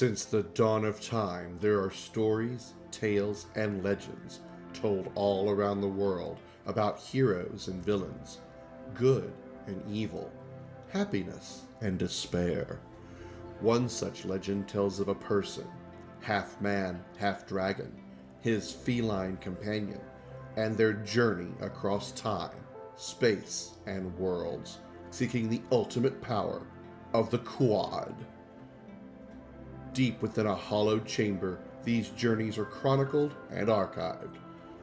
Since the dawn of time, there are stories, tales, and legends told all around the world about heroes and villains, good and evil, happiness and despair. One such legend tells of a person, half man, half dragon, his feline companion, and their journey across time, space, and worlds, seeking the ultimate power of the Quad. Deep within a hollowed chamber, these journeys are chronicled and archived.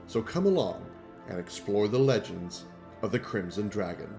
So come along and explore the legends of the Crimson Dragon.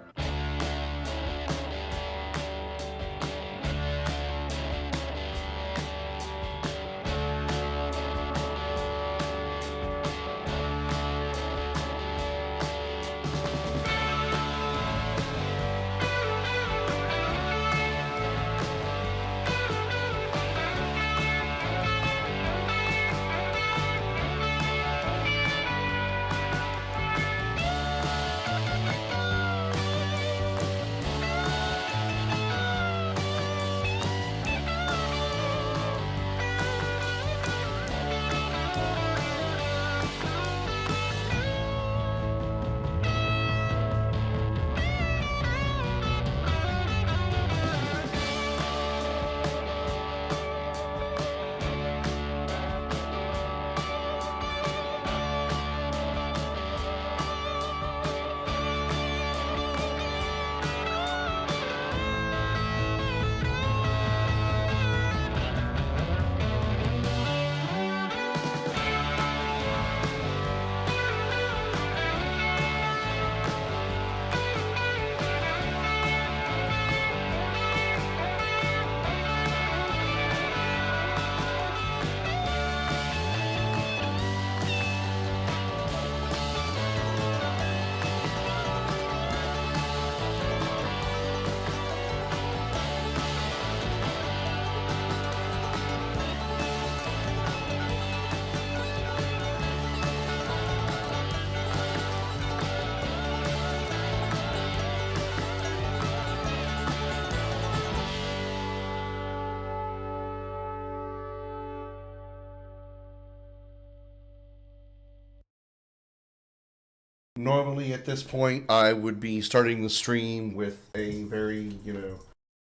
Normally, at this point, I would be starting the stream with a very,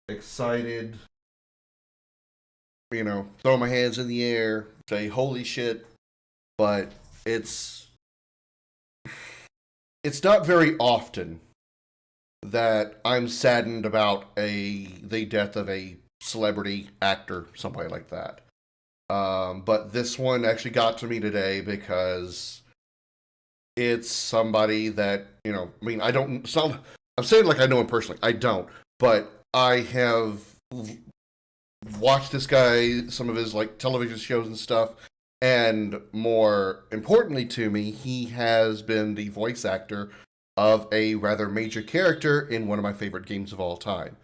excited, throw my hands in the air, say, holy shit, but it's not very often that I'm saddened about the death of a celebrity actor, somebody like that. But this one actually got to me today because it's somebody that, I don't, I'm saying like I know him personally. I don't, but I have watched this guy, some of his like television shows and stuff, and more importantly to me, he has been the voice actor of a rather major character in one of my favorite games of all time.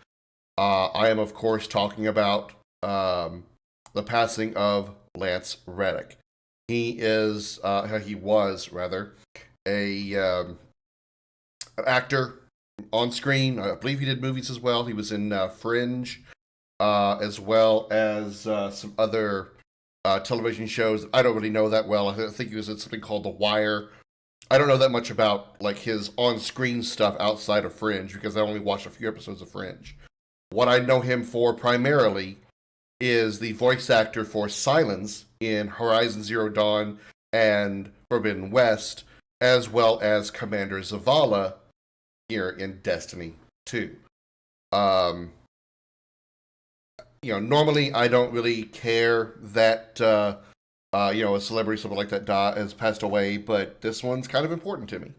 I am, of course, talking about the passing of Lance Reddick. He was rather, a actor on screen. I believe he did movies as well. He was in Fringe, as well as some other television shows. I don't really know that well. I think he was in something called The Wire. I don't know that much about like his on-screen stuff outside of Fringe because I only watched a few episodes of Fringe. What I know him for primarily is the voice actor for Silence in Horizon Zero Dawn and Forbidden West, as well as Commander Zavala here in Destiny 2. Normally I don't really care that, a celebrity, something like that, has passed away, but this one's kind of important to me.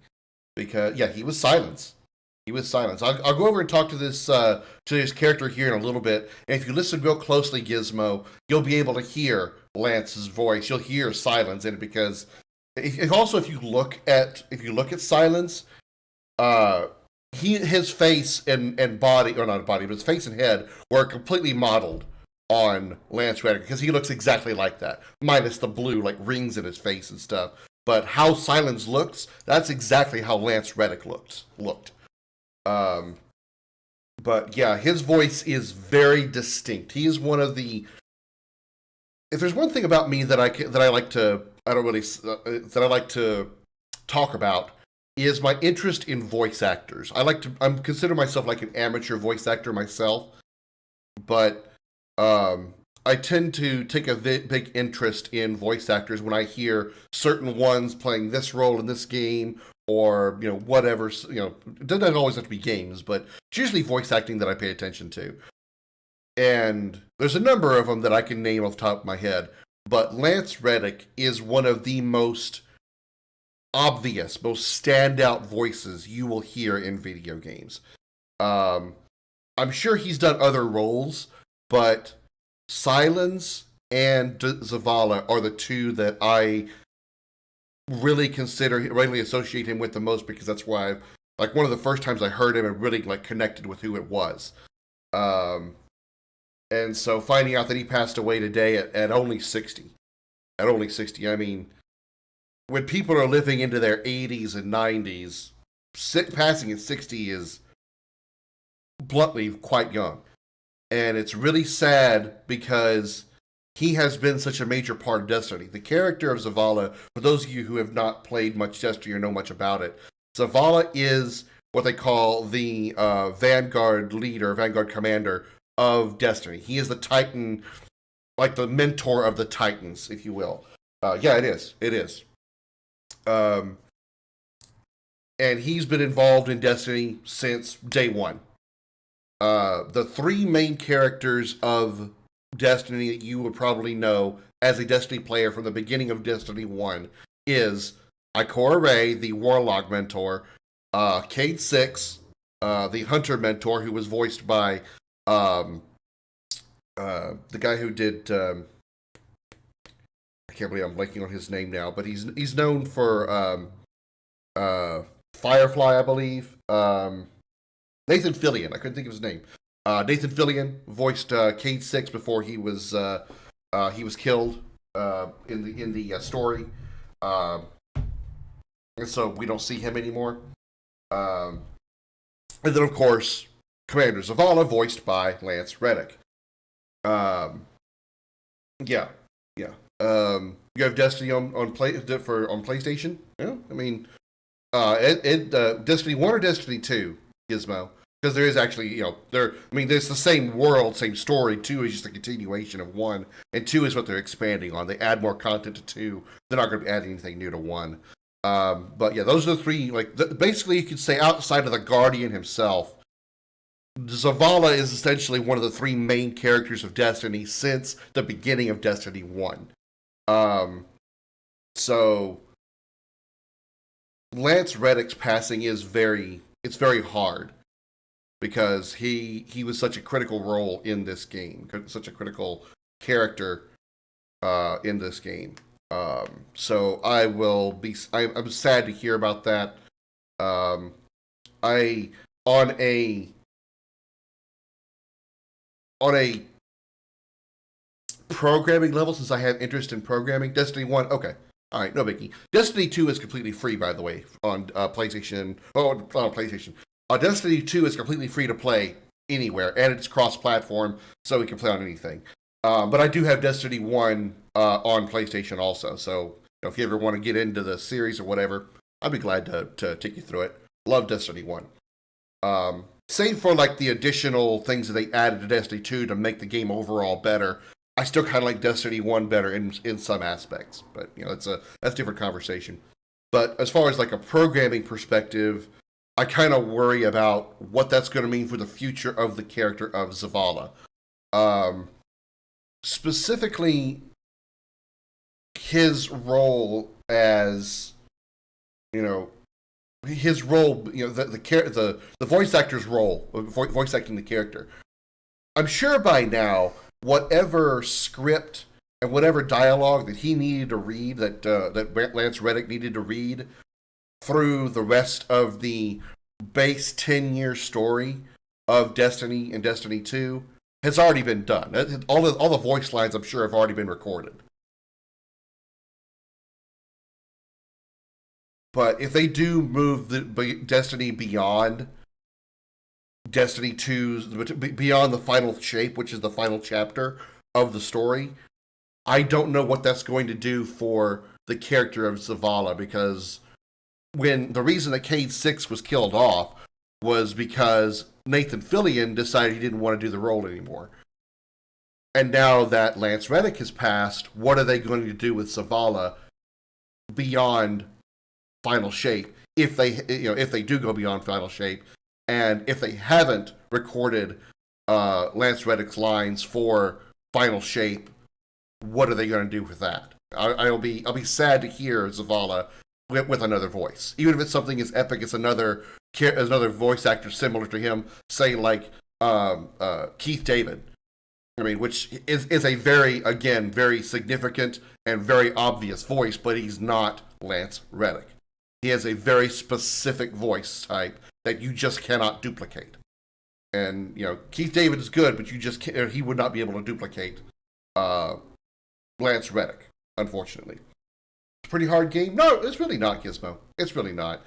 Because, yeah, he was Silence. He was Silence. I'll go over and talk to this character here in a little bit. And if you listen real closely, Gizmo, you'll be able to hear Lance's voice. You'll hear Silence in it because if you look at Silence, his face and body, or not body, but his face and head were completely modeled on Lance Reddick because he looks exactly like that, minus the blue like rings in his face and stuff. But how Silence looks, that's exactly how Lance Reddick looked. But yeah, his voice is very distinct. He is one of the if there's one thing about me that I like to I don't really that I like to talk about is my interest in voice actors. I'm consider myself like an amateur voice actor myself, but I tend to take a big interest in voice actors when I hear certain ones playing this role in this game, or whatever. It doesn't always have to be games, but it's usually voice acting that I pay attention to. And there's a number of them that I can name off the top of my head, but Lance Reddick is one of the most obvious, most standout voices you will hear in video games. Um, I'm sure he's done other roles, but Silence and Zavala are the two that I really associate him with the most, because that's why like one of the first times I heard him and really like connected with who it was. Um, and so finding out that he passed away today at only 60, I mean, when people are living into their 80s and 90s, passing at 60 is bluntly quite young. And it's really sad because he has been such a major part of Destiny. The character of Zavala, for those of you who have not played much Destiny or know much about it, Zavala is what they call the Vanguard leader, Vanguard commander of Destiny. He is the Titan, like the mentor of the Titans, if you will. Yeah, it is. It is. Um, and he's been involved in Destiny since day one. The three main characters of Destiny that you would probably know as a Destiny player from the beginning of Destiny 1 is Ikora Rey, the Warlock mentor, Cayde Six, the Hunter mentor, who was voiced by the guy who did. I can't believe I'm blanking on his name now, but he's known for Firefly, I believe. Nathan Fillion. I couldn't think of his name. Nathan Fillion voiced Cayde Six before he was killed in the story, and so we don't see him anymore. And then of course Commander Zavala, voiced by Lance Reddick. Um, yeah, yeah. You have Destiny on PlayStation. Yeah, I mean, Destiny 1 or Destiny 2, Gizmo? Because there is actually, I mean, there's the same world, same story. 2 is just a continuation of 1, and 2 is what they're expanding on. They add more content to 2. They're not going to be adding anything new to 1. But yeah, those are the three. Basically, you could say outside of the Guardian himself, Zavala is essentially one of the three main characters of Destiny since the beginning of Destiny 1. So Lance Reddick's passing is very hard, because he was such a critical role in this game, such a critical character in this game. So I'm sad to hear about that. I on a programming level, since I have interest in programming, Destiny 1, okay. All right, no biggie. Destiny 2 is completely free, by the way, on PlayStation. Oh, on PlayStation. Destiny 2 is completely free to play anywhere, and it's cross-platform, so we can play on anything. But I do have Destiny 1 on PlayStation also, so if you ever want to get into the series or whatever, I'd be glad to take you through it. Love Destiny 1. Save for like the additional things that they added to Destiny 2 to make the game overall better, I still kind of like Destiny 1 better in some aspects. But that's a different conversation. But as far as like a programming perspective, I kind of worry about what that's going to mean for the future of the character of Zavala. Specifically, his role as his role, the voice actor's role, voice acting the character. I'm sure by now, whatever script and whatever dialogue that he needed to read, that Lance Reddick needed to read through the rest of the base 10-year story of Destiny and Destiny 2 has already been done. All the voice lines, I'm sure, have already been recorded. But if they do move the Destiny beyond Destiny 2's, beyond the final shape, which is the final chapter of the story, I don't know what that's going to do for the character of Zavala, because when the reason that Cade 6 was killed off was because Nathan Fillion decided he didn't want to do the role anymore. And now that Lance Reddick has passed, what are they going to do with Zavala beyond Final Shape? If they do go beyond Final Shape, and if they haven't recorded Lance Reddick's lines for Final Shape, what are they going to do with that? I'll be sad to hear Zavala with another voice, even if it's something as epic as another voice actor similar to him, say like Keith David. I mean, which is a very significant and very obvious voice, but he's not Lance Reddick. He has a very specific voice type that you just cannot duplicate. And Keith David is good, but he would not be able to duplicate Lance Reddick, unfortunately. It's a pretty hard game. No, it's really not, Gizmo. It's really not.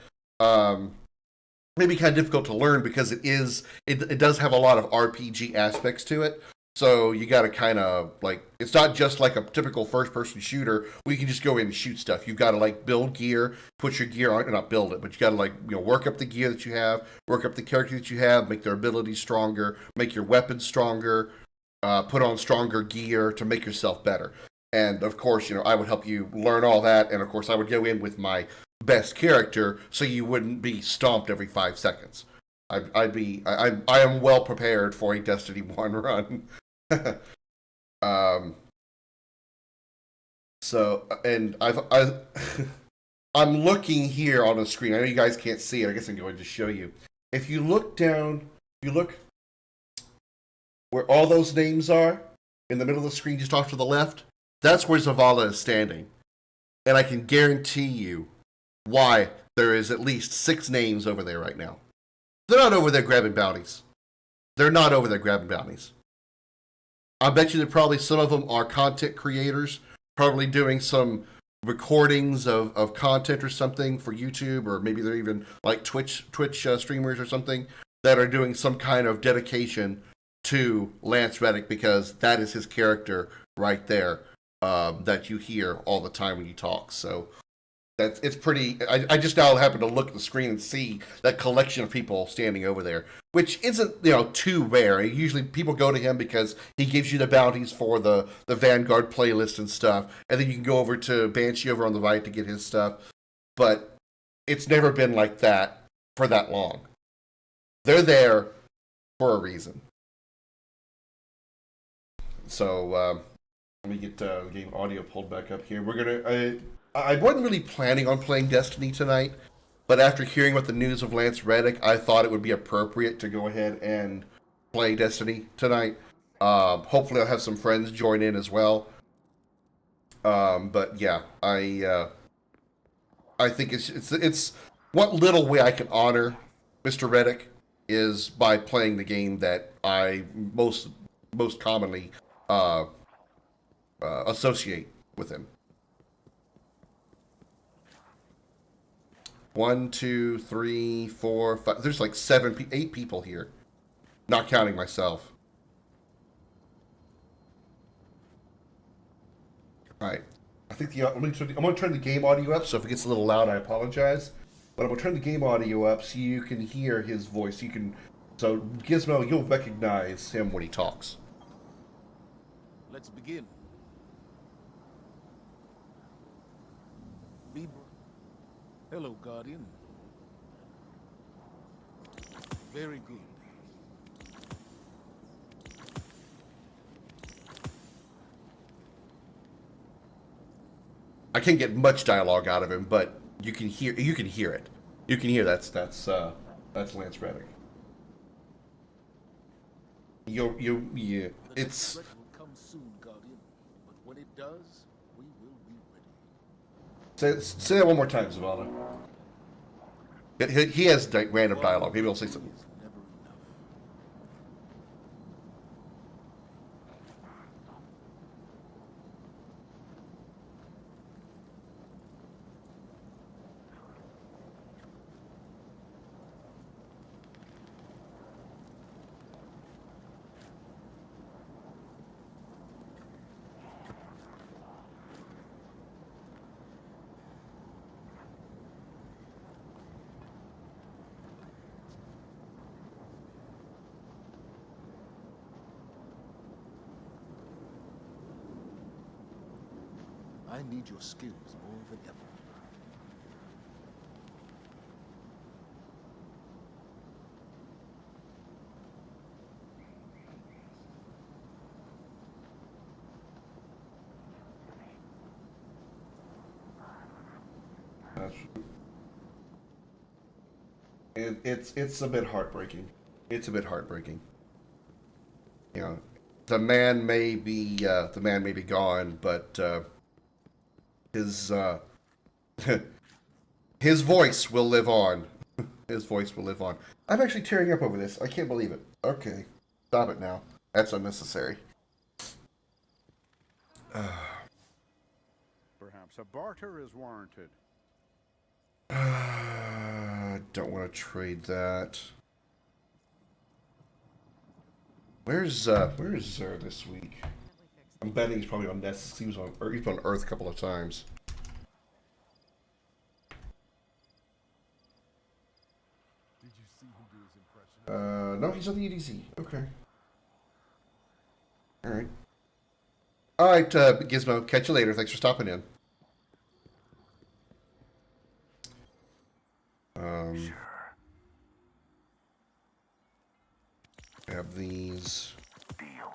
Maybe kind of difficult to learn because it does have a lot of RPG aspects to it. So you got to kind of it's not just like a typical first-person shooter where you can just go in and shoot stuff. You've got to build gear, put your gear on, not build it, but you got to work up the gear that you have, work up the character that you have, make their abilities stronger, make your weapons stronger, put on stronger gear to make yourself better. And of course, I would help you learn all that, and of course, I would go in with my best character so you wouldn't be stomped every 5 seconds. I am well prepared for a Destiny 1 run. So, and I'm looking here on the screen. I know you guys can't see it. I guess I'm going to show you. If you look down, where all those names are in the middle of the screen, just off to the left, that's where Zavala is standing. And I can guarantee you why there is at least 6 names over there right now. They're not over there grabbing bounties. I bet you that probably some of them are content creators, probably doing some recordings of content or something for YouTube, or maybe they're even like Twitch streamers or something that are doing some kind of dedication to Lance Reddick, because that is his character right there that you hear all the time when you talk. So it's pretty. I just now happen to look at the screen and see that collection of people standing over there, which isn't too rare. Usually people go to him because he gives you the bounties for the Vanguard playlist and stuff, and then you can go over to Banshee over on the right to get his stuff. But it's never been like that for that long. They're there for a reason. So let me get the game audio pulled back up here. I wasn't really planning on playing Destiny tonight, but after hearing about the news of Lance Reddick, I thought it would be appropriate to go ahead and play Destiny tonight. Hopefully I'll have some friends join in as well. But yeah, I think it's what little way I can honor Mr. Reddick is by playing the game that I most commonly associate with him. 1, 2, 3, 4, 5. There's like 8 people here, not counting myself. All right. I think I'm going to turn the game audio up, so if it gets a little loud, I apologize. But I'm going to turn the game audio up so you can hear his voice. So Gizmo, you'll recognize him when he talks. Let's begin. Hello, Guardian. Very good. I can't get much dialogue out of him, but you can hear it. You can hear that's Lance Reddick. It's. The will come soon, Guardian. But when it does, we will be ready. Say that one more time, Zavala. He has random dialogue. Maybe he'll say something. I need your skills more than ever. That's, it's a bit heartbreaking. It's a bit heartbreaking. You know, the man may be gone, but his his voice will live on. His voice will live on. I'm actually tearing up over this. I can't believe it. Okay, stop it now. That's unnecessary. Perhaps a barter is warranted. Don't want to trade that. Where's Zer this week? I'm betting he's probably on Nest. He was on, or he's been on Earth a couple of times. Did you see him do his impression? No, he's on the EDZ. Okay. Alright. Alright, Gizmo. Catch you later. Thanks for stopping in. Sure. Have these. Deal.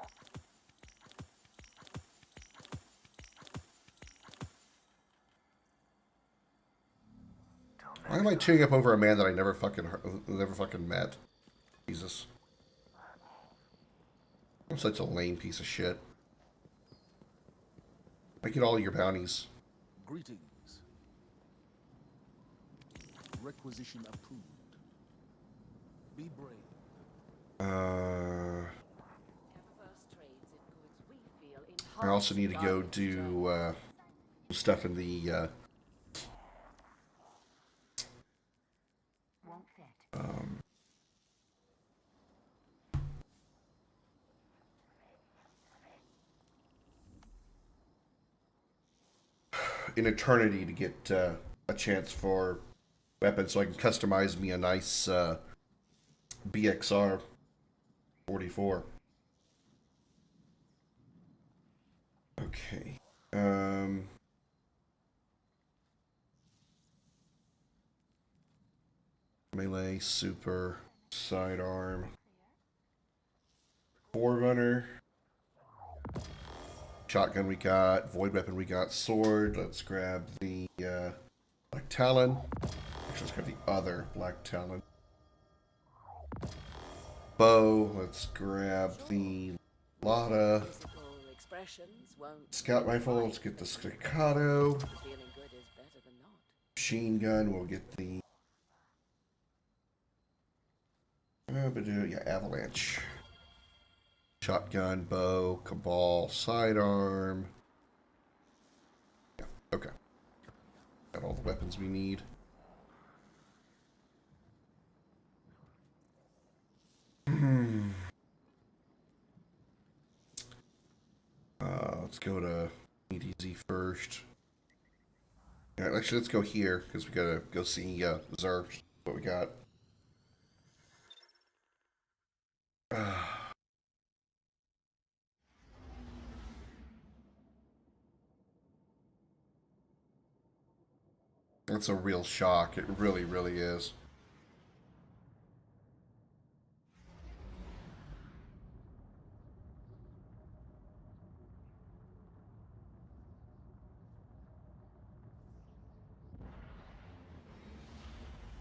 Why am I tuning up over a man that I never fucking met? Jesus. I'm such a lame piece of shit. I get all your bounties. Greetings. Requisition approved. Be brave. I also need to go do stuff in the in Eternity to get a chance for weapons, so I can customize me a nice BXR 44. Okay. Melee, super, sidearm, forerunner, shotgun we got, void weapon we got, sword. Let's grab the Black Talon. Actually, let's grab the other Black Talon. Bow. Let's grab the Lotta. Scout rifle. Let's get the Staccato. Machine gun. We'll get the yeah, Avalanche. Shotgun, bow, Cabal, sidearm. Yeah, okay. Got all the weapons we need. Let's go to EDZ first. Yeah, actually, let's go here, because we gotta go see Zer, what we got. It's a real shock. It really, really is.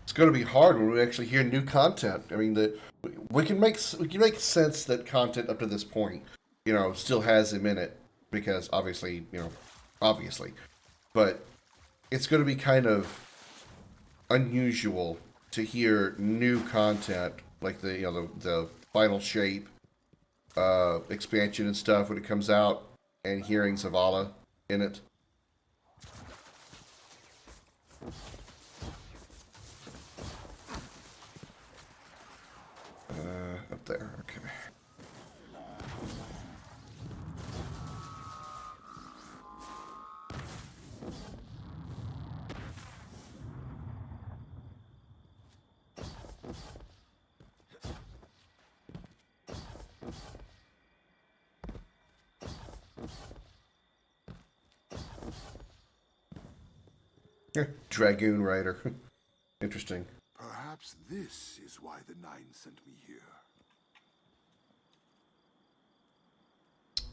It's going to be hard when we actually hear new content. I mean, we can make sense that content up to this point, still has him in it because obviously, but it's going to be kind of unusual to hear new content like the final shape expansion and stuff when it comes out, and hearing Zavala in it. Up there, okay. Dragoon Rider. Interesting. Perhaps this is why the Nine sent me here.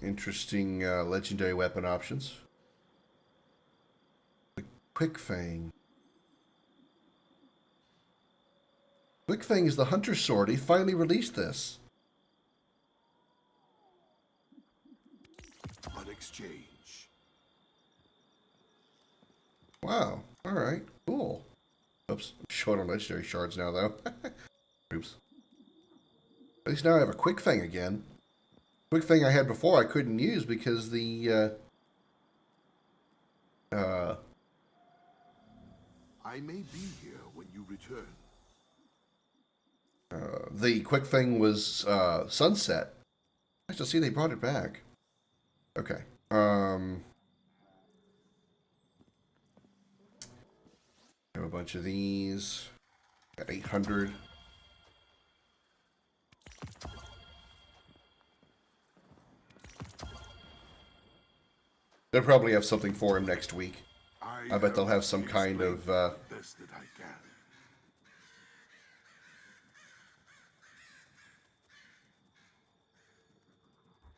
Interesting legendary weapon options. The Quick Fang. Quick Fang is the hunter's sword. He finally released this. An exchange. Wow. Alright. Cool. Oops. I'm short on legendary shards now, though. Oops. At least now I have a Quick Fang again. Quick Fang I had before I couldn't use because the, I may be here when you return. the Quick Fang was, sunset. Nice to see they brought it back. Okay. Have a bunch of these. Got 800. They'll probably have something for him next week. I bet they'll have some kind of, best that I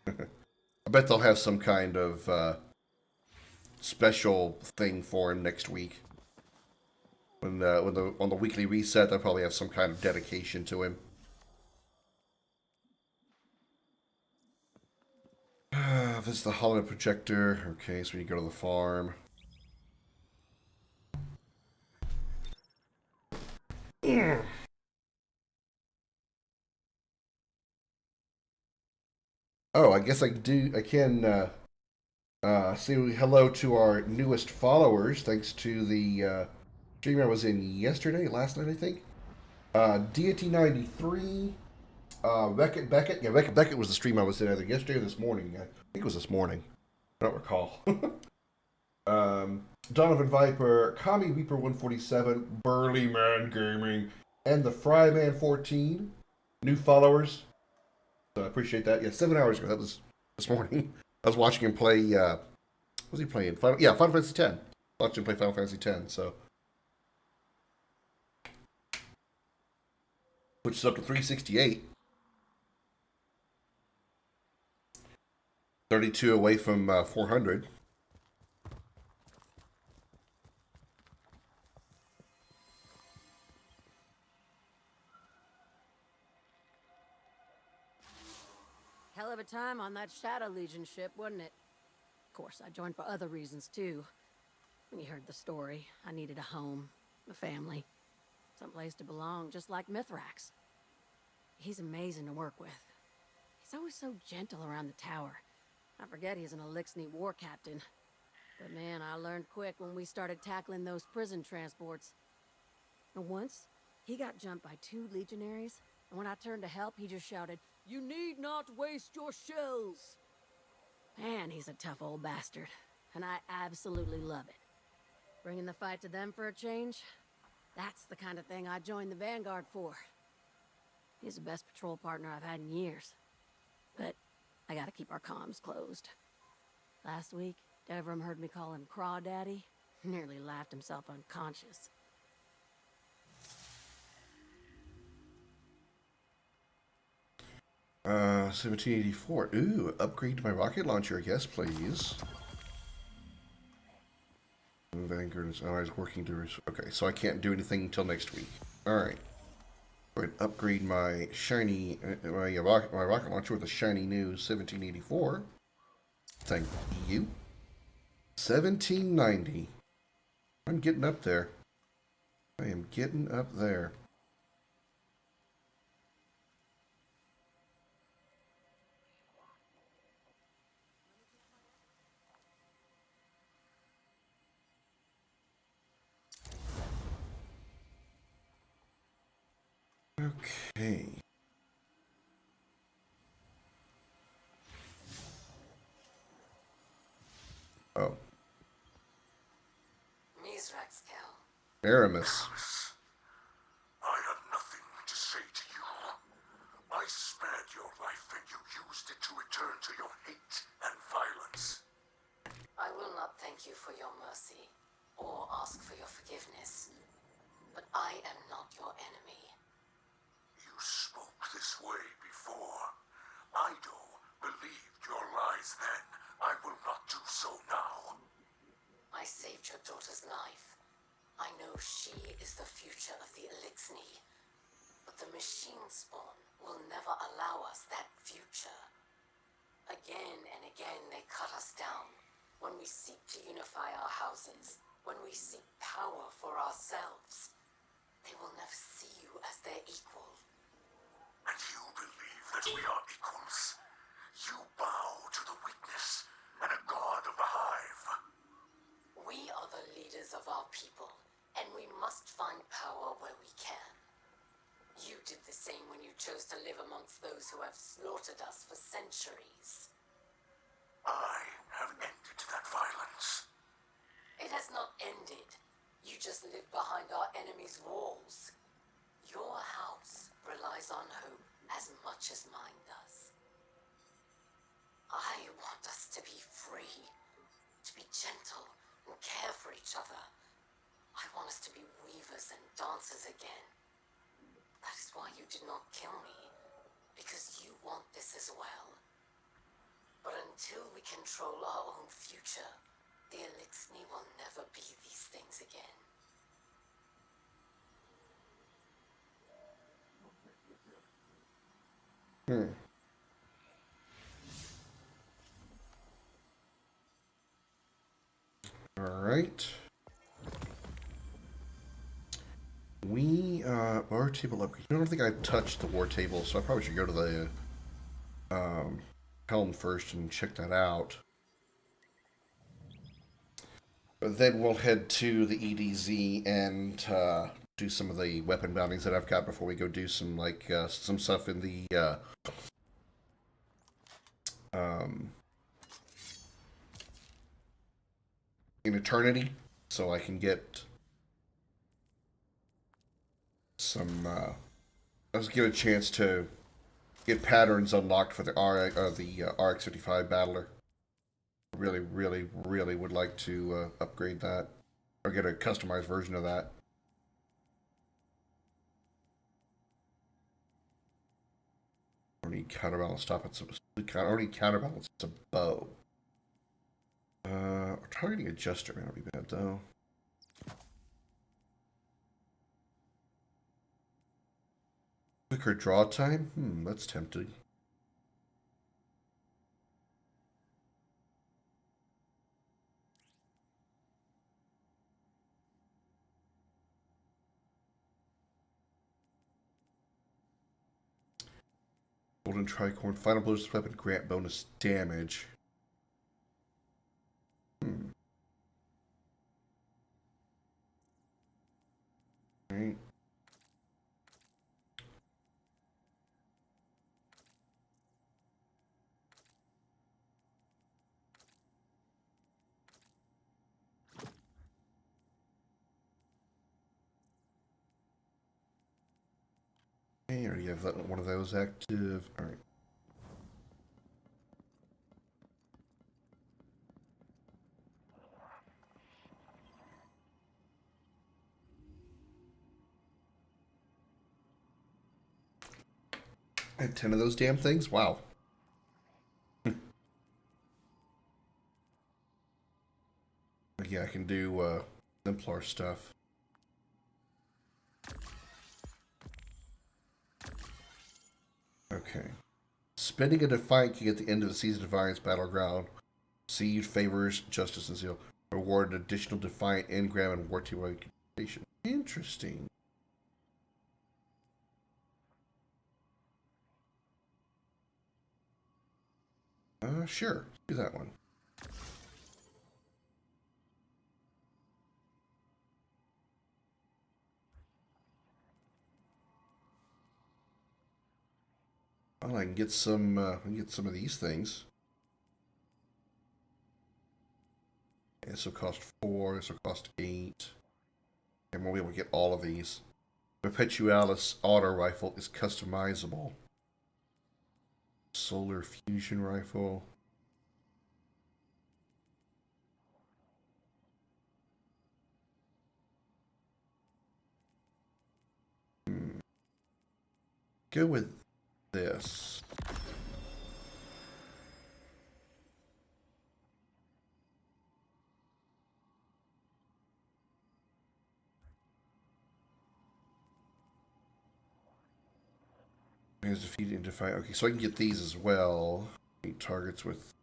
can. I bet they'll have some kind of, special thing for him next week. On the weekly reset, they'll probably have some kind of dedication to him. This is the holodeck projector. Okay, so we go to the farm. Oh, I guess I can say hello to our newest followers, thanks to the stream I was in yesterday, last night, I think. Deity 93, Beckett. Yeah, Beckett was the stream I was in either yesterday or this morning. I think it was this morning. I don't recall. Donovan Viper, Kami Reaper 147, Burly Man Gaming, and the Fryman 14. New followers. So I appreciate that. Yeah, 7 hours ago. That was this morning. I was watching him play. What was he playing? Final Fantasy X. Watched him play Final Fantasy X. So which is up to 368. 32 away from 400. Hell of a time on that Shadow Legion ship, wasn't it? Of course, I joined for other reasons, too. When you heard the story, I needed a home, a family, someplace to belong, just like Mithrax. He's amazing to work with. He's always so gentle around the tower. I forget he's an Elixni war captain. But man, I learned quick when we started tackling those prison transports. And once, he got jumped by 2 legionaries, and when I turned to help, he just shouted, "You need not waste your shells!" Man, he's a tough old bastard, and I absolutely love it. Bringing the fight to them for a change? That's the kind of thing I joined the Vanguard for. He's the best patrol partner I've had in years. But I gotta keep our comms closed. Last week, Devram heard me call him Crawdaddy. Nearly laughed himself unconscious. Uh, 1784. Ooh, upgrade to my rocket launcher. Yes, please. Vanguard is always working to... Okay, so I can't do anything until next week. Alright. Go ahead and upgrade my shiny... my rocket launcher with a shiny new 1784. Thank you. 1790. I'm getting up there. I am getting up there. Okay. Oh. Aramis. I have nothing to say to you. I spared your life and you used it to return to your hate and violence. I will not thank you for your mercy, or ask for your your daughter's life. I know she is the future of the Elixni, but the machine spawn will never allow us that future. Again and again they cut us down. When we seek to unify our houses, when we seek power for ourselves, they will never see you as their equal. And you believe that we are equals? You bow to the weakness and a god of the hive. We are the leaders of our people, and we must find power where we can. You did the same when you chose to live amongst those who have slaughtered us for centuries. I have ended that violence. It has not ended. You just live behind our enemies' walls. Your house relies on hope as much as mine does. I want us to be free, to be gentle and care for each other. I want us to be weavers and dancers again. That is why you did not kill me, because you want this as well. But until we control our own future, the Elixni will never be these things again. Alright. War table upgrade. I don't think I've touched the war table, so I probably should go to the helm first and check that out. But then we'll head to the EDZ and do some of the weapon bounties that I've got before we go do some some stuff in the in Eternity, so I can get some. Let's get a chance to get patterns unlocked for the RX-55 Battler. Really, really, really would like to upgrade that or get a customized version of that. I don't need counterbalance. Stop it. I don't need counterbalance. It's a bow. Targeting adjuster may not be bad though. Quicker draw time? That's tempting. Golden Tricorn. Final blows to weapon grant bonus damage. Right. Okay, already have that one of those active. Alright. I had 10 of those damn things? Wow. Yeah, I can do Templar stuff. Okay. Spending a Defiant can get the end of the Season of Defiance Battleground. Siege, Favors, Justice, and Zeal. Reward an additional Defiant engram and War Team occupation. Interesting. Sure. Do that one. Well, I can get some. I can get some of these things. This will cost 4. This will cost 8. And we'll be able to get all of these. Perpetualis Auto Rifle is customizable. Solar Fusion Rifle. Go with this. Has defeated and defied. Okay, so I can get these as well. Eight targets with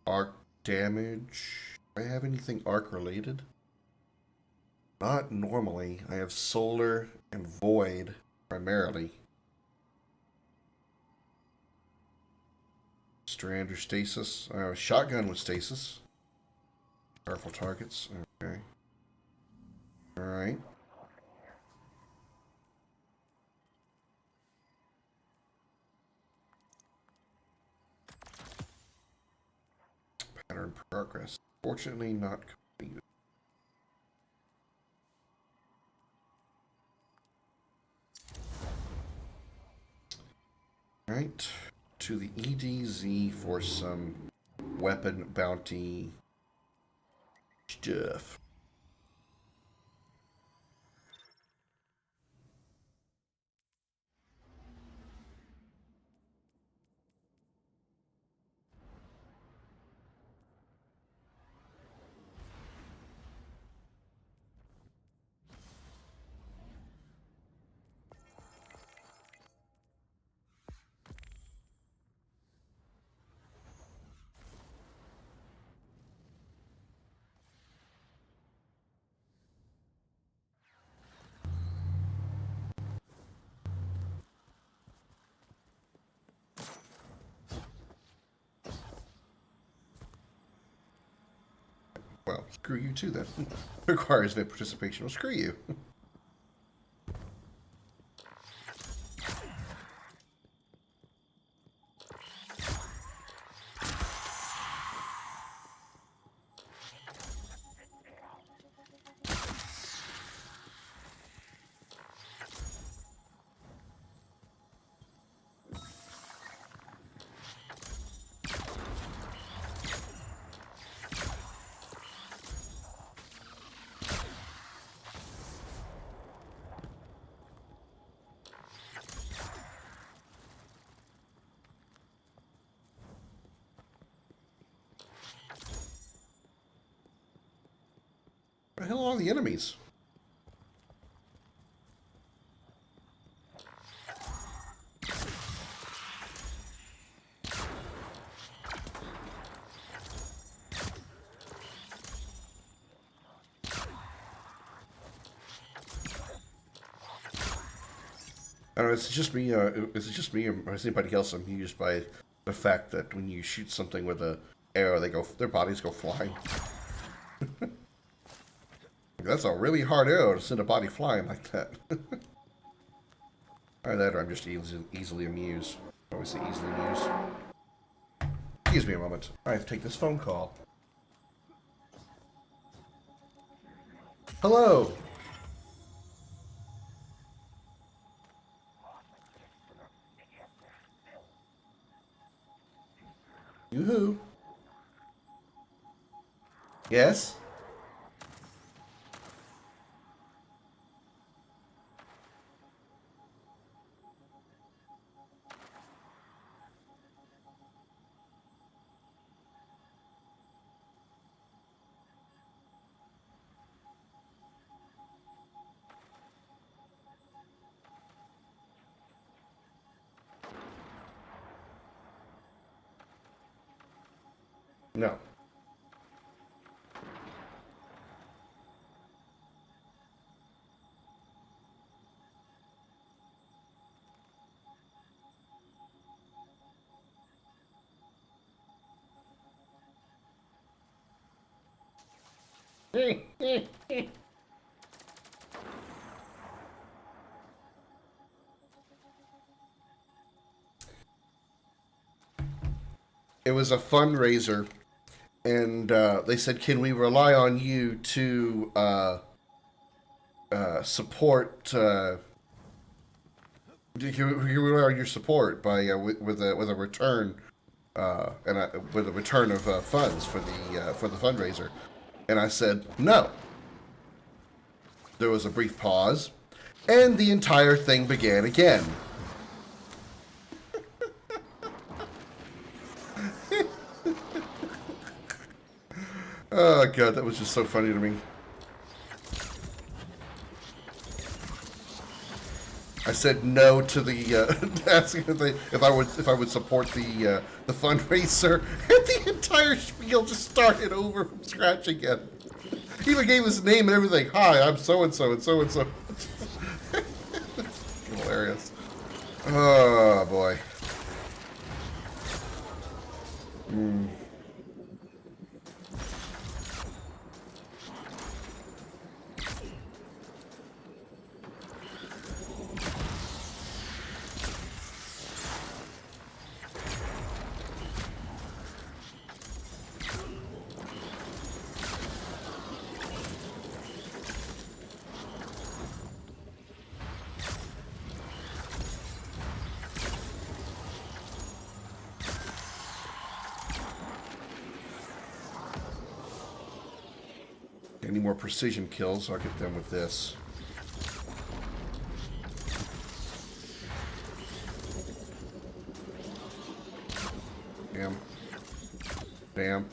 arc damage. Do I have anything arc related? Not normally. I have solar and void primarily. Strand or stasis. Shotgun with stasis. Powerful targets. Okay. Alright. Pattern progress. Fortunately not completed. Alright. To the EDZ for some weapon bounty stuff. Well, screw you too then. Requires vet participation. Well, screw you. Where the hell are all the enemies? I don't know, is it just me, or is anybody else amused by the fact that when you shoot something with a arrow, their bodies go flying? That's a really hard arrow to send a body flying like that. Either that or I'm just easily amused. I always say easily amused. Excuse me a moment. I have to take this phone call. Hello. Yoo-hoo. Yes? No. It was a fundraiser, and they said, "Can we rely on you to support? Can we rely on your support by with a return with a return of funds for the fundraiser?" And I said, "No." There was a brief pause, and the entire thing began again. Oh god, that was just so funny to me. I said no to the asking if I would support the fundraiser, and the entire spiel just started over from scratch again. He even gave his name and everything. Hi, I'm so and so and so and so. Hilarious. Oh boy. Any more precision kills, I'll get them with this. Damn. Damn.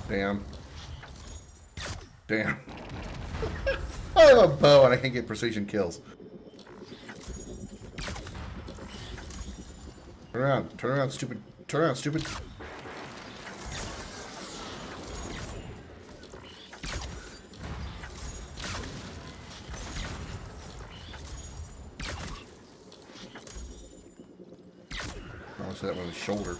Damn. Damn. I have a bow and I can't get precision kills. Turn around, stupid. Turn around, stupid. I'll see that one on his shoulder.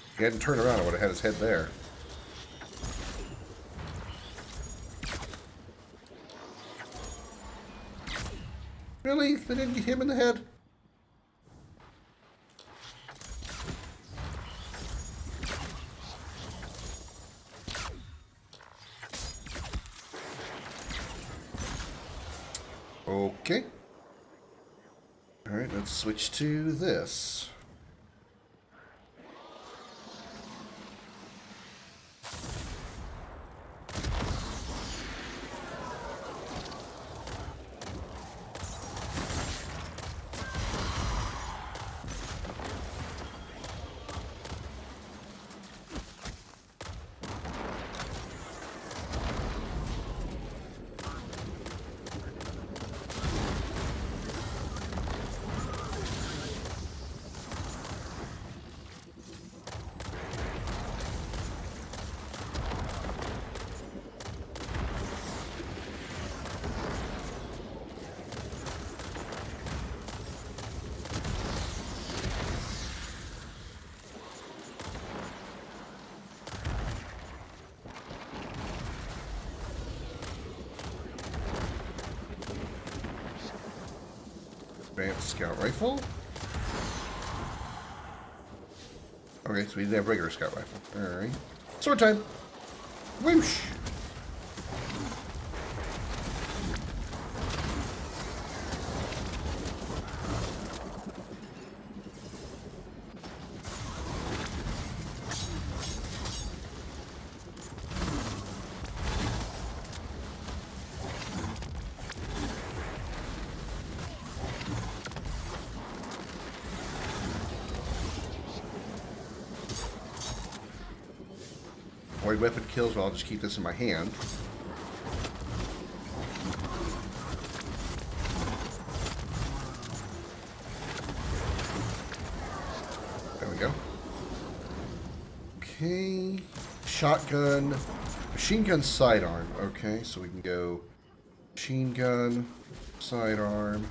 If he hadn't turned around, I would have had his head there. Really? They didn't get him in the head? Okay. Alright, let's switch to this. Advanced scout rifle. Okay, so we didn't have regular scout rifle. Alright. Sword time! Whoosh! Avoid weapon kills, but I'll just keep this in my hand. There we go. Okay. Shotgun. Machine gun sidearm. Okay, so we can go machine gun, sidearm.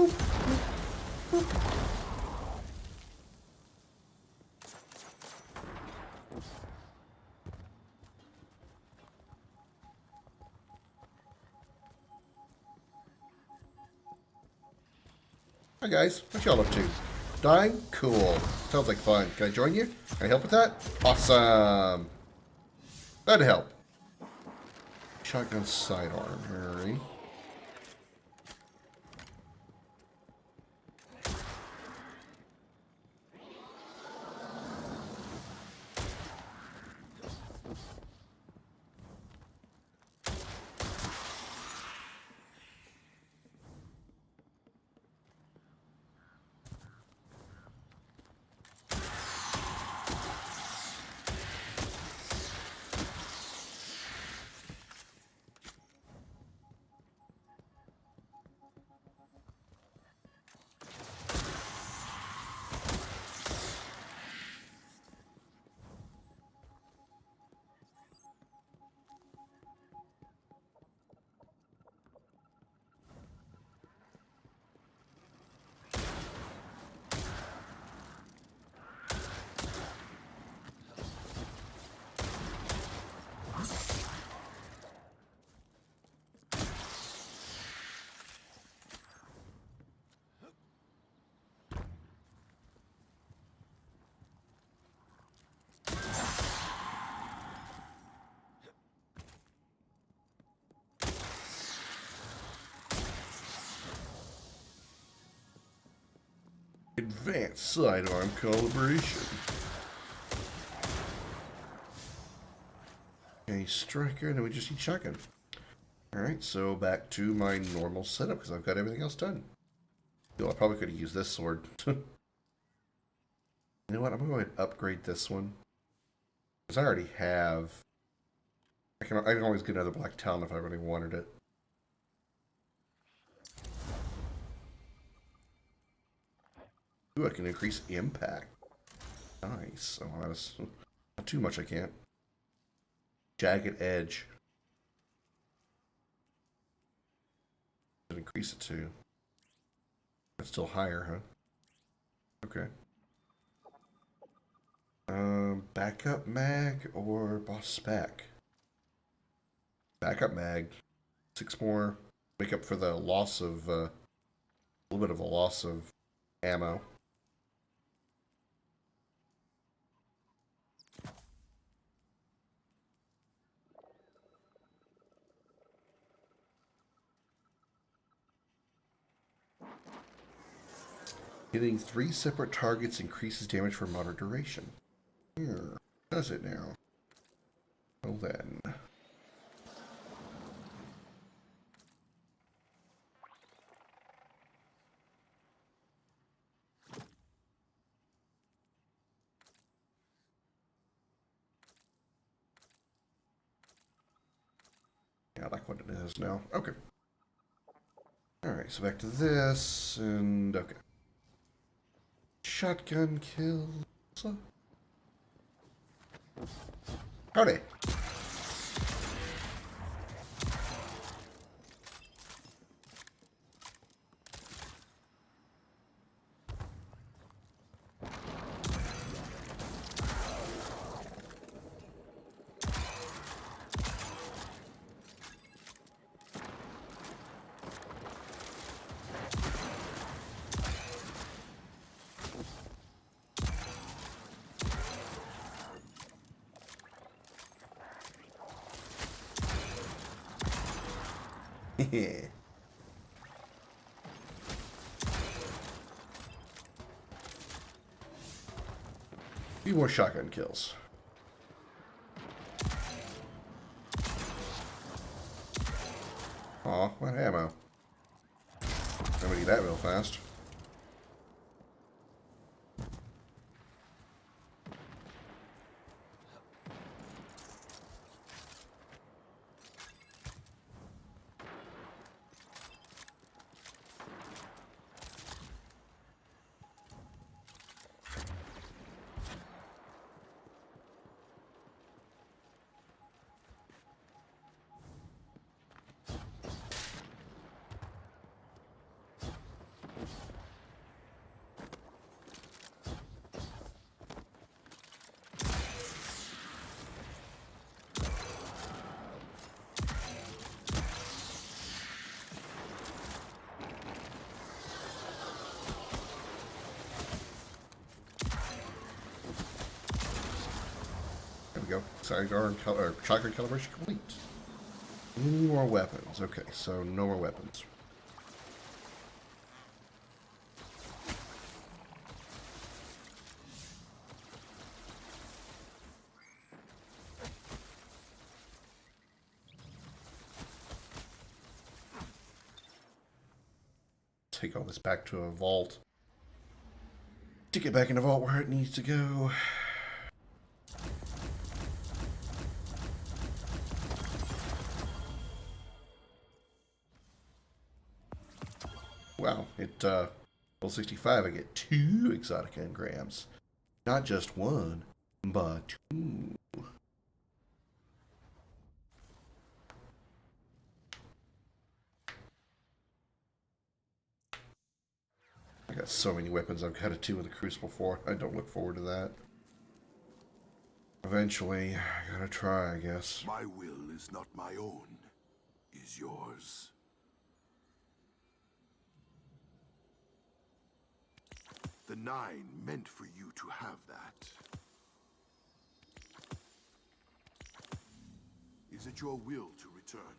Hi guys, what y'all up to? Dying? Cool. Sounds like fun. Can I join you? Can I help with that? Awesome. That'd help. Shotgun sidearm. Hurry. Advanced sidearm calibration. Okay, striker, and then we just need shotgun. Alright, so back to my normal setup because I've got everything else done. Yo, I probably could have used this sword. You know what? I'm going to go ahead and upgrade this one. Because I already have... I can always get another black talon if I really wanted it. Ooh, I can increase impact. Nice. Oh, that's not too much I can't. Jagged edge. Increase it to. That's still higher, huh? Okay. Backup mag or boss spec? Backup mag. 6 more. Make up for the loss of, a little bit of a loss of ammo. Hitting 3 separate targets increases damage for moderate duration. Here, does it now? Well then. Yeah, I like what it is now. Okay. Alright, so back to this, and okay. Shotgun kills. Howdy. Yeah. Few more shotgun kills. Aw, what ammo? I'm gonna need that real fast. Sidearm or shotgun calibration complete. Any more weapons? Okay, so no more weapons. Take all this back to a vault. To get back in the vault where it needs to go. Wow, level 65 I get 2 exotic engrams. Not just 1, but 2. I got so many weapons I've got to do in the Crucible for. I don't look forward to that. Eventually, I gotta try, I guess. My will is not my own, is yours. The 9 meant for you to have that. Is it your will to return?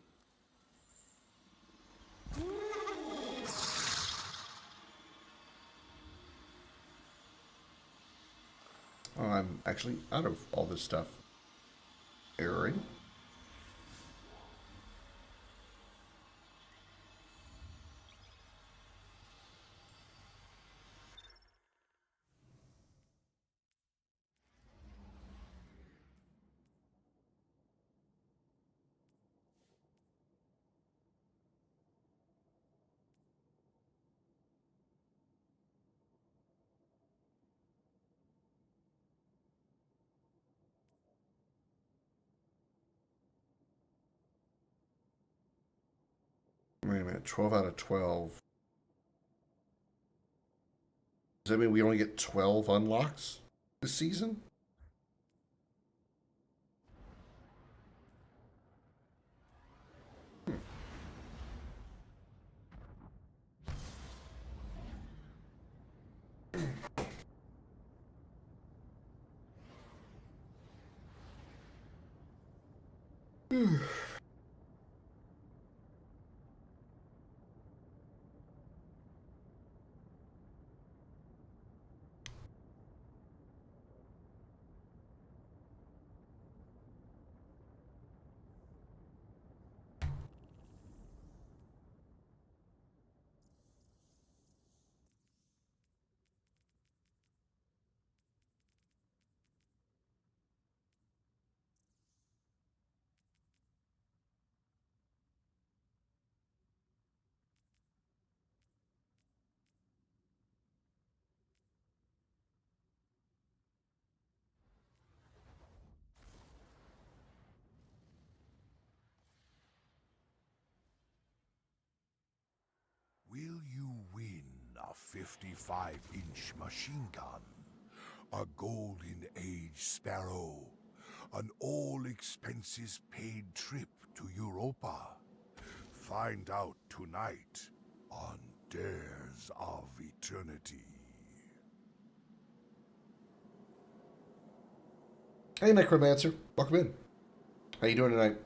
Oh, I'm actually out of all this stuff. Erroring. Wait a minute, 12 out of 12. Does that mean we only get 12 unlocks this season? Will you win a 55-inch machine gun? A Golden Age Sparrow? An all-expenses-paid trip to Europa? Find out tonight on Dares of Eternity. Hey, Necromancer. Welcome in. How you doing tonight?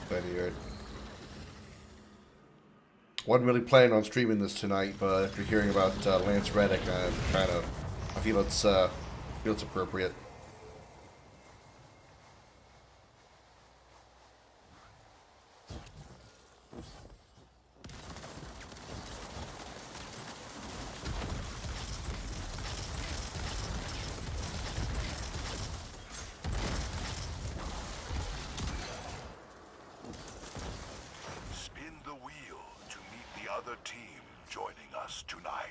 Glad to hear it. Wasn't really planning on streaming this tonight, but after hearing about Lance Reddick, I feel it's appropriate. Spin the wheel to meet the other team joining us tonight.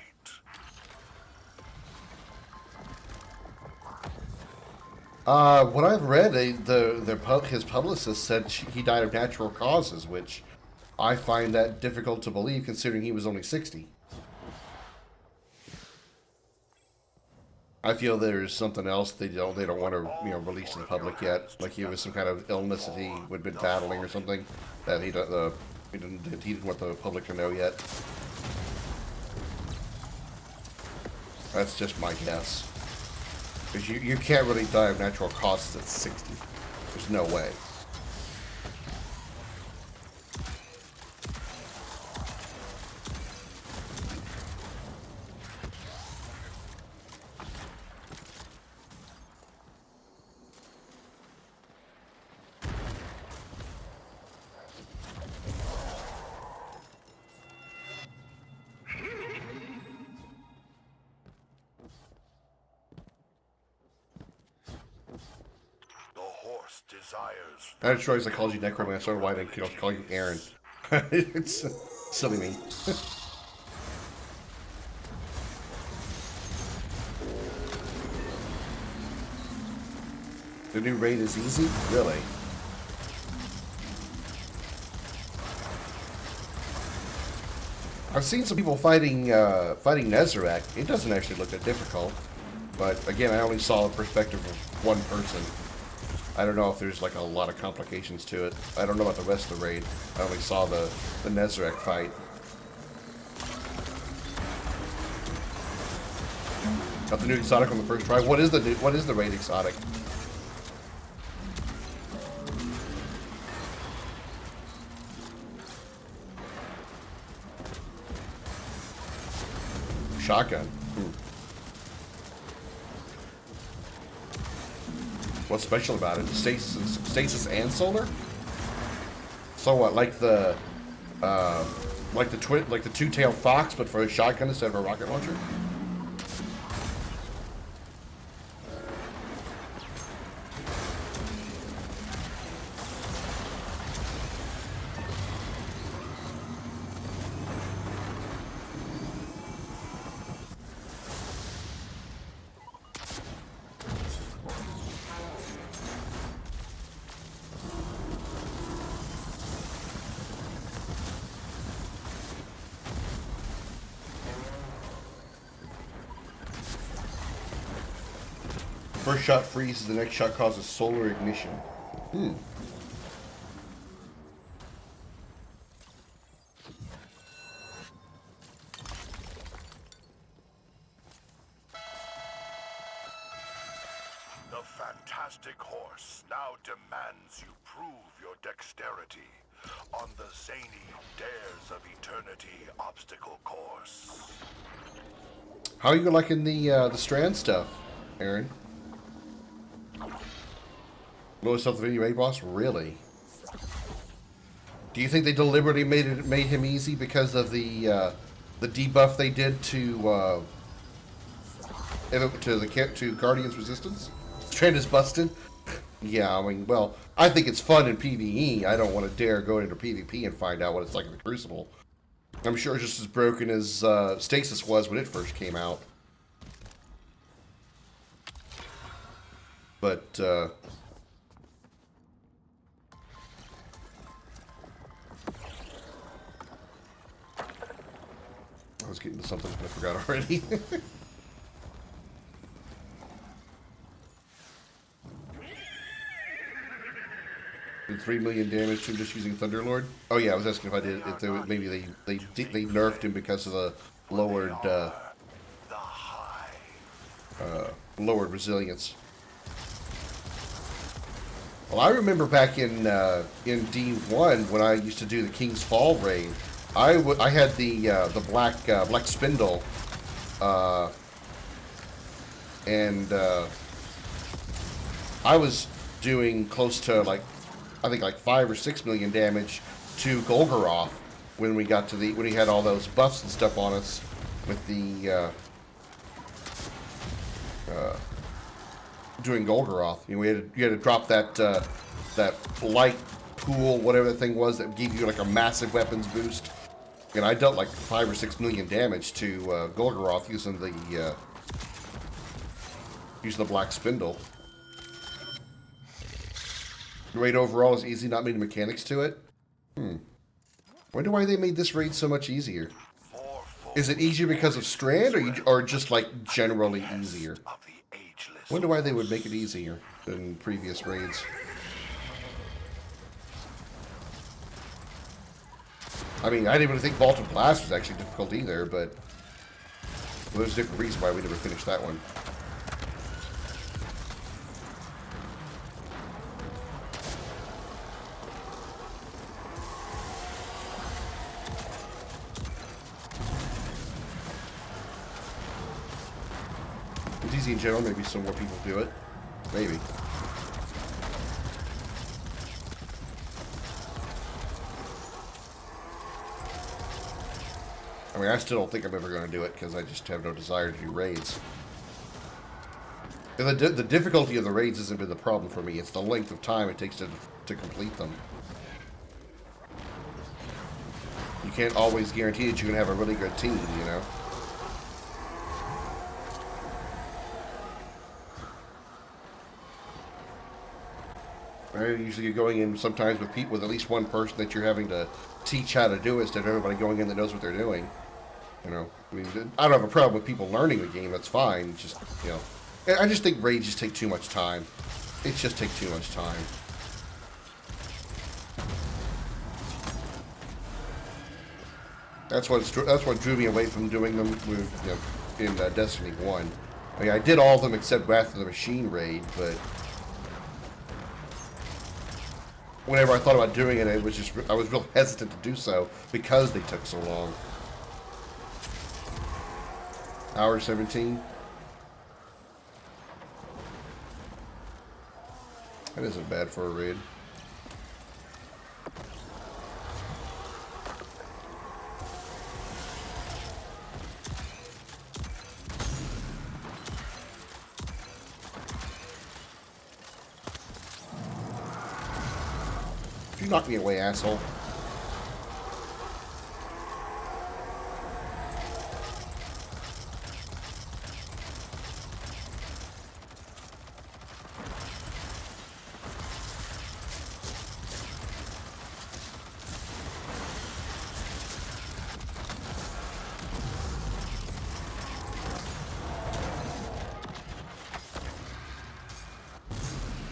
What I've read, his publicist said he died of natural causes, which I find that difficult to believe considering he was only 60. I feel there's something else they don't want to release to the public yet, like he was some kind of illness that he would have been battling or something that He didn't want the public to know yet. That's just my guess. Because you can't really die of natural causes at 60. There's no way. Desires. I just realized I called you Necromancer. Why didn't I call you Aaron? It's silly me. The new raid is easy? Really? I've seen some people fighting Nezarec. It doesn't actually look that difficult. But again, I only saw the perspective of one person. I don't know if there's like a lot of complications to it. I don't know about the rest of the raid. I only saw the Nezarec fight. Got the new exotic on the first try. What is the raid exotic? Shotgun. What's special about it? Stasis and solar? So what? Like the two-tailed fox, but for a shotgun instead of a rocket launcher? First shot freezes, the next shot causes solar ignition. The fantastic horse now demands you prove your dexterity on the zany dares of eternity obstacle course. How are you liking the strand stuff, Aaron? Lowest of the video raid boss? Really? Do you think they deliberately made him easy because of the debuff they did to Guardian's Resistance? Strand is busted. Yeah, I mean, well, I think it's fun in PvE. I don't want to dare go into PvP and find out what it's like in the Crucible. I'm sure it's just as broken as Stasis was when it first came out. But I was getting to something I forgot already. Did 3 million damage to just using Thunderlord? Oh yeah, I was asking if I did. If they would, maybe they nerfed him because of the lowered lowered resilience. Well, I remember back in D1 when I used to do the King's Fall raid. I had the black spindle, and I was doing close to I think 5 or 6 million damage to Golgoroth when we got to when he had all those buffs and stuff on us with the doing Golgoroth. You know, you had to drop that that light pool, whatever the thing was, that gave you like a massive weapons boost. And I dealt like 5 or 6 million damage to Golgoroth using the black spindle. The raid overall is easy, not many mechanics to it. Wonder why they made this raid so much easier. Is it easier because of Strand, or just like generally easier? Wonder why they would make it easier than previous raids. I mean, I didn't really think Vault of Glass was actually difficult either, but well, there's a different reason why we never finished that one. It's easy in general, maybe some more people do it. Maybe. I mean, I still don't think I'm ever going to do it because I just have no desire to do raids. And the difficulty of the raids hasn't been the problem for me. It's the length of time it takes to complete them. You can't always guarantee that you can have a really good team, you know? Right? Usually you're going in sometimes with people, with at least one person that you're having to teach how to do it instead of everybody going in that knows what they're doing. You know, I mean, I don't have a problem with people learning the game. That's fine. It's just, you know, I just think raids just take too much time. It just takes too much time. That's what drew me away from doing them with, you know, in Destiny 1. I mean, I did all of them except Wrath of the Machine raid, but whenever I thought about doing it, it was just I was real hesitant to do so because they took so long. Hour 17. That isn't bad for a raid. You knock me away, asshole.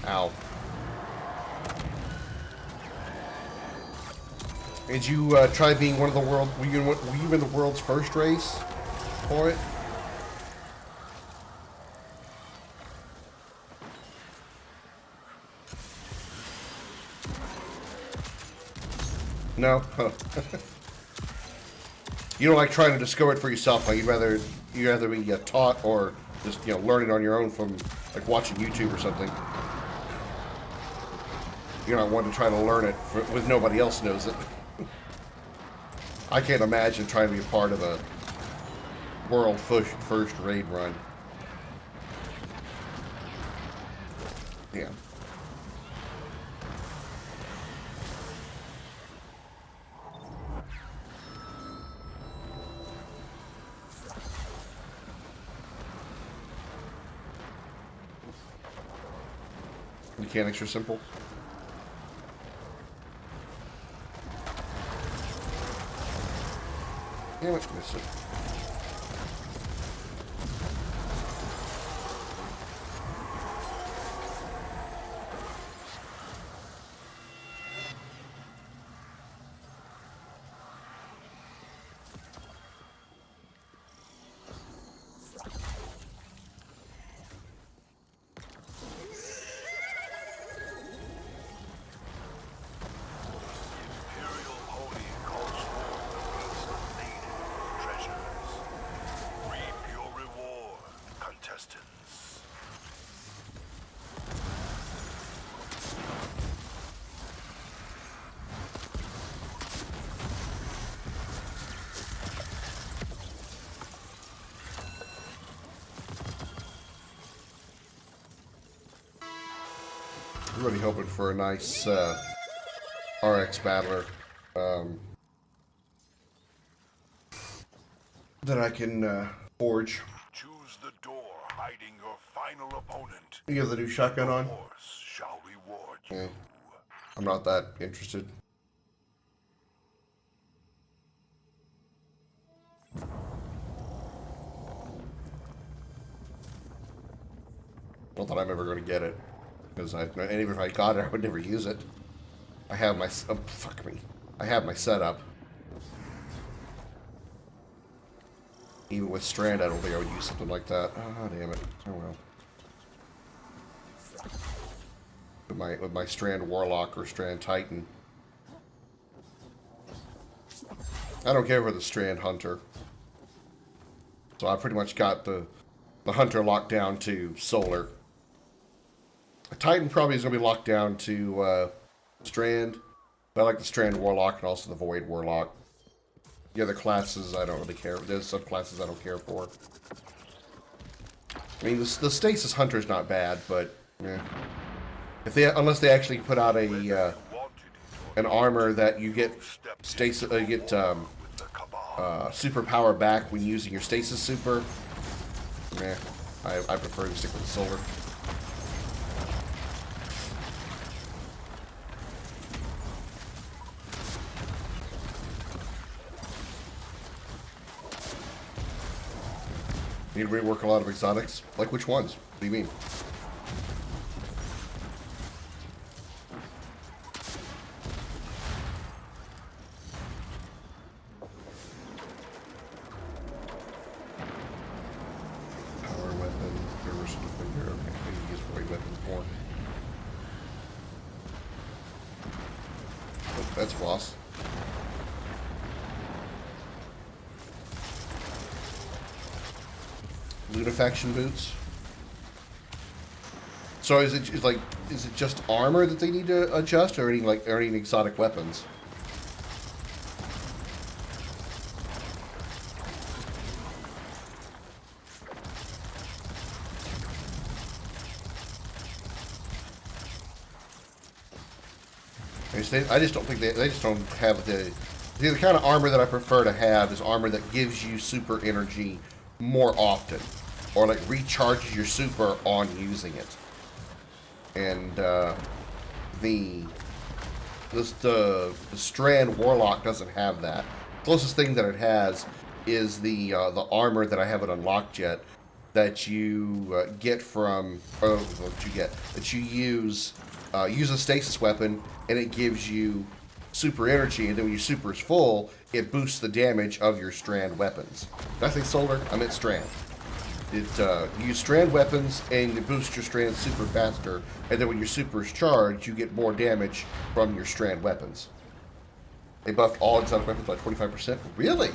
Ow. Did you try being one of the world? Were you in the world's first race for it? No. Huh. You don't like trying to discover it for yourself. Like you'd rather be taught or just learn it on your own from like watching YouTube or something. You're not one to try to learn it with nobody else knows it. I can't imagine trying to be a part of a world first raid run. Yeah. Mechanics are simple. Damn it, missed it. I'm really hoping for a nice RX battler that I can forge. Choose the door hiding your final opponent. You have the new shotgun on? Force shall reward you. Yeah. I'm not that interested. Not that I'm ever going to get it. Because and even if I got it, I would never use it. I have my... Oh, fuck me. I have my setup. Even with Strand, I don't think I would use something like that. Ah, damn it. Oh well. With my Strand Warlock or Strand Titan. I don't care for the Strand Hunter. So I pretty much got the Hunter locked down to Solar. A Titan probably is going to be locked down to Strand. But I like the Strand Warlock and also the Void Warlock. The other classes I don't really care. There's subclasses I don't care for. I mean, the Stasis Hunter is not bad, but unless they actually put out a an armor that you get super power back when using your Stasis super. I prefer to stick with the Solar. Need to rework a lot of exotics? Like which ones? What do you mean? Power weapon, versatile finger. Okay, maybe use void weapon more. Oh, that's boss. Lunafaction boots. So is it just armor that they need to adjust, or any exotic weapons? I just don't think they just don't have the kind of armor that I prefer to have is armor that gives you super energy more often, or like recharges your super on using it. And the Strand Warlock doesn't have that. Closest thing that it has is the armor that I haven't unlocked yet, that you get from that you use a stasis weapon, and it gives you super energy, and then when your super is full, it boosts the damage of your Strand weapons. Did I say Solar? I meant Strand. It you use Strand weapons, and it boosts your Strand super faster, and then when your super is charged, you get more damage from your Strand weapons. They buffed all exotic weapons by 25%? Really?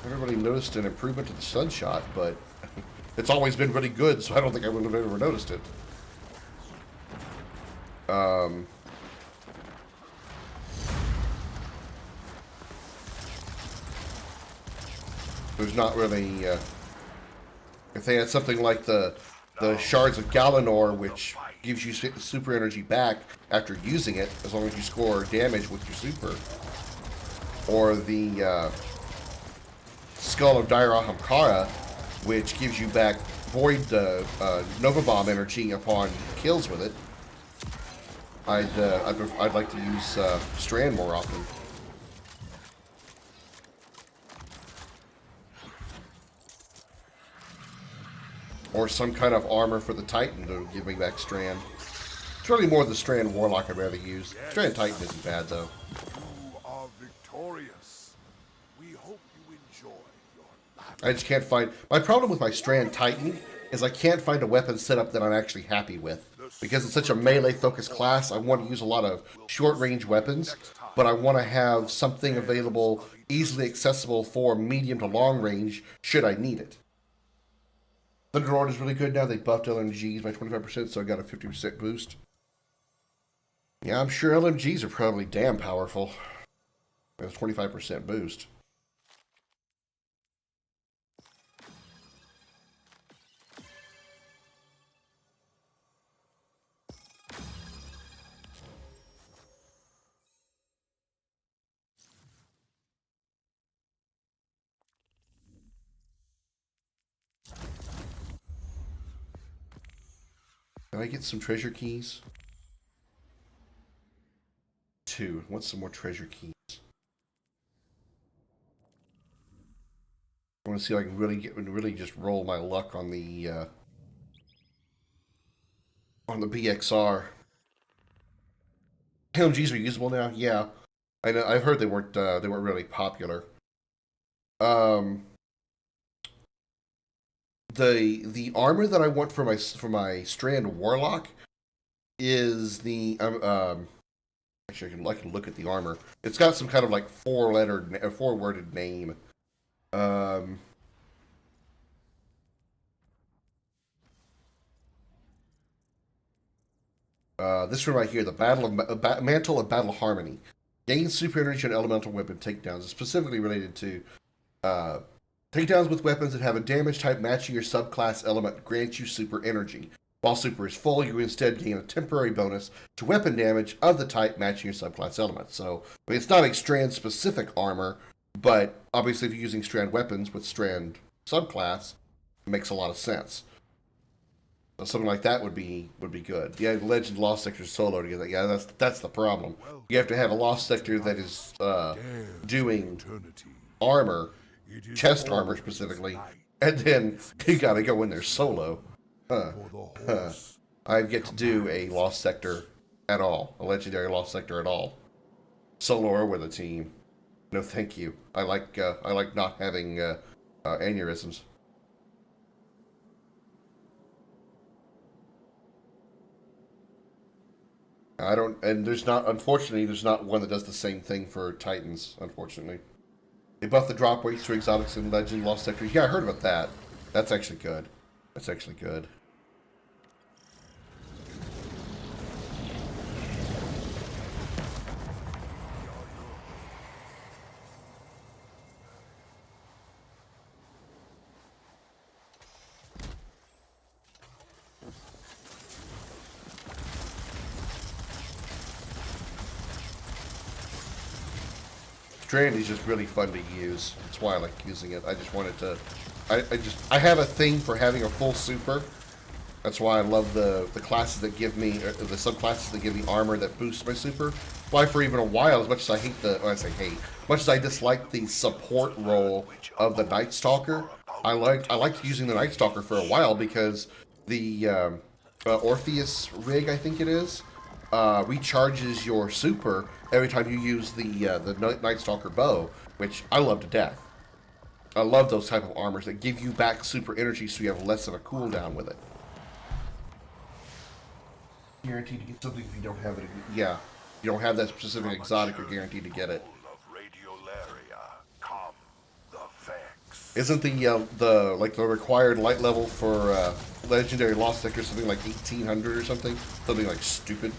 Everybody noticed an improvement to the Sunshot, but it's always been really good, so I don't think I would have ever noticed it. There's not really, if they had something like the Shards of Galanor, which gives you super energy back after using it, as long as you score damage with your super, or the Skull of Dairahamkara, which gives you back Void Nova Bomb energy upon kills with it, I'd like to use Strand more often. Or some kind of armor for the Titan to give me back Strand. It's really more the Strand Warlock I'd rather use. Strand Titan isn't bad, though. You are victorious. We hope you enjoy your battle. I just can't find... My problem with my Strand Titan is I can't find a weapon setup that I'm actually happy with. Because it's such a melee-focused class, I want to use a lot of short-range weapons, but I want to have something available, easily accessible for medium to long range, should I need it. Thunderlord is really good now. They buffed LMGs by 25%, so I got a 50% boost. Yeah, I'm sure LMGs are probably damn powerful. With a 25% boost. Can I get some treasure keys? 2. What's some more treasure keys? I want to see if I can really just roll my luck on the BXR. LMGs are usable now. Yeah, I know. I've heard they weren't really popular. Um, the armor that I want for my Strand Warlock is the actually I can look at the armor. It's got some kind of like four worded name. Um, this one right here, the Mantle of Battle Harmony, gains super energy on elemental weapon takedowns. Is specifically related to uh, takedowns with weapons that have a damage type matching your subclass element grants you super energy. While super is full, you instead gain a temporary bonus to weapon damage of the type matching your subclass element. So, I mean, it's not a strand specific armor, but obviously if you're using strand weapons with strand subclass, it makes a lot of sense. So something like that would be good. Yeah, Legend Lost Sector solo together. Yeah, that's the problem. You have to have a Lost Sector that is doing armor, chest armor specifically, and then you gotta go in there solo. Huh. Huh. I've yet to do a Lost Sector at all, a legendary Lost Sector at all, solo or with a team. No, thank you. I like not having aneurysms. I don't, and unfortunately, there's not one that does the same thing for Titans, unfortunately. They buff the drop rates to exotics and legend lost sectors. Yeah, I heard about that. That's actually good. That's actually good. Strand is just really fun to use. That's why I like using it. I just wanted to... I have a thing for having a full super. That's why I love the classes that give me... Or the subclasses that give me armor that boosts my super. Why for even a while, as much as I hate the... Well, I say hate. Much as I dislike the support role of the Night Stalker, I liked using the Night Stalker for a while because the Orpheus rig, I think it is, recharges your super every time you use the Night Stalker bow, which I love to death. I love those type of armors that give you back super energy so you have less of a cooldown with it. Guaranteed to get something if you don't have it. Yeah, you don't have that specific exotic, you're guaranteed to get it. Isn't the required light level for legendary Lost Sector something like 1800 or something? Something like stupid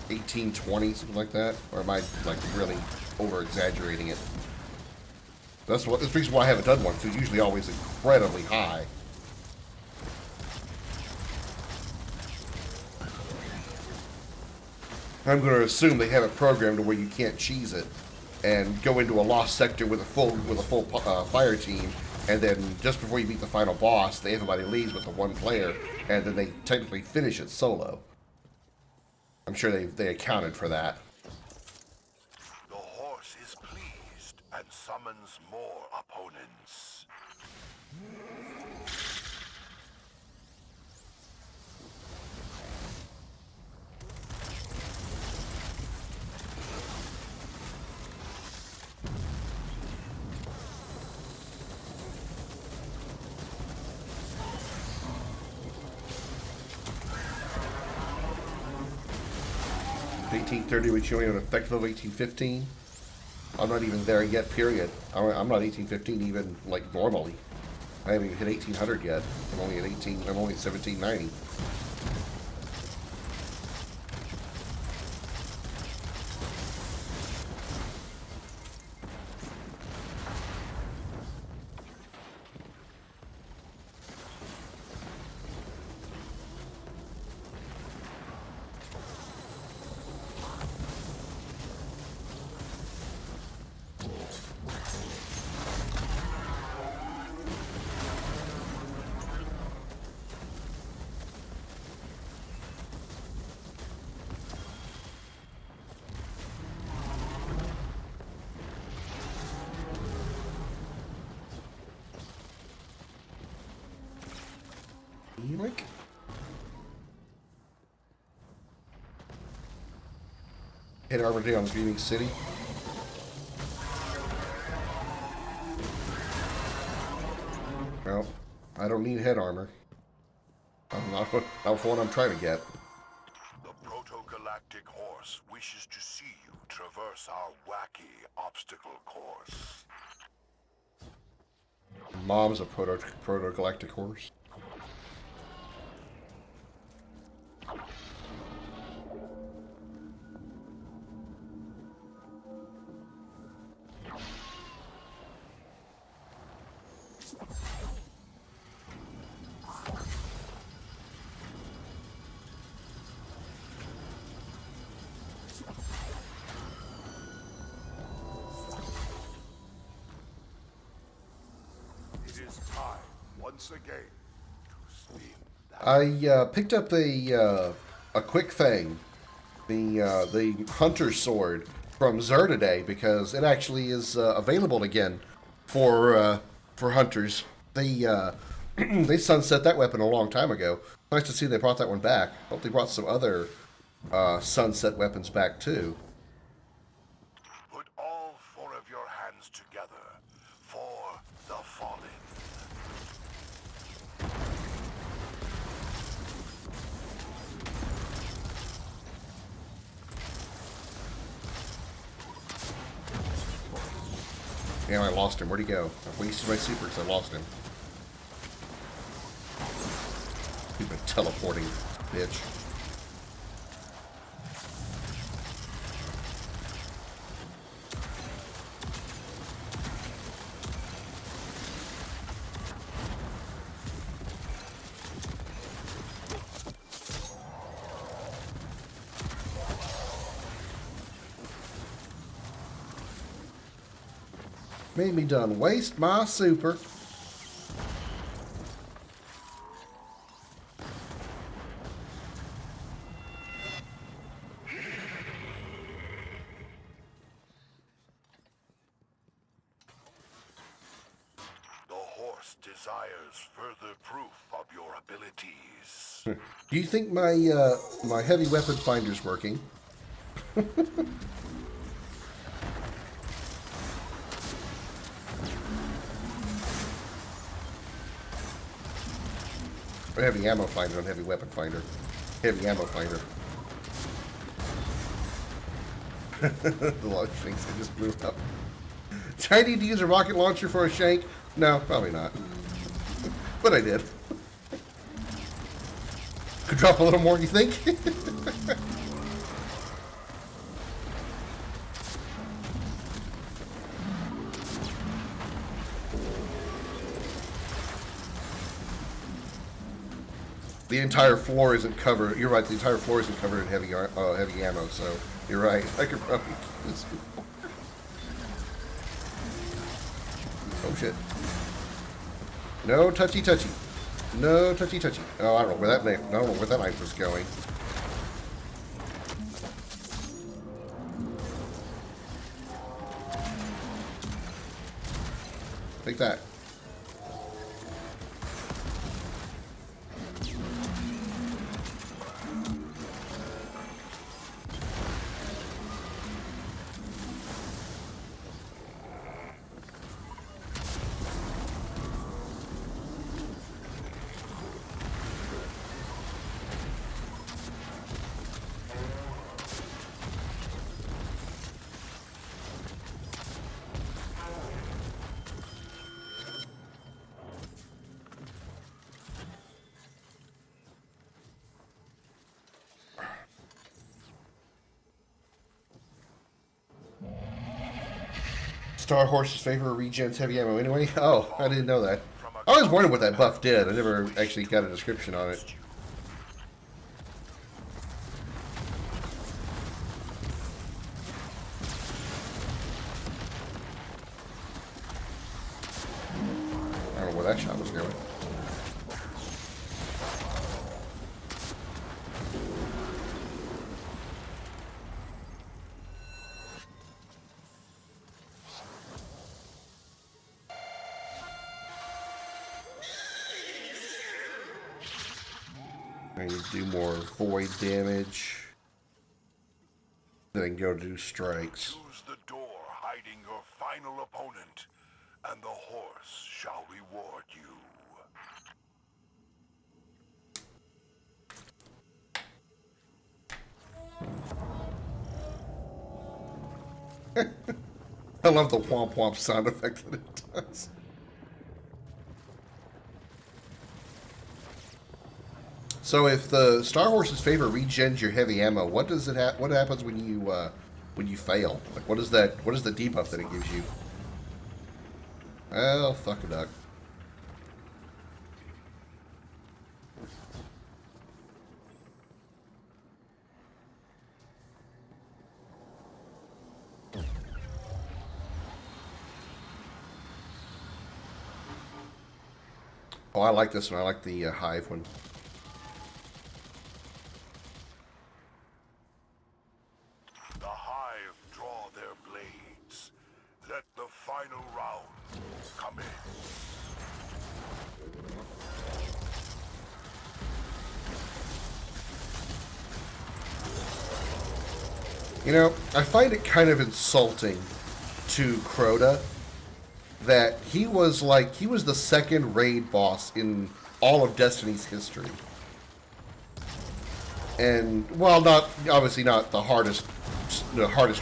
1820, something like that? Or am I like really over exaggerating it? That's the reason why I haven't done one. Because it's usually always incredibly high. I'm going to assume they have it programmed to where you can't cheese it and go into a Lost Sector with a full fire team, and then just before you meet the final boss, everybody leaves with the one player, and then they technically finish it solo. I'm sure they accounted for that. The horse is pleased and summons more opponents. 1830, which you only have an effective of 1815. I'm not even there yet, period. I'm not 1815 even, like, normally. I haven't even hit 1800 yet. I'm only at 1790. Yoink. Hit Armor Day on Dreaming City. Well, I don't need head armor. I'm not for what I'm trying to get. The proto-galactic horse wishes to see you traverse our wacky obstacle course. Mom's a proto-galactic horse. It is time, once again, to spin that. I picked up a quick thing, the hunter's sword from Xur today because it actually is available again for hunters. They they sunset that weapon a long time ago. Nice to see they brought that one back. Hope they brought some other sunset weapons back too. Put all four of your hands together for the fallen. Damn, I lost him. Where'd he go? I wasted my super because I lost him. He's been teleporting, bitch. Made me done waste my super. The horse desires further proof of your abilities. Do you think my my heavy weapon finder's working? Or heavy ammo finder, not heavy weapon finder. Heavy ammo finder. The launch shanks I just blew up. Do I need to use a rocket launcher for a shank? No, probably not. But I did. Could drop a little more, you think? The entire floor isn't covered. You're right. The entire floor isn't covered in heavy ammo. So you're right. I could probably keep this. Oh shit! No touchy touchy. No touchy touchy. Oh, I don't know where that knife. I don't know where that knife was going. Take that. Star Horse's favorite regens heavy ammo anyway? Oh, I didn't know that. I was wondering what that buff did. I never actually got a description on it. I don't know where that shot was going. I need to do more void damage. Then I can go do strikes. Use the door hiding your final opponent, and the horse shall reward you. I love the womp womp sound effect that it does. So if the Star Horse's favor regens your heavy ammo, what does it what happens when you fail? Like what is that? What is the debuff that it gives you? Well, fuck a duck. Oh, I like this one. I like the hive one. The hive draw their blades. Let the final round come in. You know, I find it kind of insulting to Crota that he was the second raid boss in all of Destiny's history. And while not obviously not the hardest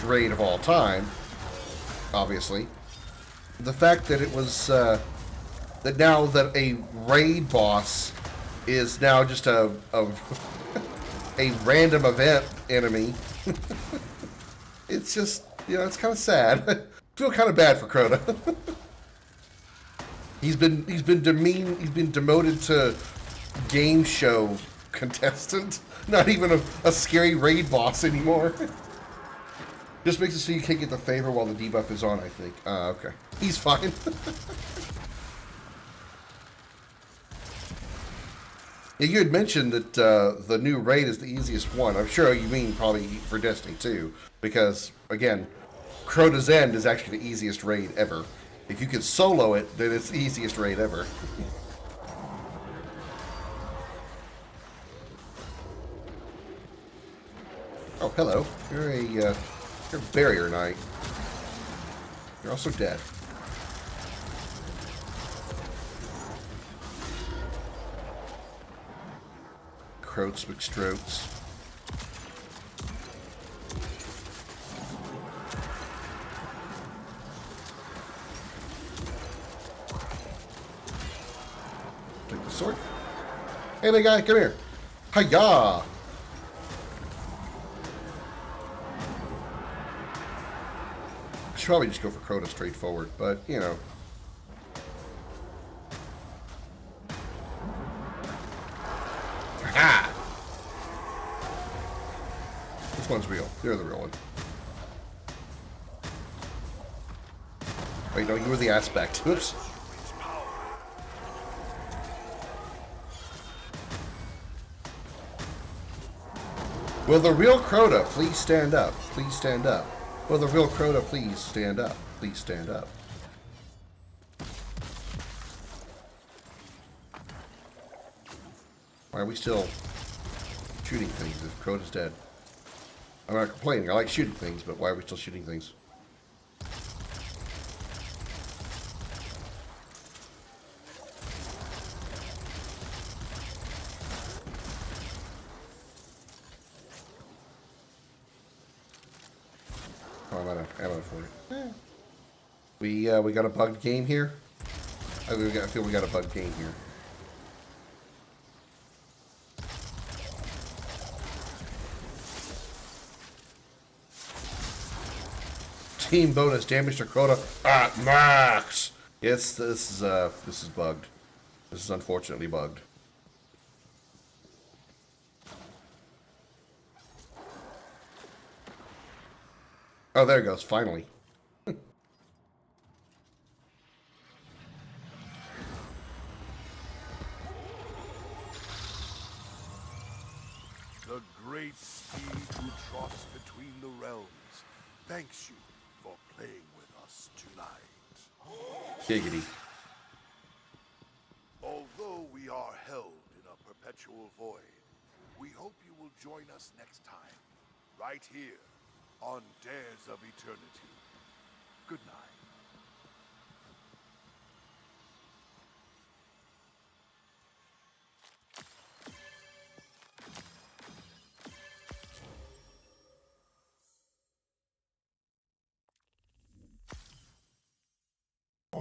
raid of all time, obviously, the fact that it was that now that a raid boss is now just a a random event enemy, it's just, you know, it's kind of sad. I feel kind of bad for Crota. He's been demoted to game show contestant. Not even a scary raid boss anymore. Just makes it so you can't get the favor while the debuff is on, I think. Okay. He's fine. Yeah, you had mentioned that the new raid is the easiest one. I'm sure you mean probably for Destiny 2. Because, again, Crota's End is actually the easiest raid ever. If you can solo it, then it's the easiest raid ever. Oh, hello. You're a barrier knight. You're also dead. Croats McStroats. Take the sword. Hey, big guy, come here. Hiya! I should probably just go for Crota straightforward, but, you know. Ha! Which one's real? You're the real one. Wait, no, you were the aspect. Oops. Will the real Crota please stand up? Please stand up. Will the real Crota please stand up? Please stand up. Why are we still shooting things if Crota's dead? I'm not complaining. I like shooting things, but why are we still shooting things? Oh, I'm out of ammo for it. We got a bugged game here. I feel we got a bugged game here. Team bonus damage to Crota at max. Yes, this is bugged. This is unfortunately bugged. Oh, there it goes. Finally. The great steed who trots between the realms thanks you for playing with us tonight. Giggity. Although we are held in a perpetual void, we hope you will join us next time, right here on Dares of Eternity. Good night.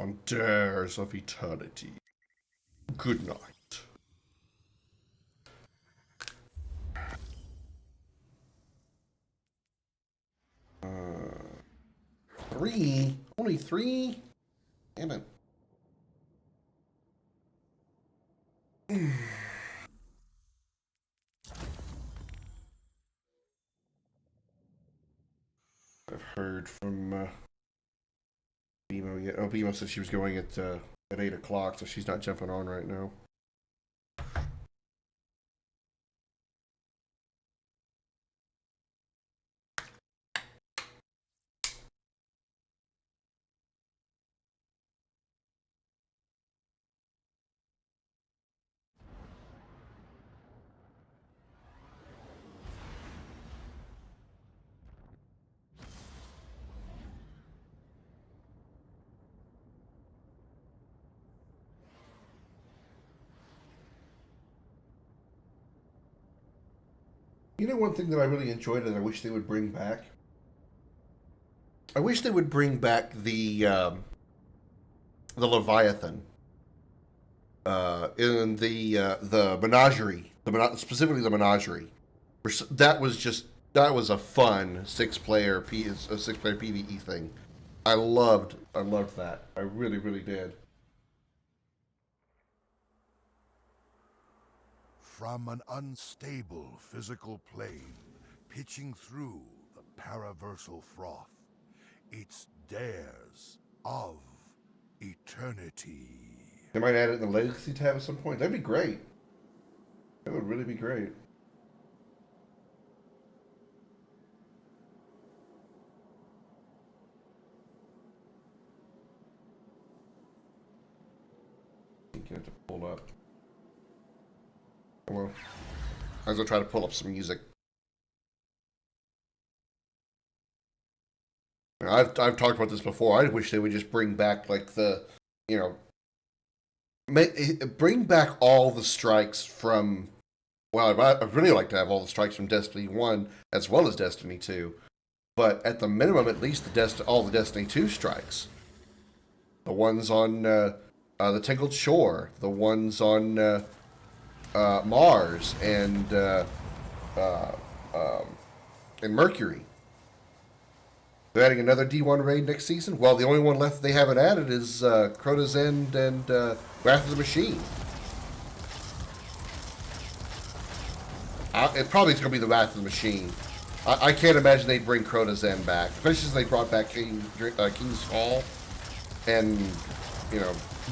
on Dares of Eternity. Good night. Three? Only three? Damn it. I've heard from BMO yet. Oh, BMO said she was going at 8 o'clock, so she's not jumping on right now. You know, one thing that I really enjoyed and I wish they would bring back? I wish they would bring back the Leviathan in the menagerie, specifically the menagerie. That was a fun six-player PvE thing. I loved that. I really, really did. From an unstable physical plane, pitching through the paraversal froth, it's Dares of Eternity. They might add it in the Legacy tab at some point. That'd be great. That would really be great. I think you have to pull up. Well, I was gonna try to pull up some music. I've talked about this before. I wish they would just bring back like bring back all the strikes from. Well, I'd really like to have all the strikes from Destiny 1 as well as Destiny 2, but at the minimum, at least all the Destiny 2 strikes. The ones on the Tangled Shore, the ones on Mars and Mercury. They're adding another D1 raid next season. Well, the only one left they haven't added is Crota's End and Wrath of the Machine. It probably is going to be the Wrath of the Machine. I can't imagine they'd bring Crota's End back, especially since they brought back King's Fall, and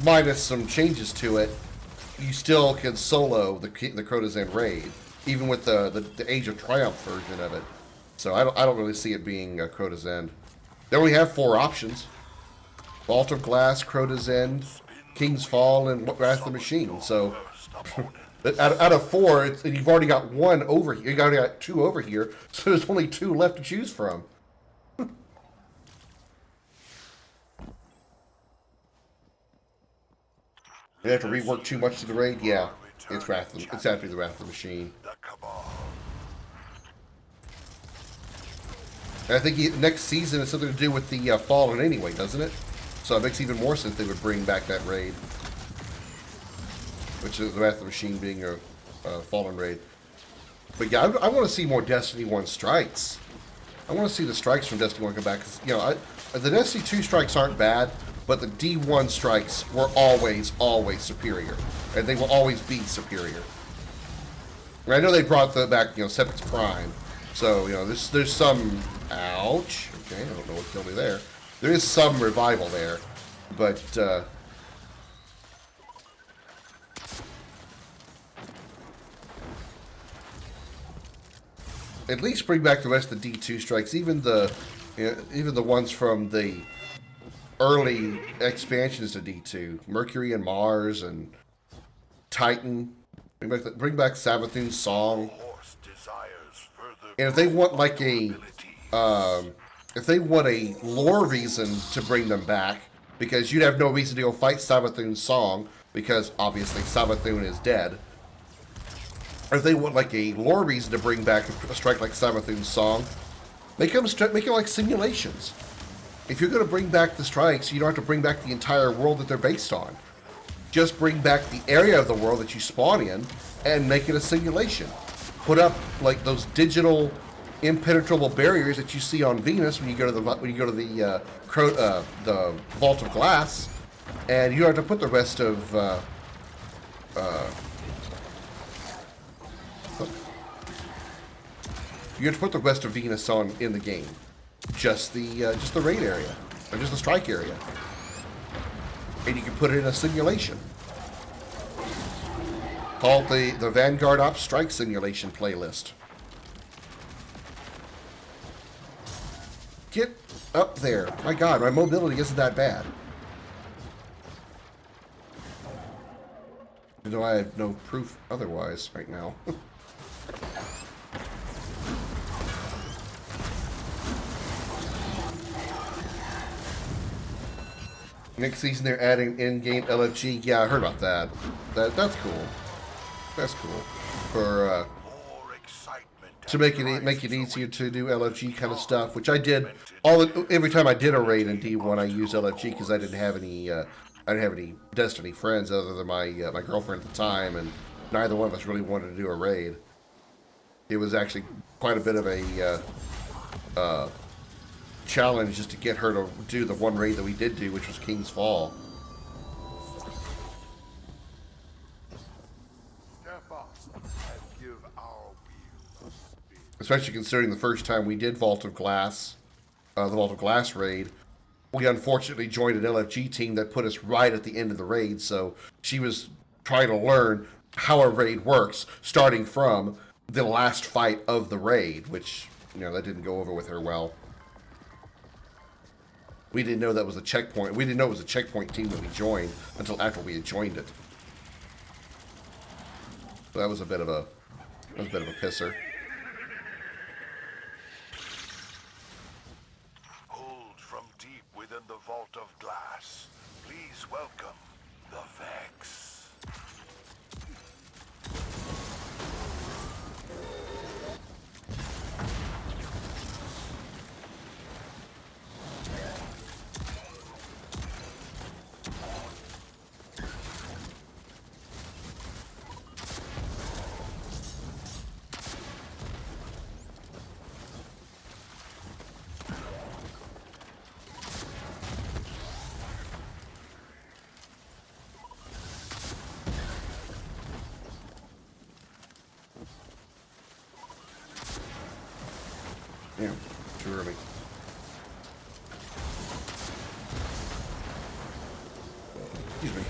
minus some changes to it. You still can solo the Crota's End raid, even with the Age of Triumph version of it. So I don't really see it being Crota's End. They only have 4 options: Vault of Glass, Crota's End, King's Fall, and Wrath of the Machine. So out of 4, you've already got 1 over here. You already got 2 over here. So there's only 2 left to choose from. You have to rework too much to the raid? Yeah, it's actually the Wrath of the Machine. And I think next season is something to do with the Fallen anyway, doesn't it? So it makes even more sense they would bring back that raid. Which is the Wrath of the Machine being a Fallen raid. But yeah, I want to see more Destiny 1 strikes. I want to see the strikes from Destiny 1 come back. Cause, the Destiny 2 strikes aren't bad, but the D1 strikes were always superior. And they will always be superior. And I know they brought back, Sepix Prime. So, there's some... Ouch. Okay, I don't know what killed me there. There is some revival there. But, at least bring back the rest of the D2 strikes. Even the ones from the early expansions to D2. Mercury and Mars and Titan. Bring back Savathun's Song. And if they want like if they want a lore reason to bring them back, because you'd have no reason to go fight Savathun's Song, because obviously Savathun is dead. Or if they want like a lore reason to bring back a strike like Savathun's Song, make it like simulations. if you're going to bring back the strikes, you don't have to bring back the entire world that they're based on. Just bring back the area of the world that you spawn in and make it a simulation. Put up like those digital impenetrable barriers that you see on Venus when you go to the Vault of Glass, and you don't have to put the rest of you have to put the rest of Venus on in the game. Just the raid area, or just the strike area, and you can put it in a simulation called the Vanguard Ops Strike Simulation playlist. Get up there! My God, my mobility isn't that bad. Even though I have no proof otherwise right now. Next season they're adding in-game LFG. Yeah, I heard about that. That's cool. That's cool. For to make it easier to do LFG kind of stuff, which I did every time I did a raid in D1, I used LFG because I didn't have any Destiny friends other than my girlfriend at the time, and neither one of us really wanted to do a raid. It was actually quite a bit of a challenge just to get her to do the one raid that we did do, which was King's Fall. Especially considering the first time we did Vault of Glass, the Vault of Glass raid, we unfortunately joined an LFG team that put us right at the end of the raid, so she was trying to learn how a raid works, starting from the last fight of the raid, which, that didn't go over with her well. We didn't know that was a checkpoint. We didn't know it was a checkpoint team that we joined until after we had joined it. So that was a bit of a pisser. Pulled from deep within the Vault of Glass, please welcome the Vex. Yeah, too early. Excuse me.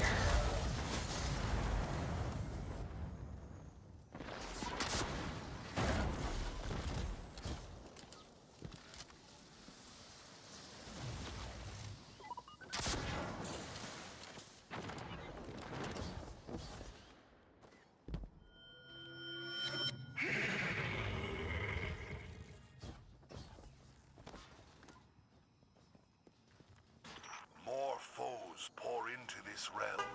Pour into this realm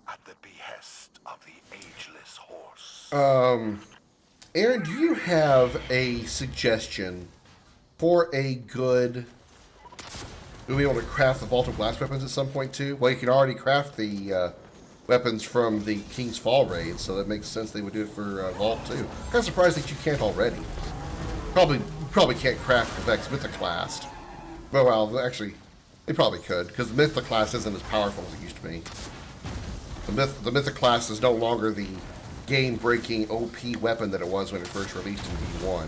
at the behest of the ageless horse. Aaron, do you have a suggestion for a good... We'll be able to craft the Vault of Glass weapons at some point too? Well, you can already craft the weapons from the King's Fall raid, so that makes sense they would do it for Vault too. Kind of surprised that you can't already. Probably can't craft the Vex Mythoclast. Well, actually... They probably could, because the Mythoclast isn't as powerful as it used to be. The Mythoclast is no longer the game-breaking OP weapon that it was when it first released in D1.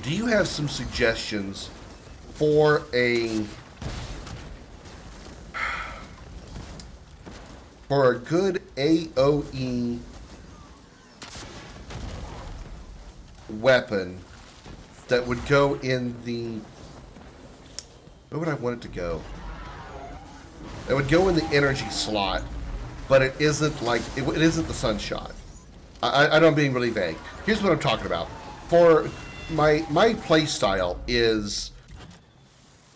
Do you have some suggestions for a good AoE weapon that would go in the... Where would I want it to go? It would go in the energy slot, but it isn't like it isn't the Sunshot. I know I'm being really vague. Here's what I'm talking about. For my play style is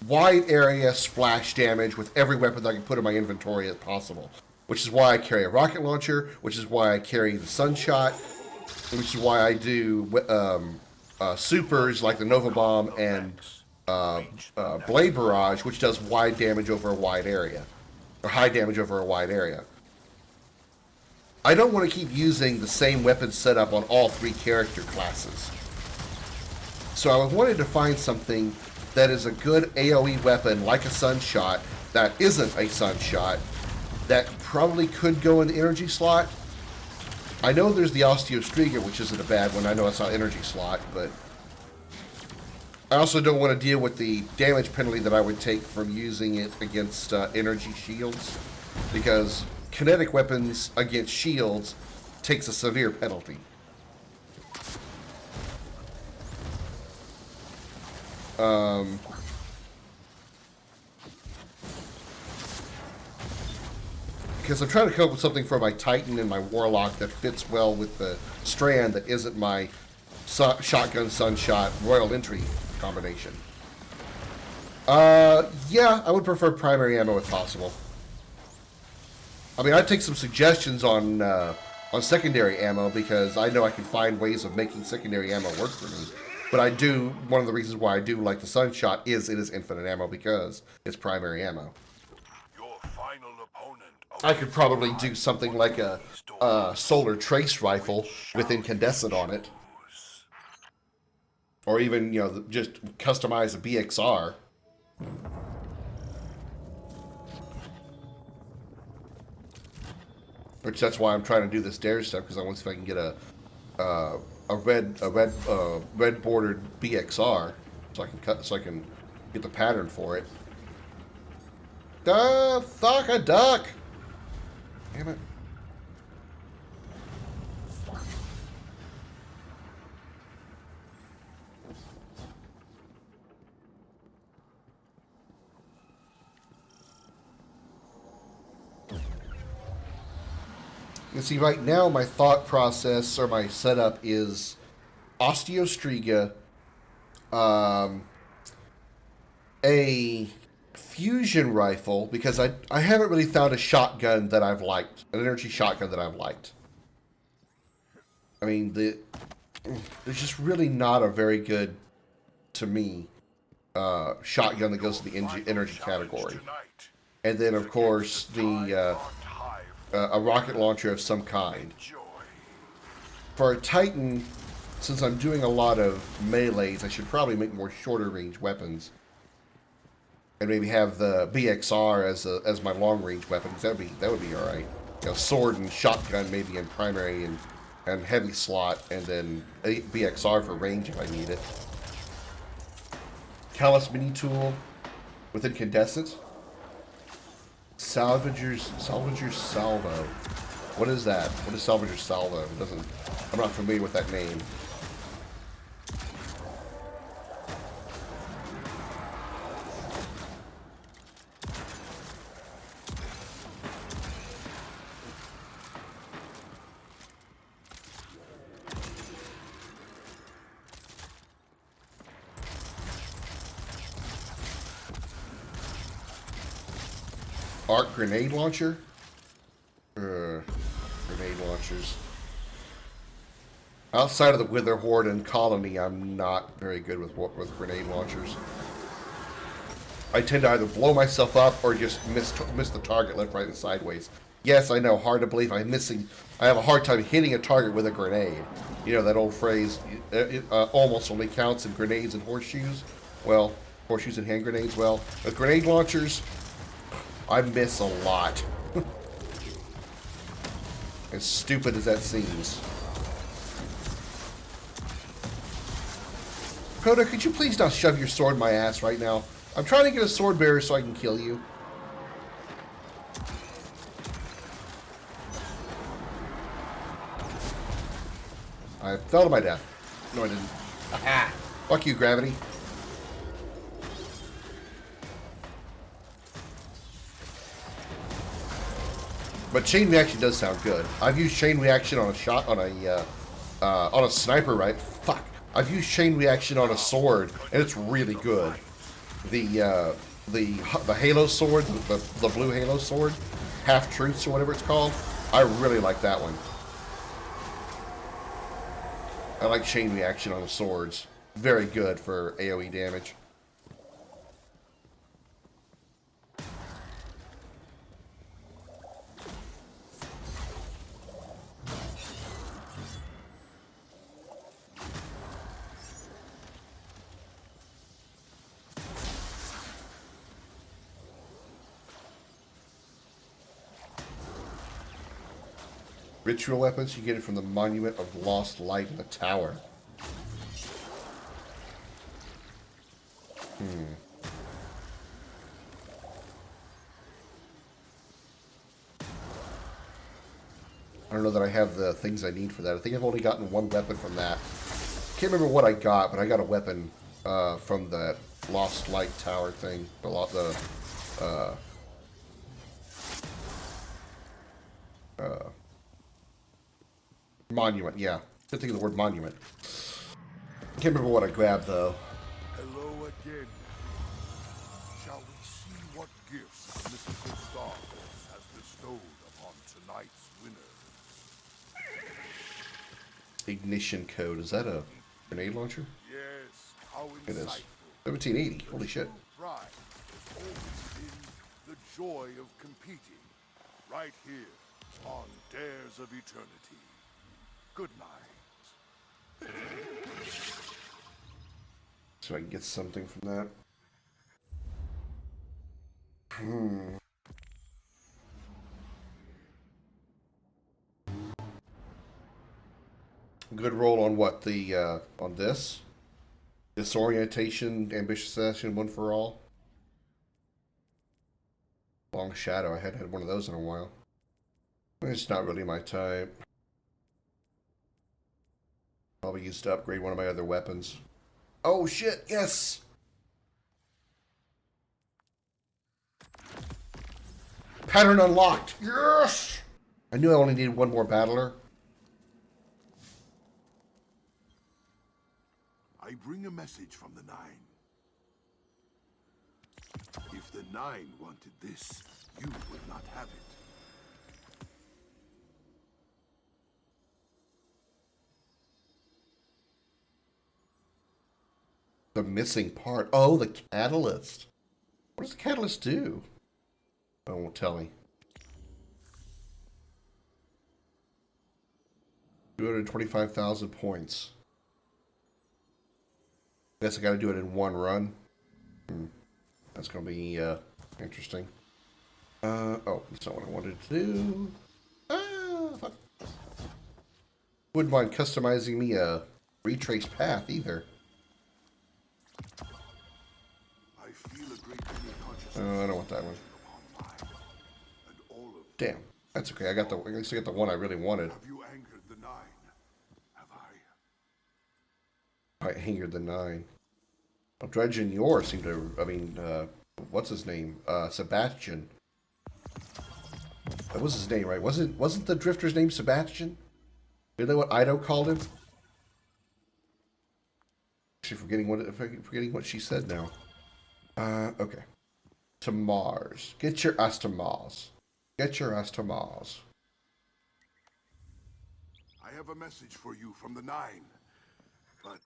wide area splash damage with every weapon that I can put in my inventory as possible. Which is why I carry a rocket launcher. Which is why I carry the Sunshot. Which is why I do supers like the Nova Bomb and Blade Barrage, which does wide damage over a wide area, or high damage over a wide area. I don't want to keep using the same weapon setup on all 3 character classes. So I wanted to find something that is a good AoE weapon, like a Sunshot, that isn't a Sunshot, that probably could go in the energy slot. I know there's the Osteostriga, which isn't a bad one. I know it's not energy slot, but I also don't want to deal with the damage penalty that I would take from using it against energy shields, because kinetic weapons against shields takes a severe penalty. Because I'm trying to come up with something for my Titan and my Warlock that fits well with the strand that isn't my shotgun Sunshot Royal Entry combination. Yeah, I would prefer primary ammo if possible. I mean, I'd take some suggestions on secondary ammo, because I know I can find ways of making secondary ammo work for me. But one of the reasons why I do like the Sunshot is it is infinite ammo, because it's primary ammo. Your final opponent. I could probably do something like a solar trace rifle with incandescent on it. Or even, just customize a BXR. Which that's why I'm trying to do this dare stuff, because I want to see if I can get a red bordered BXR, so I can get the pattern for it. Fuck a duck! Damn it. You see, right now my thought process or my setup is Osteostriga, a fusion rifle, because I haven't really found a shotgun that I've liked, an energy shotgun that I've liked. I mean, there's just really not a very good, to me, shotgun that goes to the energy category. And then, of course, a rocket launcher of some kind. For a Titan, since I'm doing a lot of melees, I should probably make more shorter range weapons. And maybe have the BXR as my long range weapon, because that would be alright. Sword and shotgun maybe in primary and heavy slot, and then a BXR for range if I need it. Callus mini tool with incandescent. Salvager's salvo. What is that? What is Salvager's salvo? I'm not familiar with that name. Arc grenade launcher? Grenade launchers. Outside of the Wither Horde and Colony, I'm not very good with grenade launchers. I tend to either blow myself up or just miss the target left, right, and sideways. Yes, I know, hard to believe I have a hard time hitting a target with a grenade. You know that old phrase, it almost only counts in grenades and horseshoes? Well, horseshoes and hand grenades, well, with grenade launchers, I miss a lot. As stupid as that seems. Coda, could you please not shove your sword in my ass right now? I'm trying to get a sword bearer so I can kill you. I fell to my death. No, I didn't. Aha! Fuck you, gravity. But chain reaction does sound good. I've used chain reaction on a sniper, right? Fuck. I've used chain reaction on a sword, and it's really good. The Halo sword, the blue Halo sword, Half Truths or whatever it's called. I really like that one. I like chain reaction on the swords. Very good for AoE damage. Ritual weapons, you get it from the Monument of Lost Light in the tower. I don't know that I have the things I need for that. I think I've only gotten one weapon from that. Can't remember what I got, but I got a weapon from that Lost Light Tower thing. Monument, yeah. Good thing of the word monument. Can't remember what I grabbed, though. Hello again. Shall we see what gifts the mystical star has bestowed upon tonight's winners? Ignition code. Is that a grenade launcher? Yes, how It is. insightful. 1780. Holy shit. Pride has always been the joy of competing, right here on Dares of Eternity. Good night. So I can get something from that. Good roll on what? The, on this? Disorientation, Ambitious Assassin, One for All. Long Shadow. I hadn't had one of those in a while. It's not really my type. Probably used to upgrade one of my other weapons. Oh shit, yes! Pattern unlocked! Yes! I knew I only needed one more battler. I bring a message from the Nine. If the Nine wanted this, you would not have it. The missing part. Oh, the catalyst. What does the catalyst do? I won't tell me. 225,000 points. Guess I gotta do it in one run. That's gonna be interesting. Oh, that's not what I wanted to do. Fuck. Wouldn't mind customizing me a retrace path either. I feel a great many consciousness. Oh, I don't want that one. Upon mine, and all of Damn, that's okay. I got the. At least I got the one I really wanted. Have you angered the Nine? Have I? I angered the 9. Well, Dredge and Yor seem to. I mean, what's his name? Sebastian. That was his name, right? Wasn't the Drifter's name Sebastian? You know what Ido called him? Actually, forgetting what she said now. Okay. To Mars. Get your ass to Mars. Get your ass to Mars. I have a message for you from the Nine, but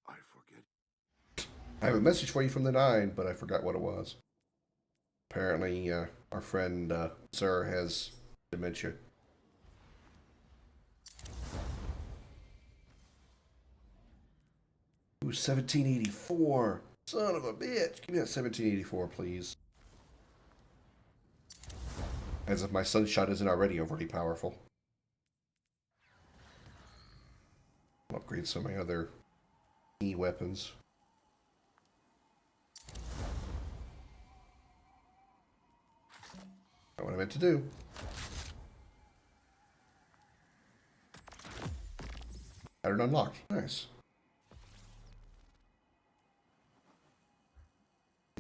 I forget. I have a message for you from the 9, but I forgot what it was. Apparently, our friend Sir has dementia. Ooh, 1784. Son of a bitch. Give me that 1784, please. As if my sunshot isn't already overly powerful. I'll upgrade some of my other E-weapons. Not what I meant to do. Pattern unlocked. Nice.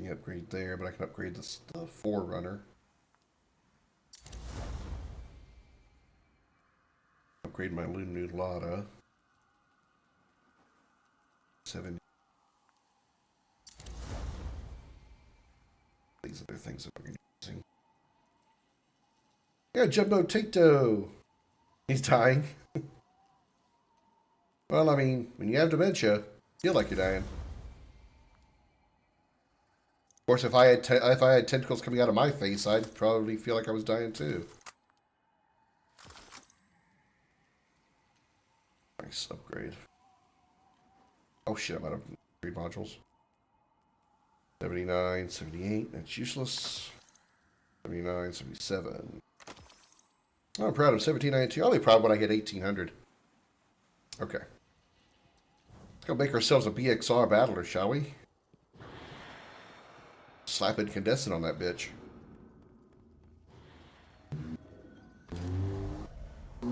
Upgrade there, but I can upgrade the Forerunner. Upgrade my Lunulata. 7. These other things that we're using. Yeah, Jumbo Tito. He's dying. Well, I mean, when you have dementia, you feel like you're dying. Of course, if I had tentacles coming out of my face, I'd probably feel like I was dying too. Nice upgrade. Oh shit, I'm out of 3 modules. 79, 78, that's useless. 79, 77. I'm proud of 1792. I'll be proud when I get 1800. Okay. Let's go make ourselves a BXR battler, shall we? Slap incandescent on that bitch. I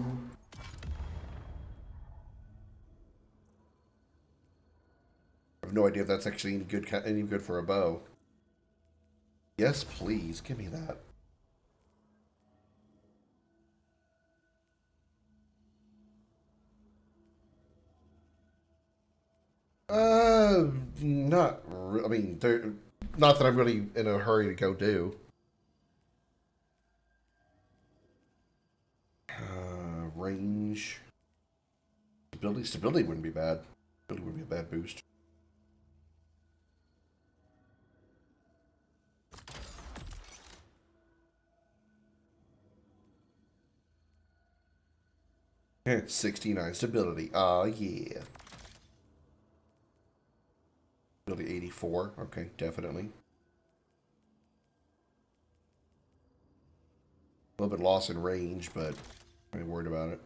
have no idea if that's actually any good for a bow. Yes, please. Give me that. Not. I mean, not that I'm really in a hurry to go do. Range. Stability wouldn't be bad. Stability wouldn't be a bad boost. Yeah, 69 stability. Yeah. Stability 84. Okay, definitely. A little bit loss in range, but I ain't worried about it.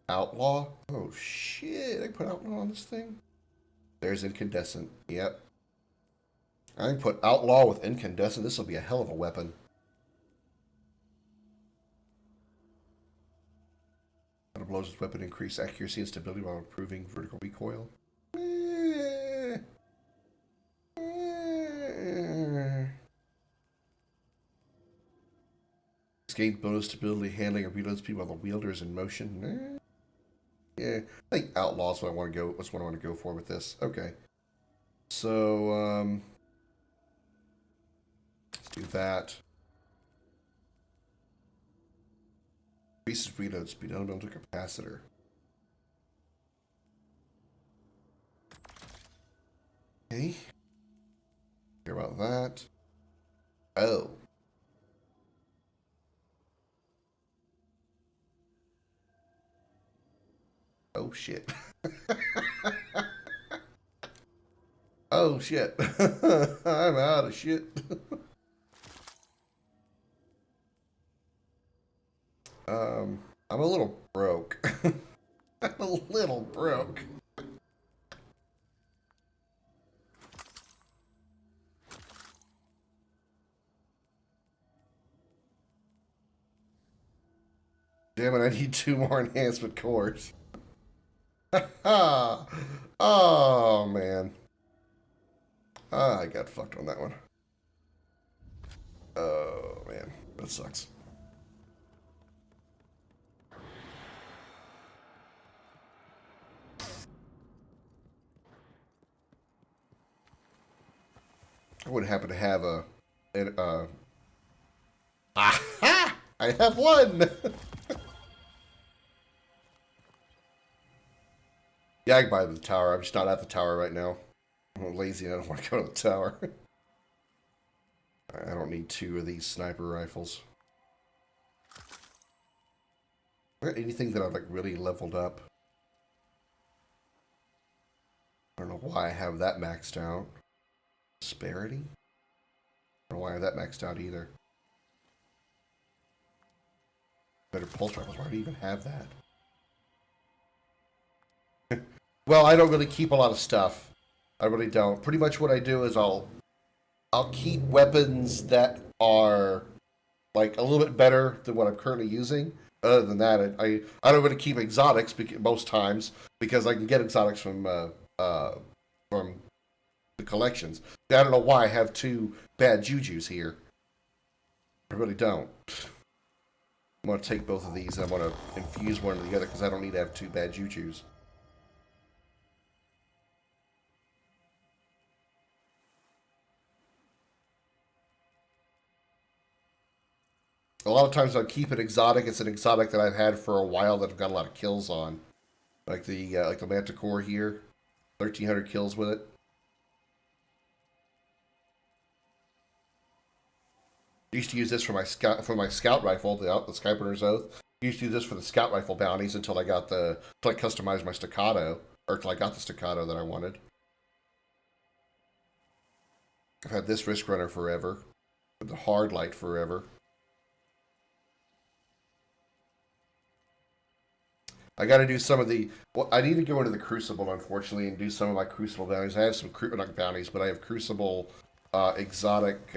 Outlaw? Oh shit, I can put outlaw on this thing? There's incandescent. Yep. I can put outlaw with incandescent. This will be a hell of a weapon. Auto blows with weapon increase accuracy and stability while improving vertical recoil. Gain bonus stability, handling, or reloads people while the wielder is in motion. Yeah, I think outlaws what I want to go. That's what I want to go for with this. Okay, so let's do that. Increases reload speed. Elemental capacitor. Okay. Care about that. Oh. Oh shit. Oh shit. I'm out of shit. I'm a little broke. I'm a little broke. Damn it, I need 2 more enhancement cores. Oh, man. I got fucked on that one. Oh, man. That sucks. I would happen to have aha! I have one! Yeah, I can buy the tower. I'm just not at the tower right now. I'm lazy and I don't want to go to the tower. I don't need 2 of these sniper rifles. Anything that I've like really leveled up? I don't know why I have that maxed out. Disparity? I don't know why I have that maxed out either. Better pulse rifles. Why do I even have that? Well, I don't really keep a lot of stuff. I really don't. Pretty much what I do is I'll keep weapons that are like a little bit better than what I'm currently using. Other than that, I don't really keep exotics most times because I can get exotics from the collections. I don't know why I have 2 bad jujus here. I really don't. I'm going to take both of these and I'm going to infuse one to the other because I don't need to have 2 bad jujus. A lot of times I'll keep an exotic. It's an exotic that I've had for a while that I've got a lot of kills on. Like the Manticore here. 1,300 kills with it. I used to use this for my scout rifle, the Skyper's Oath. I used to use this for the scout rifle bounties until I customized my staccato, or until I got the staccato that I wanted. I've had this Risk Runner forever, with the Hard Light forever. I got to do some of the. Well, I need to go into the Crucible, unfortunately, and do some of my Crucible bounties. I have some not bounties, but I have Crucible exotic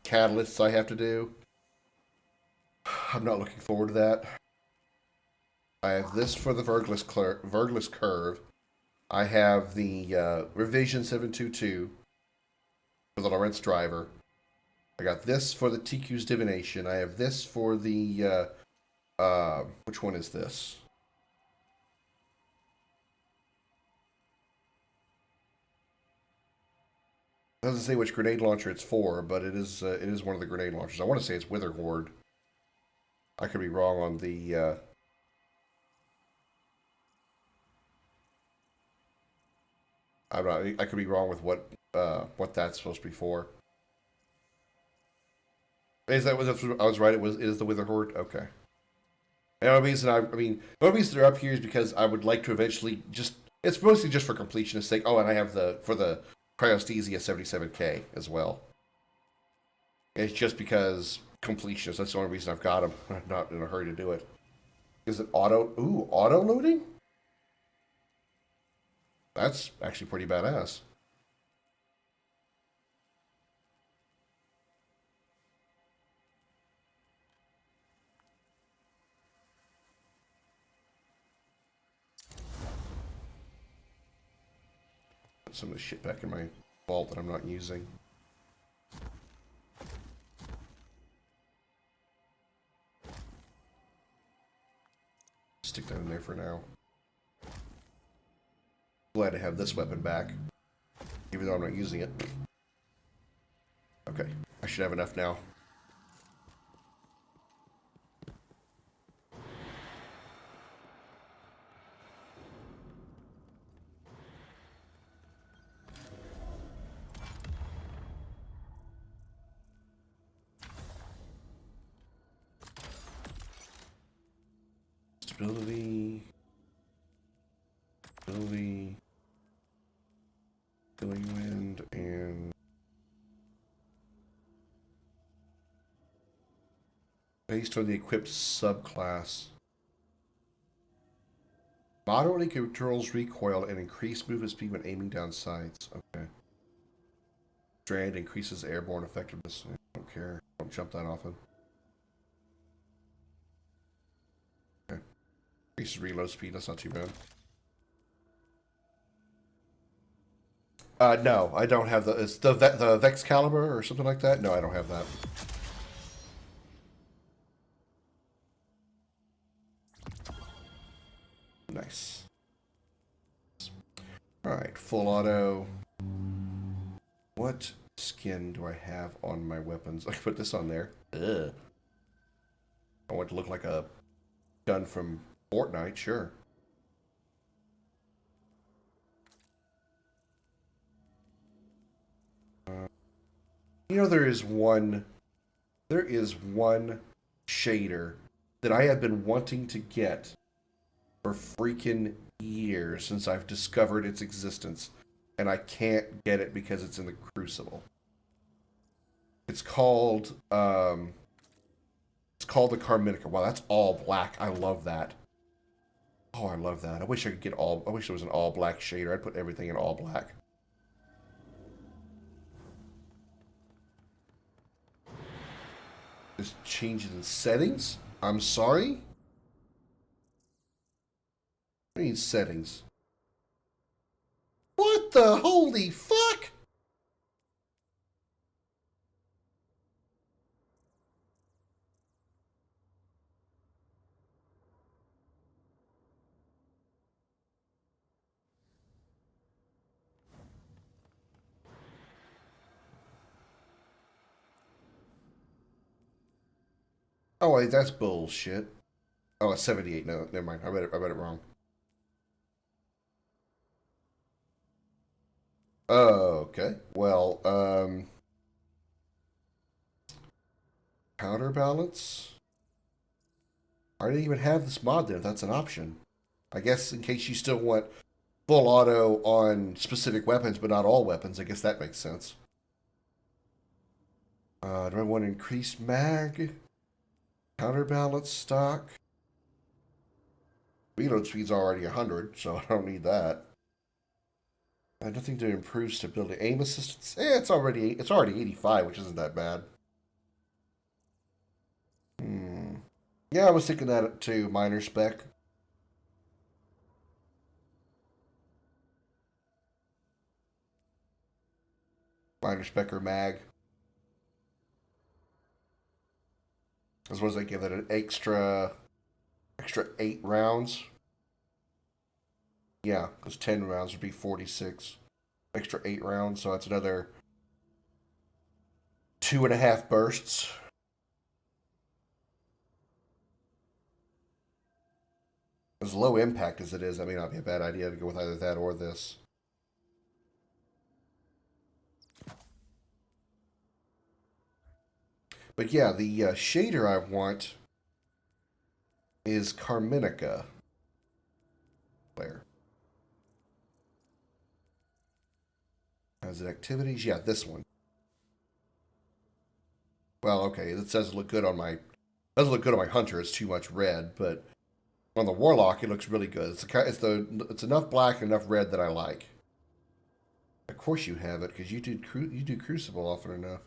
catalysts I have to do. I'm not looking forward to that. I have this for the Vergless Curve. I have the Revision 722 for the Lorentz Driver. I got this for the TQ's Divination. I have this for the which one is this? It doesn't say which grenade launcher it's for, but it is one of the grenade launchers. I want to say it's Wither Horde. I could be wrong on the. I'm not. I could be wrong with what that's supposed to be for. Is that what I was right? It is the Wither Horde? Okay. And the only reason the only reason they're up here is because I would like to eventually just. It's mostly just for completionist sake. Oh, and I have for the Cryosthesia 77K as well. It's just because completionist. That's the only reason I've got them. I'm not in a hurry to do it. Is it auto? Ooh, auto loading? That's actually pretty badass. Put some of the shit back in my vault that I'm not using. Stick that in there for now. Glad to have this weapon back, even though I'm not using it. Okay, I should have enough now. Stability. Stability. Killing wind and based on the equipped subclass. Moderately controls recoil and increased movement speed when aiming down sights. Okay. Strand increases airborne effectiveness. I don't care. Don't jump that often. Okay. Increases reload speed. That's not too bad. No, I don't have it's the Vex Caliber or something like that. No, I don't have that. Nice. All right, full auto. What skin do I have on my weapons? I put this on there. Ugh. I want it to look like a gun from Fortnite. Sure. You know, there is one shader that I have been wanting to get for freaking years since I've discovered its existence, and I can't get it because it's in the Crucible. It's called the Carminica. Wow, that's all black. I love that. Oh, I love that. I wish I could get all. I wish there was an all black shader. I'd put everything in all black. Just change it in settings? I'm sorry? What do you mean settings? What the holy fuck? Oh wait, that's bullshit. Oh, it's 78. No, never mind. I read it wrong. Oh, okay. Well, counterbalance. I didn't even have this mod there. That's an option. I guess in case you still want full auto on specific weapons, but not all weapons. I guess that makes sense. Do I want increased mag? Counterbalance stock? Reload speed's already 100, so I don't need that. Nothing to improve stability. Aim assistance, it's already 85, which isn't that bad. Yeah, I was thinking that too. Minor spec. Minor spec or mag. As well as I give it an extra 8 rounds. Yeah, because 10 rounds would be 46. Extra 8 rounds, so that's another 2.5 bursts. As low impact as it is, that may not be a bad idea to go with either that or this. But yeah, the shader I want is Carminica. Where? Has it activities? Yeah, this one. Well, okay, it says look good on my doesn't look good on my hunter. It's too much red, but on the warlock it looks really good. It's enough black and enough red that I like. Of course you have it because you do Crucible often enough.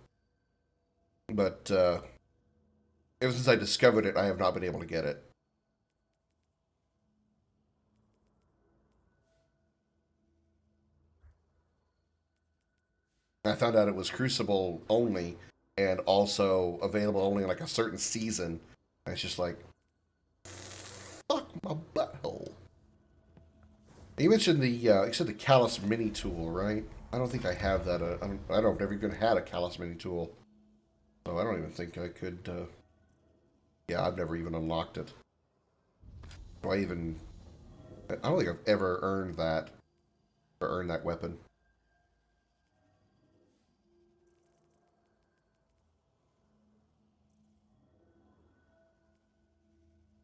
But ever since I discovered it, I have not been able to get it. I found out it was Crucible only and also available only in like a certain season. And it's just like, fuck my butthole. You mentioned you said the Callus Mini tool, right? I don't think I have that. I don't know if I've ever even had a Callus Mini tool. So I don't even think I could. Yeah, I've never even unlocked it. Do I even? I don't think I've ever earned that or earned that weapon.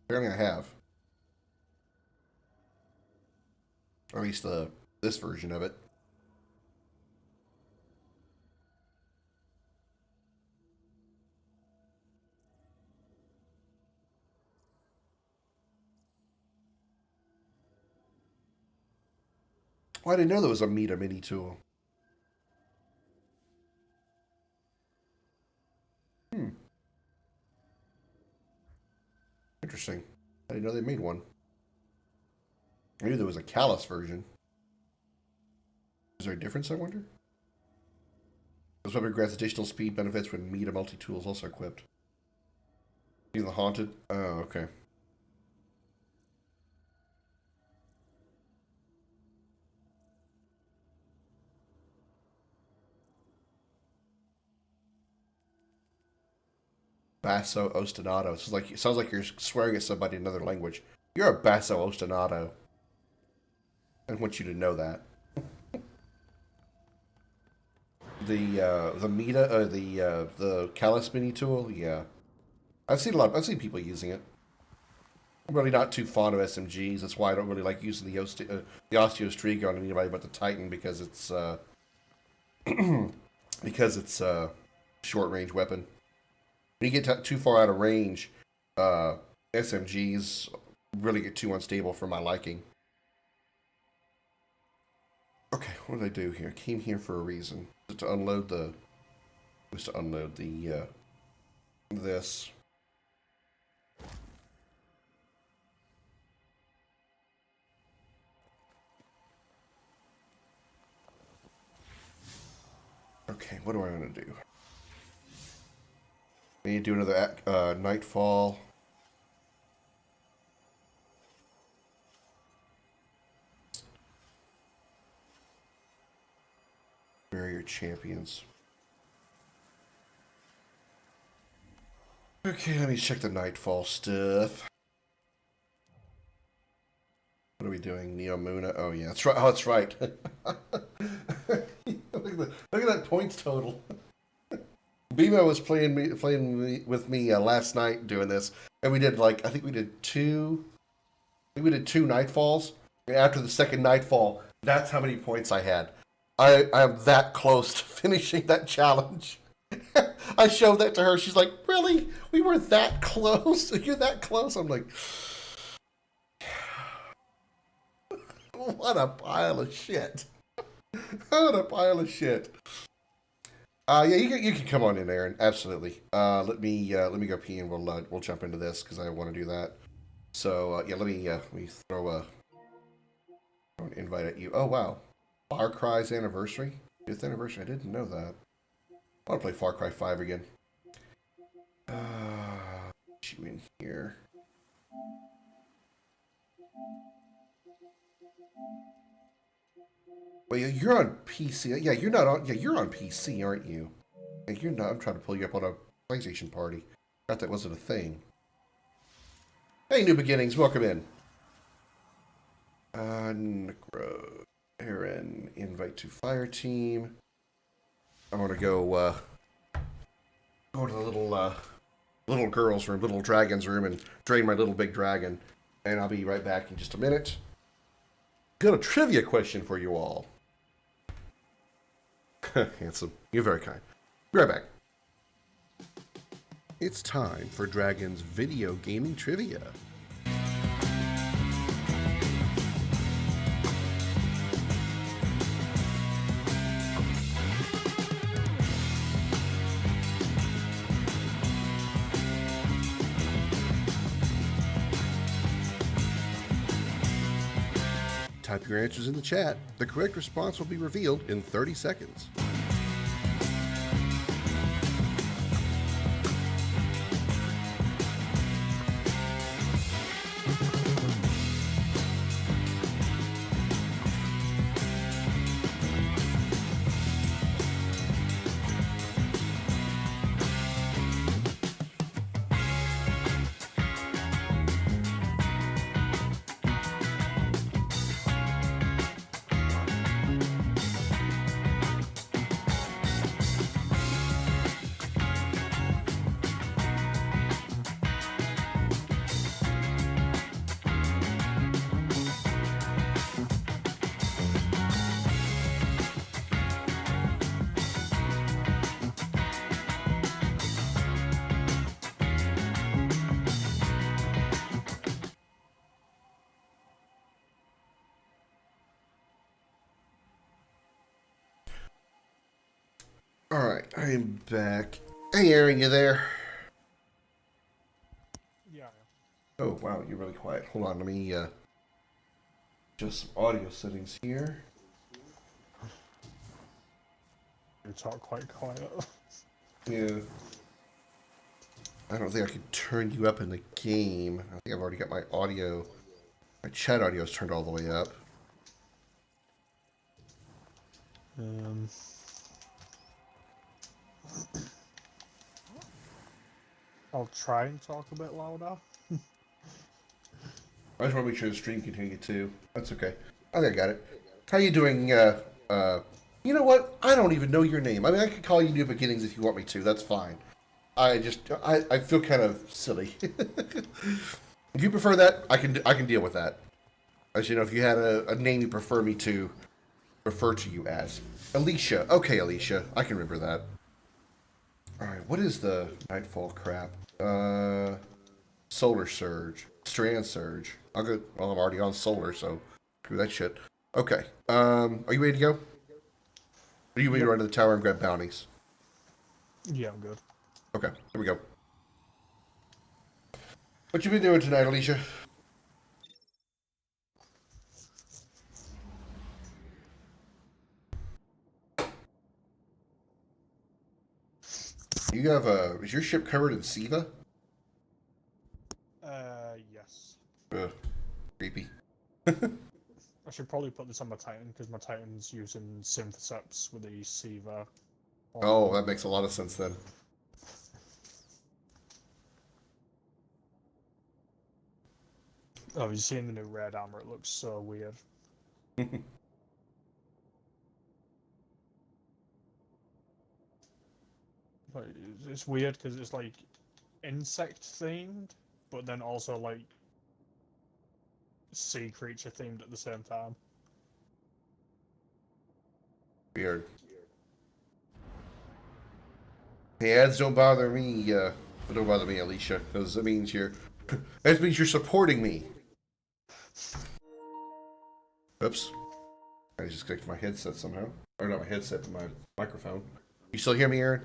Apparently, I have. Or at least this version of it. Oh, I didn't know there was a Meta Mini tool. Interesting. I didn't know they made one. I knew there was a Callus version. Is there a difference, I wonder? This weapon grants additional speed benefits when Meta multi-tool is also equipped. Using the Haunted? Oh, okay. Basso ostinato. It sounds like you're swearing at somebody in another language. You're a basso ostinato. I want you to know that. The Meta, the Callus Mini tool, yeah. I've seen people using it. I'm really not too fond of SMGs. That's why I don't really like using the Osteo on anybody but the Titan because it's short range weapon. When you get too far out of range, SMGs really get too unstable for my liking. Okay, what did I do here? I came here for a reason. To unload the... this. Okay, what do I want to do? I need to do another Nightfall. Barrier champions. Okay, let me check the Nightfall stuff. What are we doing? Neomuna? Oh yeah, that's right. Oh, that's right. Look at that points total. Bimo was playing with me last night doing this, and we did I think we did two Nightfalls. And after the second Nightfall, that's how many points I had. I am that close to finishing that challenge. I showed that to her. She's like, "Really? We were that close? You're that close?" I'm like, What a pile of shit. What a pile of shit. Yeah, you can come on in, Aaron. Absolutely. Let me go pee and we'll jump into this because I want to do that. So yeah, let me throw an invite at you. Oh wow, Far Cry's anniversary, 5th anniversary. I didn't know that. I want to play Far Cry 5 again. Get you in here. Well, you're on PC. Yeah, you're not on. Yeah, you're on PC, aren't you? And you're not. I'm trying to pull you up on a PlayStation party. Thought that wasn't a thing. Hey, New Beginnings, welcome in. Necro, Aaron, invite to Fire Team. I'm gonna go to the little girl's room, little dragon's room, and drain my little big dragon. And I'll be right back in just a minute. Got a trivia question for you all. Handsome, you're very kind. Be right back. It's time for Dragon's video gaming trivia. Type your answers in the chat. The correct response will be revealed in 30 seconds. Alright, I am back. Hey Aaron, you there? Yeah. Oh wow, you're really quiet. Hold on, let me adjust some audio settings here. You talk quite quiet. Yeah. I don't think I can turn you up in the game. I think I've already got my audio. My chat audio is turned all the way up. I'll try and talk a bit louder. I just want to make sure the stream can hear you too. That's okay. I think I got it. How you doing? You know what? I don't even know your name. I mean, I could call you New Beginnings if you want me to. That's fine. I feel kind of silly. If you prefer that, I can deal with that. As you know, if you had a name you prefer me to refer to you as. Alicia. Okay, Alicia. I can remember that. Alright, what is the Nightfall crap? Solar Surge. Strand Surge. I'll go. Well, I'm already on Solar, so screw that shit. Okay. Are you ready to go? Or you ready to run to the tower and grab bounties? Yeah, I'm good. Okay, here we go. What you been doing tonight, Alicia? You have is your ship covered in SIVA? Yes. Creepy. I should probably put this on my Titan, because my Titan's using Synthoceps with the Siva. Oh, that makes a lot of sense then. Oh, have you seen the new red armor? It looks so weird. Like, it's weird because it's like insect themed, but then also like sea creature themed at the same time. Weird. Hey, ads don't bother me. Don't bother me, Alicia, because that means you're. That means you're supporting me. Oops. I just connected my headset somehow. Or not my headset, but my microphone. You still hear me, Aaron?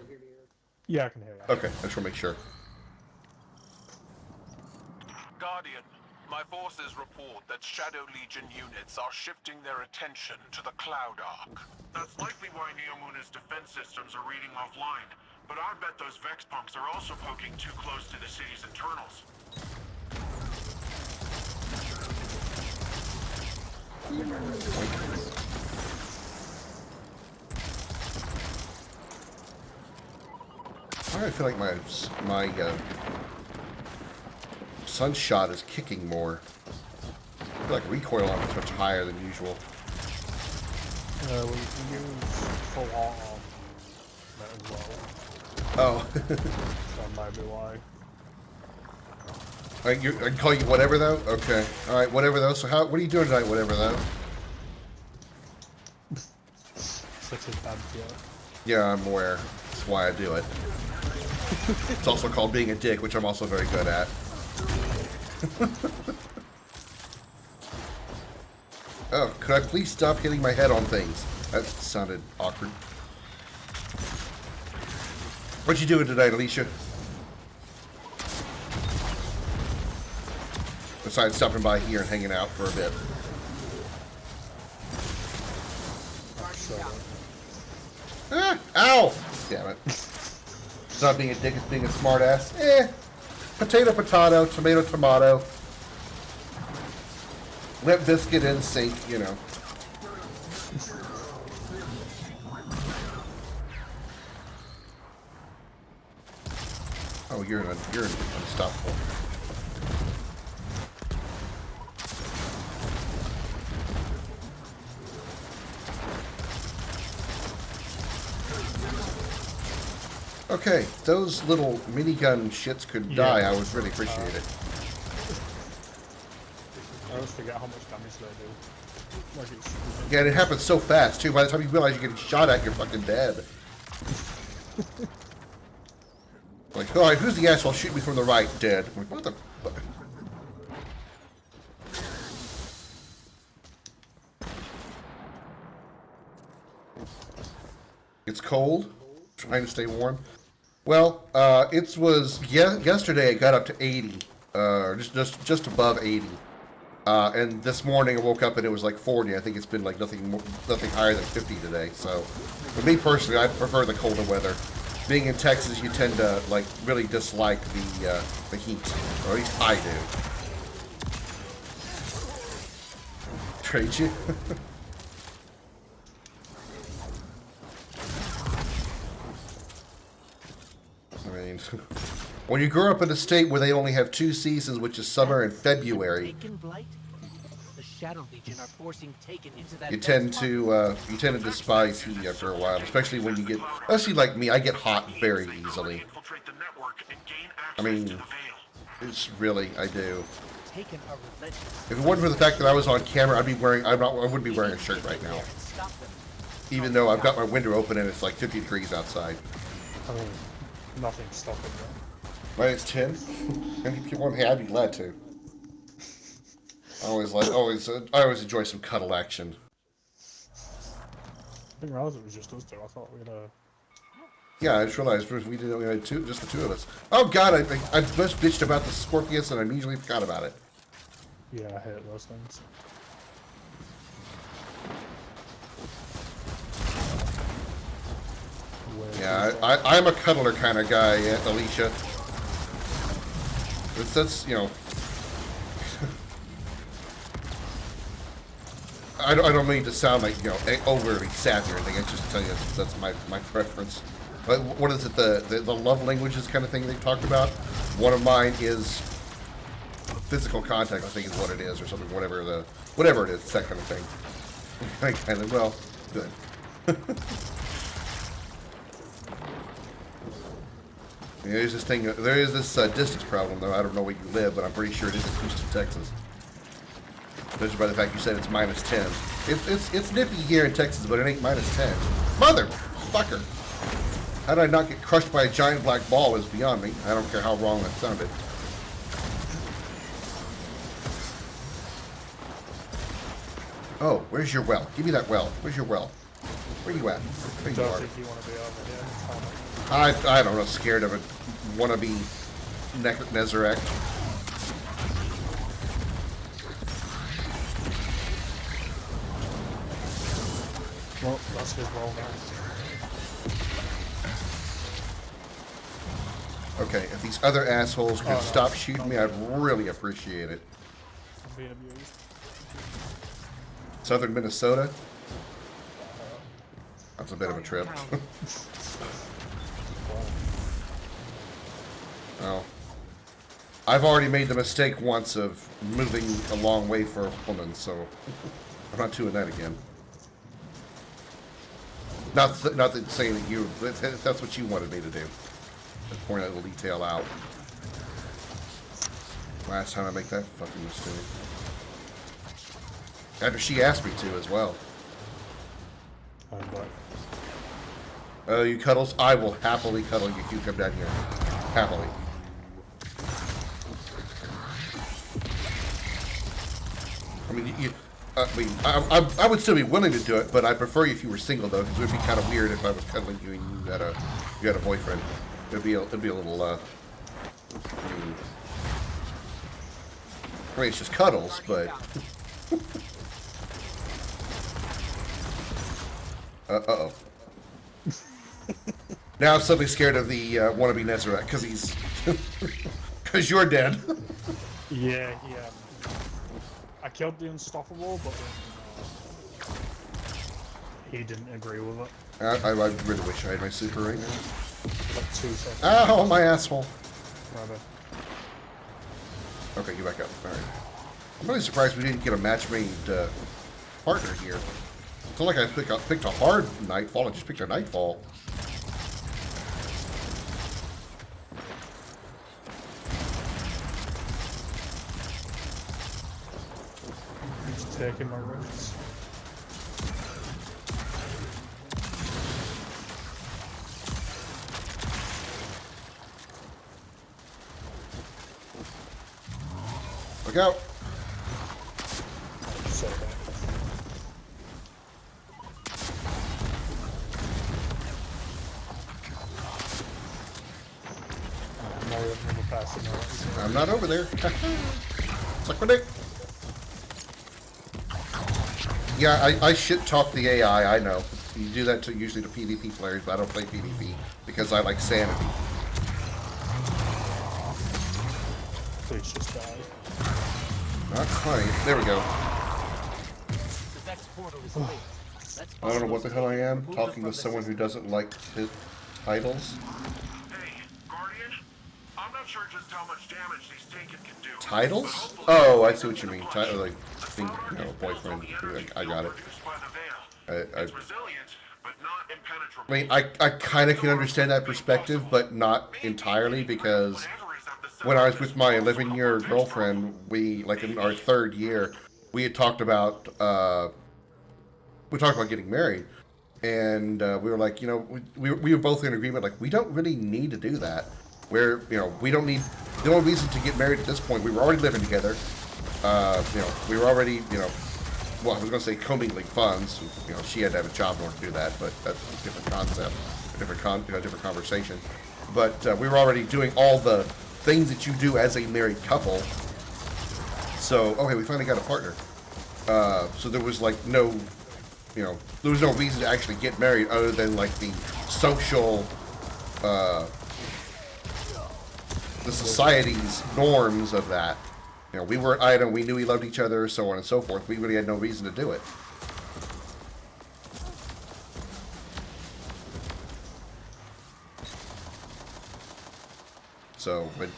Yeah, I can hear you. Okay, I just want to make sure. Guardian, my forces report that Shadow Legion units are shifting their attention to the Cloud Arc. That's likely why Neomuna's defense systems are reading offline. But I bet those Vex punks are also poking too close to the city's internals. I feel like my sunshot is kicking more. I feel like recoil on it's much higher than usual. We use full arm as well. Oh. That might be why. I can call you whatever though? Okay. Alright, whatever though. So what are you doing tonight, whatever though? Such a bad deal. Yeah, I'm aware. That's why I do it. It's also called being a dick, which I'm also very good at. Oh, could I please stop hitting my head on things? That sounded awkward. What you doing tonight, Alicia? Besides stopping by here and hanging out for a bit. Ah, ow! Damn it. It's not being a dick, it's being a smart ass. Potato, potato, tomato, tomato. Limp biscuit in sync, you know. Oh, you're unstoppable. Okay, those little minigun shits could die. I would really appreciate it. I always forget how much damage they do. Like it's... Yeah, and it happens so fast, too. By the time you realize you're getting shot at, you're fucking dead. Like, alright, who's the asshole shooting me from the right? Dead. I'm like, what the fuck? It's cold. Trying to stay warm. Well, it was yesterday. It got up to 80, just above 80, and this morning I woke up and it was like 40. I think it's been like nothing higher than 50 today. So, for me personally, I prefer the colder weather. Being in Texas, you tend to like really dislike the heat, or at least I do. Trade you. I mean, when you grow up in a state where they only have 2 seasons, which is summer and February, you tend to despise heat after a while, especially when you get, especially like me, I get hot very easily. I mean, it's really, I do. If it wasn't for the fact that I was on camera, I wouldn't be wearing a shirt right now. Even though I've got my window open and it's like 50 degrees outside. I mean, nothing's stopping them. Right, it's 10. Any people want, hey, I'd be glad to. I always enjoy some cuddle action. I didn't realize it was just us two. I thought we'd Yeah, I just realized we had just the 2 of us. Oh god, I just bitched about the Scorpius and I immediately forgot about it. Yeah, I hate those things. Yeah, I'm a cuddler kind of guy, Alicia. That's you know. I don't mean to sound like, you know, overly sassy or anything. I just tell you that's my preference. But what is it, the love languages kind of thing they talked about? One of mine is physical contact, I think is what it is, or something, whatever it is, that kind of thing. I kind of, well, good. There is this distance problem, though. I don't know where you live, but I'm pretty sure it is in Houston, Texas. Judging by the fact you said it's minus 10. It's nippy here in Texas, but it ain't minus 10. Motherfucker! How did I not get crushed by a giant black ball is beyond me. I don't care how wrong that sounded. Oh, where's your well? Give me that well. Where's your well? Where you at? There you Don't are. think you want to be over here. I don't know, scared of a wannabe Nezarek. Well, that's his role now. Okay, if these other assholes could Oh, no. stop shooting me, I'd really appreciate it. I'm being abused. Southern Minnesota? That's a bit of a trip. Well, I've already made the mistake once of moving a long way for a woman, so I'm not doing that again. Not that saying that you, that's what you wanted me to do. Just point that little detail out. Last time I make that fucking mistake. After she asked me to as well. But Oh, you cuddles? I will happily cuddle you if you come down here. Happily. I mean, I would still be willing to do it, but I prefer if you were single though, because it would be kind of weird if I was cuddling you and you had a boyfriend. It'd be a little I mean, it's just cuddles, but. Uh-oh. Now I'm suddenly scared of the wannabe Nezarek, because he's... Because you're dead. yeah, I killed the Unstoppable, but he didn't agree with it. I really wish I had my super right now. Like 2 seconds. Ow, my asshole. Rather. Okay, get back up. Alright. I'm really surprised we didn't get a match-made partner here. It's not like I picked a hard Nightfall, I just picked a Nightfall. He's taking my risks. Look out. So bad. I'm not over there. Suck my dick. Yeah, I shit talk the AI, I know. You do that usually to PvP players, but I don't play PvP because I like sanity. Please just die. Not funny. There we go. I don't know what the hell I am, talking with someone who doesn't like his titles. Hey, Guardian, I'm not sure just how much damage these taken can do. Titles? Oh, I see what you mean. Like, boyfriend. I got it. It's resilient, but not impenetrable. I mean, I kind of can understand that perspective, but not entirely, because when I was with my 11-year girlfriend, we, like in our 3rd year, we had talked about, getting married. And we were like, we were both in agreement, like, we don't really need to do that. We don't need, the only reason to get married at this point, we were already living together. We were already, well, I was going to say commingling funds. She had to have a job in order to do that, but that's a different concept, a different conversation. But we were already doing all the things that you do as a married couple. So, okay, we finally got a partner. So there was like no, there was no reason to actually get married other than like the social, the society's norms of that. We weren't item, we knew we loved each other, so on and so forth. We really had no reason to do it. So, but,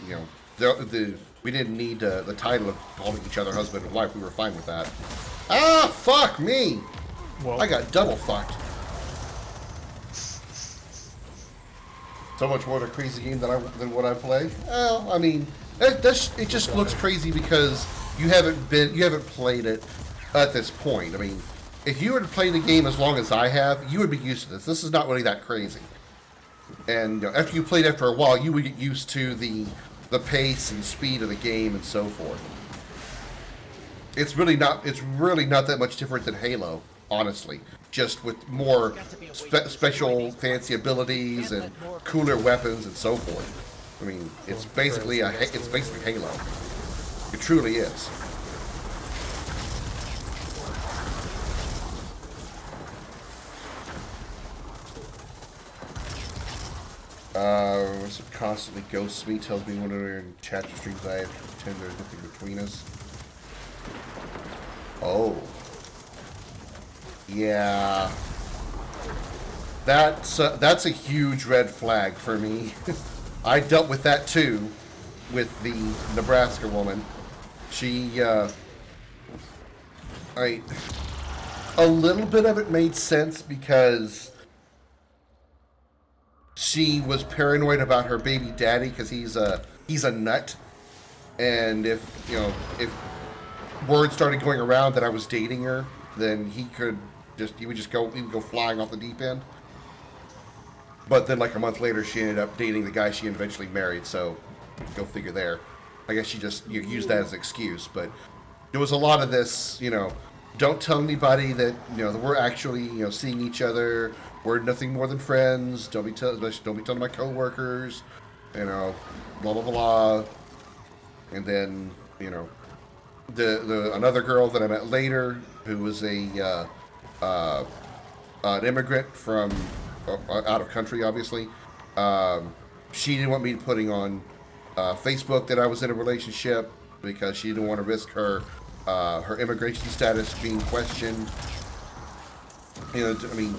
we didn't need the title of calling each other husband and wife. We were fine with that. Ah, fuck me! Well, I got double fucked. So much more of a crazy game than what I play. Well, I mean, it just looks crazy because you haven't played it at this point. I mean, if you were to play the game as long as I have, you would be used to this. This is not really that crazy. And after you played it for a while, you would get used to the pace and speed of the game and so forth. It's really not that much different than Halo, honestly. Just with more special fancy abilities and cooler weapons and so forth. I mean, it's basically Halo. It truly is. Constantly ghosts me, tells me when they're in chat streams I have to pretend there's nothing between us. Oh. Yeah. That's a huge red flag for me. I dealt with that too, with the Nebraska woman. She, a little bit of it made sense because she was paranoid about her baby daddy because he's a nut, and if word started going around that I was dating her, then he would go flying off the deep end. But then like a month later, she ended up dating the guy she eventually married. So go figure there. I guess she just used that as an excuse. But there was a lot of this, don't tell anybody that that we're actually seeing each other. We're nothing more than friends. Don't be telling my coworkers. Blah blah blah. And then the another girl that I met later, who was an immigrant from out of country, obviously. She didn't want me putting on Facebook that I was in a relationship because she didn't want to risk her immigration status being questioned. I mean,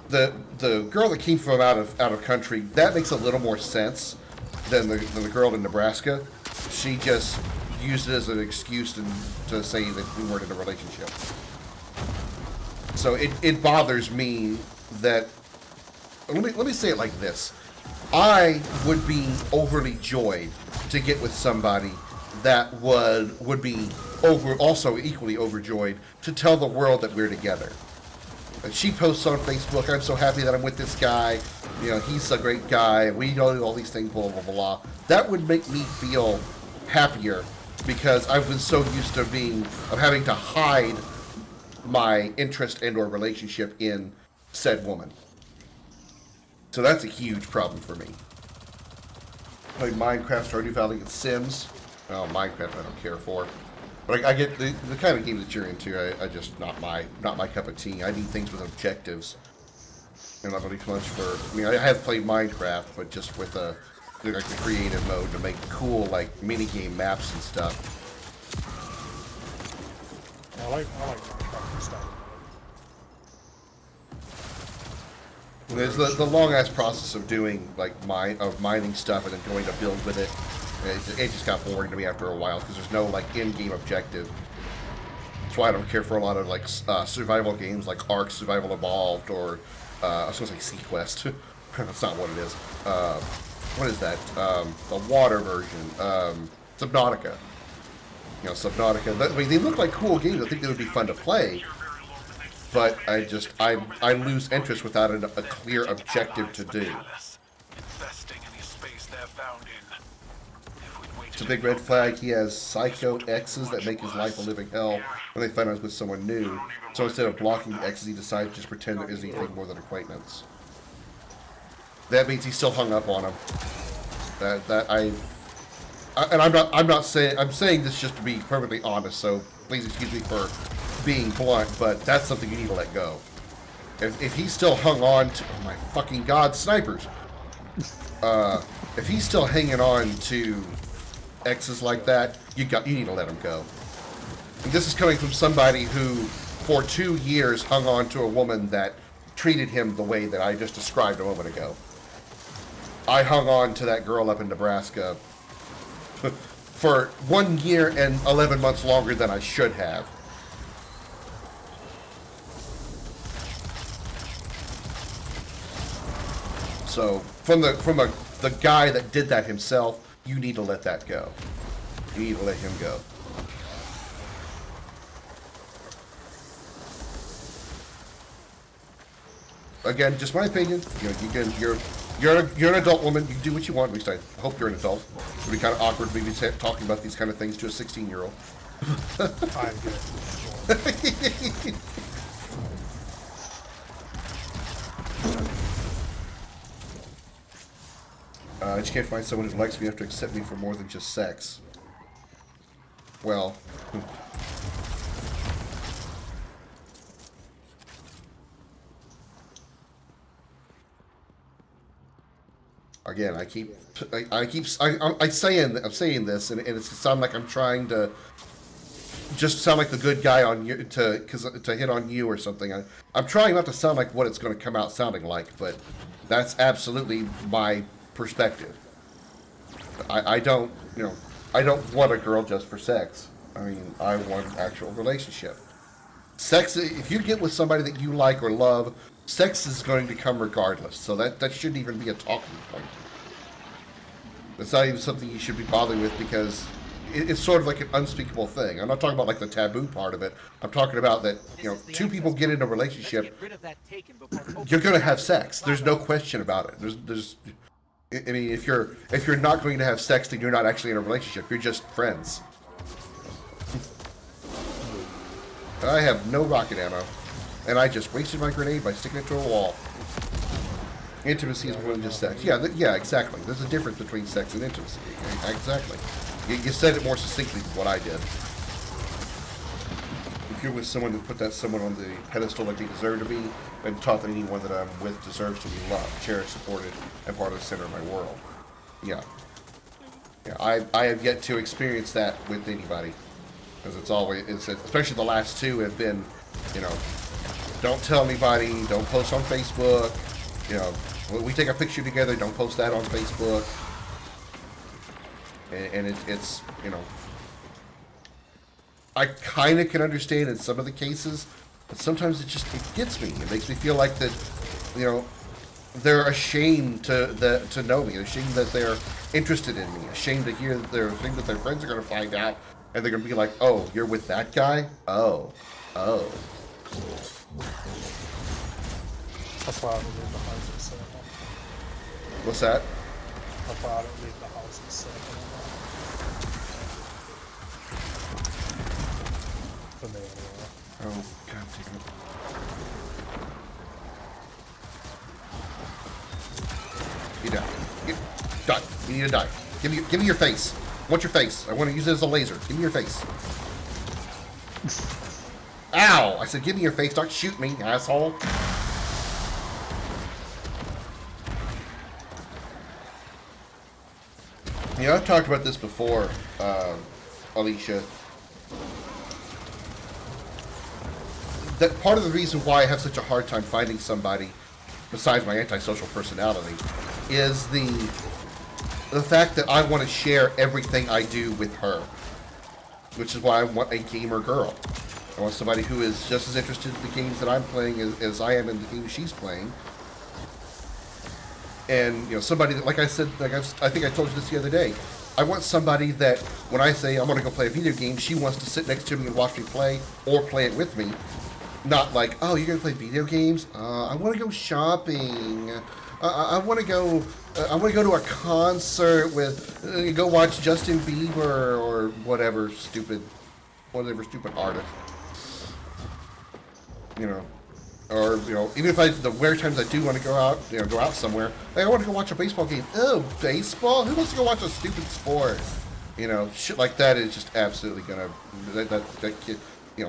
the girl that came from out of country, that makes a little more sense than the girl in Nebraska. She just used it as an excuse to say that we weren't in a relationship. So it bothers me that. Let me say it like this. I would be overly joyed to get with somebody that would be also equally overjoyed to tell the world that we're together. And she posts on Facebook, I'm so happy that I'm with this guy. He's a great guy. We do all these things, blah, blah, blah. That would make me feel happier because I've been so used to having to hide my interest and or relationship in said woman. So that's a huge problem for me. Played Minecraft, Stardew Valley, and Sims. Oh, Minecraft I don't care for. But I get the kind of game that you're into. I just not my cup of tea. I need things with objectives. And not really much for. I have played Minecraft, but just with the creative mode to make cool mini game maps and stuff. I like Minecraft and stuff. There's the long ass process of doing mining stuff and then going to build with it. It just got boring to me after a while because there's no in-game objective. That's why I don't care for a lot of survival games like Ark Survival Evolved or I was going to say Sequest. That's not what it is. What is that? The water version. Subnautica. Subnautica. They look like cool games. I think they would be fun to play. But I lose interest without a clear objective to do. It's a big red flag. He has psycho exes that make his life a living hell when they find out he's with someone new. So instead of blocking the exes, he decides to just pretend there isn't anything more than acquaintance. That means he's still hung up on him. I'm saying this just to be perfectly honest. So please excuse me for being blunt, but that's something you need to let go. If he's still hung on to, oh my fucking god, snipers. If he's still hanging on to exes like that, you need to let him go. And this is coming from somebody who, for 2 years, hung on to a woman that treated him the way that I just described a moment ago. I hung on to that girl up in Nebraska for 1 year and 11 months longer than I should have. So, from the guy that did that himself, you need to let that go. You need to let him go. Again, just my opinion. You're an adult woman. You can do what you want. At least I hope you're an adult. It would be kind of awkward maybe talking about these kind of things to a 16-year-old. I'm good. I just can't find someone who likes me enough to accept me for more than just sex. Well... Again, I'm saying this, and it's sound like I'm trying to just sound like the good guy on you to hit on you or something. I'm trying not to sound like what it's going to come out sounding like, but that's absolutely my perspective. I don't want a girl just for sex. I mean, I want an actual relationship. Sex, if you get with somebody that you like or love, sex is going to come regardless. So that shouldn't even be a talking point. It's not even something you should be bothering with because it's sort of like an unspeakable thing. I'm not talking about like the taboo part of it. I'm talking about that, two people get in a relationship, you're going to have sex. There's no question about it. I mean, if you're not going to have sex, then you're not actually in a relationship. You're just friends. I have no rocket ammo, and I just wasted my grenade by sticking it to a wall. Intimacy is more than just sex. Yeah, exactly. There's a difference between sex and intimacy. Exactly. You said it more succinctly than what I did. If you're with someone who put that someone on the pedestal like they deserve to be, I'm taught that anyone that I'm with deserves to be loved, cherished, supported, and part of the center of my world. Yeah. I have yet to experience that with anybody. Because especially the last two have been, don't tell anybody, don't post on Facebook, when we take a picture together, don't post that on Facebook. And it's I kind of can understand in some of the cases, but sometimes it gets me. It makes me feel like that, they're ashamed to know me, ashamed that they're interested in me, ashamed that their friends are going to find out, and they're going to be like, oh, you're with that guy? Oh. That's why I don't leave the house at 7. What's that? That's why I don't leave the house at 7. For me, anyway. Oh, God damn it. You die. Die. You need to die. Give me your face. I want your face. I want to use it as a laser. Give me your face. Ow! I said give me your face. Don't shoot me, asshole. I've talked about this before, Alicia. That part of the reason why I have such a hard time finding somebody, besides my antisocial personality, is the fact that I want to share everything I do with her. Which is why I want a gamer girl. I want somebody who is just as interested in the games that I'm playing as I am in the games she's playing. And, somebody that, like I said, I think I told you this the other day, I want somebody that, when I say I'm going to go play a video game, she wants to sit next to me and watch me play, or play it with me. Not like, oh, you're going to play video games? I want to go shopping. I want to go to a concert with, go watch Justin Bieber, or whatever stupid artist. Or, even if the rare times I do want to go out somewhere, hey, I want to go watch a baseball game. Oh, baseball? Who wants to go watch a stupid sport? Shit like that is just absolutely gonna, that kid,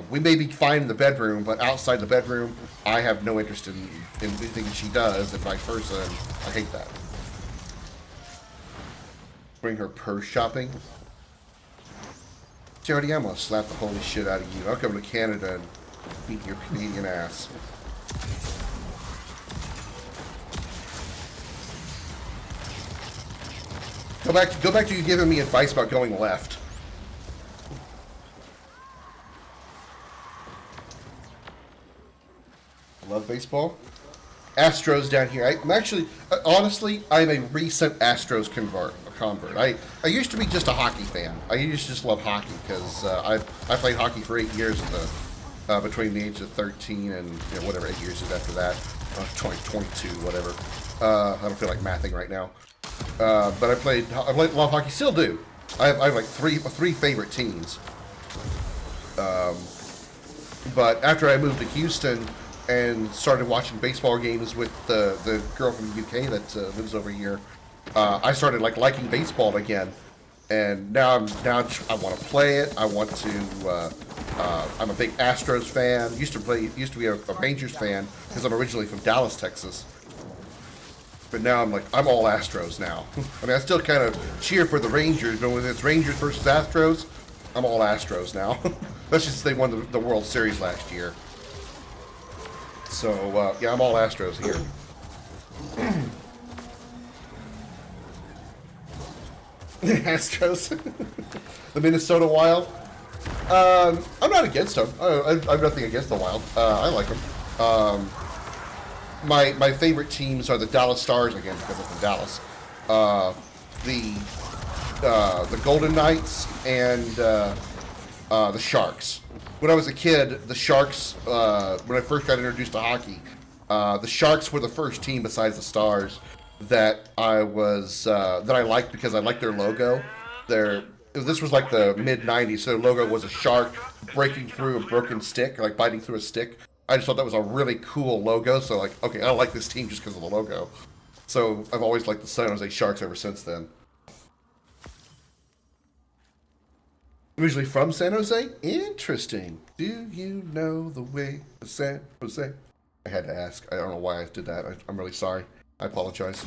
we may be fine in the bedroom, but outside the bedroom, I have no interest in anything she does, and vice versa, and I hate that. Bring her purse shopping. Charity, I'm gonna slap the holy shit out of you. I'll come to Canada and beat your Canadian ass. Go back to you giving me advice about going left. I love baseball. Astros down here. I'm actually, honestly, I'm a recent Astros convert. I used to be just a hockey fan. I used to just love hockey because I played hockey for 8 years between the age of 13 and whatever 8 years is after that. 22, whatever. I don't feel like mathing right now. But I played a lot of hockey. Still do. I have like three favorite teams. But after I moved to Houston and started watching baseball games with the girl from the UK that lives over here, I started like liking baseball again. And now I want to play it. I want to. I'm a big Astros fan. Used to be a Rangers fan because I'm originally from Dallas, Texas. But now I'm all Astros now. I mean, I still kind of cheer for the Rangers, but when it's Rangers versus Astros, I'm all Astros now. Especially since they won the World Series last year. So yeah, I'm all Astros here. Astros, the Minnesota Wild. I'm not against them. I've nothing against the Wild. I like them. My favorite teams are the Dallas Stars, again because I'm from Dallas. The Golden Knights and the Sharks. When I was a kid, the Sharks. When I first got introduced to hockey, the Sharks were the first team besides the Stars that I liked because I liked their logo. This was like the mid '90s, so their logo was a shark breaking through a broken stick, like biting through a stick. I just thought that was a really cool logo. So like, okay, I like this team just because of the logo. So I've always liked the San Jose Sharks ever since then. Originally from San Jose? Interesting. Do you know the way to San Jose? I had to ask. I don't know why I did that. I'm really sorry. I apologize.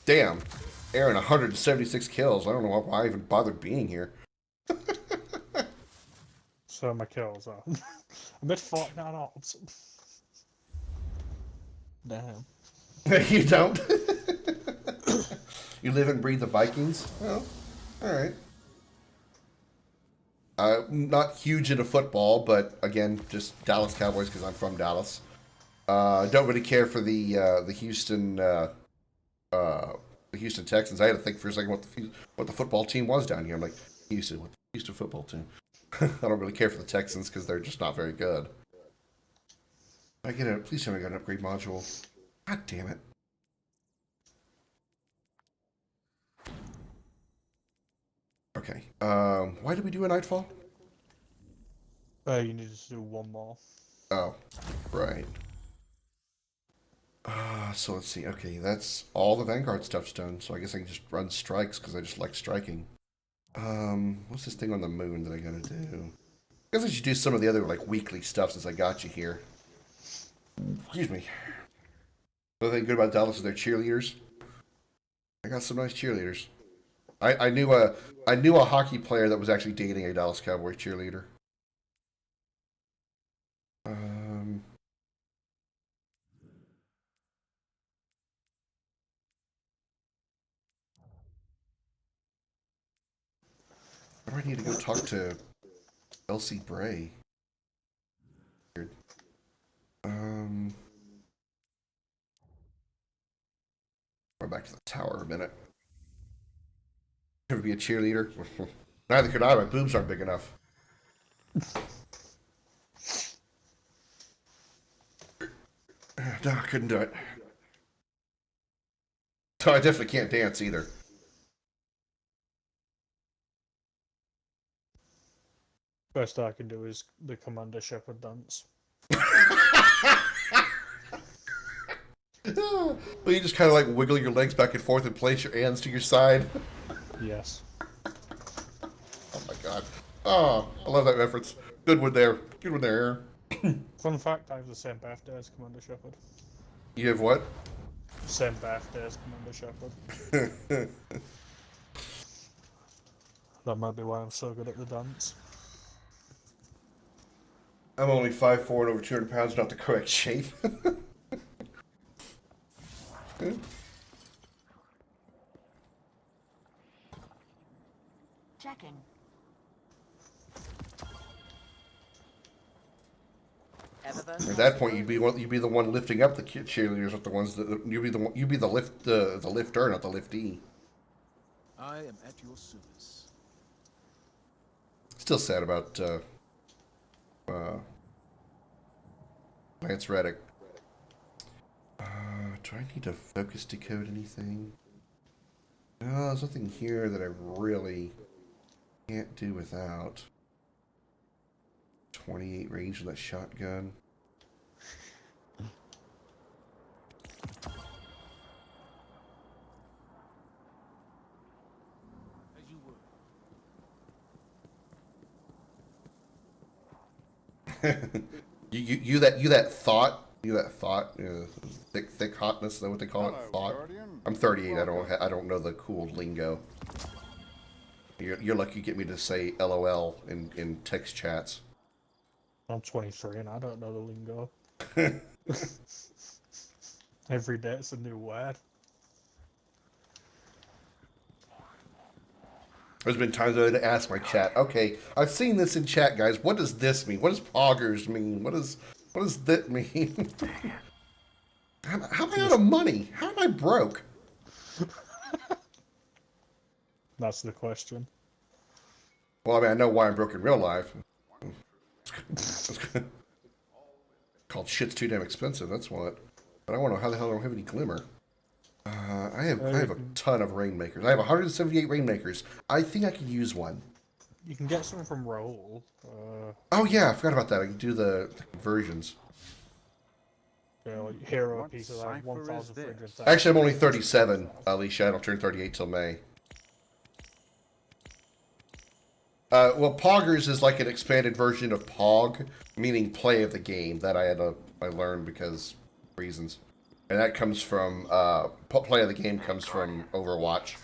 Damn. Aaron, 176 kills. I don't know why I even bothered being here. So my kills are. I'm at 49 odds. Damn. You don't? You live and breathe the Vikings? Well, alright. Not huge into football, but again, just Dallas Cowboys because I'm from Dallas. Don't really care for the Houston Texans. I had to think for a second what the football team was down here. I'm like, Houston, what the Houston football team? I don't really care for the Texans because they're just not very good. Please tell me I got an upgrade module. God damn it. Okay. Why did we do a nightfall? You need to do one more. Oh, right. So let's see. Okay, that's all the Vanguard stuff's done. So I guess I can just run strikes because I just like striking. What's this thing on the moon that I gotta do? I guess I should do some of the other like weekly stuff since I got you here. Excuse me. The thing good about Dallas is their cheerleaders. I got some nice cheerleaders. I knew a hockey player that was actually dating a Dallas Cowboy cheerleader. I need to go talk to Elsie Bray. Weird. Go back to the tower a minute. Ever be a cheerleader? Neither could I. My boobs aren't big enough. No, I couldn't do it. So I definitely can't dance either. Best I can do is the Commander Shepherd dance. But you just kind of like wiggle your legs back and forth and place your hands to your side. Yes. Oh my god. Oh, I love that reference. Good one there. Good one there, Aaron. Fun fact, I have the same birthday as Commander Shepherd. You have what? Same birthday as Commander Shepherd. That might be why I'm so good at the dance. I'm only 5'4" and over 200 pounds, not the correct shape. Checking. At that point, you'd be the one lifting up the cheerleaders, not the ones that you'd be the lifter, not the liftee. I am at your service. Still sad about Lance Reddick. Do I need to focus decode anything? Oh, there's nothing here that I really can't do without. 28 range on that shotgun. you that thought, thick hotness. Is that what they call it? Hello, Thought. Guardian. I'm 38. I don't know the cool lingo. You're lucky you get me to say LOL in text chats. I'm 23 and I don't know the lingo. Every day it's a new word. There's been times I had to ask my chat, okay, I've seen this in chat, guys. What does this mean? What does poggers mean? What does that mean? How am I out of money? How am I broke? That's the question. Well, I mean, I know why I'm broke in real life. Called shit's too damn expensive, that's what. But I want to know how the hell I don't have any glimmer. I have a ton of rainmakers. I have 178 rainmakers. I think I could use one. You can get some from Raoul. Oh yeah, I forgot about that. I can do the conversions. Yeah, like hero What pieces cipher like is 1,300. Actually, I'm only 37, Alicia. I don't turn 38 till May. Well, Poggers is like an expanded version of Pog, meaning play of the game. That I learned because reasons. And that comes from, play of the game comes from Overwatch.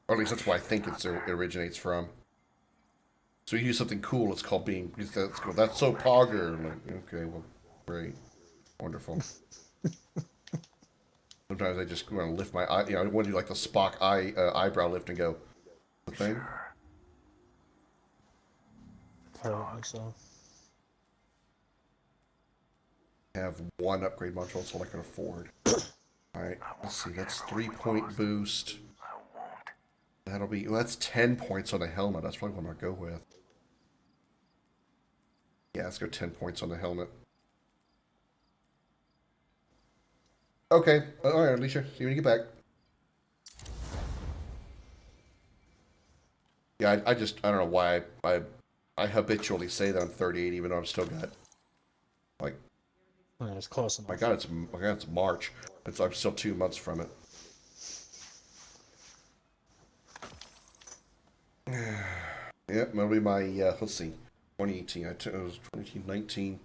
Or at least that's why I think it originates from. So you use something cool, it's called being, that's cool. That's so Pogger. I'm like, okay, well, great. Wonderful. Sometimes I just want to lift my eye, I want to do like the Spock eyebrow lift and go, the thing. Apparently so. Have one upgrade module, that's all I can afford. Alright, let's see, that's 3-point boost. That'll be, well, that's 10 points on the helmet, that's probably what I'm going to go with. Yeah, let's go 10 points on the helmet. Okay, alright, Alicia, see you when you get back. Yeah, I don't know why I habitually say that I'm 38 even though I'm still got, like, Yeah, it's close enough. my God, it's March. I'm still 2 months from it. Yep, that'll be my, let's see, 2018. It was 2019,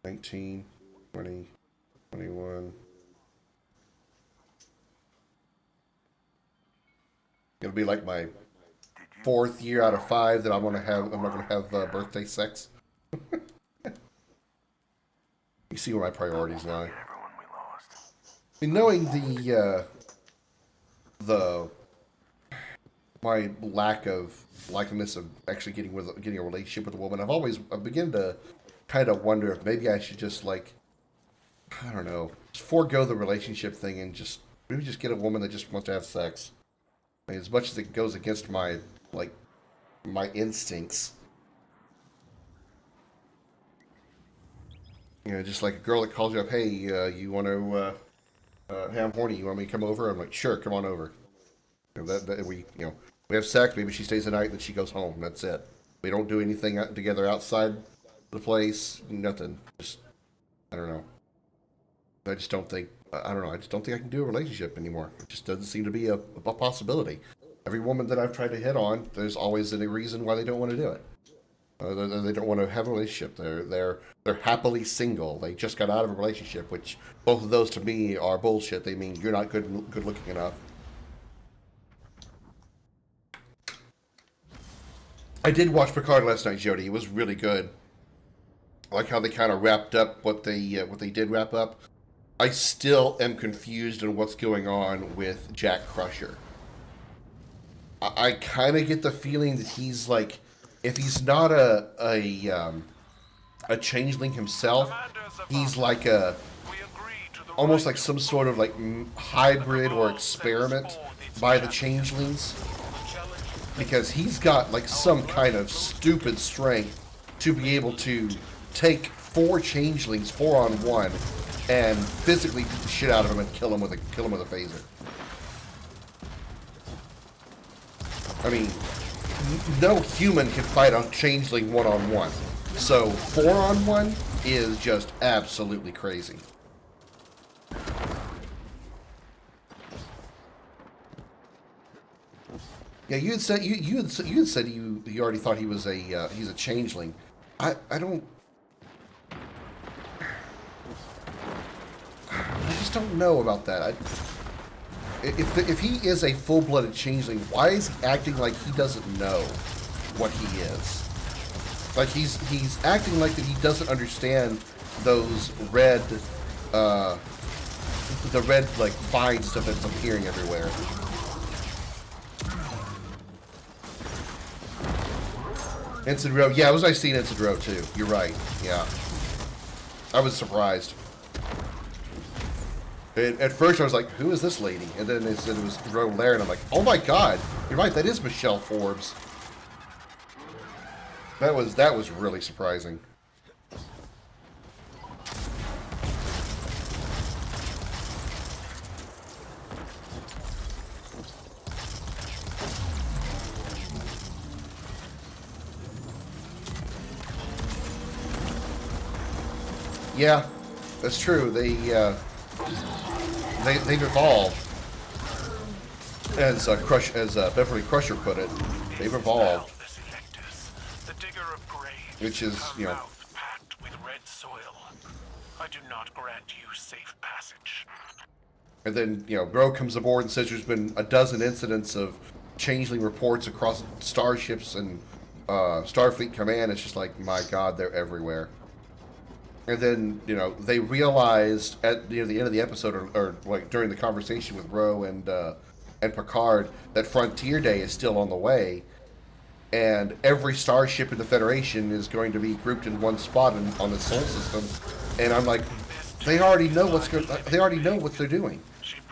19, 20, 21. It'll be like my 4th year out of 5 that I'm not gonna have birthday sex. You see where my priorities lie. I mean, knowing my lack of likeness of actually getting a relationship with a woman, I've begun to kind of wonder if maybe I should just, like, I don't know, just forego the relationship thing and maybe just get a woman that just wants to have sex. I mean, as much as it goes against my instincts. You know, just like a girl that calls you up, hey, you want to, hey, I'm horny, you want me to come over? I'm like, sure, come on over. You know, we have sex, maybe she stays the night, and then she goes home, that's it. We don't do anything together outside the place, nothing. Just, I don't know. I just don't think I can do a relationship anymore. It just doesn't seem to be a possibility. Every woman that I've tried to hit on, there's always a reason why they don't want to do it. They don't want to have a relationship. They're happily single. They just got out of a relationship, which both of those to me are bullshit. They mean you're not good looking enough. I did watch Picard last night, Jody. It was really good. I like how they kind of wrapped up what they did wrap up. I still am confused on what's going on with Jack Crusher. I kind of get the feeling that he's like, if he's not a changeling himself, he's like almost like some sort of like hybrid or experiment by the changelings, because he's got like some kind of stupid strength to be able to take 4 changelings 4-on-1 and physically beat the shit out of him and kill him with a phaser. I mean, no human can fight a changeling one-on-one. So 4-on-1 is just absolutely crazy. Yeah, you had said you already thought he was he's a changeling. I don't. I just don't know about that. If he is a full-blooded changeling, why is he acting like he doesn't know what he is? Like he's acting like that he doesn't understand those red, the red like vine stuff that's appearing everywhere. Ensign Row, yeah, it was nice seeing Ensign Row too. You're right, yeah. I was surprised. At first I was like, who is this lady? And then they said it was Row Lair, and I'm like, oh my god, you're right, that is Michelle Forbes. That was really surprising. Yeah, that's true. They've evolved. As Beverly Crusher put it, they've evolved. Which is, you know. Packed with red soil. I do not grant you safe passage. And then, you know, Bro comes aboard and says there's been a dozen incidents of changeling reports across starships and Starfleet Command. It's just like, my god, they're everywhere. And then, you know, they realized at the end of the episode, or like during the conversation with Ro and Picard, that Frontier Day is still on the way, and every starship in the Federation is going to be grouped in one spot on the Sol system. And I'm like, they already know They already know what they're doing.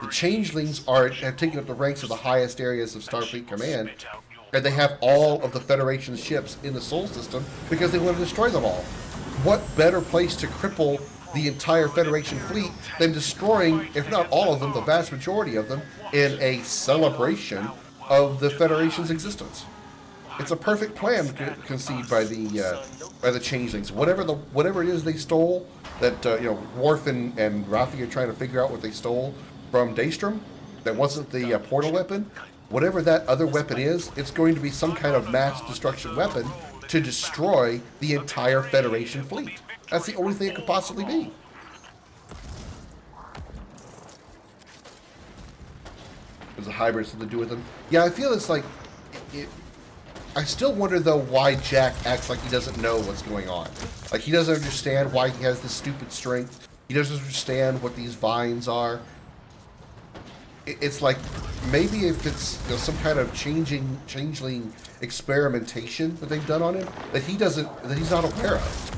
The changelings have taken up the ranks of the highest areas of Starfleet Command, and they have all of the Federation ships in the Sol system because they want to destroy them all. What better place to cripple the entire Federation fleet than destroying, if not all of them, the vast majority of them, in a celebration of the Federation's existence? It's a perfect plan conceived by the changelings. Whatever it is they stole, that you know, Worf and Rafi are trying to figure out what they stole from Daystrom, that wasn't the portal weapon. Whatever that other weapon is, it's going to be some kind of mass destruction weapon to destroy the entire Federation fleet. That's the only thing it could possibly be. There's a hybrid something to do with them. Yeah, I feel it's like I still wonder though why Jack acts like he doesn't know what's going on. Like he doesn't understand why he has this stupid strength. He doesn't understand what these vines are. It's like maybe if it's, you know, some kind of changeling experimentation that they've done on him that he's not aware of,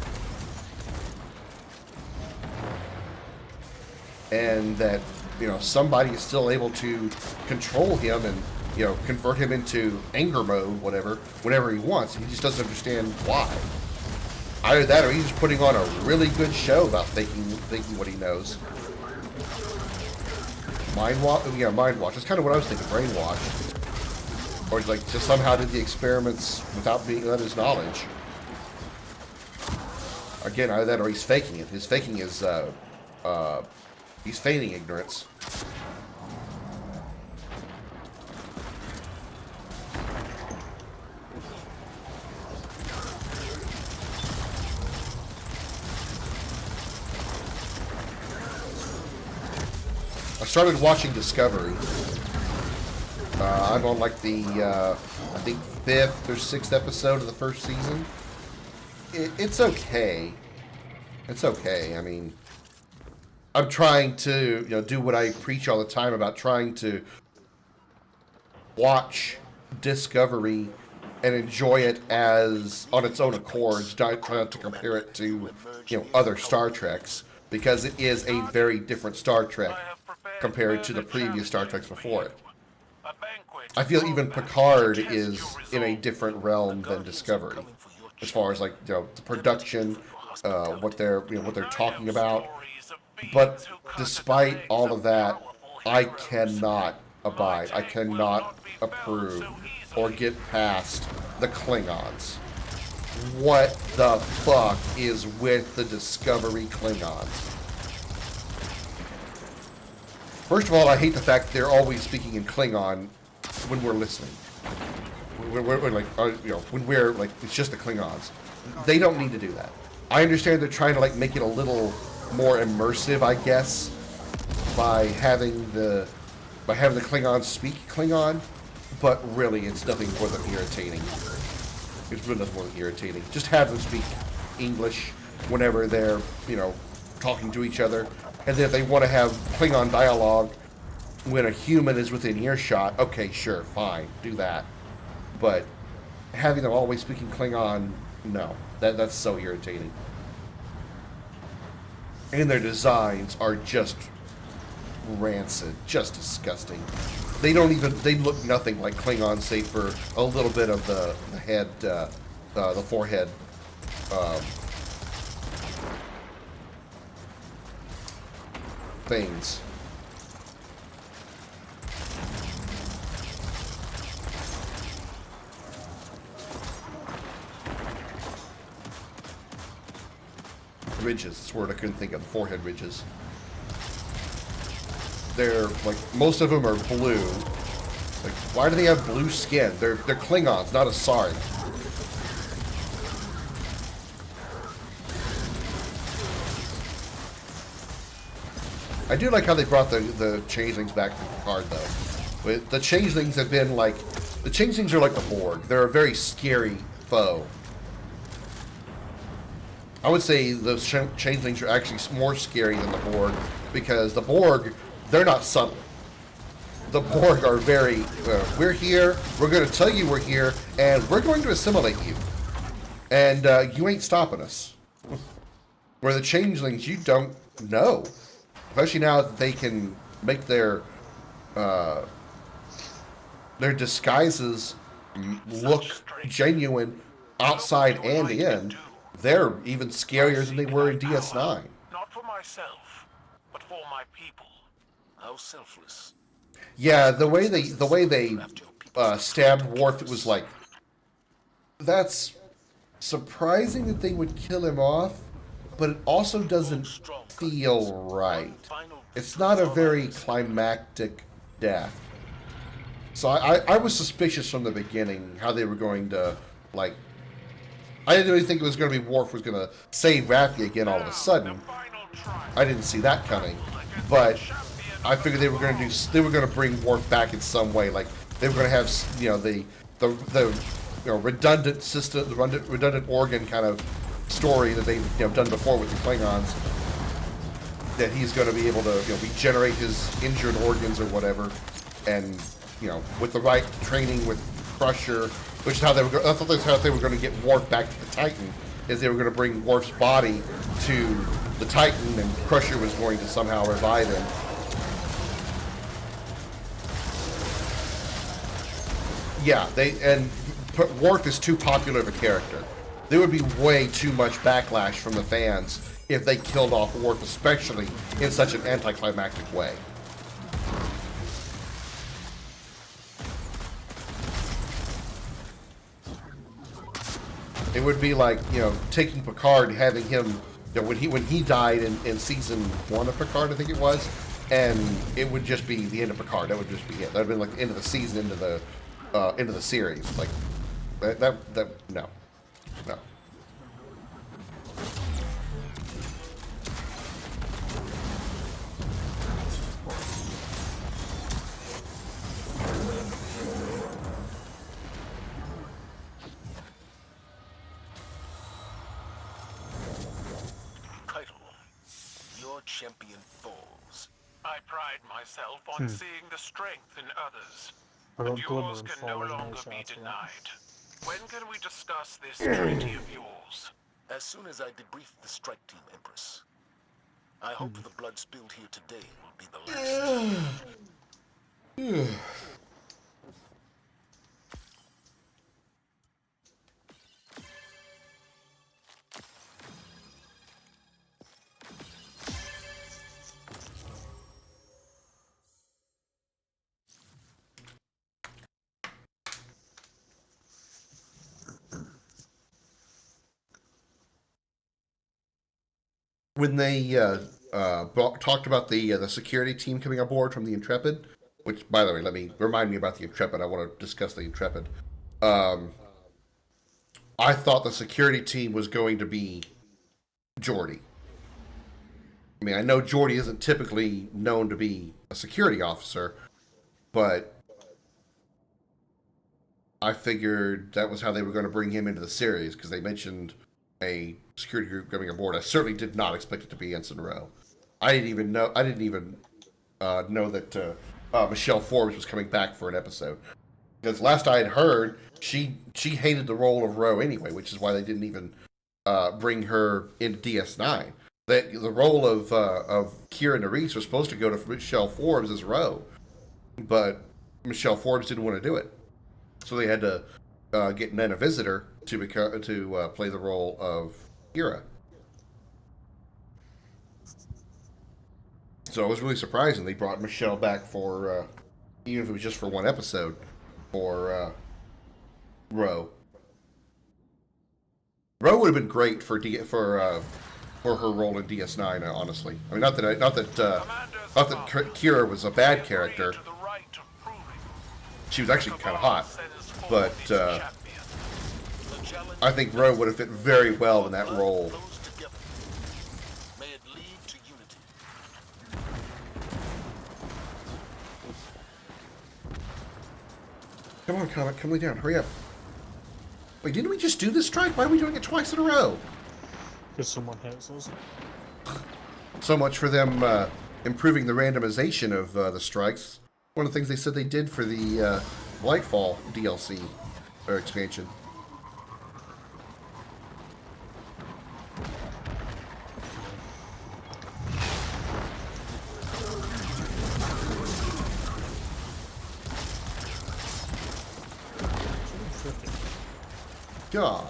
and that, you know, somebody is still able to control him and, you know, convert him into anger mode, whenever he wants. He just doesn't understand why. Either that, or he's just putting on a really good show about thinking what he knows. Mind watch? Yeah, mind watch. That's kind of what I was thinking. Brainwashed, or like just somehow did the experiments without his knowledge. Again, either that, or he's faking it. He's feigning ignorance. I started watching Discovery. I'm on like the, I think 5th or 6th episode of the first season. It's okay. It's okay. I mean, I'm trying to, you know, do what I preach all the time about trying to watch Discovery and enjoy it as on its own accord, not trying to compare it to, you know, other Star Treks, because it is a very different Star Trek compared to the previous Star Treks before it. I feel even Picard is in a different realm than Discovery, as far as like, you know, the production, what they're talking about. But despite all of that, I cannot abide. I cannot approve or get past the Klingons. What the fuck is with the Discovery Klingons? First of all, I hate the fact that they're always speaking in Klingon when we're listening. We're like, when we're like, it's just the Klingons. They don't need to do that. I understand they're trying to like make it a little more immersive, I guess, by having the Klingons speak Klingon, but really, it's nothing more than irritating. It's really nothing more than irritating. Just have them speak English whenever they're, talking to each other. And then if they want to have Klingon dialogue when a human is within earshot, okay, sure, fine, do that. But having them always speaking Klingon, no. That's so irritating. And their designs are just rancid, just disgusting. They look nothing like Klingons, save for a little bit of the head, the forehead, things. Ridges, that's the word I couldn't think of, the forehead ridges. They're, like, most of them are blue. Like, why do they have blue skin? They're Klingons, not Asari. I do like how they brought the changelings back to Picard, though. The changelings have been like... The changelings are like the Borg. They're a very scary foe. I would say those changelings are actually more scary than the Borg, because the Borg, they're not subtle. The Borg are very, we're here, we're going to tell you we're here, and we're going to assimilate you. And you ain't stopping us. Where the changelings, you don't know. Especially now that they can make their disguises look genuine outside and in. They're even scarier than they were in DS9. Not for myself, but for my people. How selfless. Yeah, the way they stabbed Worf, it was like, that's surprising that they would kill him off, but it also doesn't feel right. It's not a very climactic death. So I was suspicious from the beginning how they were going to, like, I didn't really think it was going to be Worf was going to save Raffi again all of a sudden. I didn't see that coming, but I figured they were going to bring Worf back in some way. Like they were going to have the redundant system, the redundant organ kind of story that they've done before with the Klingons. That he's going to be able to regenerate his injured organs or whatever, and with the right training with Crusher, which is how they were. I thought that's how they were going to get Worf back to the Titan. Is they were going to bring Worf's body to the Titan, and Crusher was going to somehow revive him. Yeah, Worf is too popular of a character. There would be way too much backlash from the fans if they killed off Worf, especially in such an anticlimactic way. It would be like, taking Picard, having him, when he died in season 1 of Picard, I think it was, and it would just be the end of Picard. That would just be it. That would have been like the end of the season, into the series. Like no. Champion falls. I pride myself on seeing the strength in others, but yours can no longer be denied. When can we discuss this treaty of yours? As soon as I debrief the strike team, Empress. I hope the blood spilled here today will be the last. when they talked about the security team coming aboard from the Intrepid, which, by the way, let me remind me about the Intrepid. I want to discuss the Intrepid. I thought the security team was going to be Geordi. I mean, I know Geordi isn't typically known to be a security officer, but I figured that was how they were going to bring him into the series, because they mentioned a security group coming aboard. I certainly did not expect it to be Ensign Rowe. I didn't even know that Michelle Forbes was coming back for an episode. Because last I had heard, she hated the role of Rowe anyway, which is why they didn't even bring her into DS9. The role of Kira Nerys was supposed to go to Michelle Forbes as Rowe, but Michelle Forbes didn't want to do it, so they had to get Nana Visitor to play the role of Kira. So it was really surprising they brought Michelle back for, even if it was just for one episode, for Rowe. Rowe would have been great for her role in DS9. Honestly, I mean, not that Kira was a bad character. She was actually kind of hot, but I think Rowe would have fit very well in that role. Come on, Comet, come lay down. Hurry up. Wait, didn't we just do this strike? Why are we doing it twice in a row? Because someone hits us. So much for them improving the randomization of the strikes. One of the things they said they did for the Lightfall DLC, or expansion. Yeah.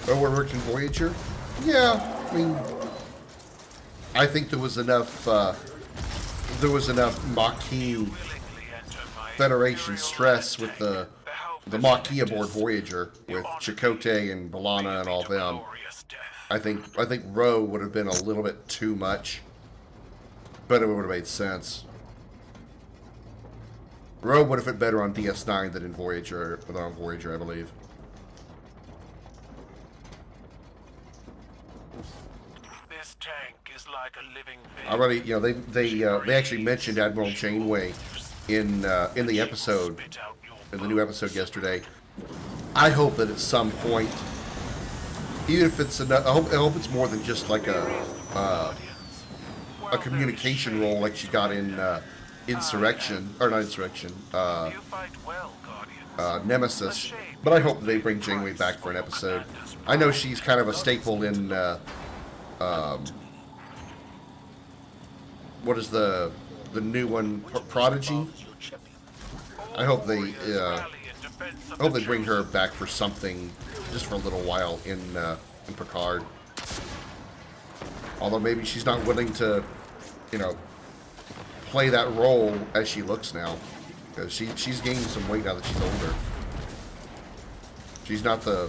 Oh, we're working Voyager? Yeah, I mean, I think there was enough Maquis Federation stress with the Maquis aboard Voyager, with Chakotay and B'Elanna and all them. I think Rowe would have been a little bit too much, but it would have made sense. Rowe would have fit better on DS9 than on Voyager, I believe. Like a living already, you know, they actually mentioned Admiral Janeway in the episode, in the new episode yesterday. I hope that at some point, even if it's enough, I hope it's more than just like a communication role like she got in Insurrection, or not Insurrection, Nemesis. But I hope they bring Janeway back for an episode. I know she's kind of a staple in what is the new one, Prodigy? I hope they bring her back for something, just for a little while in Picard. Although maybe she's not willing to, you know, play that role as she looks now, because she's gained some weight now that she's older. She's not the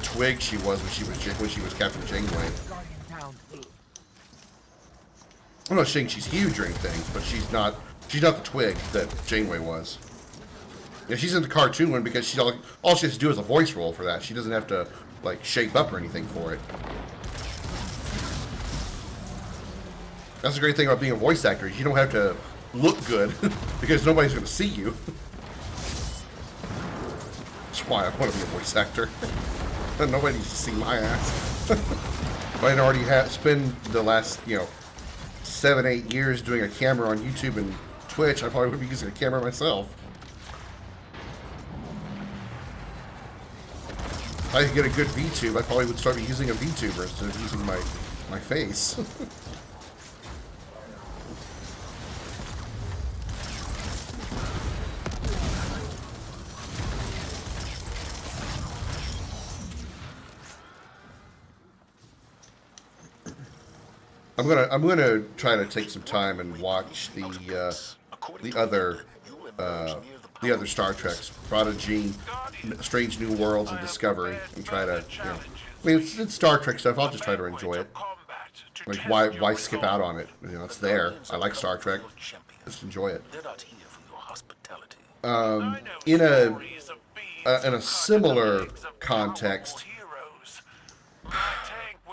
twig she was when she was Captain Janeway. I'm not saying she's huge or anything, but she's not the twig that Janeway was. Yeah, she's in the cartoon one because all she has to do is a voice role for that. She doesn't have to like shape up or anything for it. That's the great thing about being a voice actor. You don't have to look good because nobody's going to see you. That's why I want to be a voice actor. Nobody needs to see my ass. If I'd already spent the last, 7-8 years doing a camera on YouTube and Twitch, I probably would be using a camera myself. if I could get a good VTube, I probably would start using a VTuber instead of using my face. I'm gonna try to take some time and watch the other Star Treks, Prodigy, Strange New Worlds, and Discovery, and try to, you know, I mean, it's Star Trek stuff. I'll just try to enjoy it. Like, why skip out on it? You know, it's there. I like Star Trek. Just enjoy it. In a similar context,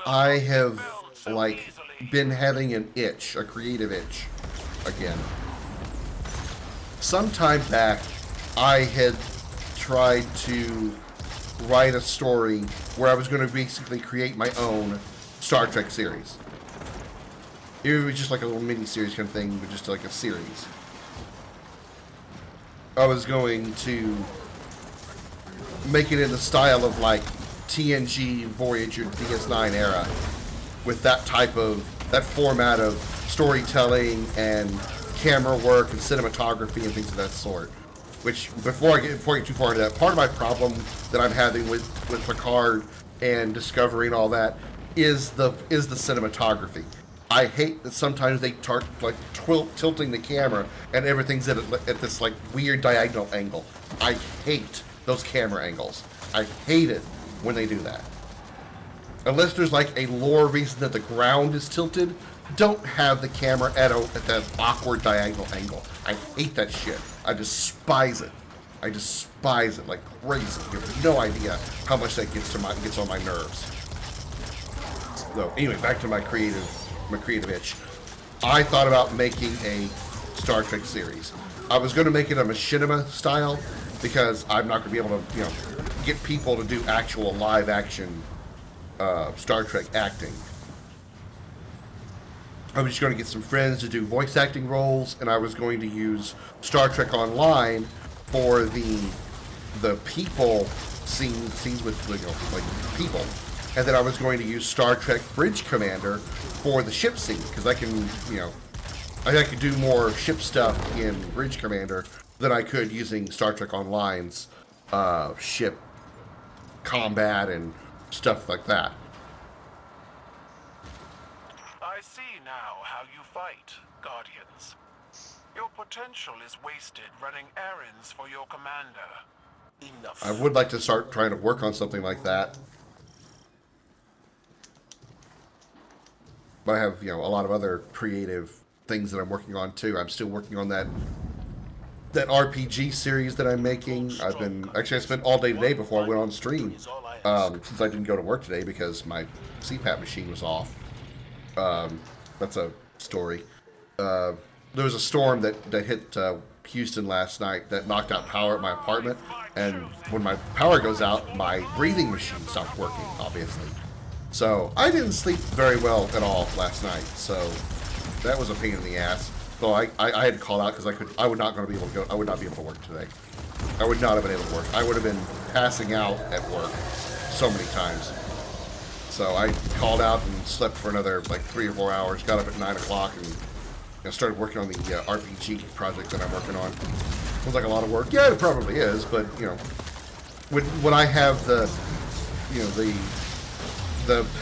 I have like been having an itch, a creative itch, again. Some time back, I had tried to write a story where I was going to basically create my own Star Trek series. It was just like a little mini-series kind of thing, but just like a series. I was going to make it in the style of like TNG, Voyager, DS9 era, with that format of storytelling and camera work and cinematography and things of that sort. Which, before I get too far into that, part of my problem that I'm having with Picard and Discovery and all that is the cinematography. I hate that sometimes they start like tilting the camera and everything's at this like weird diagonal angle. I hate those camera angles. I hate it when they do that. Unless there's like a lore reason that the ground is tilted, don't have the camera at that awkward diagonal angle. I hate that shit. I despise it. I despise it like crazy. You have no idea how much that gets on my nerves. So anyway, back to my creative itch. I thought about making a Star Trek series. I was going to make it a machinima style because I'm not going to be able to, you know, get people to do actual live action Star Trek acting. I was just going to get some friends to do voice acting roles, and I was going to use Star Trek Online for the people scenes with, you know, like people, and then I was going to use Star Trek Bridge Commander for the ship scene because I can, you know, I could do more ship stuff in Bridge Commander than I could using Star Trek Online's ship combat and stuff like that. I see now how you fight, Guardians. Your potential is wasted running errands for your commander. Enough. I would like to start trying to work on something like that. But I have, you know, a lot of other creative things that I'm working on too. I'm still working on that RPG series that I'm making. I spent all day today before I went on stream, since I didn't go to work today because my CPAP machine was off. That's a story. There was a storm that hit Houston last night that knocked out power at my apartment, and when my power goes out, my breathing machine stopped working, obviously. So I didn't sleep very well at all last night, so that was a pain in the ass. So I had to call out because I would not be able to work today. I would not have been able to work. I would have been passing out at work so many times. So I called out and slept for another like 3 or 4 hours. Got up at 9 o'clock and, you know, started working on the RPG project that I'm working on. It was like a lot of work. Yeah, it probably is, but you know, when I have the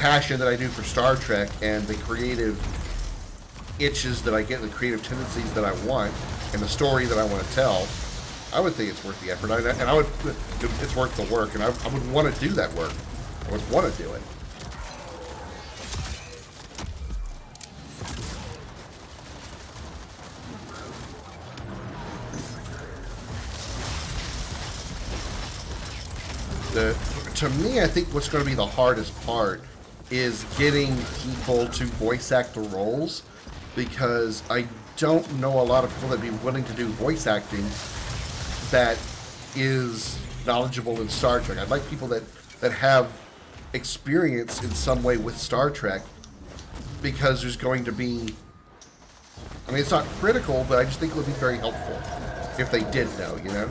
passion that I do for Star Trek and the creative itches that I get, the creative tendencies that I want, and the story that I want to tell, I would think it's worth the effort. It's worth the work, and I would want to do that work. I would want to do it. To me, I think what's going to be the hardest part is getting people to voice act the roles, because I don't know a lot of people that'd be willing to do voice acting that is knowledgeable in Star Trek. I'd like people that have experience in some way with Star Trek, because there's going to be, I mean, it's not critical, but I just think it would be very helpful if they did know, you know?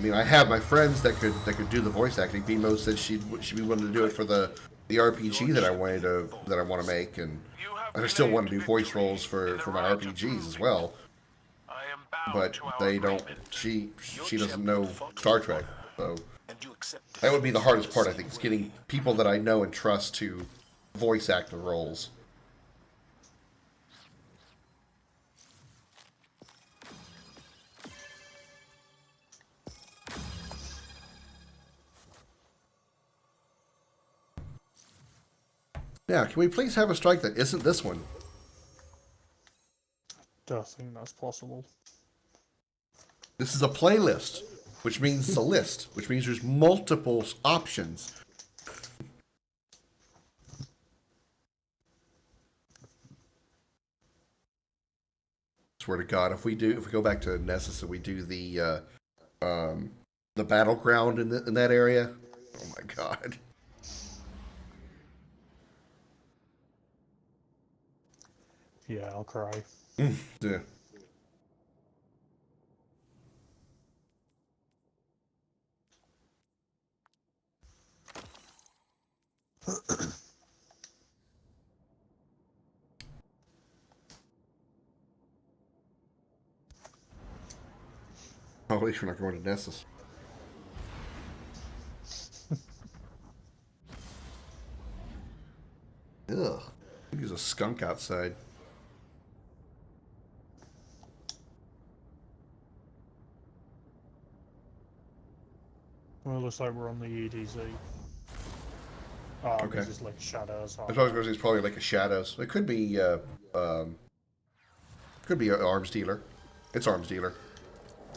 mean, I have my friends that could do the voice acting. BMO said she'd be willing to do it for the RPG that I want to make, and I still want to do voice roles for my RPGs as well. I am bound But to our they don't. agreement. She doesn't know Star Trek, so that would be the hardest part. I think is getting people that I know and trust to voice act the roles. Yeah, can we please have a strike that isn't this one? Don't think that's possible. This is a playlist, which means it's a list, which means there's multiple options. Swear to God, if we go back to Nessus and we do the battleground in that area, oh my God. Yeah, I'll cry. Yeah. Oh, at least we're not going to Nessus. Ugh. There's a skunk outside. Well, it looks like we're on the EDZ. Oh, Okay. this is like shadows. I suppose it's probably like a shadows. It could be an arms dealer. It's arms dealer.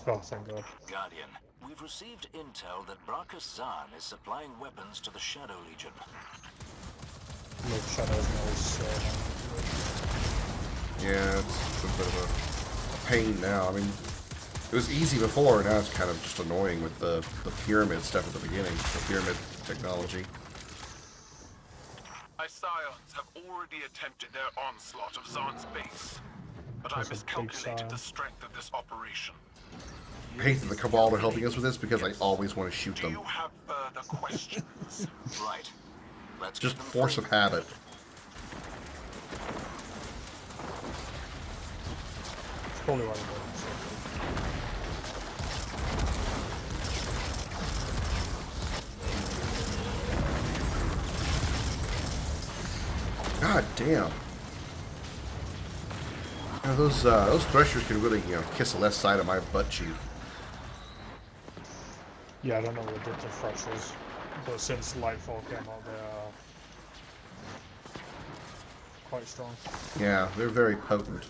Oh, thank God. Guardian, we've received intel that Brachus Zahn is supplying weapons to the Shadow Legion. Like shadows knows. Yeah, it's a bit of a pain now. I mean, it was easy before, now it's kind of just annoying with the pyramid stuff at the beginning, the pyramid technology. My scions have already attempted their onslaught of Zahn's base, but I That's a big miscalculated scion. the strength of this operation. I hate that the Cabal are helping us with this because I always want to shoot Do them. you have further questions? Right. Let's Just get them force of forward. habit. It's probably why we're God damn. Yeah, those threshers can really, kiss the left side of my butt cheek. Yeah, I don't know what they did to Threshers, but since Lightfall came out, they are quite strong. Yeah, they're very potent.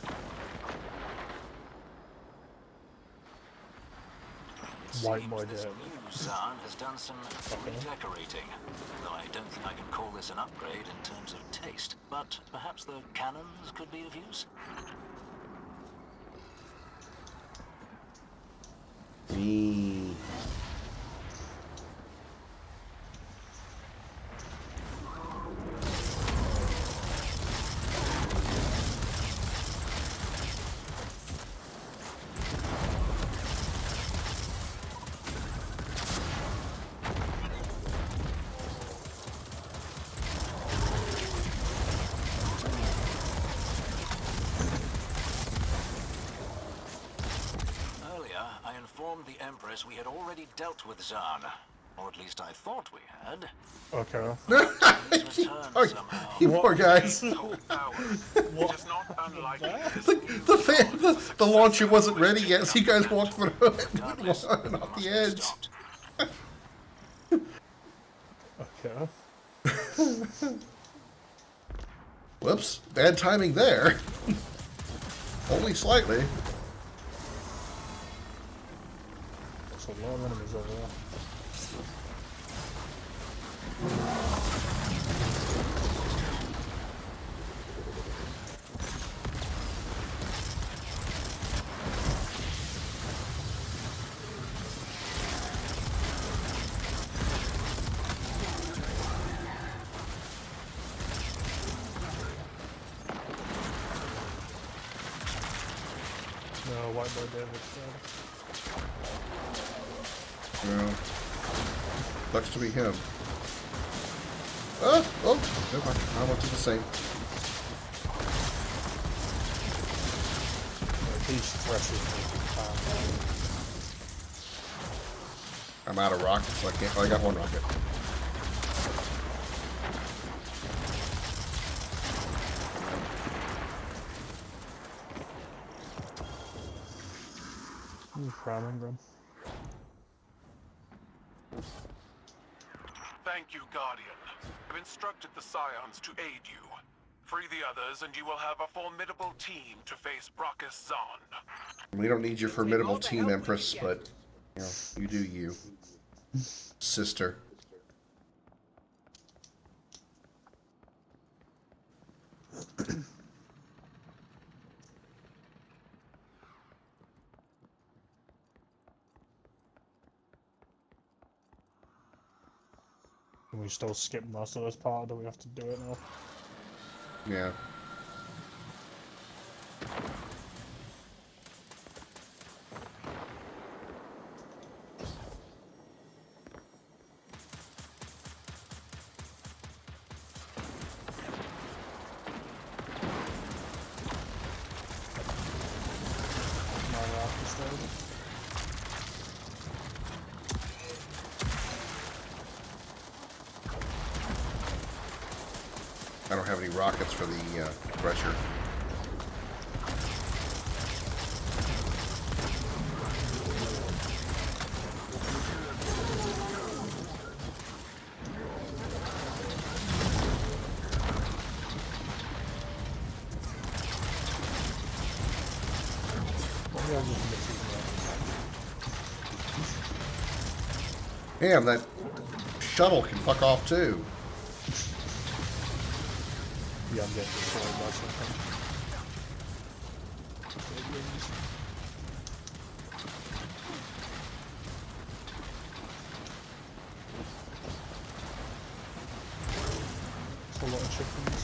White boy Seems this did. new Zahn has done some redecorating. Though I don't think I can call this an upgrade in terms of taste, but perhaps the cannons could be of use? Me. Earlier, I informed the Empress we had already dealt with Zahn. Or at least I thought we had. Okay. He's returned somehow. You poor guys. So ours. It is not unlikely this The launcher wasn't ready yet, so you guys walked through it Regardless, off it the must be edge. stopped. Okay. Whoops, bad timing there. Only slightly. There's a lot of enemies over there. No, white boy David's dead. No. Sucks to be him. Ah! Oh! Never mind. I want to do the same. These threshers I'm out of rockets, so I can't. Oh, I got one rocket. Grim. Thank you, Guardian. I've instructed the Scions to aid you. Free the others, and you will have a formidable team to face Brachus Zahn. We don't need your formidable team, Empress, but you know, you do you, sister. Can we still skip most of this part, or do we have to do it now? Yeah. I don't have any rockets for the thresher. Damn, that shuttle can fuck off too. Yeah, I'm getting destroyed by something. It's a lot of chickens.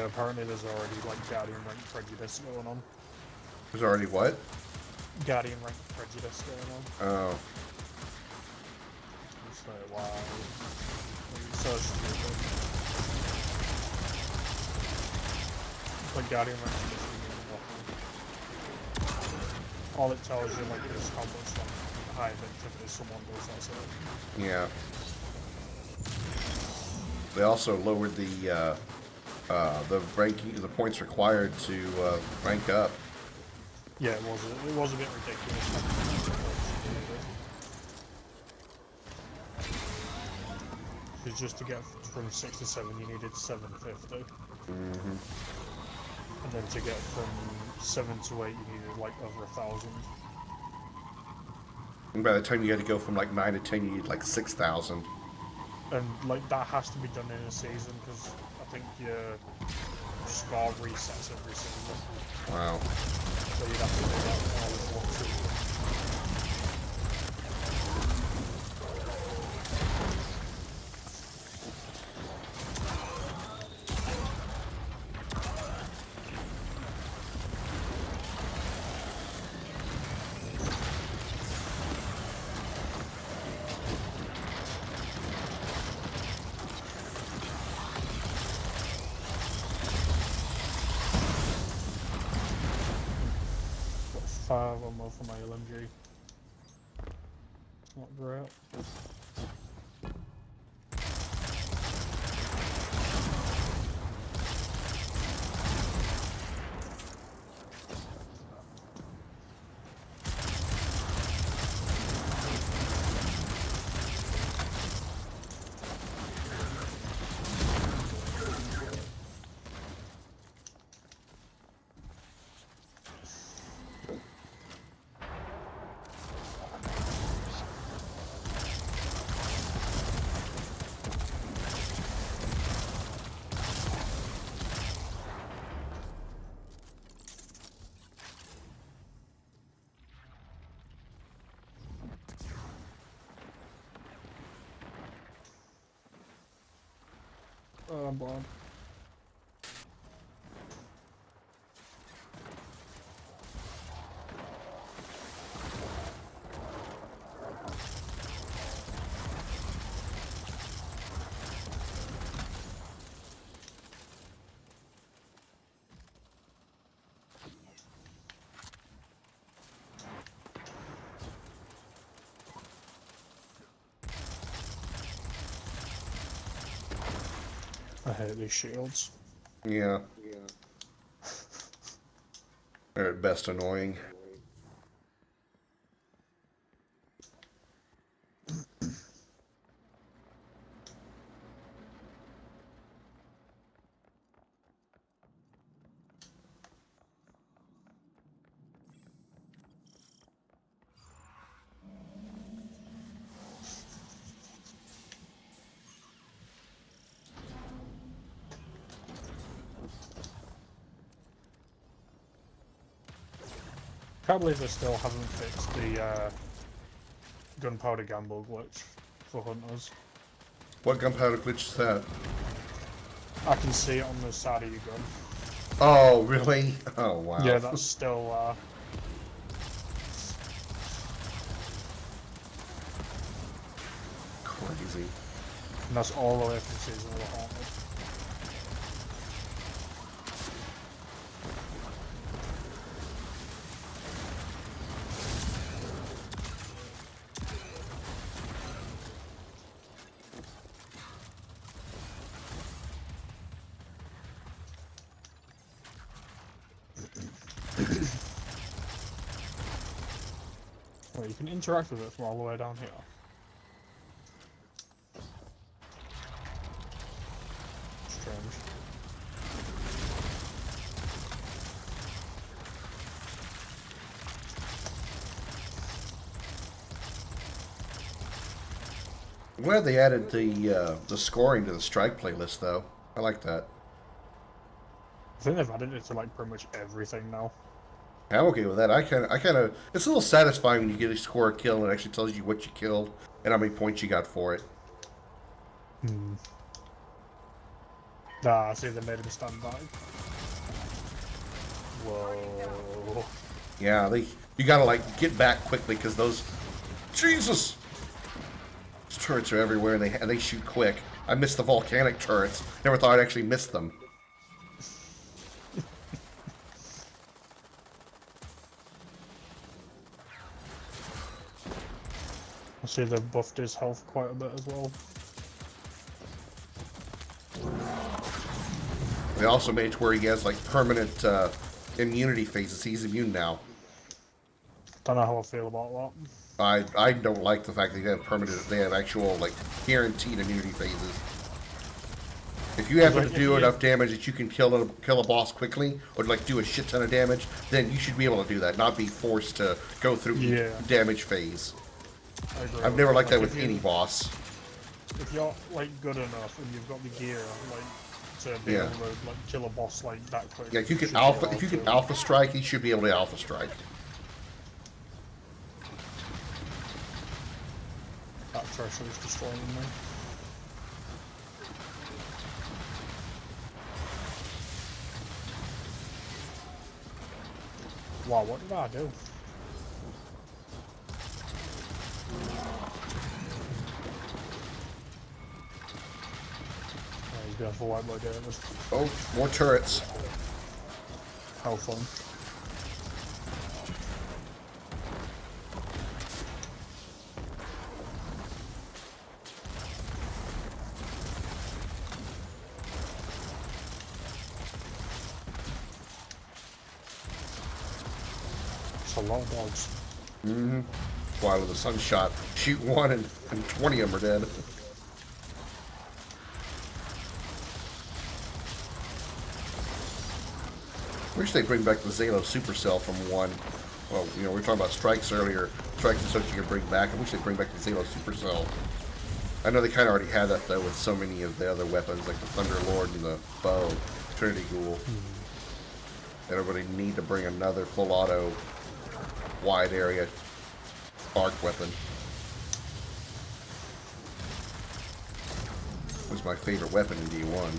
Apparently there's already like Guardian rank prejudice going on. There's already what? Guardian rank prejudice going on. Oh. It's like, wow. It's so stupid. Like Guardian rank prejudice means nothing. All it tells you like is how much like high activity someone does, that's it. Yeah. They also lowered the ranking, the points required to rank up. Yeah, it was a bit ridiculous. Because just to get from 6 to 7 you needed 750. Mm-hmm. And then to get from 7 to 8 you needed like over 1,000. And by the time you had to go from like 9 to 10 you need like 6,000. And like that has to be done in a season because I think your score resets every season. Wow. So you'd have to do that all in one season. One more for my LMG. Not great. I'm blind. I hate these shields. Yeah. They're at best annoying. Can't believe they still haven't fixed the gunpowder gamble glitch for hunters. What gunpowder glitch is that? I can see it on the side of your gun. Oh, really? Oh, wow. Yeah, that's still Crazy. and that's all the way from Season of the Haunted. Well, you can interact with it from all the way down here. Strange. I'm glad they added the scoring to the strike playlist, though. I like that. I think they've added it to like pretty much everything now. I'm okay with that. I kind of. It's a little satisfying when you get a score a kill and it actually tells you what you killed and how many points you got for it. Hmm. Ah, I see they made him stand back. Whoa. Yeah, you gotta like get back quickly because those Jesus those turrets are everywhere and they shoot quick. I missed the volcanic turrets. Never thought I'd actually miss them. I see they've buffed his health quite a bit as well. They also made it to where he has like permanent immunity phases. He's immune now. Don't know how I feel about that. I don't like the fact that they have permanent. They have actual like guaranteed immunity phases. If you happen to do enough damage that you can kill a boss quickly, or like do a shit ton of damage, then you should be able to do that, not be forced to go through each damage phase. I agree. I've never liked that with any boss. If you're like good enough and you've got the gear like to be able to like kill a boss like that quick. Yeah, if you can alpha strike, you should be able to alpha strike. That treasure is destroying me. Wow, what did I do? Oh, he's going for white boy damage. Oh, more turrets. How fun. It's a lot of dogs. Mm-hmm. Why with a sunshot, shoot one and 20 of them are dead. Wish they'd bring back the Zalo Supercell from 1. Well, you know, we were talking about strikes earlier. Strikes and such you can bring back. I wish they'd bring back the Zalo Supercell. I know they kind of already had that, though, with so many of the other weapons, like the Thunder Lord and the bow, Trinity Ghoul. Everybody need to bring another full auto, wide area arc weapon. Was my favorite weapon in D1.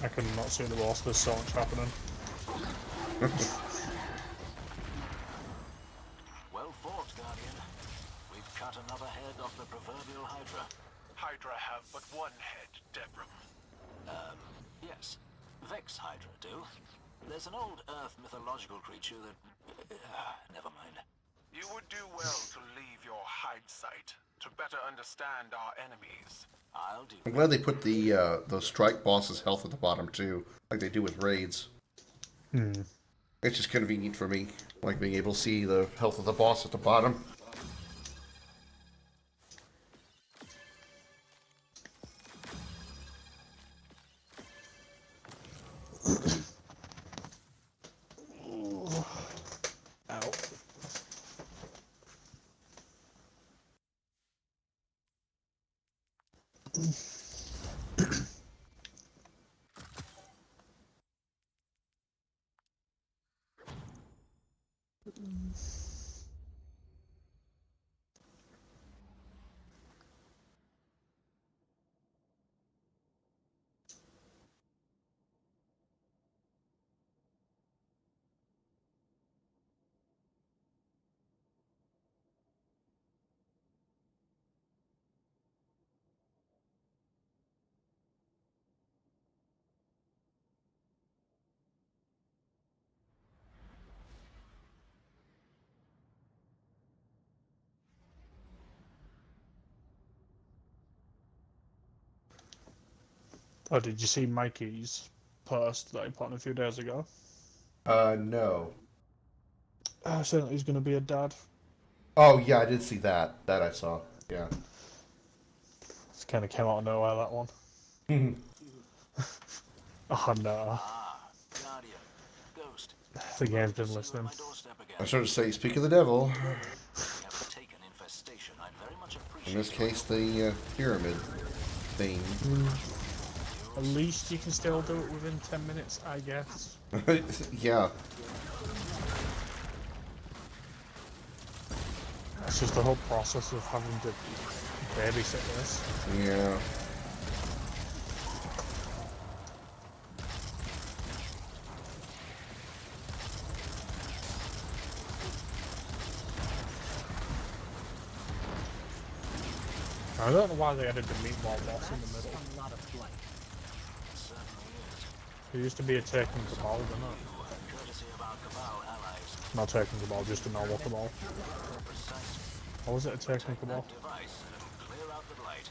I could not see the boss. There's so much happening. Well fought, Guardian. We've cut another head off the proverbial Hydra. Hydra have but one head, Debrum. Yes. Vex Hydra do. There's an old Earth mythological creature that... never mind. You would do well to leave your hide site to better understand our enemies. I'll do. I'm glad they put the strike boss's health at the bottom too, like they do with raids. It's just convenient for me, like being able to see the health of the boss at the bottom. Ow. Oh, did you see Mikey's post that he put on a few days ago? No. Saying that he's going to be a dad. Oh, yeah, I did see that. That I saw. Yeah. It kind of came out of nowhere, that one. Oh, no. Guardian. Ghost. The game's been listening. I started to say, speak of the devil. Have taken infestation. I'd very much appreciate In this case, the pyramid thing. At least you can still do it within 10 minutes, I guess. Yeah. It's just the whole process of having to babysit this. Yeah. I don't know why they added the meatball boss in the middle. There used to be a taking cabal, didn't it? courtesy of our Cabal allies. Not taking cabal, just a normal cabal. Or was it a taking cabal? Device. It'll clear out the blight.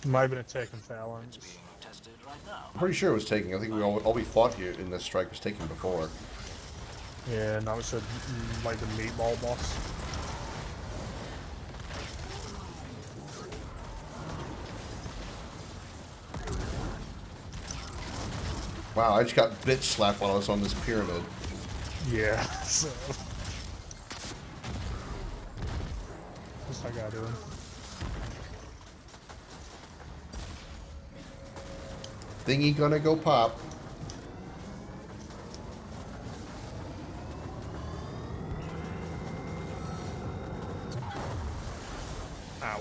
It might have been a taken phalanx. Being tested right now. I'm pretty sure it was taken. I think all we fought here in this strike was taken before. Yeah, now it's a, like the meatball boss. Wow, I just got bitch slapped while I was on this pyramid. Yeah, so... What's that guy doing? Thingy gonna go pop. Ow.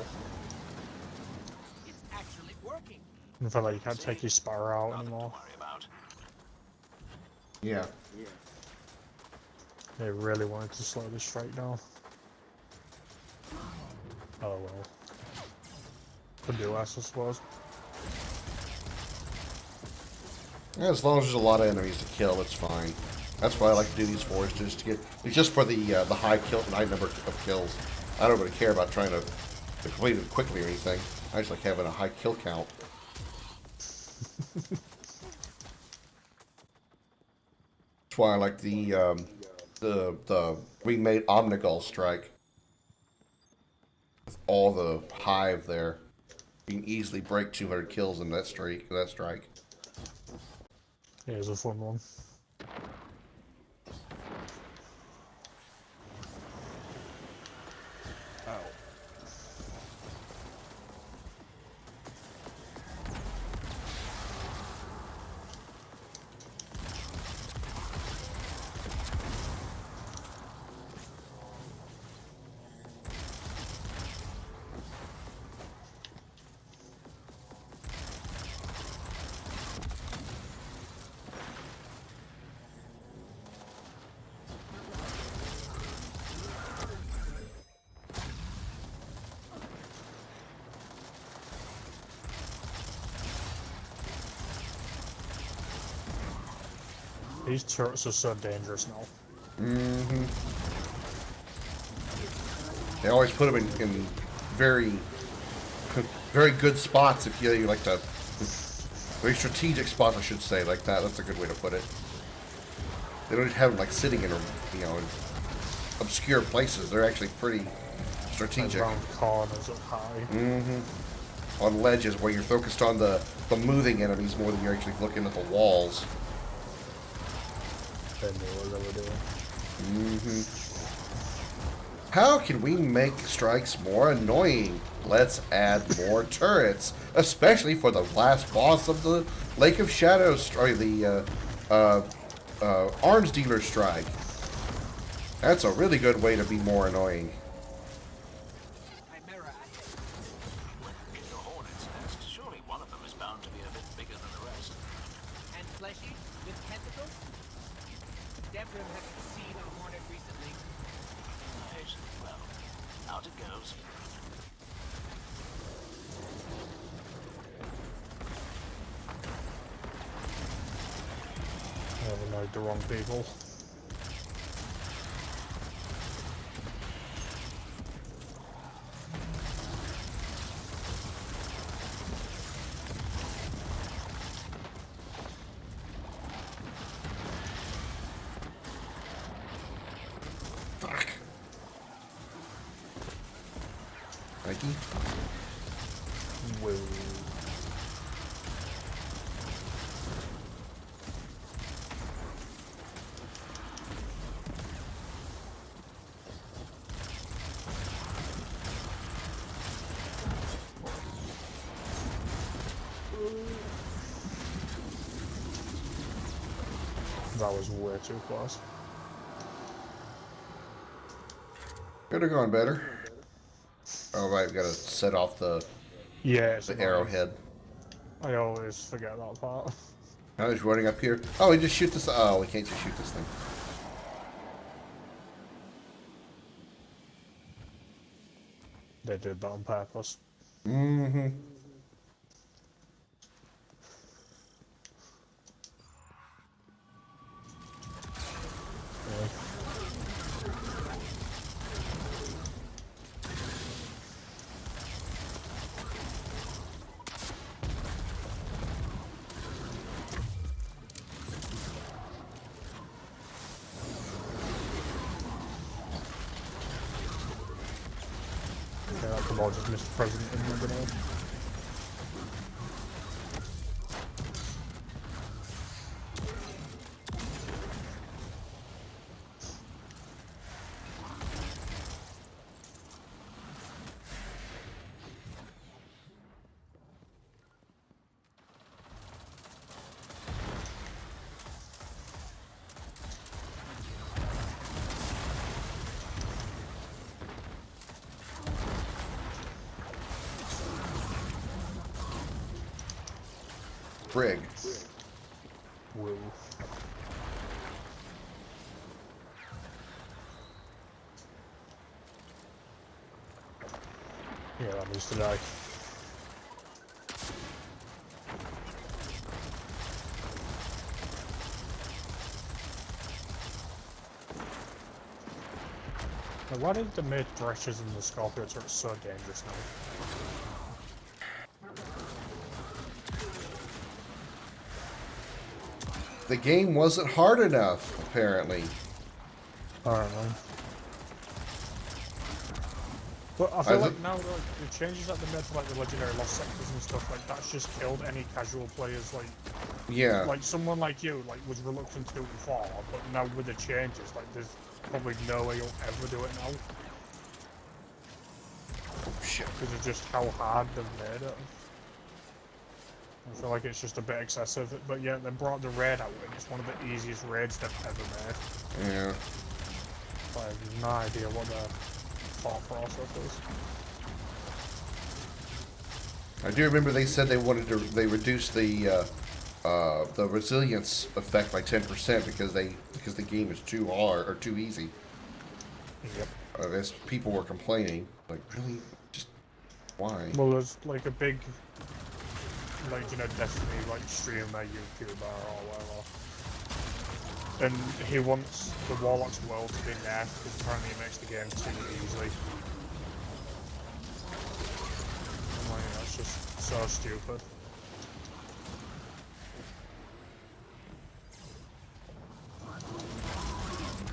It's actually working. I feel like you can't take your sparrow out anymore. Worry about. Yeah. They really wanted to slow this strike down. Oh well. Could do less, I suppose. Yeah, as long as there's a lot of enemies to kill, it's fine. That's why I like to do these fours, just to get. It's just for the high number of kills. I don't really care about trying to complete it quickly or anything. I just like having a high kill count. That's why I like the remade Omnigull strike. With all the hive there, you can easily break 200 kills in that strike. Yeah, it was a fun one. These turrets are so dangerous now. Mm-hmm. They always put them in very, very good spots. If you like the very strategic spots, I should say, like that. That's a good way to put it. They don't have them like sitting in, you know, in obscure places. They're actually pretty strategic. Around corners up high. Mm-hmm. On ledges where you're focused on the moving enemies more than you're actually looking at the walls. They knew what they were doing. Mm-hmm. How can we make strikes more annoying? Let's add more turrets, especially for the last boss of the Lake of Shadows, or the Arms Dealer Strike. That's a really good way to be more annoying. Chimera ahead. The hornet's nest. Surely one of them is bound to be a bit bigger than the rest. And fleshy with tentacles? Devrim hasn't seen a hornet recently. Right. Well, out it goes. I've annoyed the wrong people. Fuck. Mikey? Whoa. That was way too close. Could have gone better. Oh right, we gotta set off the Yeah, it's arrowhead. I always forget that part. Now he's running up here. Oh, we just shoot this. Oh, we can't just shoot this thing. They did that on purpose. Mm-hmm. Yeah. Yeah, come on, just Mr. President in the grenade. Brig. Whoa. Yeah, that needs to die. Now, why did they make threshers and the scorpion turrets so dangerous now? The game wasn't hard enough, apparently. Apparently. But I feel like now, like, the changes that they made to like the legendary lost sectors and stuff, like that's just killed any casual players. Like, Yeah. like someone like you, like was reluctant to do it before, but now with the changes, like there's probably no way you'll ever do it now Shit. because of just how hard they've made it. I feel like it's just a bit excessive, but yeah, they brought the raid out, and it's one of the easiest raids they've ever made. Yeah. But I have no idea what their thought process is. I do remember they said they wanted to. They reduced the resilience effect by 10% because the game is too hard or too easy. Yep. As people were complaining, like really, just why? Well, there's like a big, like, you know, Destiny, like, streamer, YouTuber, or whatever. And he wants the Warlock's world to be nerfed because apparently it makes the game too easy. I'm like, that's just so stupid.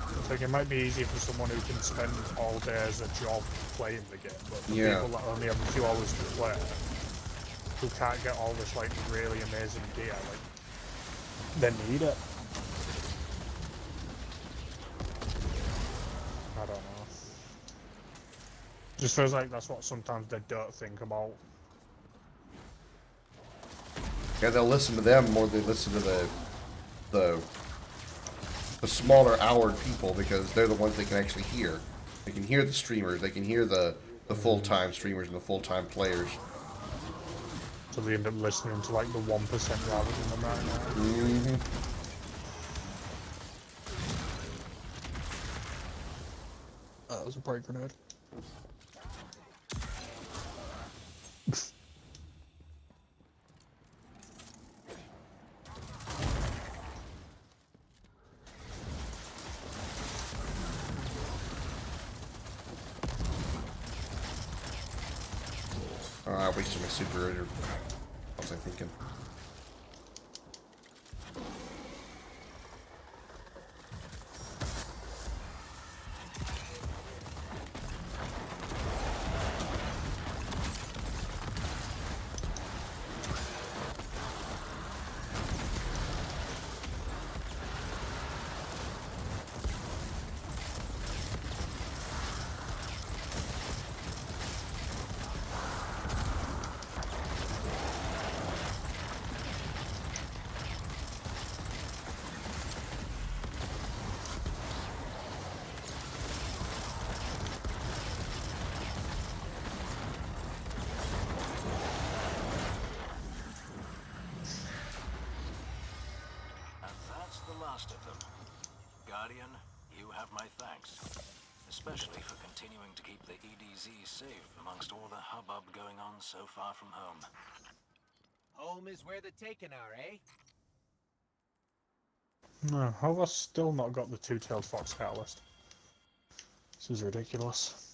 I think it might be easy for someone who can spend all day as a job playing the game, but for people that only have a few hours to play, who can't get all this like really amazing gear, like they need it. I don't know. Just feels like that's what sometimes they don't think about. Yeah, they'll listen to them more than they listen to the smaller houred people because they're the ones they can actually hear. They can hear the streamers. They can hear the full-time streamers and the full-time players. So they end up listening to like the 1% rather than the 99%. That was a break grenade. I wasted my super earlier. What was I thinking? Of them. Guardian, you have my thanks. Especially for continuing to keep the EDZ safe amongst all the hubbub going on so far from home. Home is where the taken are, eh? No, have I still not got the two-tailed fox catalyst? This is ridiculous.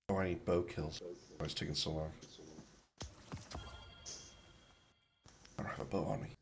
Oh, I need bow kills. Why it's taking so long? I don't have a bow on me.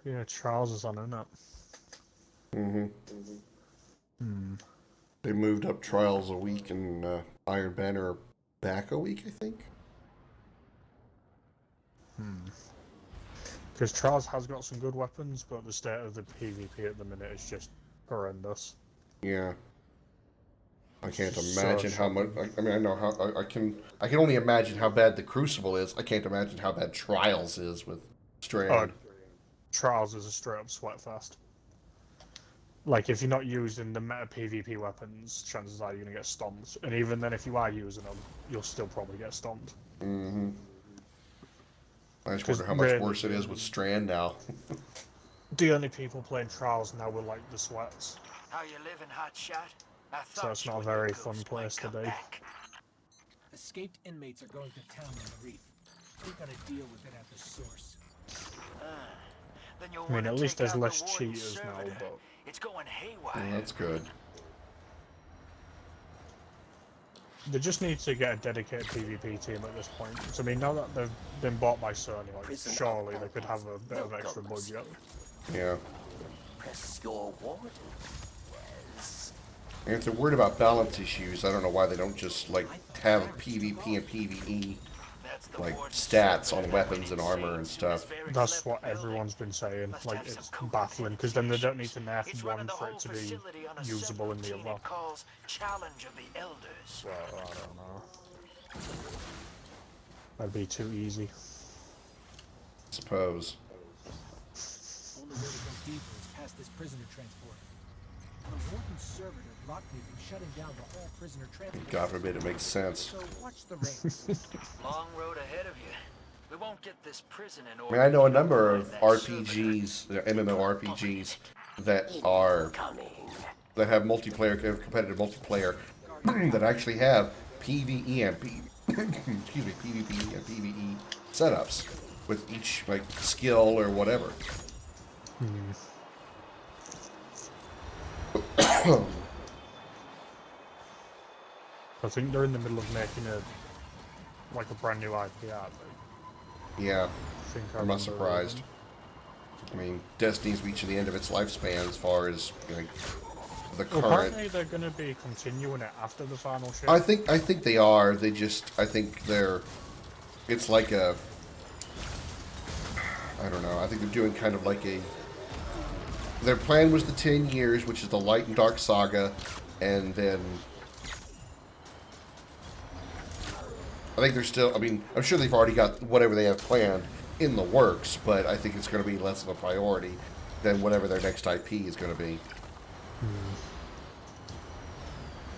Yeah, Charles is on, isn't it? They moved up trials a week and Iron Banner back a week, I think. Because Charles has got some good weapons, but the state of the PvP at the minute is just horrendous. Yeah. I can't So imagine how much. I mean, I know how I can. I can only imagine how bad the Crucible is. I can't imagine how bad Trials is with Oh, Strand. Trials is a straight up sweat fest. Like, if you're not using the meta PvP weapons, chances are you're gonna get stomped. And even then, if you are using them, you'll still probably get stomped. Mm-hmm. I just Because wonder how much really, worse it is with Strand now. the only people playing Trials now were like the sweats. How you living, hotshot? I So thought it's you not a and your very ghost fun might place to come be. back. Escaped inmates are going to town on the reef. We gotta deal with it at the source. Then you'll I mean, want at to least take there's out less the warden's cheaters now, servitor. but It's going haywire. Well, that's good. they just need to get a dedicated PvP team at this point. So, I mean, now that they've been bought by Sony, like, surely they could have a bit of extra budget. Yeah. Press your warden. Yes. And if they're worried about balance issues, I don't know why they don't just like have PvP and PvE like stats on weapons and armor and stuff. That's what everyone's been saying. Like, it's baffling, because then they don't need to nerf one for it to be usable in the other. Challenge of the Elders. Well, I don't know. That'd be too easy. Suppose. Only way to go deeper is past this prisoner transport. The warden's servitor blocked me from shutting down the whole prisoner transport. God forbid it makes sense. So watch the rain. Long road ahead of you. We won't get this prison in I order. mean, I know a number of RPGs, MMORPGs that have multiplayer, competitive multiplayer that actually have PvE and PvP and PvE setups with each like skill or whatever. I think they're in the middle of making a brand new IP, aren't they? Yeah, I think I'm not surprised. I mean, Destiny's reaching the end of its lifespan as far as like the current. Apparently, they're going to be continuing it after the final ship. I think they are. They just I think they're. It's like a. I don't know. I think they're doing kind of like a. Their plan was the 10 years, which is the Light and Dark Saga, and then. I think they're still. I mean, I'm sure they've already got whatever they have planned in the works, but I think it's going to be less of a priority than whatever their next IP is going to be.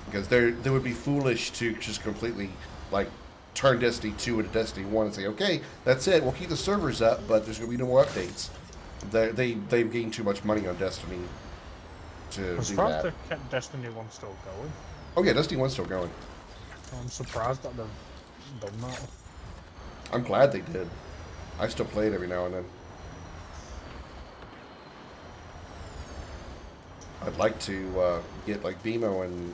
Because they would be foolish to just completely like turn Destiny 2 into Destiny 1 and say, okay, that's it. We'll keep the servers up, but there's going to be no more updates. They've gained too much money on Destiny to do that. I'm surprised they kept Destiny 1 still going. Oh yeah, Destiny 1's still going. I'm surprised that they've done that. I'm glad they did. I still play it every now and then. I'd like to get like BMO and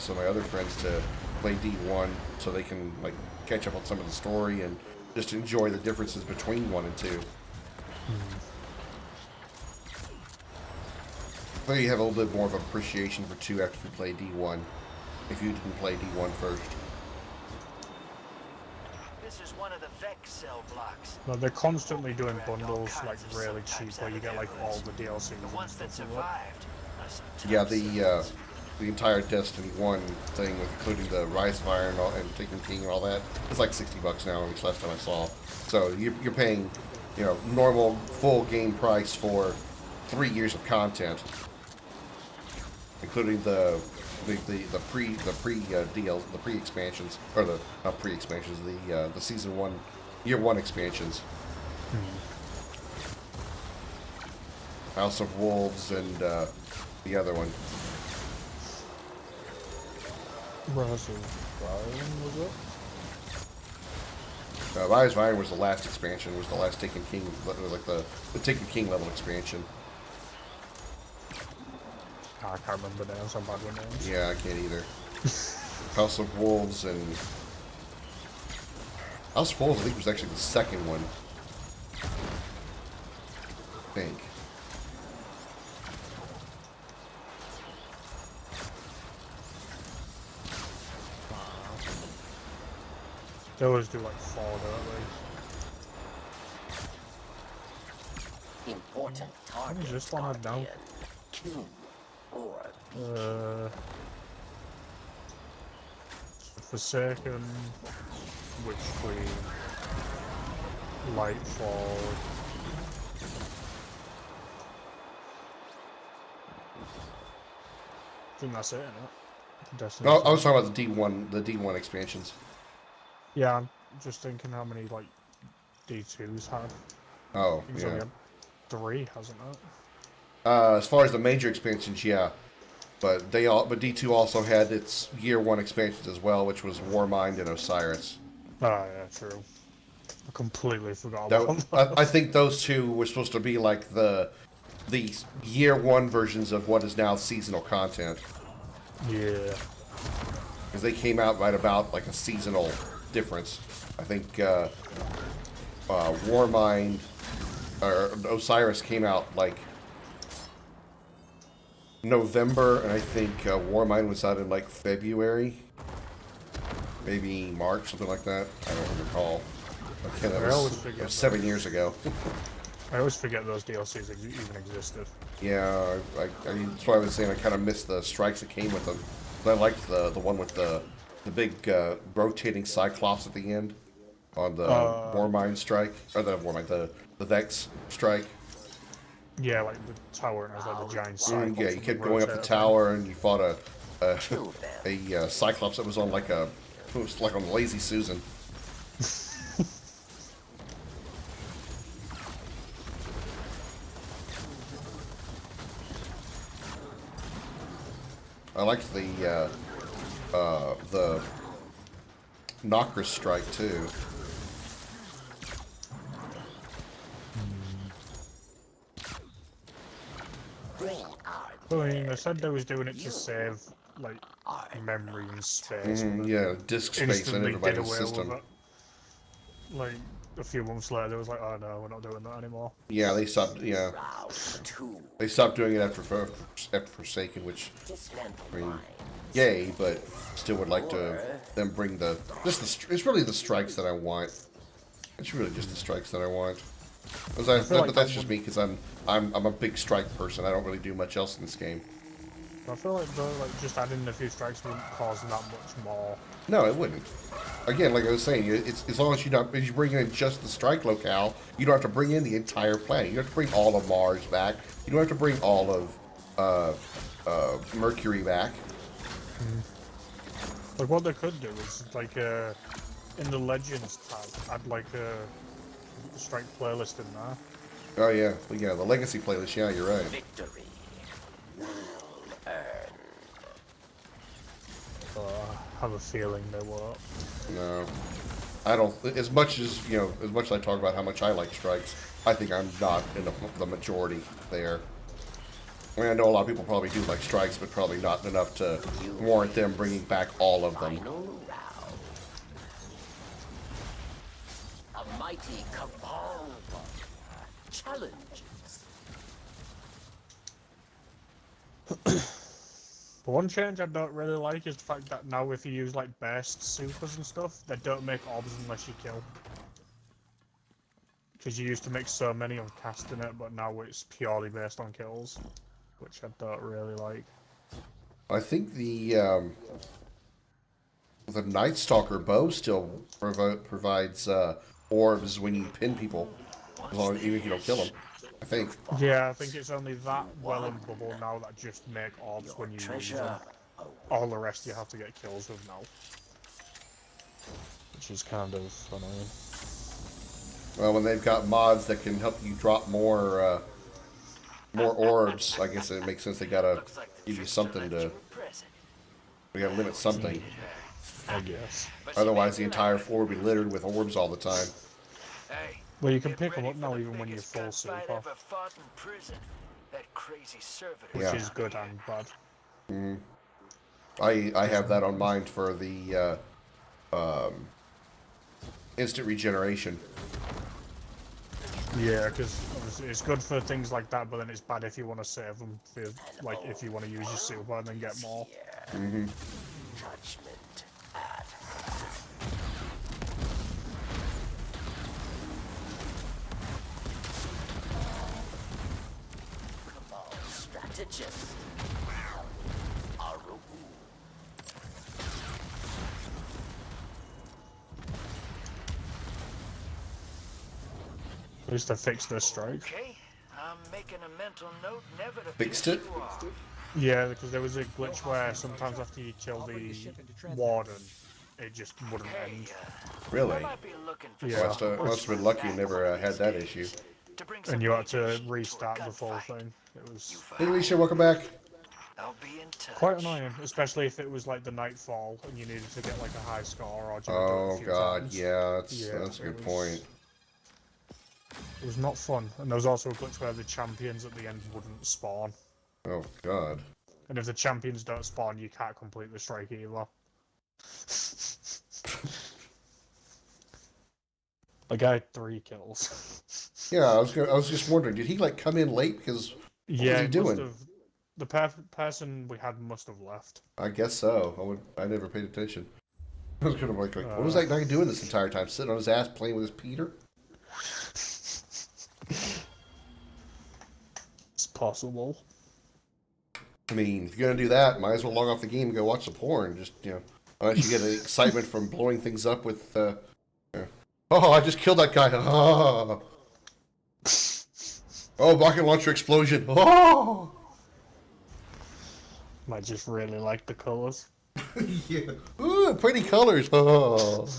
some of my other friends to play D1 so they can like catch up on some of the story and just enjoy the differences between 1 and 2. I think you have a little bit more of an appreciation for 2 after you play D1, if you didn't play D1 first. This is one of the Vex cell blocks. No, they're constantly doing bundles like really cheap where you get like all the DLCs The and ones that stuff like that. survived. Yeah, the entire Destiny 1 thing, including the Rise of Iron and Taken King and all that, it's like $60 now, which last time I saw. So you're paying, you know, normal full game price for 3 years of content, including the pre expansions, or the not pre expansions, the season 1 year 1 expansions. House of Wolves and the other one. Rise of Iron, was it? Rise of Iron was the last expansion, was the last Taken King, like the Taken King level expansion. I can't remember names, I'm bad with names. Yeah, I can't either. House of Wolves and... House of Wolves, I think, was actually the second one. I think. They always do like 4, don't they? Important What target. is this one I know? Kill or Forsaken, Witch Queen, Lightfall. I think that's it, isn't it? Destiny Oh, 2. I was talking about the D1 expansions. Yeah, I'm just thinking how many like D2's had. Oh, It's only yeah. had 3, hasn't it? As far as the major expansions, yeah. But D2 also had its year 1 expansions as well, which was Warmind and Osiris. Oh yeah, true. I completely forgot That about I those. think those two were supposed to be like the year 1 versions of what is now seasonal content. Yeah. Because they came out right about like a seasonal difference. I think Warmind or Osiris came out like November, and I think Warmind was out in like February, maybe March, something like that. I don't recall. Okay, that was 7 years ago. I always forget those DLCs even existed. Yeah, that's why I was saying I kind of missed the strikes that came with them. But I liked the one with the big rotating Cyclops at the end on the Warmind strike, or the Warmind, the Vex strike. Yeah, like the tower, and it was like the giant Cyclops. Yeah, you kept going up the tower, and you fought a Cyclops that was on like it was like on Lazy Susan. I liked the Knocker strike too. I mean, they said they was doing it to save like memory and space. Yeah, disk space in everybody's with system. it. Like a few months later, they was like, "Oh no, we're not doing that anymore." Yeah, they stopped. Yeah, they stopped doing it after Forsaken, which I mean, yay, but still would like to them bring it's really the strikes that I want. It's really just the strikes that I want. But that's just me because I'm a big strike person. I don't really do much else in this game. I feel like though, like just adding a few strikes wouldn't cause that much more. No, it wouldn't. Again, like I was saying, it's as long as you bring in just the strike locale, you don't have to bring in the entire planet. You don't have to bring all of Mars back. You don't have to bring all of Mercury back. Like what they could do is like in the Legends tab, add like a strike playlist in there. Oh yeah, the Legacy playlist. Yeah, you're right. Victory. I have a feeling they won't. No, I don't. As much as I talk about how much I like strikes, I think I'm not in the majority there. I mean, I know a lot of people probably do like strikes, but probably not enough to warrant them bringing back all of them. A mighty cabal challenges. But one change I don't really like is the fact that now if you use like burst supers and stuff, they don't make orbs unless you kill. Because you used to make so many on casting it, but now it's purely based on kills, which I don't really like. I think the Night Stalker bow still provides orbs when you pin people, even if you don't kill them. I think. Yeah, I think it's only that well and bubble now that just make orbs when you use them. All the rest you have to get kills with now. Which is kind of annoying. Well, when they've got mods that can help you drop more orbs, I guess it makes sense they gotta give you something to. We gotta limit something. I guess. Otherwise, the entire floor would be littered with orbs all the time. Well, you can pick them up now even when you're full super. Which is good and bad. I have that on mind for the instant regeneration. Yeah, because it's good for things like that, but then it's bad if you want to save them. Like if you want to use your super and then get more. Judgment. Strategist. At least I fixed this strike. Okay, I'm making a mental note never to Fixed piss it? you off. Yeah, because there was a glitch where sometimes after you kill the warden, it just wouldn't Hey, end. Really? I might be looking for Yeah. Must have been lucky you never had that issue. to bring And some you had to major heat restart to a the full gunfight. thing. It was Hey, Alicia, welcome back. I'll be in touch. quite annoying, especially if it was like the nightfall and you needed to get like a high score or do it a Oh few god, times. yeah, Yeah, that's a good it point. It was not fun, and there was also a glitch where the champions at the end wouldn't spawn. Oh god. And if the champions don't spawn, you can't complete the strike either. Like I had 3 kills. Yeah, I was just wondering, did he like come in late? Because what was he doing? The person we had must have left. I guess so. I never paid attention. I was kind of like, what was that guy doing this entire time? Sitting on his ass playing with his Peter? It's possible. I mean, if you're gonna do that, might as well log off the game and go watch some porn. Just, unless you get the excitement from blowing things up with, oh, I just killed that guy. Oh, oh, rocket launcher explosion. Oh, Might just really like the colors. yeah. Ooh, pretty colors. Oh.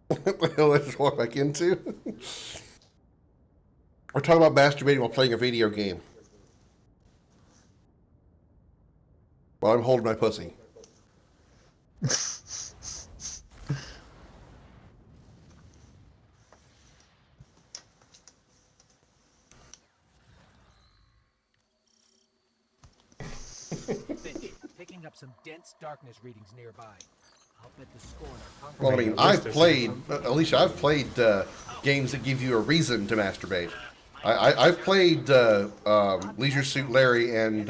What the hell did I just walk back into? We're talking about masturbating while playing a video game. While I'm holding my pussy. Picking up some dense darkness readings nearby. I'll bet the score in our Well, I mean, Alicia, I've played games that give you a reason to masturbate. I've played Leisure Suit Larry and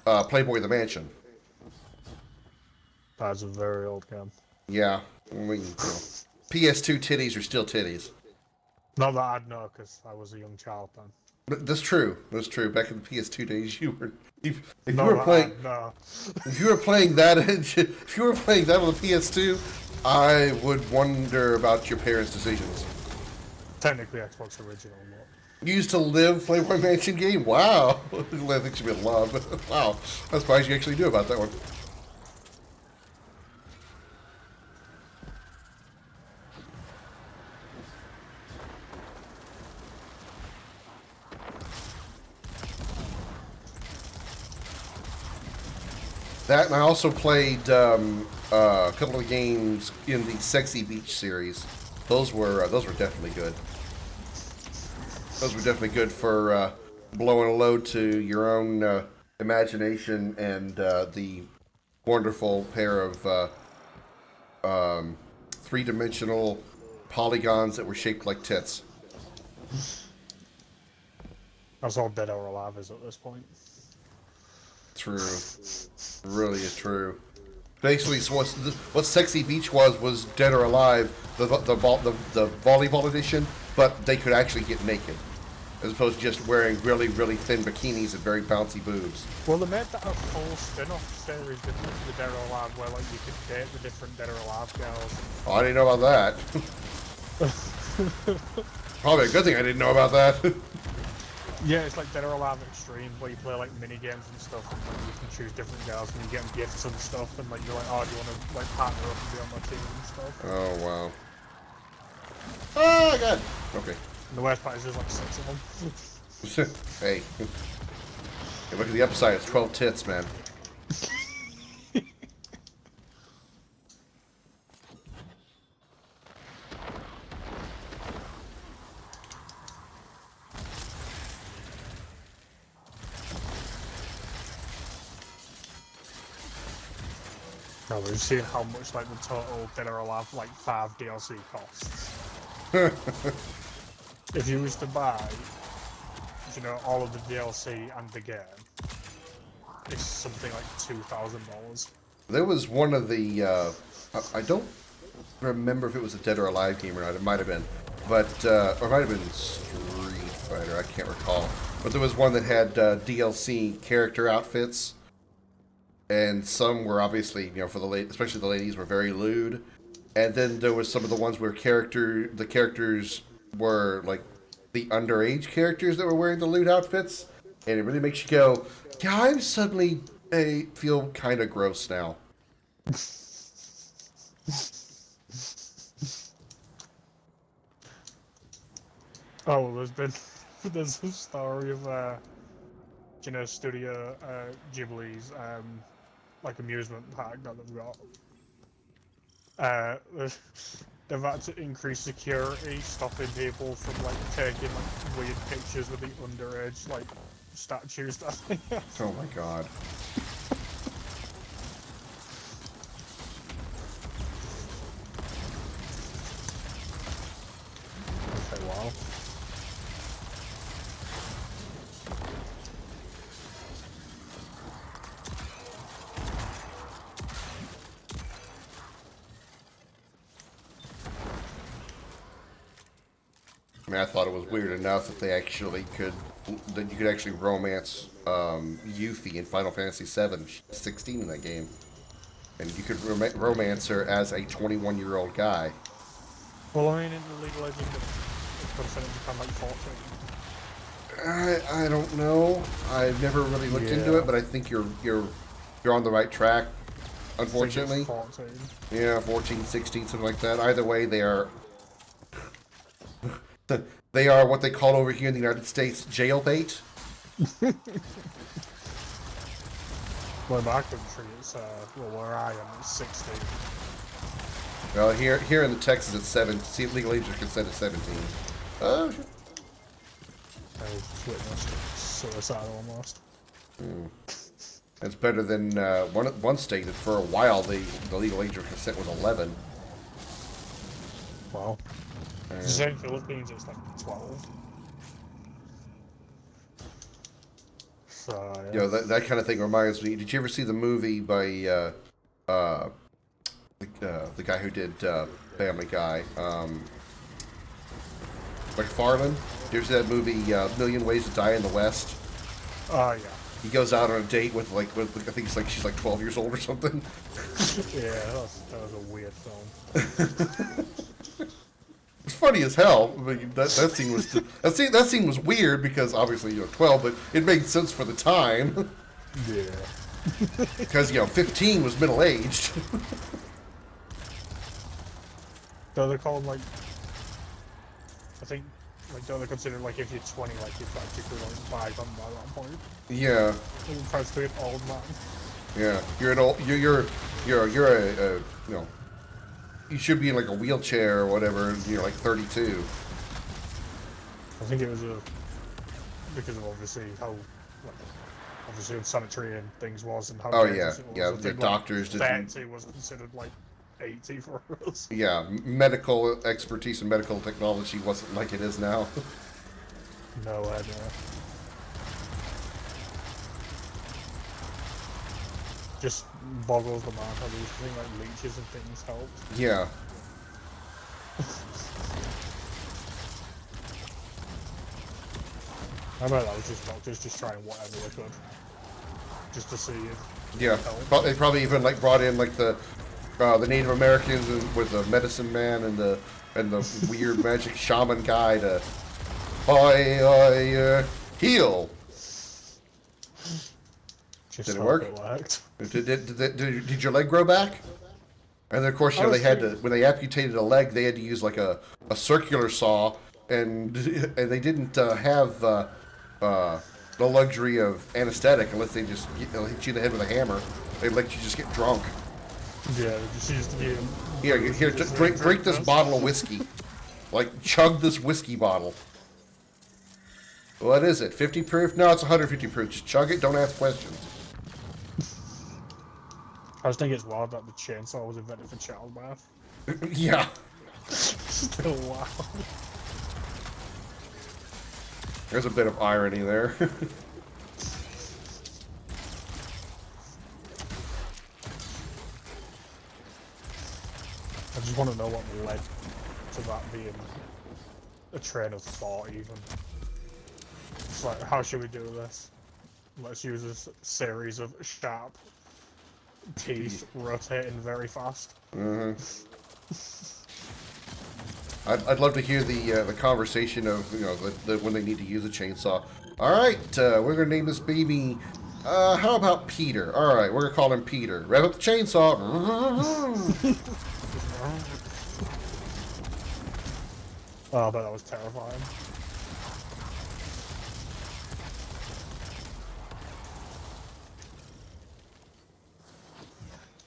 Playboy the Mansion. That's a very old game. Yeah, I mean, PS2 titties are still titties. Not that I'd know, because I was a young child then. But that's true. That's true. Back in the PS2 days, you were if you No, were playing no. if you were playing that on the PS2, I would wonder about your parents' decisions. Technically Xbox original, but... You used to live Playboy Mansion game? Wow. I think you'd be in love. Wow. I'm surprised you actually knew about that one. That, and I also played a couple of games in the Sexy Beach series. Those were definitely good. Those were definitely good for blowing a load to your own imagination and the wonderful pair of three-dimensional polygons that were shaped like tits. That's all Dead or Alive is at this point. True. Really is true. Basically, so what Sexy Beach was Dead or Alive, the volleyball edition, but they could actually get naked, as opposed to just wearing really, really thin bikinis and very bouncy boobs. Well, they made that a full spin-off series, didn't it, the Dead or Alive, where like you could date the different Dead or Alive girls. Oh, I didn't know about that. Probably a good thing I didn't know about that. Yeah, it's like Dead or Alive Extreme, where you play like mini games and stuff, and like, you can choose different girls, and you get them gifts and stuff, and like you're like, oh, do you want to like partner up and be on my team and stuff? Oh wow. Oh god. Okay. And the worst part is there's like 6 of them. Hey. Hey, look at the upside. It's 12 tits, man. No, we've seen how much like the total Dead or Alive like 5 DLC costs. If you was to buy, you know, all of the DLC and the game, it's something like $2,000. There was one of the, I don't remember if it was a Dead or Alive game or not. It might have been. But, or it might have been Street Fighter. I can't recall. But there was one that had DLC character outfits. and some were obviously, for especially the ladies, were very lewd. And then there was some of the ones where the characters were like the underage characters that were wearing the lewd outfits, and it really makes you go, yeah, I'm suddenly feel kind of gross now. Oh, there's a story of Studio Ghibli's like amusement park that they've got. They've had to increase security, stopping people from like taking like weird pictures with the underage like statues that they have. Oh my god. Okay, wow. I mean, I thought it was weird enough that you could actually romance Yuffie in Final Fantasy VII. She's 16 in that game. And you could romance her as a 21-year-old guy. Well, I mean, in the League of Legends, it's considered to become like 14. I don't know. I've never really looked into it, but I think you're on the right track. Unfortunately, 14. Yeah, 14, 16, something like that. Either way, they are what they call over here in the United States jail bait. Well, in my country, it's where I am, it's 16. Well, here in the Texas, it's 7. See, legal age consent is 17. Oh, shit. I've witnessed suicide almost. That's better than one state that for a while the legal age of consent was 11. Wow. The same Philippines, it's like 12. So, yeah. That kind of thing reminds me. Did you ever see the movie by the guy who did Family Guy? McFarlane? Did you ever see that movie, Million Ways to Die in the West? Oh, yeah. He goes out on a date with I think it's like she's like 12 years old or something. Yeah, that was a weird film. It's funny as hell. I mean, that scene was weird because obviously 12, but it made sense for the time. Yeah. Because 15 was middle aged. So they call them like, I think, like they're considered like if you're 20, like you're practically like 5 by that point. Yeah. You're practically an old man. Yeah, you're an old. You're a you should be in like a wheelchair or whatever. And you're like 32. I think it was because of obviously how obviously unsanitary and things was and how. Oh yeah, yeah. The doctors didn't. 30 was considered like 80 for us. Yeah, medical expertise and medical technology wasn't like it is now. No idea. Just boggles the mind how these things like leeches and things help. Yeah. I bet that was just doctors just trying whatever they could, just to see if. Yeah, they probably even like brought in like the Native Americans with the medicine man and the weird magic shaman guy to heal. Just did it work? Did your leg grow back? And then of course they had to, when they amputated a leg, they had to use like a circular saw, and they didn't have the luxury of anesthetic unless they just hit you in the head with a hammer. They'd let you just get drunk. Yeah, they just used to be. Here, drink this bottle of whiskey. Like, chug this whiskey bottle. What is it? 50 proof? No, it's 150 proof. Just chug it. Don't ask questions. I just think it's wild that the chainsaw was invented for childbirth. Yeah. Still wild. There's a bit of irony there. I just want to know what led to that being a train of thought, even. It's like, how should we do this? Let's use a series of sharp teeth rotating very fast. I'd love to hear the conversation of when they need to use a chainsaw. All right, we're gonna name this baby. How about Peter? All right, we're gonna call him Peter. Rev up the chainsaw. Oh, but that was terrifying.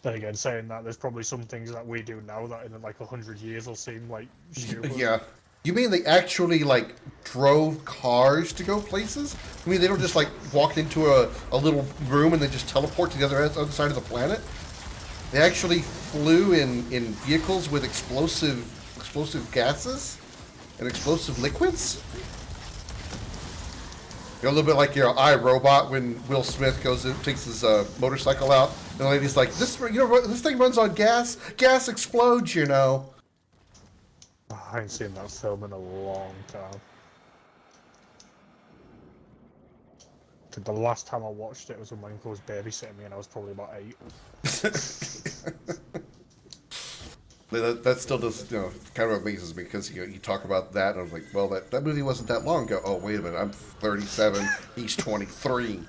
Then again, saying that, there's probably some things that we do now that in like 100 years will seem like stupid. Yeah. You mean they actually like drove cars to go places? I mean they don't just like walk into a little room and then just teleport to the other side of the planet? They actually flew in vehicles with explosive gases and explosive liquids? You know, a little bit like iRobot when Will Smith goes and takes his motorcycle out, and the lady's like, "This thing runs on gas. Gas explodes, you know." I ain't seen that film in a long time. I think the last time I watched it was when my uncle was babysitting me, and I was probably about 8. That still does, kind of amazes me because you talk about that and I was like, well, that movie wasn't that long ago. Oh, wait a minute, I'm 37, he's 23.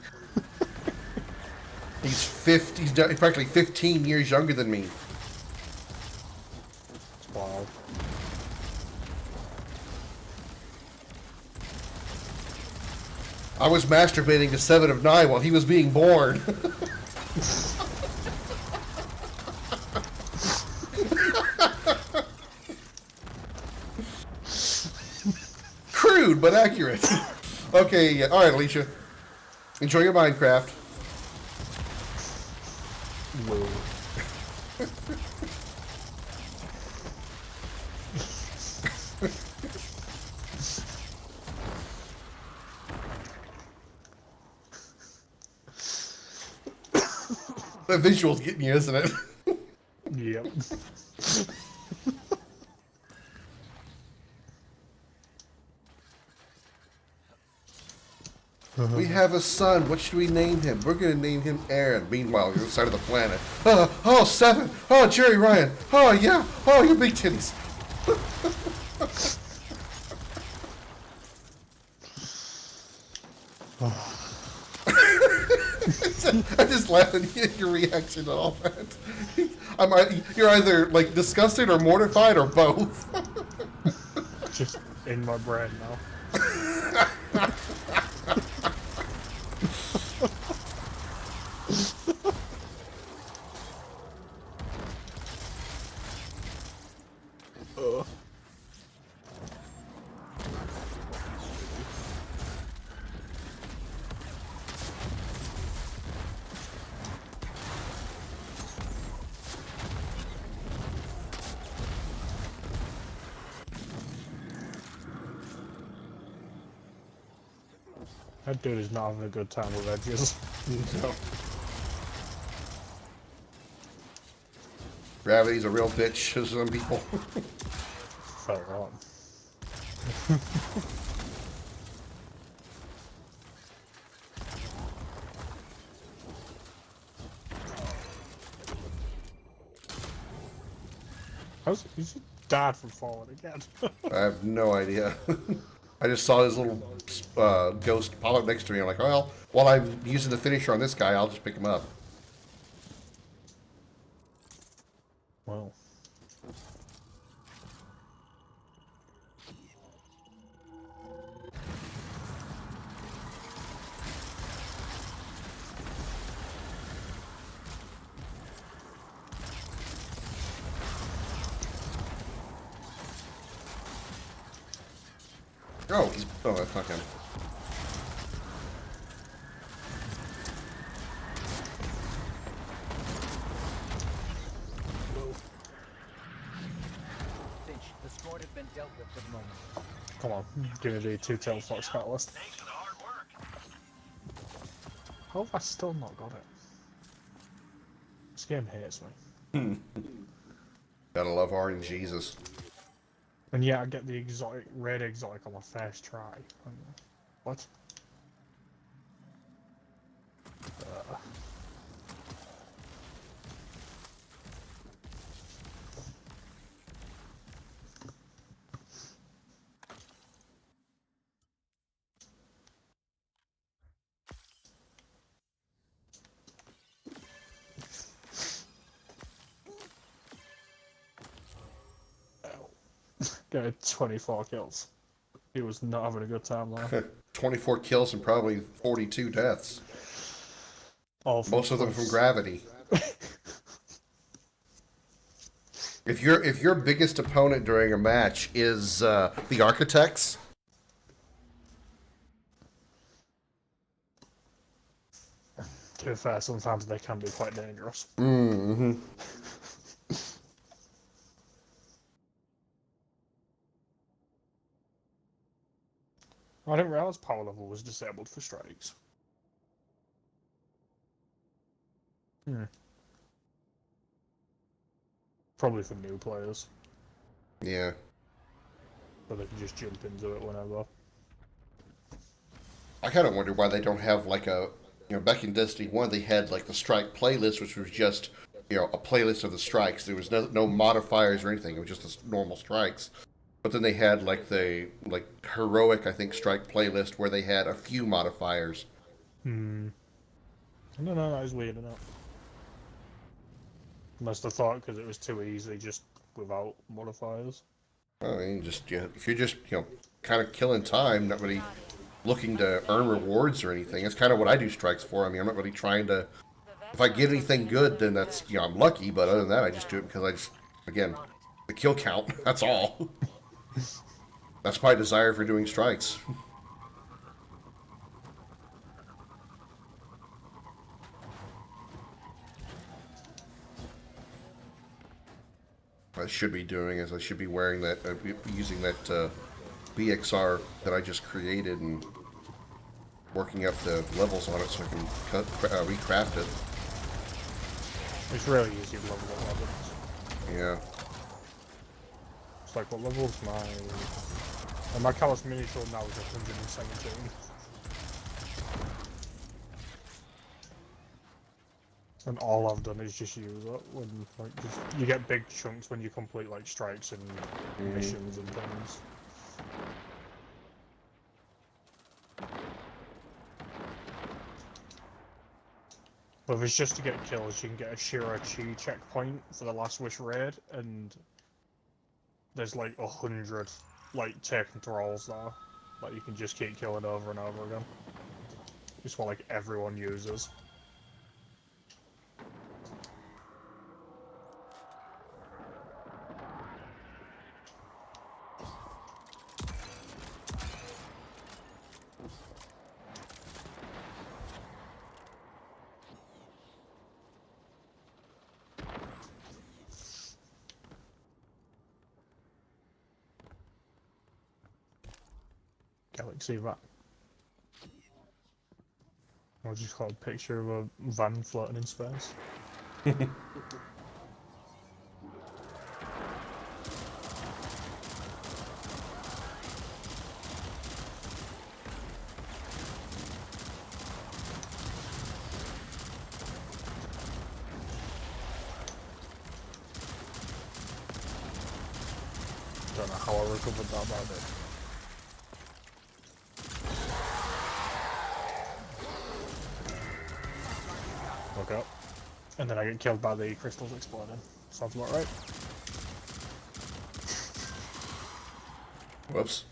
He's 50, he's practically 15 years younger than me. Wow. I was masturbating to 7 of 9 while he was being born. Crude, but accurate. Okay, yeah. All right, Alicia. Enjoy your Minecraft. Whoa. That visual's getting you, isn't it? Yep. We have a son. What should we name him? We're going to name him Aaron. Meanwhile, you're on the side of the planet. Oh, 7. Oh, Jerry Ryan. Oh, yeah. Oh, your big titties. I'm just laughing at your reaction to all that. You're either like disgusted or mortified or both. Just in my brain now. That dude is not having a good time with edges. No. Gravity's a real bitch to some people. Fair on. How's your dad from falling again? I have no idea. I just saw his little ghost pop up next to me. I'm like, well, while I'm using the finisher on this guy, I'll just pick him up. Wow. Oh, that's not him. Finch, the score has been dealt with for the moment. Come on, give me the two-tailed fox catalyst. Thanks for the hard work. How have I still not got it? This game hates me. Gotta love RNGesus. And yeah, I get the red exotic on my first try. What? Got 24 kills. He was not having a good time there. 24 kills and probably 42 deaths. Most of them from gravity. If your biggest opponent during a match is the Architects, to be fair, sometimes they can be quite dangerous. Mm-hmm. I didn't realize power level was disabled for strikes. Probably for new players. Yeah. So they can just jump into it whenever. I kind of wonder why they don't have like a, back in Destiny 1 they had like the strike playlist, which was just, a playlist of the strikes. There was no modifiers or anything. It was just the normal strikes. But then they had like the heroic, I think, strike playlist where they had a few modifiers. I don't know, that was weird enough. Must have thought because it was too easy just without modifiers. I mean, just if you're just kind of killing time, not really looking to earn rewards or anything. That's kind of what I do strikes for. I mean, I'm not really trying to. If I get anything good, then that's I'm lucky. But other than that, I just do it because I just again the kill count. That's all. That's my desire for doing strikes. What I should be doing is I should be wearing that, using that BXR that I just created and working up the levels on it so I can recraft it. It's really easy to level up weapons. Yeah. It's like, what level's my... And my Callus Mini Shield now is 117. And all I've done is just use it when, you get big chunks when you complete, strikes and missions and things. But if it's just to get kills, you can get a Shira Chi checkpoint for the Last Wish raid, and there's 100 taken thralls there that you can just keep killing over and over again. It's what everyone uses. Galaxy van. I'll just got a picture of a van floating in space. Don't know how I recovered that, but I did. Look up. And then I get killed by the crystals exploding. Sounds about right. Whoops.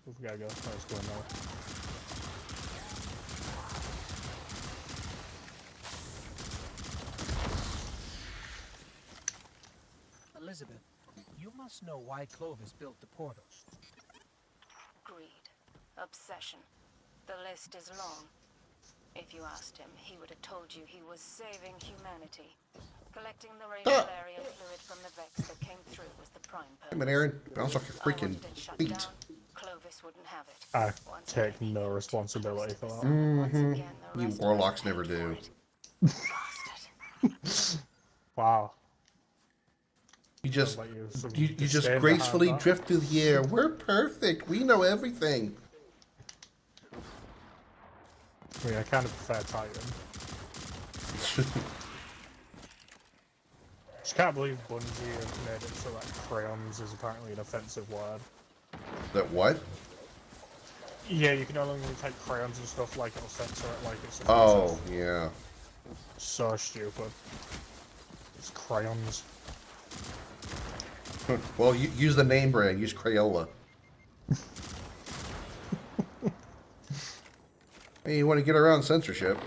We gotta go. Let's go now. Elizabeth, you must know why Clovis built the portals. Greed. obsession. The list is long. If you asked him, he would have told you he was saving humanity. Collecting the radiolarian fluid from the Vex that came through was the prime purpose. Hey, man, Aaron, bounce off your I freaking wanted it shut feet. down. Clovis wouldn't have it. I Once take again, he no flew too responsibility close for to the that. sun, and once again, the You rest of us warlocks paid never for do. it. Bastard. Wow. You Sounds just like you have some you just disdain gracefully behind that. drift through the air. We're perfect. We know everything. I mean, I kind of prefer Titan. Just can't believe Bungie have made it so that crayons is apparently an offensive word. That what? Yeah, you can no longer take crayons and stuff, like it'll censor it like it's Oh, offensive. yeah. So stupid. It's crayons. Well, use the name brand. Use Crayola. Hey, you want to get around censorship?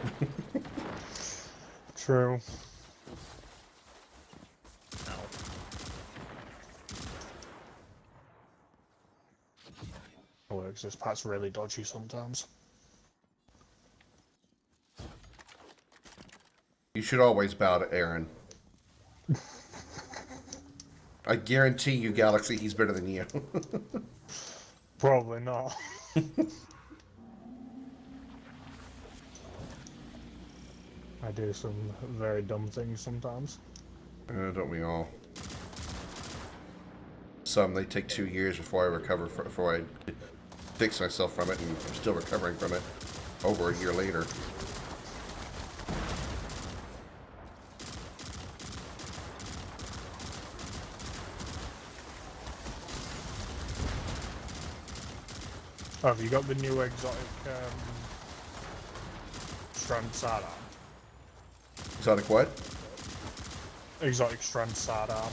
True. It works. This pat's really dodgy sometimes. You should always bow to Aaron. I guarantee you, Galaxy, he's better than you. Probably not. I do some very dumb things sometimes. Don't we all? Some, they take 2 years before I recover, before I fix myself from it, and I'm still recovering from it over a year later. Oh, have you got the new exotic strand sidearm? Exotic what? Exotic strand sidearm.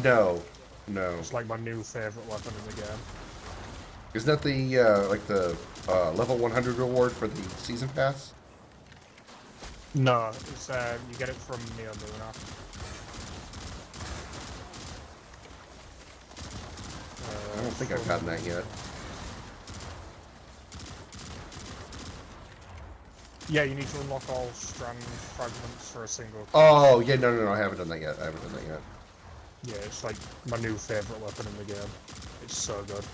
No. No. It's like my new favourite weapon in the game. Isn't that the, like the, level 100 reward for the season pass? No, it's you get it from Neo Luna. I don't think I've gotten that yet. Yeah, you need to unlock all strand fragments for a single case. Oh, yeah, no, I haven't done that yet. Yeah, it's like my new favourite weapon in the game. It's so good.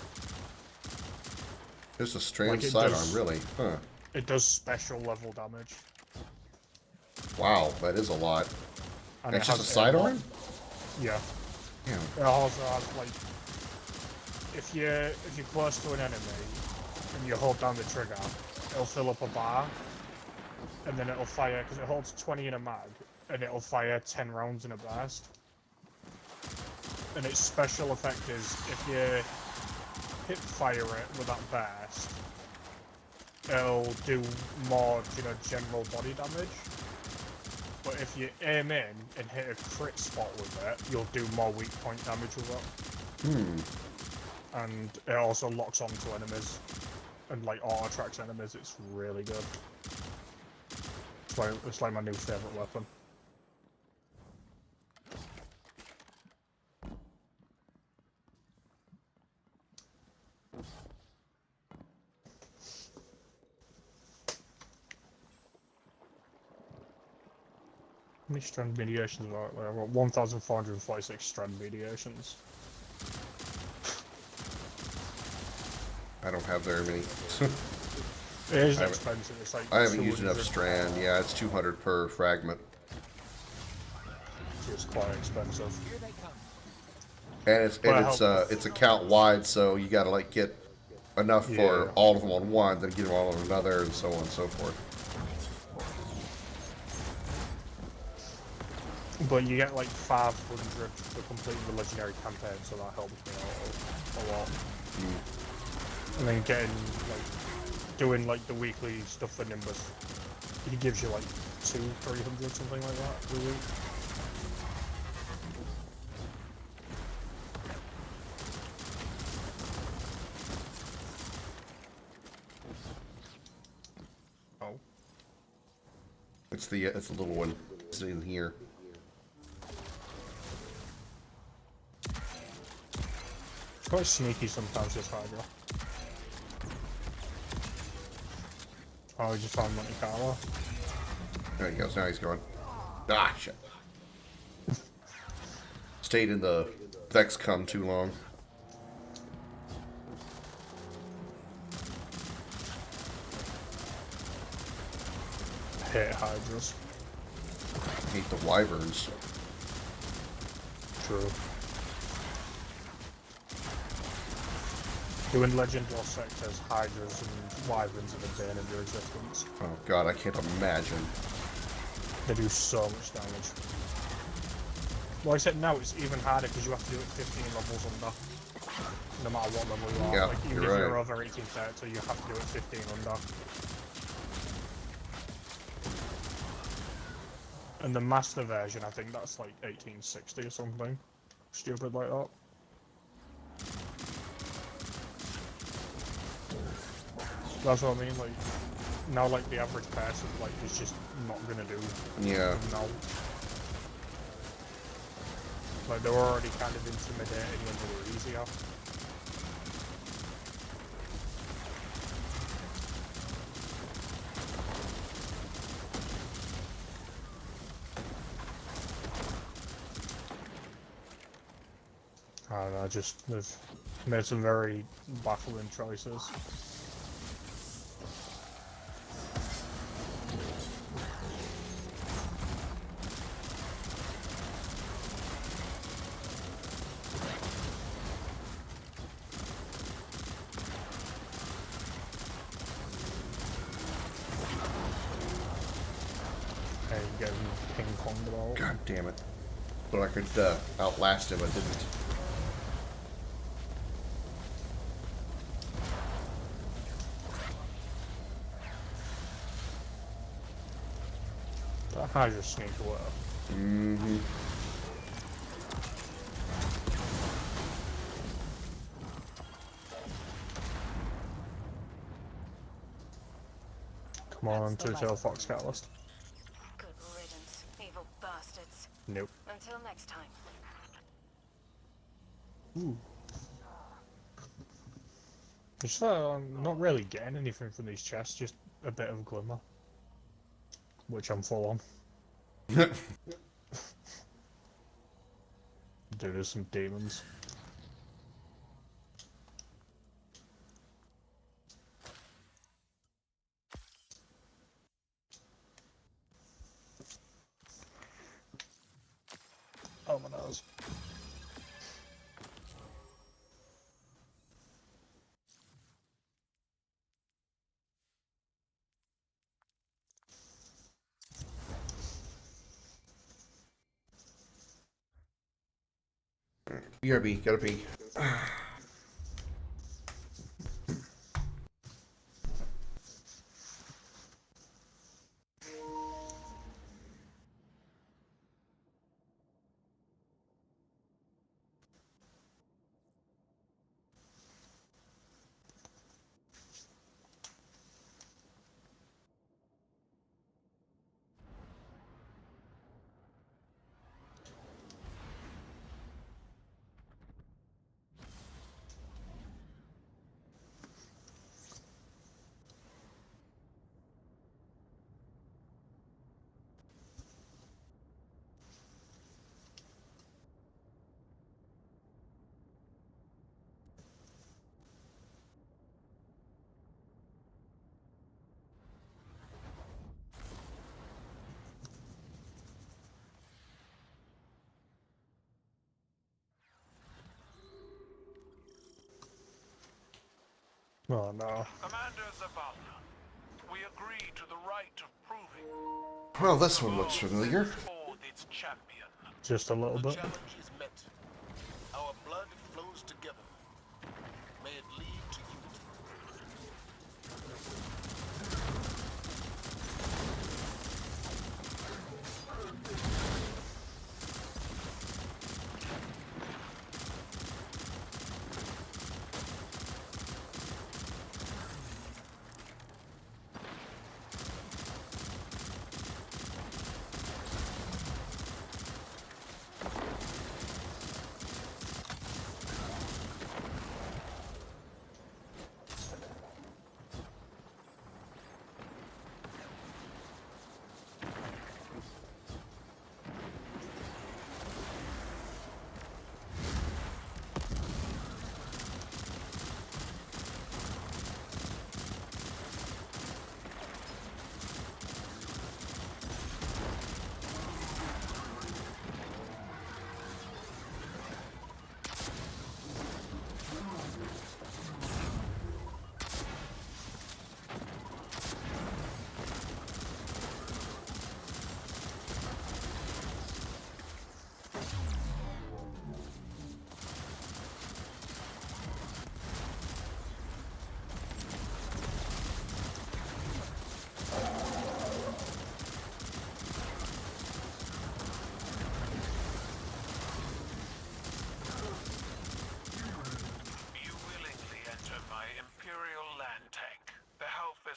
Just a strand Like sidearm, really? Huh. It does special level damage. Wow, that is a lot. And it's it just a has sidearm? Yeah. Yeah. It also has, like, if you're close to an enemy and you hold down the trigger, it'll fill up a bar, and then it'll fire, because it holds 20 in a mag, and it'll fire 10 rounds in a burst. And its special effect is, if you hit fire it with that burst, it'll do more, general body damage. But if you aim in and hit a crit spot with it, you'll do more weak point damage with it. And it also locks onto enemies and like auto tracks enemies. It's really good. It's like my new favorite weapon. How many strand mediations are there? I've got 1,446 strand mediations. I don't have very many. It is expensive. It's like I haven't used 200 enough strand. Yeah, it's 200 per fragment. It's quite expensive. And it's account wide, so you gotta like get enough for all of them on one, then get them all on another, and so on and so forth. But you get like 500 for completing the legendary campaign, so that helps me out a lot. And then doing like the weekly stuff for Nimbus, he gives you like 200-300, something like that per week. Oh. It's the little one. It's in here. It's quite sneaky sometimes, this Hydra. Oh, we just found Monte Carlo. There he goes. Now he's going. Ah, shit. Stayed in the Vexcom too long. Hate Hydras. Hate the Wyverns. True. Doing Legend or Sectors, Hydras and Wyverns are the bane of your existence. Oh god, I can't imagine. They do so much damage. Well, except now it's even harder because you have to do it 15 levels under. No matter what level you are. Yeah, like, even you're if right. you're over 18 territory, you have to do it 15 under. And the master version, I think that's like 1860 or something. Stupid like that. That's what I mean, like, now like the average person like is just not gonna do. Yeah. No. Like they were already kind of intimidating when they were easier. I don't know, just they've made some very baffling choices. And getting ping-ponged about. God damn it. Thought I could outlast him, I didn't. That Hydra sneaked away. Mm-hmm. Come on, Two-Tailed Fox Catalyst. Good riddance, evil bastards. Nope. Until next time. Ooh. Just I'm not really getting anything from these chests, just a bit of glimmer. Which I'm full on. Dude, there's some demons. Oh my nose. BRB, gotta be. Oh no. Commander Zavala, we agree to the right of proving Well, this one looks familiar. for its champion. Just a little The bit. challenge is met. Our blood flows together. May it lead to unity.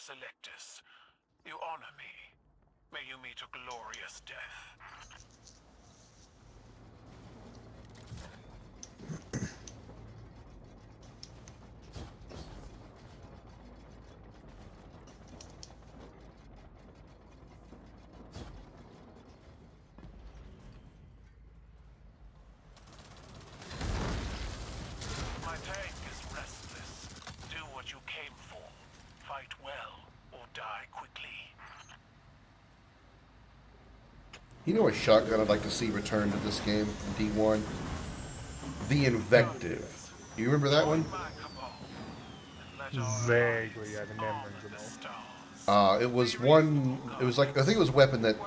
Selectus. You honor me. May you meet a glorious death. My tank is restless. Do what you came for. Fight well or die quickly. You know a shotgun I'd like to see returned to this game from D1? The Invective. Do you remember that one? Vaguely, yeah, the name rings a bell. It was one. It was like I think it was a weapon that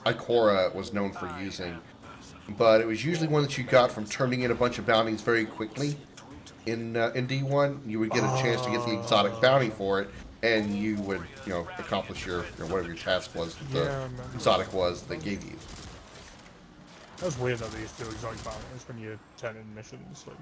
Ikora was known for using, but it was usually one that you got from turning in a bunch of bounties very quickly. In D1, you would get a chance to get the exotic bounty for it, and you would accomplish your whatever your task was that the exotic was they gave you. That was weird that they used to do exotic bounties when you turn in missions. Like.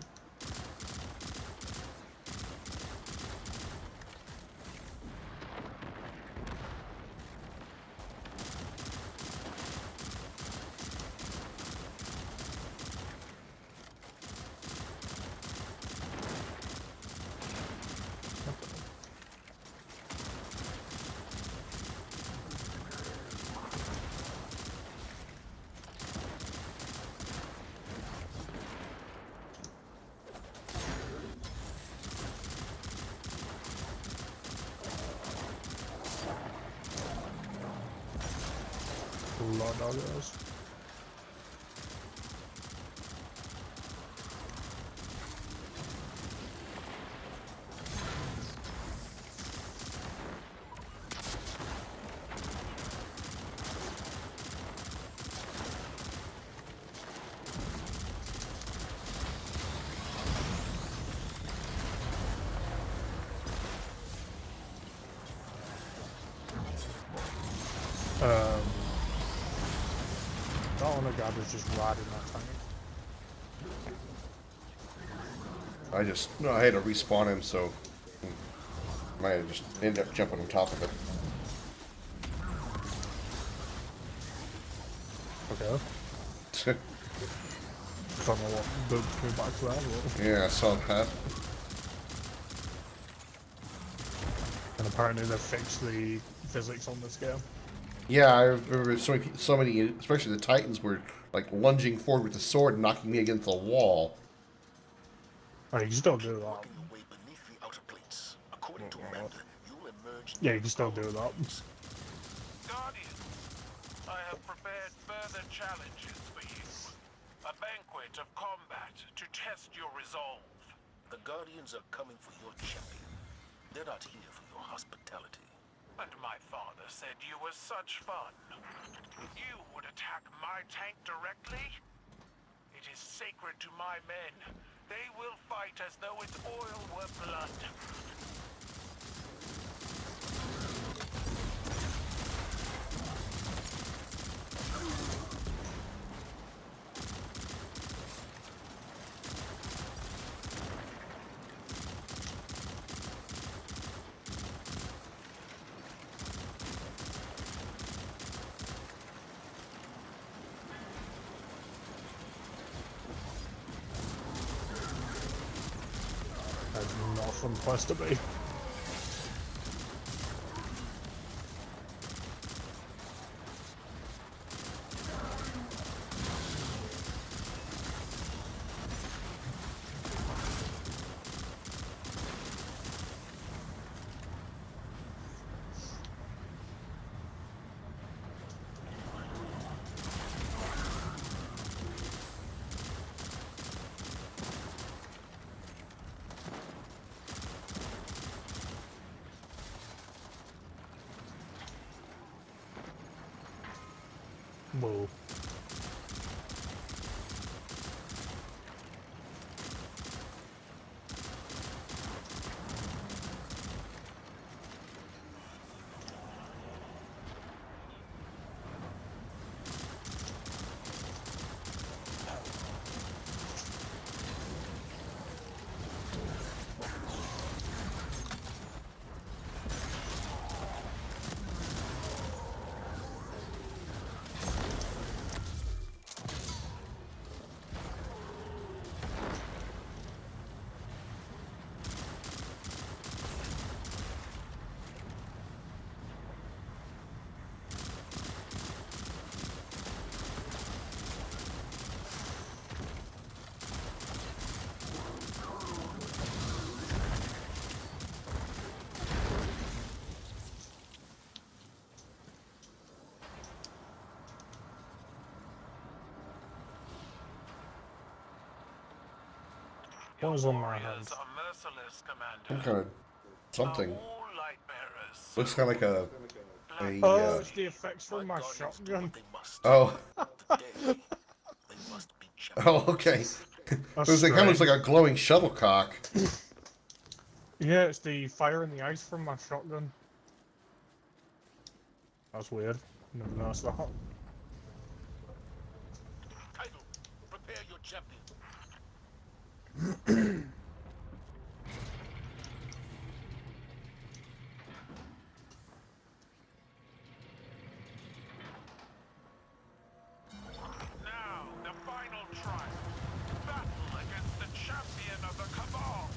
A lot of doggos. That one guy was just riding that tank. I had to respawn him, so I might have just ended up jumping on top of it. Okay. Don't know what bumped me back to that. Yeah, I saw that. And apparently they fixed the physics on this game. Yeah, I remember so many, especially the Titans, were like lunging forward with the sword and knocking me against the wall. Oh, you can still do that. Yeah, you can still do that. Guardian, I have prepared further challenges for you. A banquet of combat to test your resolve. The Guardians are coming for your champion. They're not here for your hospitality. And my father said you were such fun. You would attack my tank directly? It is sacred to my men. They will fight as though its oil were blood. That's not a fun place to be. Whoa. What was on my hand? Warriors are merciless, Some Commander. kind of something. All light bearers. Looks kind of like a Oh, it's the effects from my guardians do shotgun. what they must. oh Today, they must be oh champions. okay. That's It kind of looks strange. like a glowing shuttlecock. Yeah, it's the fire and the ice from my shotgun. That's weird. Never noticed that. Title, prepare your champion. Now, the final trial. Battle against the champion of the Cabal.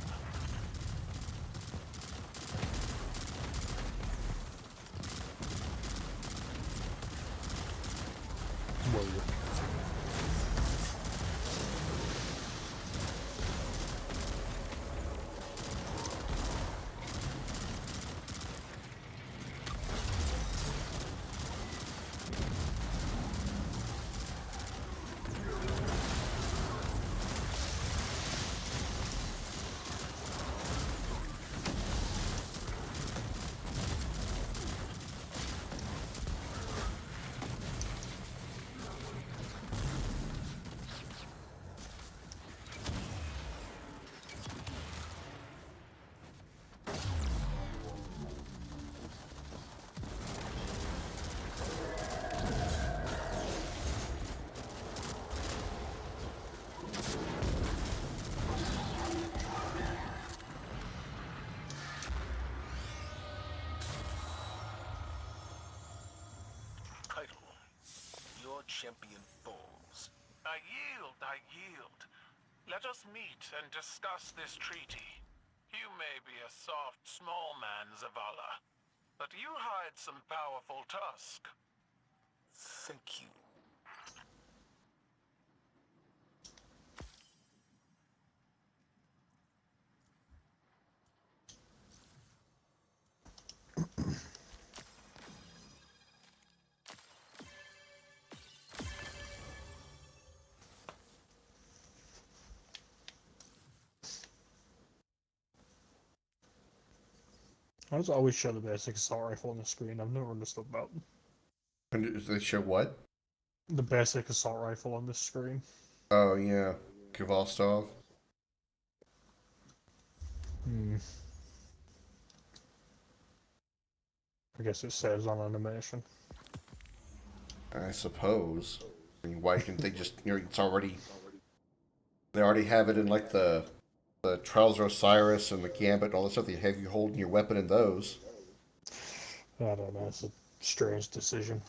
Title, your champion falls. I yield, I yield. Let us meet and discuss this treaty. You may be a soft, small man, Zavala, but you hide some powerful tusk. Thank you. Why does it always show the basic assault rifle on the screen? I've never understood that. And they show what? The basic assault rifle on this screen. Oh yeah, Kvalstov. I guess it says on animation. I suppose. I mean, why can't they just? It's already. They already have it in like the Trials of Osiris and the Gambit and all this stuff. They have you holding your weapon in those. I don't know. It's a strange decision.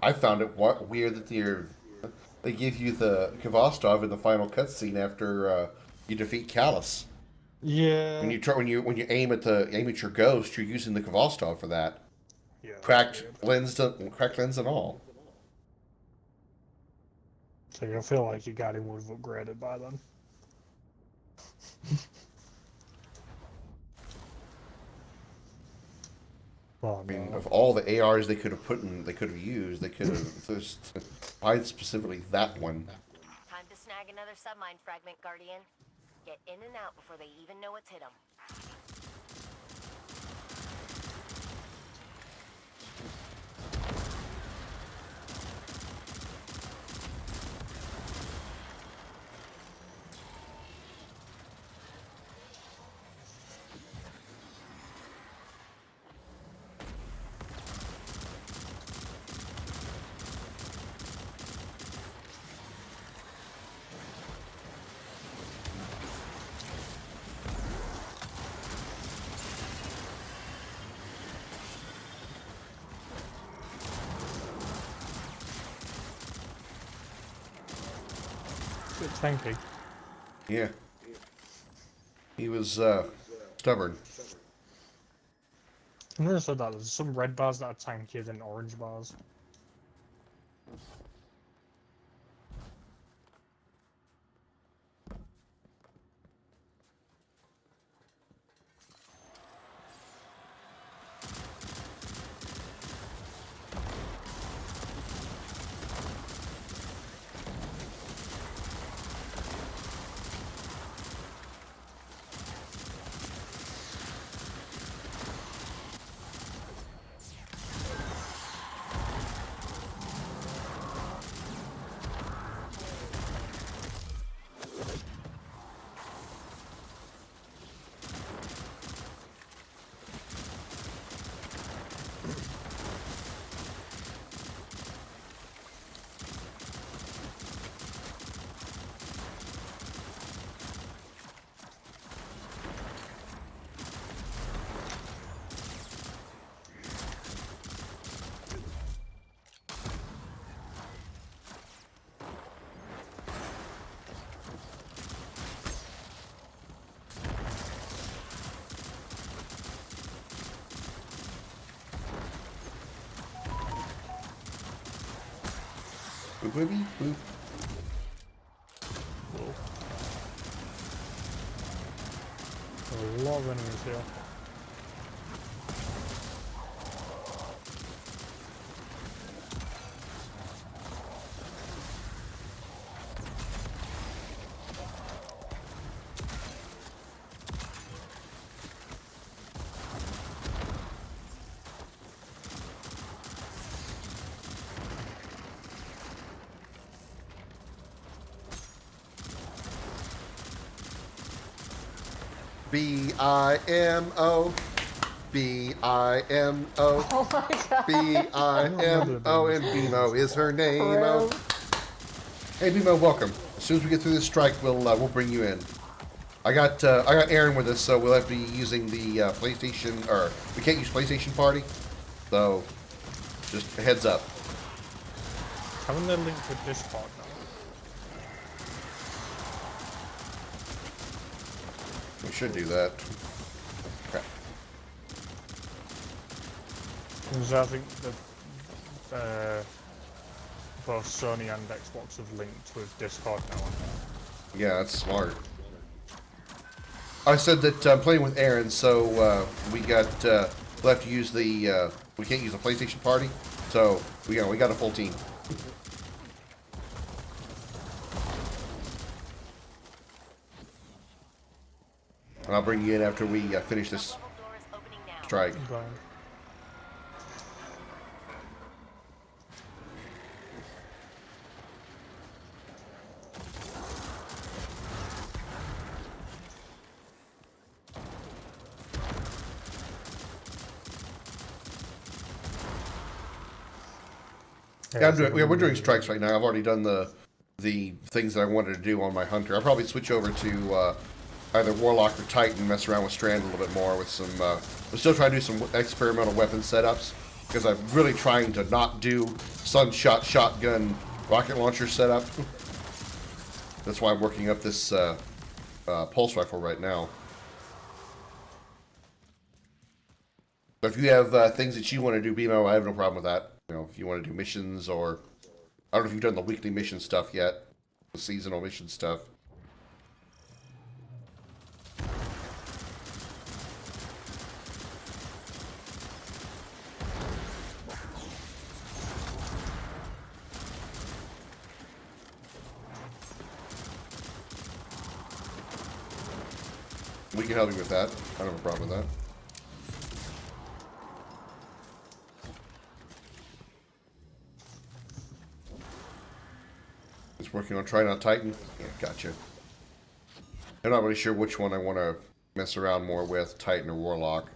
I found it weird that they give you the Kvalstov in the final cutscene after you defeat Callus. Yeah. When you aim at your ghost, you're using the Kvalstov for that. Yeah. Cracked lens and all. So you feel like you got him would have upgraded by then. Well, I mean, of all the ARs they could have used, they could have why specifically that one. Time to snag another submine fragment, Guardian. Get in and out before they even know it's hit them. Tanky. Yeah. He was stubborn. I never said that. There's some red bars that are tankier than orange bars. Boop, boopy, boop. A lot of enemies here. B-I-M-O. B-I-M-O. Oh my god. B-I-M-O. And BMO is her name. Oh. Hey, BMO, welcome. As soon as we get through this strike, we'll bring you in. I got Aaron with us, so we'll have to be using the PlayStation, or we can't use PlayStation Party, so just a heads up. Haven't they linked with Discord now? We should do that. Okay. Because I think that both Sony and Xbox have linked with Discord now. Yeah, that's smart. I said that I'm playing with Aaron, so we'll have to use the we can't use the PlayStation Party, so we got a full team. And I'll bring you in after we finish this strike. Yeah, we're doing strikes right now. I've already done the things that I wanted to do on my hunter. I'll probably switch over to either Warlock or Titan, mess around with Strand a little bit more with some... I'm still trying to do some experimental weapon setups, because I'm really trying to not do Sunshot shotgun rocket launcher setup. That's why I'm working up this pulse rifle right now. But if you have things that you want to do, BMO, I have no problem with that. You know, if you want to do missions, or... I don't know if you've done the weekly mission stuff yet. The seasonal mission stuff. We can help you with that. I don't have a problem with that. Just working on trying out Titan. Yeah, gotcha. I'm not really sure which one I want to mess around more with, Titan or Warlock.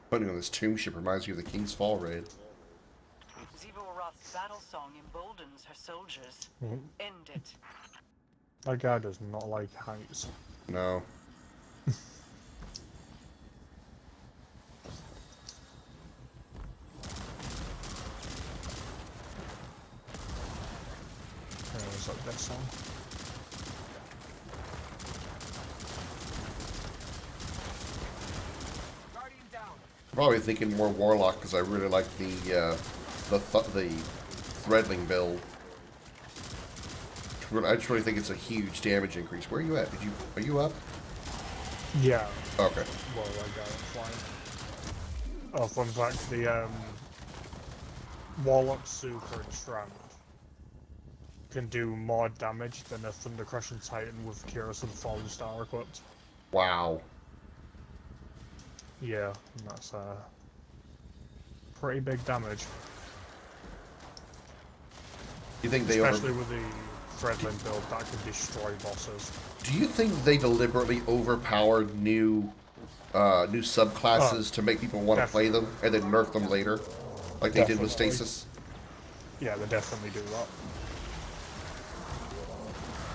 Putting on this tomb ship reminds me of the King's Fall raid. Ziva-Roth's battle song emboldens her soldiers. End it. That guy does not like heights. No. It's like that song. Probably thinking more Warlock because I really like the Threadling build. I just really think it's a huge damage increase. Where are you at? Are you up? Yeah. Okay. Well, I got it flying. Oh, fun fact: the Warlock Super and Strand can do more damage than a Thunder Crushing Titan with Curus of the Fallen Star equipped. Wow. Yeah, that's pretty big damage. You think they especially with the Threadling build that can destroy bosses. Do you think they deliberately overpowered new subclasses to make people want to play them and then nerf them later, like they did with Stasis? Yeah, they definitely do that.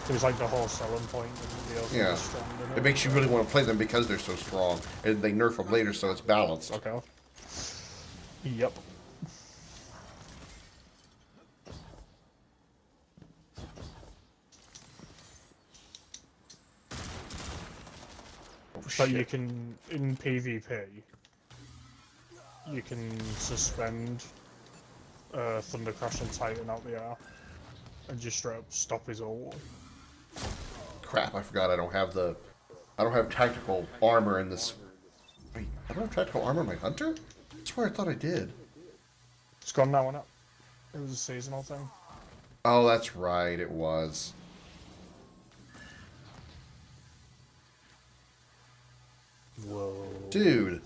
It was like the whole selling point of the other. Yeah. Strong, It makes you really want to play them because they're so strong. And they nerf them later, so it's balanced. Okay. Yep. But you can, in PvP, you can suspend Thunder Crash and Titan out the air and just straight up stop his ult. Crap, I forgot I don't have tactical armor in this. Wait, I don't have tactical armor in my hunter? I swear I thought I did. It's gone now, isn't it? It was a seasonal thing. Oh, that's right, it was. Whoa. Dude.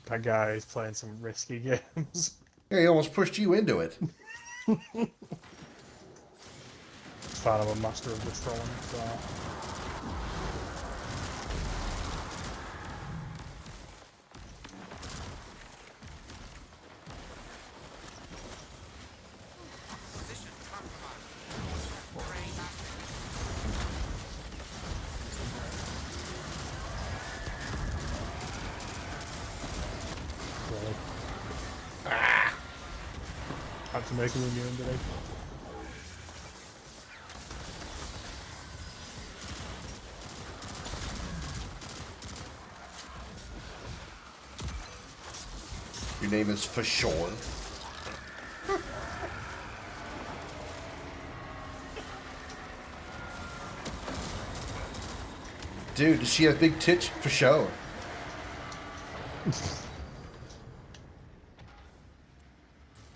That guy is playing some risky games. Yeah, he almost pushed you into it. It's fine, I'm a master of this throwing, so... Had to make him immune today. Your name is for sure. Dude, does she have big tits? For sure.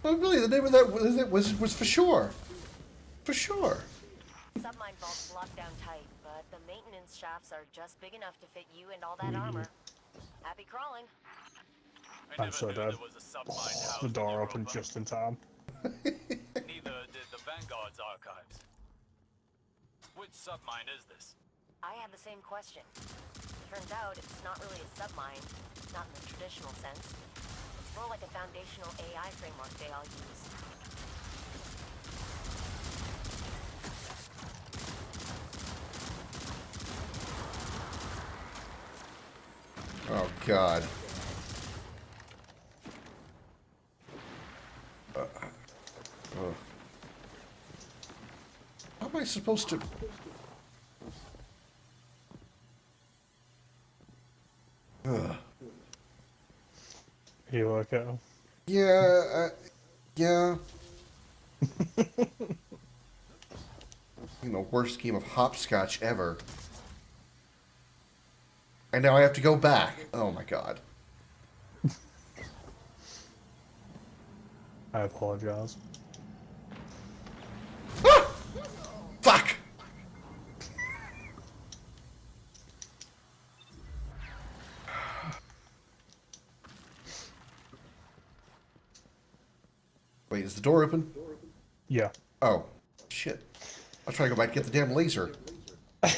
Well, really, the name of that was for sure. For sure. Submine vault's locked down tight, but the maintenance shafts are just big enough to fit you and all that armor. Happy crawling. I'm so dead. The door opened just in time. Neither did the Vanguard's archives. Which submine is this? I had the same question. Turns out it's not really a submine, not in the traditional sense. It's more like a foundational AI framework they all use. Oh, God. How am I supposed to... You okay? Yeah, yeah. Worst game of hopscotch ever. And now I have to go back. Oh my God. I apologize. Ah! Fuck! Wait, is the door open? Yeah. Oh, shit. I'll try to go back and get the damn laser. That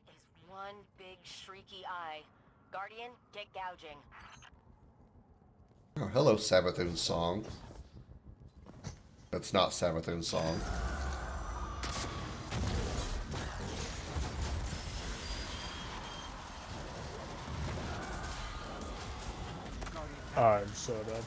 is one big shrieky eye. Guardian, get gouging. Oh, hello, Savathun's song. That's not Savathun's song. I'm so dead.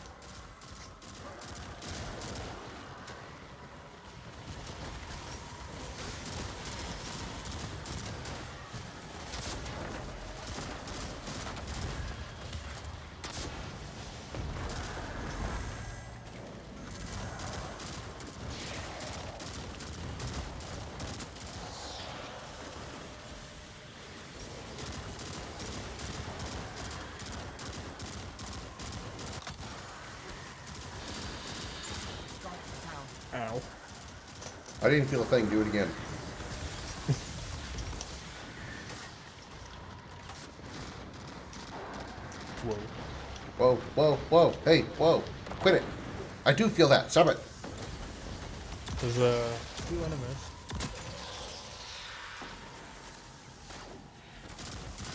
Ow. I didn't feel a thing. Do it again. Whoa. Whoa, whoa, whoa. Hey, whoa. Quit it. I do feel that. Stop it. There's two enemies.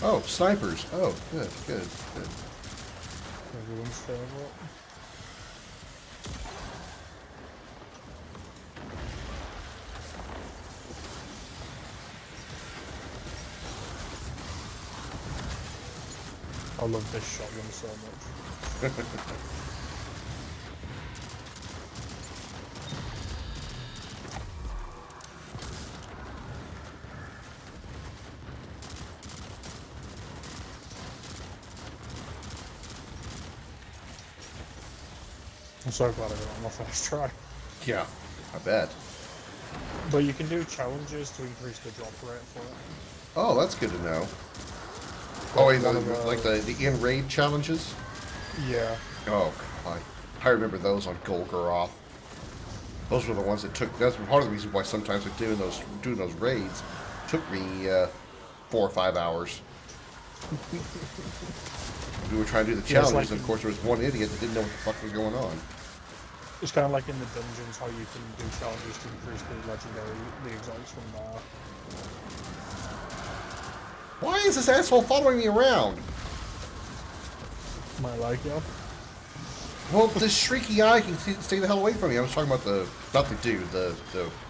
Oh, snipers. Oh, good, good, good. Everyone's favourite. I love this shotgun so much. I'm so glad I got it on my first try. Yeah, I bet. But you can do challenges to increase the drop rate for it. Oh, that's good to know. But Oh, wait, like the in-raid challenges? Yeah. Oh, God. I remember those on Golgoroth. Those were the ones that took. That's part of the reason why sometimes like doing those raids took me 4 or 5 hours. We were trying to do the challenges, like and of course there was one idiot that didn't know what the fuck was going on. It's kind of like in the dungeons how you can do challenges to increase the legendary, the exalts from there. Why is this asshole following me around? Might like you. Well, this shrieky eye can stay the hell away from me. I was talking about not the dude, the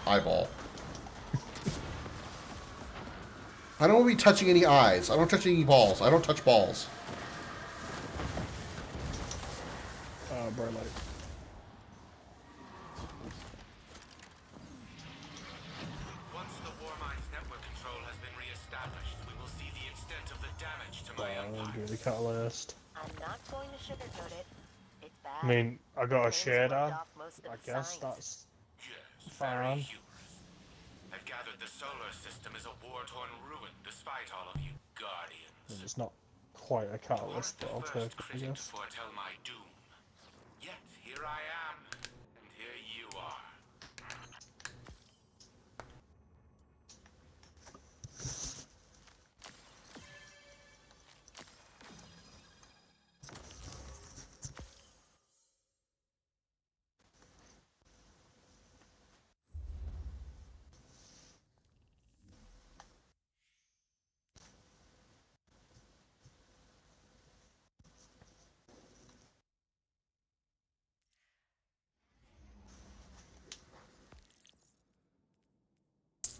eyeball. I don't want to be touching any eyes. I don't touch any balls. I don't touch balls. Bright light. Once the Warmind's network control has been re-established, we will see the extent of the damage to my empire. Do the catalyst. I'm not going to sugarcoat it. It's bad. I mean, I got a shader. I guess signs. that's Yes, fine. very humorous. I've gathered the solar system is a war-torn ruin, despite all of you guardians. I mean, it's not quite a catalyst, but I'll take it, I To guess. foretell my doom. Yet here I am, and here you are.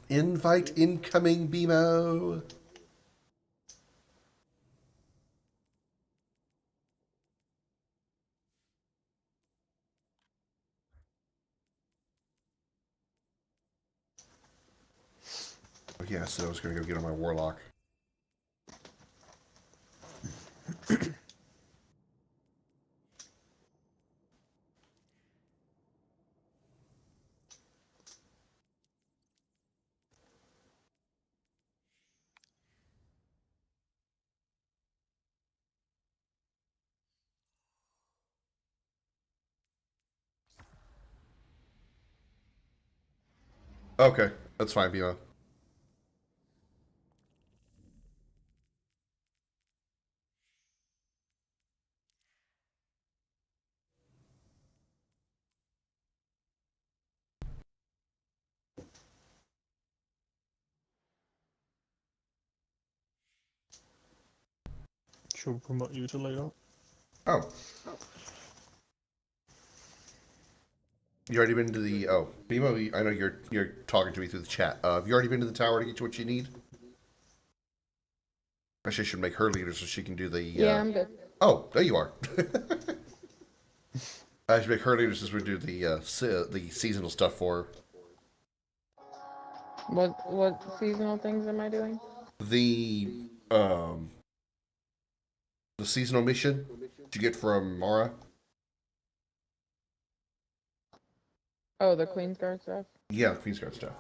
Invite incoming, BMO. Oh, yeah, so I was going to go get on my warlock. Okay, that's fine, BMO. Should we promote you to later? Oh. You already been to the... Oh, BMO, I know you're talking to me through the chat. Have you already been to the tower to get you what you need? Actually, I should make her leader so she can do the... Yeah, I'm good. Oh, there you are. I should make her leader since we do the seasonal stuff for her. What seasonal things am I doing? The seasonal mission you get from Mara. Oh, the Queensguard stuff? Yeah, the Queensguard stuff.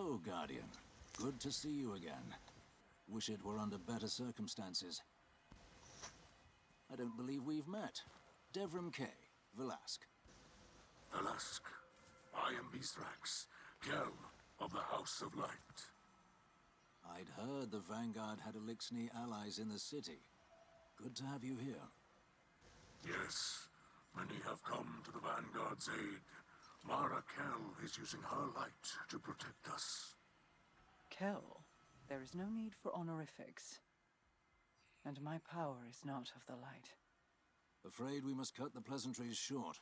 Hello, Guardian. Good to see you again. Wish it were under better circumstances. I don't believe we've met. Devrim K. Velasque. Velasque, I am Mithrax, Kell of the House of Light. I'd heard the Vanguard had Elixni allies in the city. Good to have you here. Yes, many have come to the Vanguard's aid. Mara Kell is using her light to protect us. Kell, there is no need for honorifics. And my power is not of the light. Afraid we must cut the pleasantries short.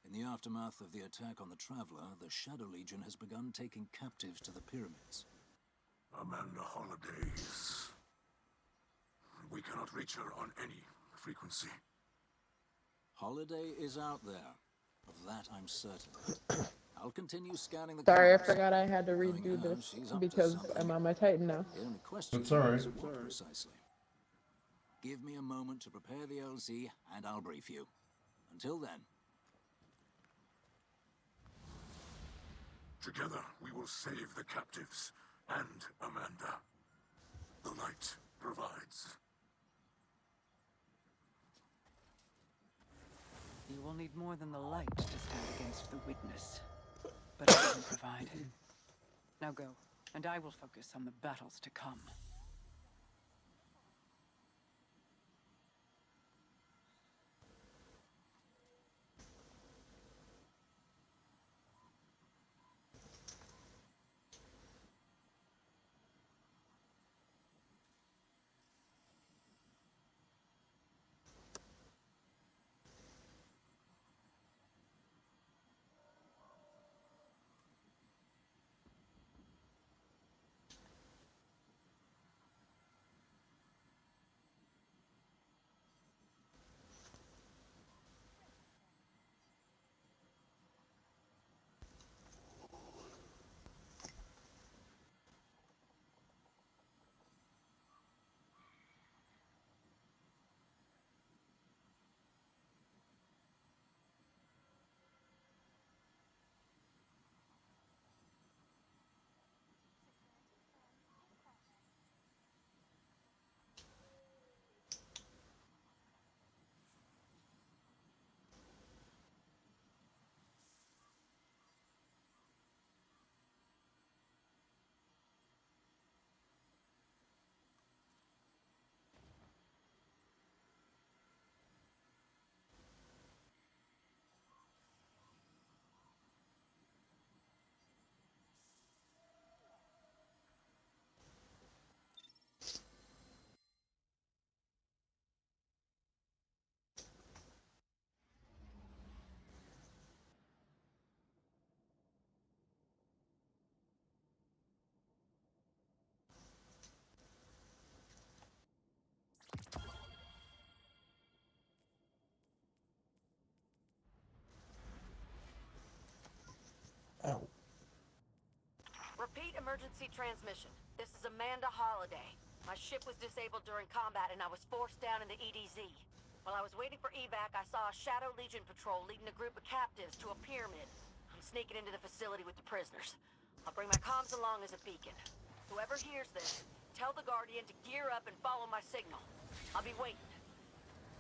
In the aftermath of the attack on the Traveler, the Shadow Legion has begun taking captives to the pyramids. Amanda Holliday is... We cannot reach her on any frequency. Holiday is out there. Of that I'm certain. I'll continue scanning the Sorry, I comms. forgot I had to Knowing redo her, this she's up to because something. I'm on my Titan now. The only question That's all right. is what precisely. Give me a moment to prepare the LZ, and I'll brief you. Until then. Together, we will save the captives and Amanda. The light provides. You will need more than the light to stand against the witness. But I can provide. Now go, and I will focus on the battles to come. Oh. Repeat emergency transmission. This is Amanda Holliday. My ship was disabled during combat and I was forced down in the EDZ. While I was waiting for evac, I saw a Shadow Legion patrol leading a group of captives to a pyramid. I'm sneaking into the facility with the prisoners. I'll bring my comms along as a beacon. Whoever hears this, tell the Guardian to gear up and follow my signal. I'll be waiting.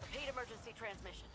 Repeat emergency transmission.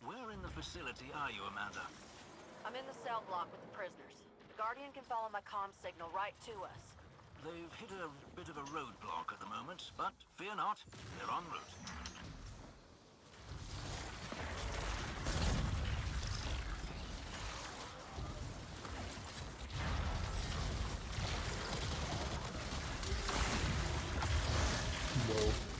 Where in the facility are you, Amanda? I'm in the cell block with the prisoners. The Guardian can follow my comm signal right to us. They've hit a bit of a roadblock at the moment, but fear not, they're en route. Whoa.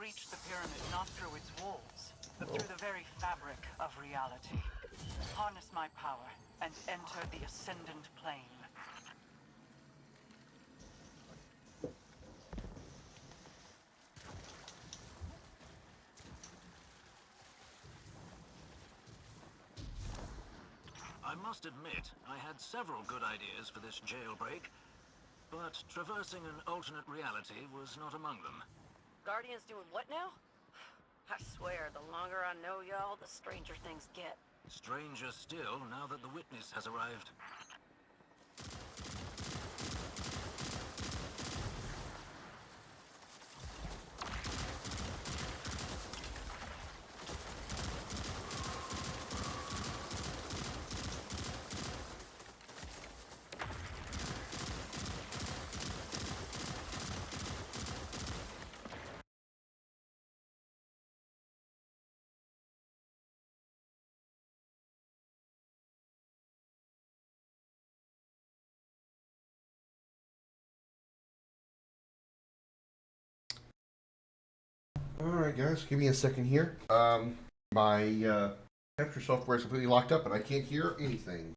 reach the pyramid not through its walls, but through the very fabric of reality. Harness my power and enter the Ascendant Plane. I must admit, I had several good ideas for this jailbreak, but traversing an alternate reality was not among them. Guardians doing what now? I swear, the longer I know y'all, the stranger things get. Stranger still, now that the witness has arrived. Alright guys, give me a second here. My capture software is completely locked up and I can't hear anything.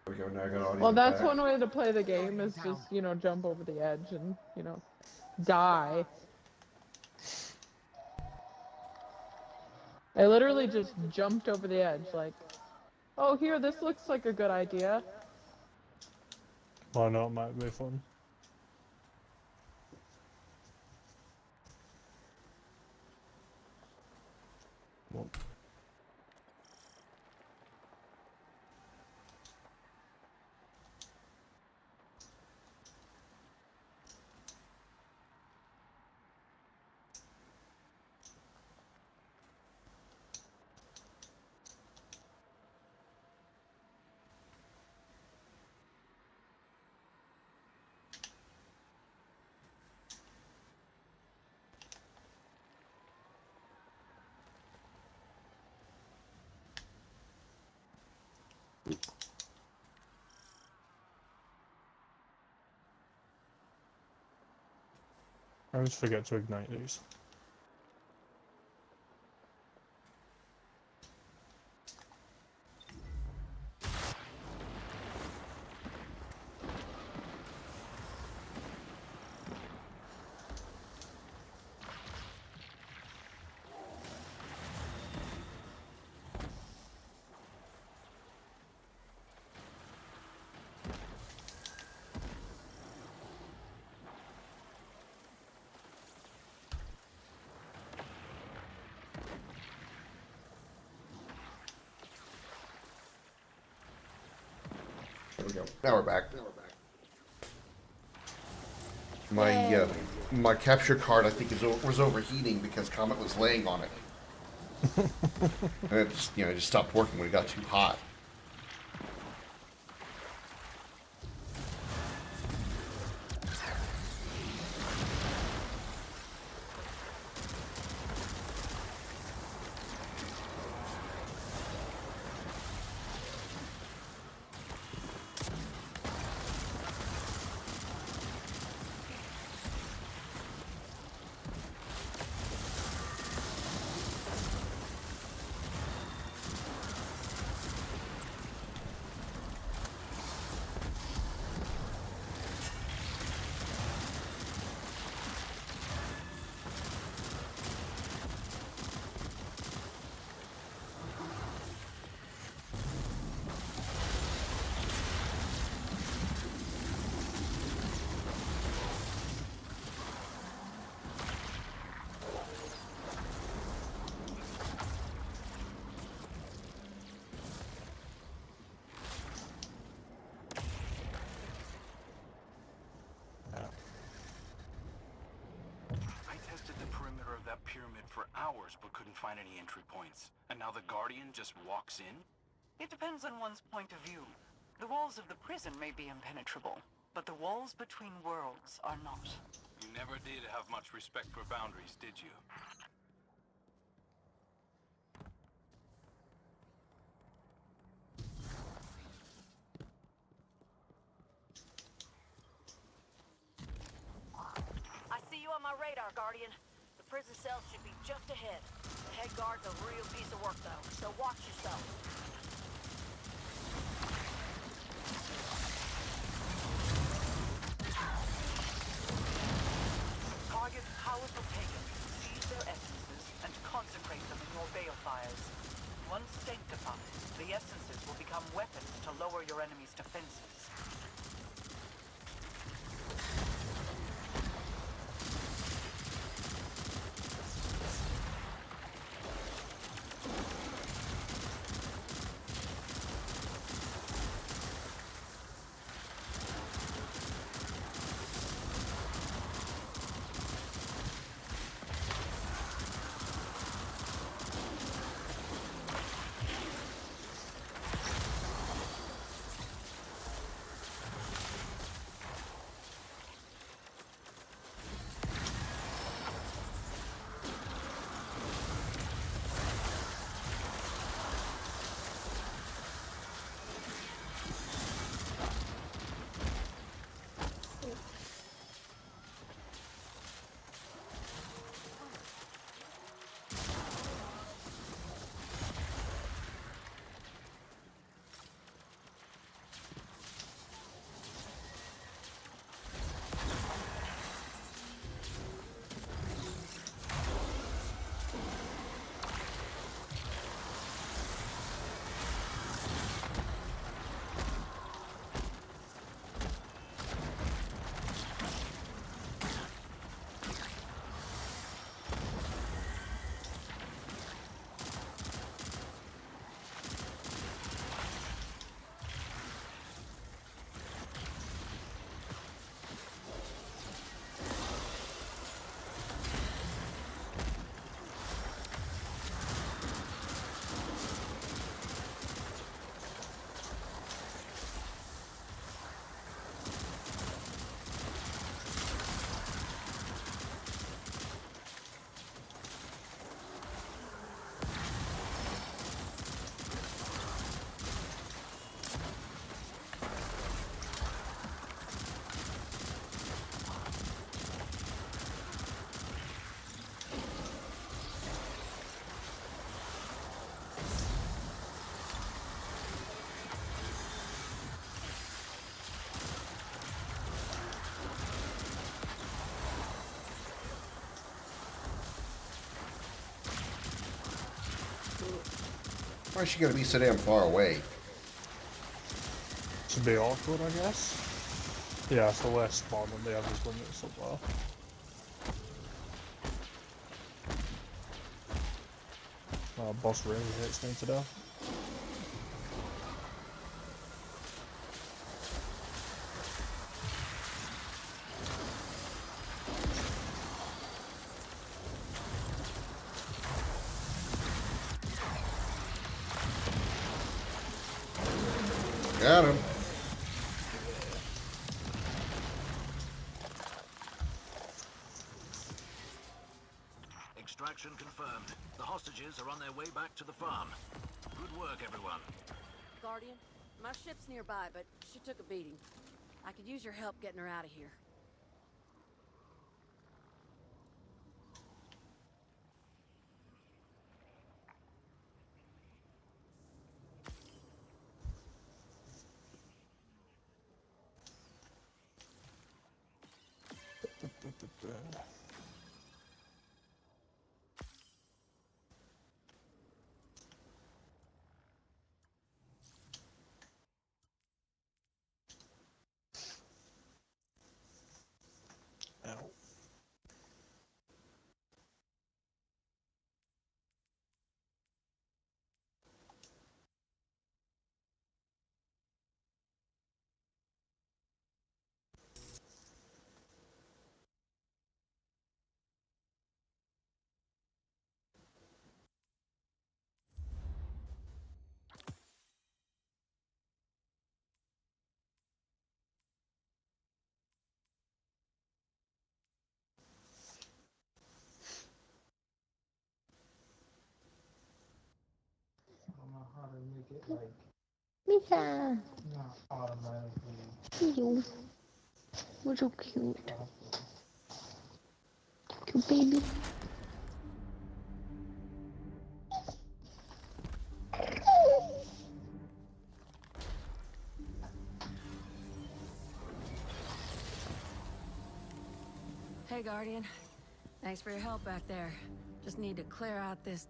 There we go, now I got audio Well, that's back. one way to play the game, is just, you know, jump over the edge and, you know, die. I literally just jumped over the edge, like, oh, here, this looks like a good idea. Why not? Might be fun. Well, I always forget to ignite these. There we go. Now we're back. My my capture card, I think, was overheating because Comet was laying on it, and it just, it just stopped working when it got too hot. doors, but couldn't find any entry points. And now the Guardian just walks in? It depends on one's point of view. The walls of the prison may be impenetrable, but the walls between worlds are not. You never did have much respect for boundaries, did you? I see you on my radar, Guardian. The prison cells should be just ahead. The head guard's a real piece of work, though, so watch yourself. Target powerful pagans, seize their essences, and consecrate them in your balefires. Once sanctified, the essences will become weapons to lower your enemy's defenses. Why is she gonna be so damn far away? To be awkward, I guess. Yeah, it's the less spawn when they have these limits up there. Boss really hits me to death. Got him. Extraction confirmed. The hostages are on their way back to the farm. Good work, everyone. Guardian, my ship's nearby, but she took a beating. I could use your help getting her out of here. Ow. Mika! You. You're so cute. Cute baby. Hey, Guardian. Thanks for your help back there. Just need to clear out this...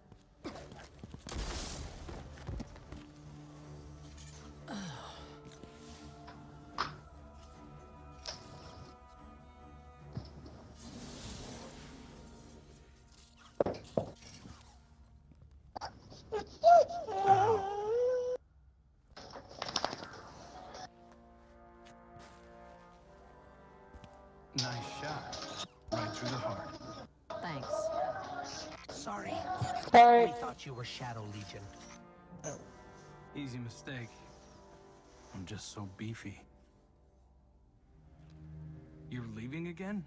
Nice shot. Right through the heart. Thanks. Sorry. Sorry. We thought you were Shadow Legion. Easy mistake. I'm just so beefy. You're leaving again?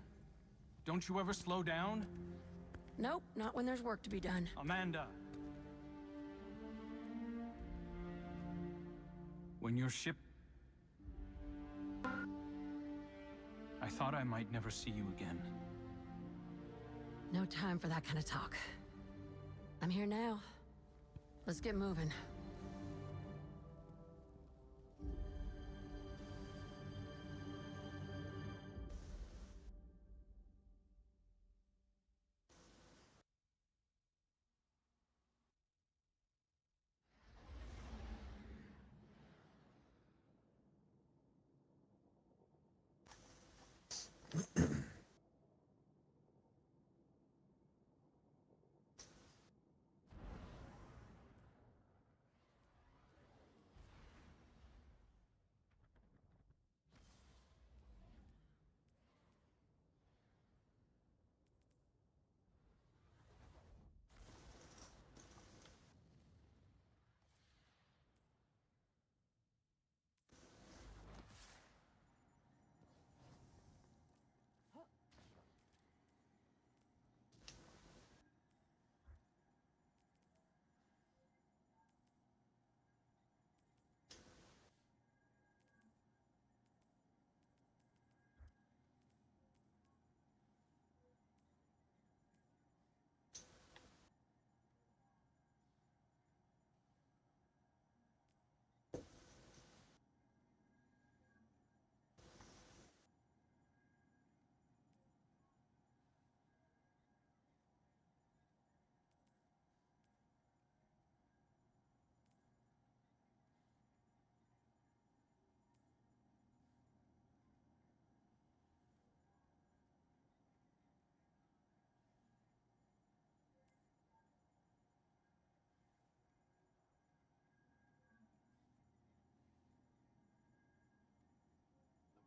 Don't you ever slow down? Nope, not when there's work to be done. Amanda! When your ship... I thought I might never see you again. No time for that kind of talk. I'm here now. Let's get moving.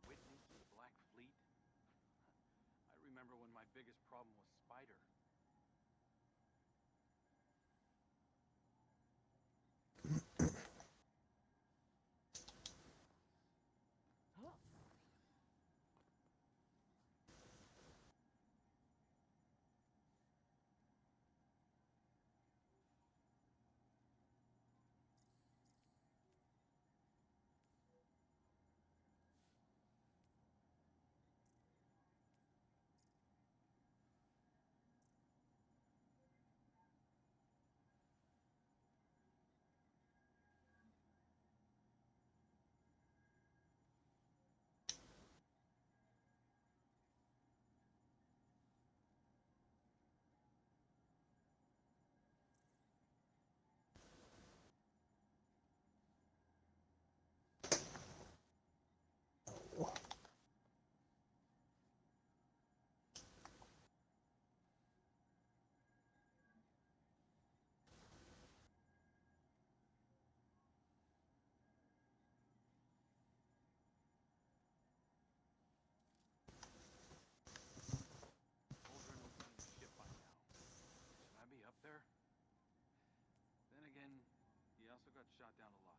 The witness of the Black Fleet? I remember when my biggest problem was Spider. Aldrin was on the ship by now. Should I be up there? Then again, he also got shot down a lot.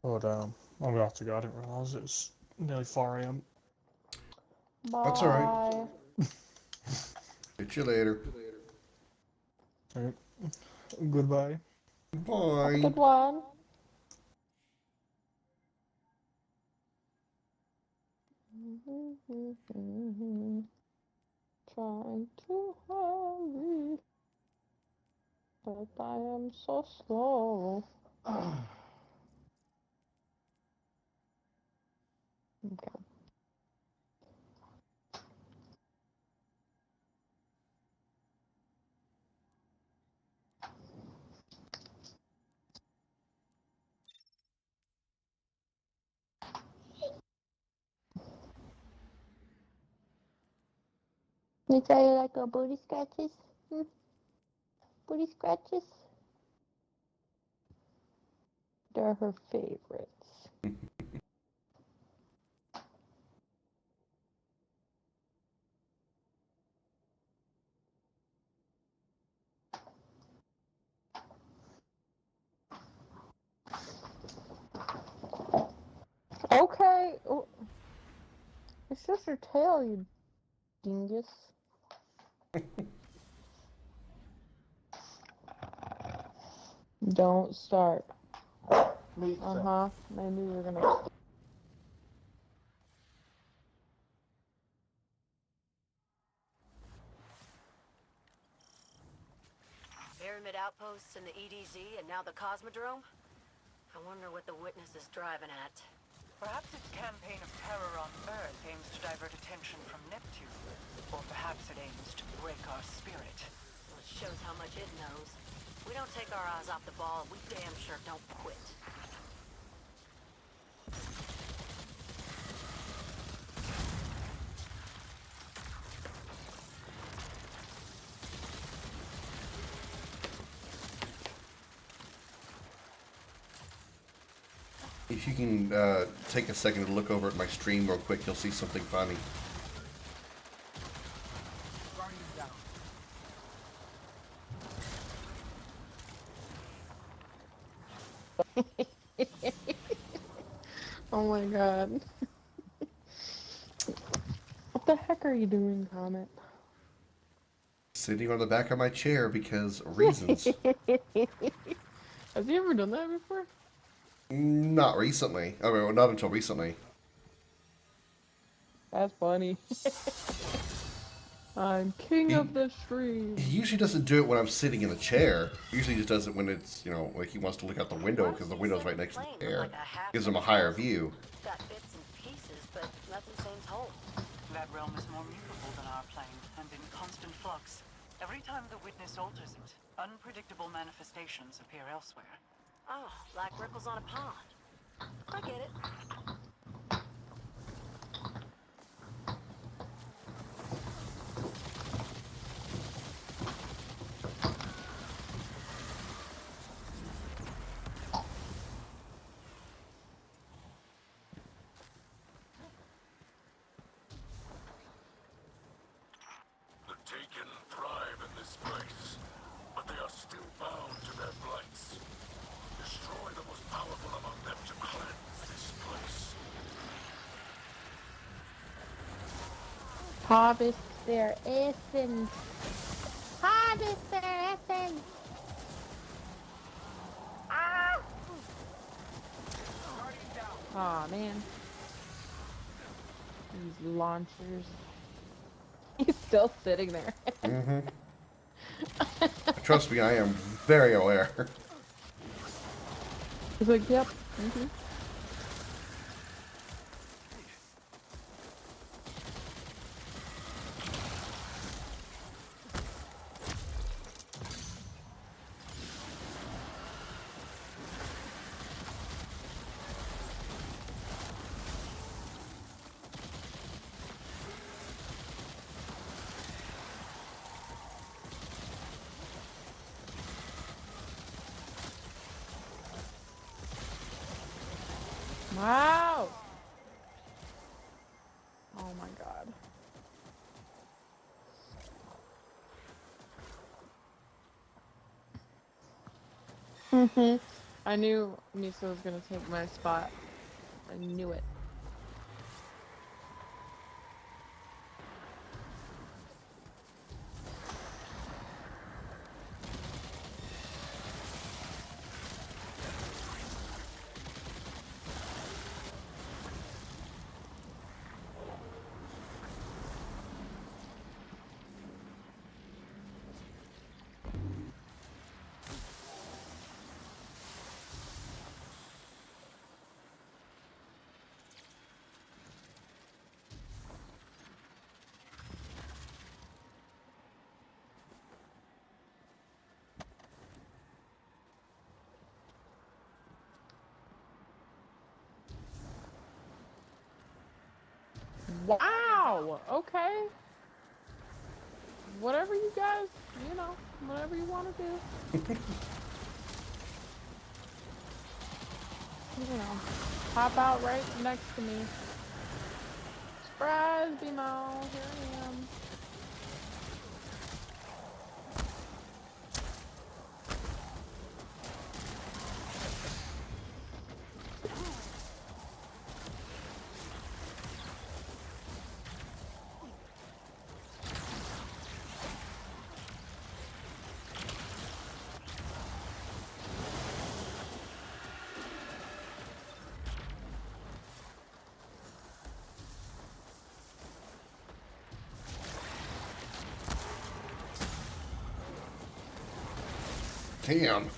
Oh damn. I'm gonna have to go. I didn't realise it's nearly 4 AM. Bye. That's alright. Catch you later. Okay. Goodbye. Bye. Good one. Trying to hurry, but I am so slow. Okay. You say you like our booty scratches? Booty scratches? They're her favorites. Okay. Oh, it's just her tail, you dingus. Don't start. Uh-huh. Maybe we're gonna... Pyramid outposts in the EDZ and now the Cosmodrome? I wonder what the witness is driving at. Perhaps its campaign of terror on Earth aims to divert attention from Neptune. Or perhaps it aims to break our spirit. Well, it shows how much it knows. We don't take our eyes off the ball, we damn sure don't quit. If you can take a second to look over at my stream real quick, you'll see something funny. Oh my god. What the heck are you doing, Comet? Sitting on the back of my chair because reasons. Has he ever done that before? Not recently. I mean, well, not until recently. That's funny. I'm king of the stream. He usually doesn't do it when I'm sitting in the chair. He usually just does it when it's, you know, like he wants to look out the window because the window's right next to the chair. Gives him a higher view. Got bits and pieces, but nothing seems whole. That realm is more mutable than our plane, and in constant flux. Every time the witness alters it, unpredictable manifestations appear elsewhere. Oh, like ripples on a pond. I get it. The Taken thrive in this place, but they are still bound to their blights. Destroy the most powerful among them to cleanse this place. Harvest their essence. Harvest their essence. Ah! Aw, man. These launchers. He's still sitting there. Mm-hmm. Trust me, I am very aware. He's like, yep. Mm-hmm. Wow! Oh my god. I knew Misa was gonna take my spot. I knew it. Wow. Okay. Whatever you guys, whatever you want to do. Pop out right next to me. Surprise, BMO. Here I am. Damn.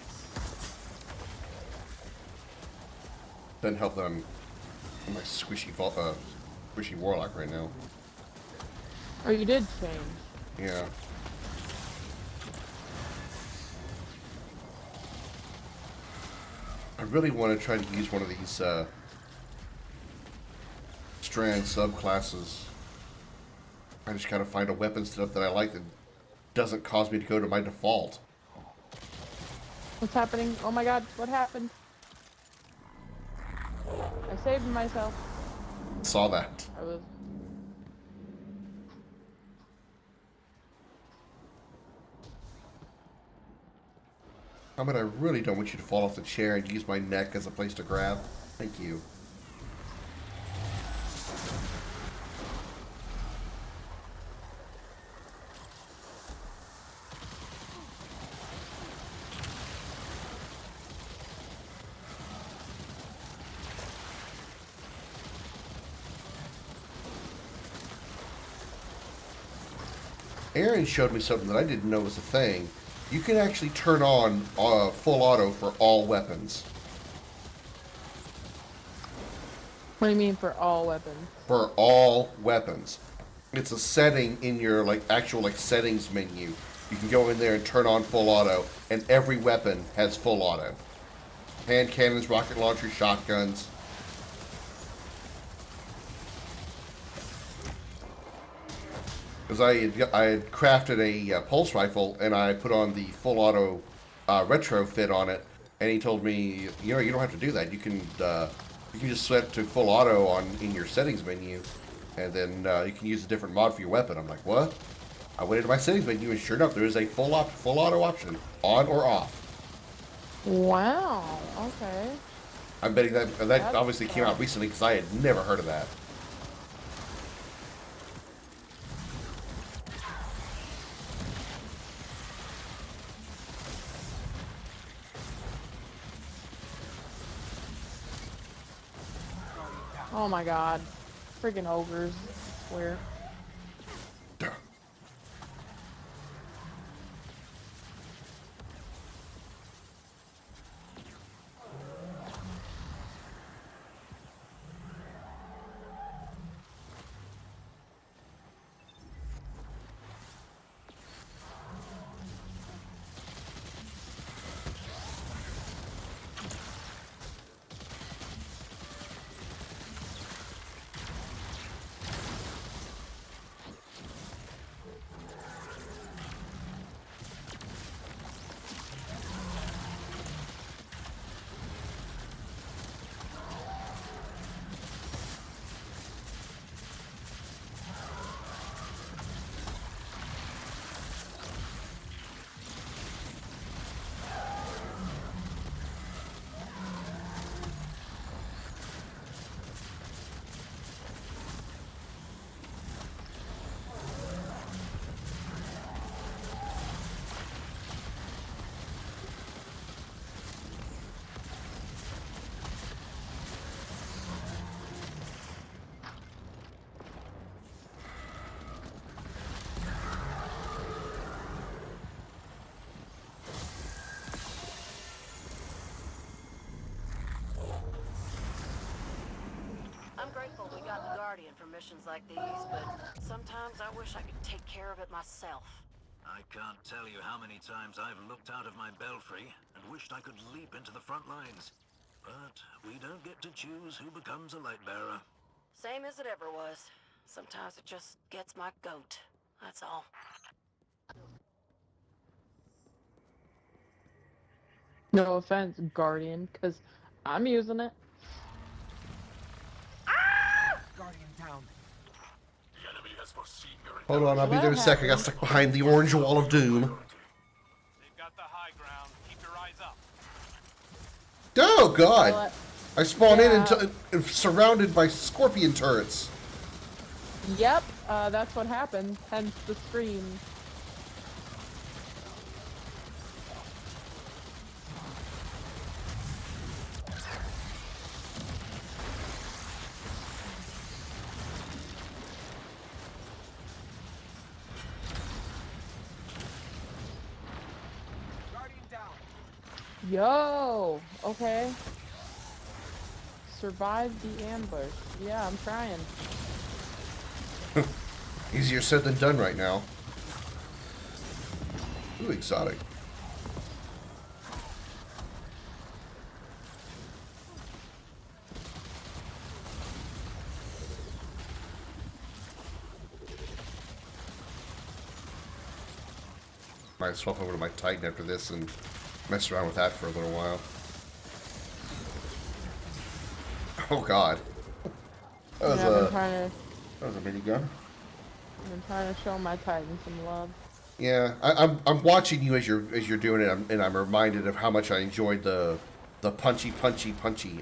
Doesn't help that I'm my squishy warlock right now. Oh, you did change. Yeah. I really want to try to use one of these strand subclasses. I just gotta find a weapon setup that I like that doesn't cause me to go to my default. What's happening? Oh my god, what happened? I saved myself. Saw that. I was... But I really don't want you to fall off the chair and use my neck as a place to grab. Thank you. Aaron showed me something that I didn't know was a thing. You can actually turn on full auto for all weapons. What do you mean for all weapons? For all weapons. It's a setting in your actual settings menu. You can go in there and turn on full auto, and every weapon has full auto. Hand cannons, rocket launchers, shotguns. Because I had crafted a pulse rifle, and I put on the full auto retrofit on it, and he told me, you don't have to do that. You can just set to full auto in your settings menu, and then you can use a different mod for your weapon. I'm like, what? I went into my settings menu, and sure enough, there is a full auto option, on or off. Wow. Okay. I'm betting that obviously came out recently because I had never heard of that. Oh my god. Freaking ogres. I swear. I'm grateful we got the Guardian for missions like these, but sometimes I wish I could take care of it myself. I can't tell you how many times I've looked out of my belfry and wished I could leap into the front lines. But we don't get to choose who becomes a light bearer. Same as it ever was. Sometimes it just gets my goat. That's all. No offense, Guardian, because I'm using it. Guardian down. The enemy has foreseen your Hold on, I'll be Well, there in a that second. I got happened. stuck behind the orange wall of doom. They've got the high ground. Keep your eyes up. Oh, God! Well, I spawned in yeah. and surrounded by scorpion turrets. Yep, that's what happened. Hence the scream. Guardian down. Yo, okay. Survive the ambush. Yeah, I'm trying. Easier said than done right now. Ooh, exotic. Might swap over to my Titan after this and mess around with that for a little while. Oh, God. That was, Yeah, that was a minigun. I've been trying to show my Titan some love. Yeah, I'm watching you as you're doing it, and I'm reminded of how much I enjoyed the punchy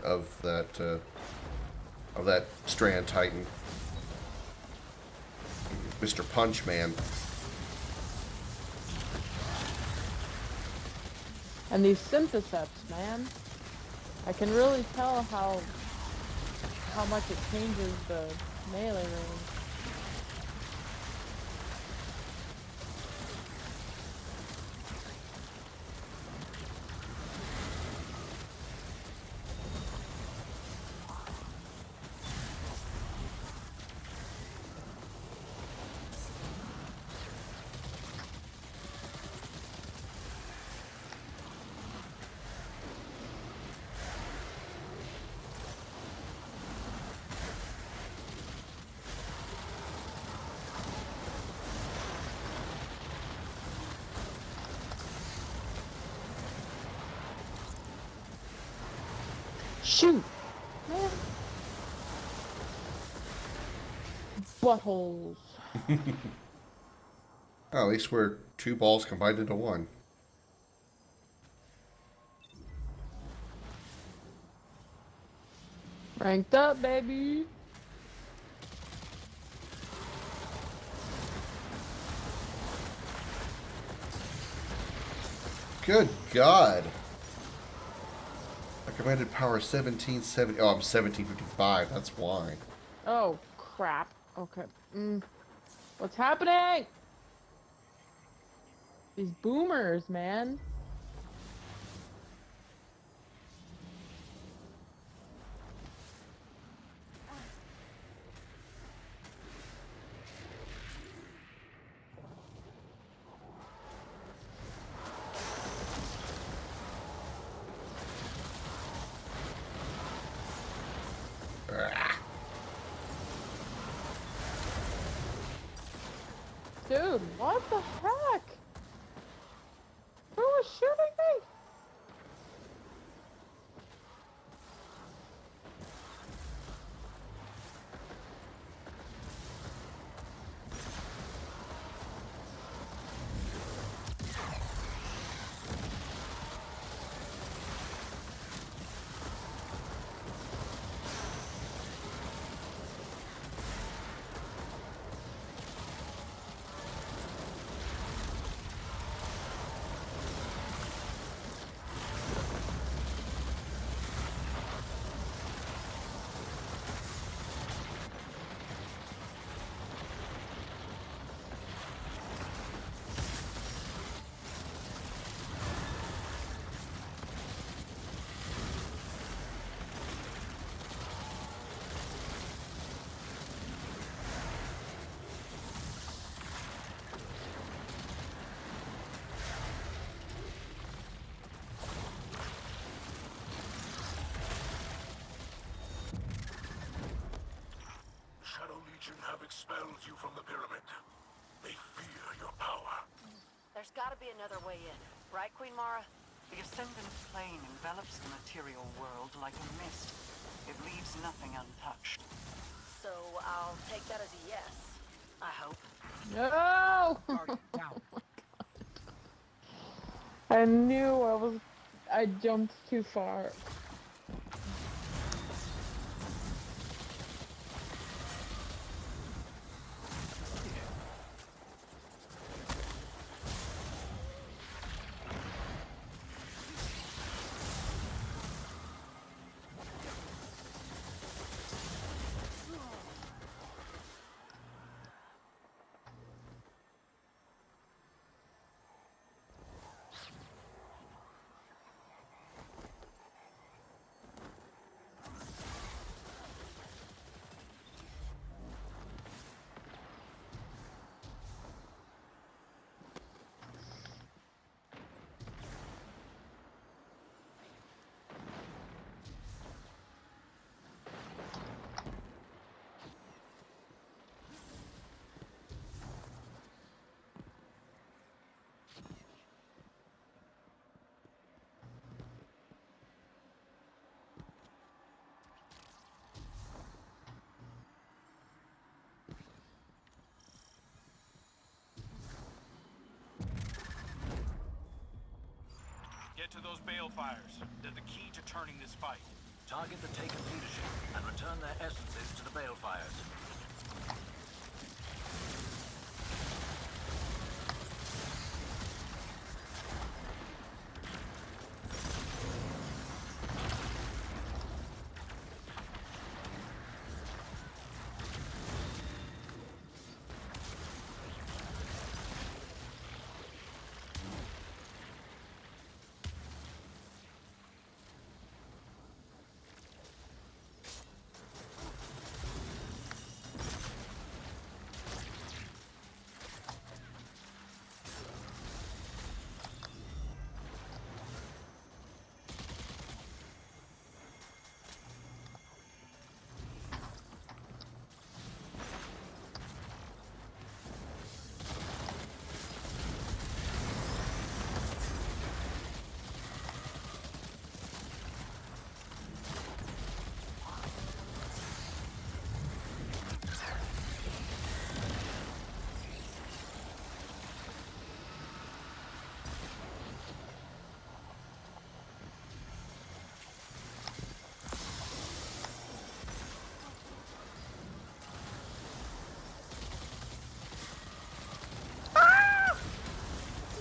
of that Strand Titan, Mr. Punch Man. And these syntheseps, man. I can really tell how much it changes the melee range. Shoot! Man. Buttholes. Oh, at least we're 2 balls combined into 1. Ranked up, baby. Good God. Recommended power 1770. Oh, I'm 1755. That's why. Oh, crap. Okay. What's happening? These boomers, man. Dude, what the heck? Who was shooting me? expelled you from the pyramid. They fear your power. There's gotta be another way in, right, Queen Mara? The Ascendant Plane envelops the material world like a mist. It leaves nothing untouched. So I'll take that as a yes. I hope. No! Guardian down. I knew I jumped too far. Get to those balefires. They're the key to turning this fight. Target the taken leadership and return their essences to the balefires.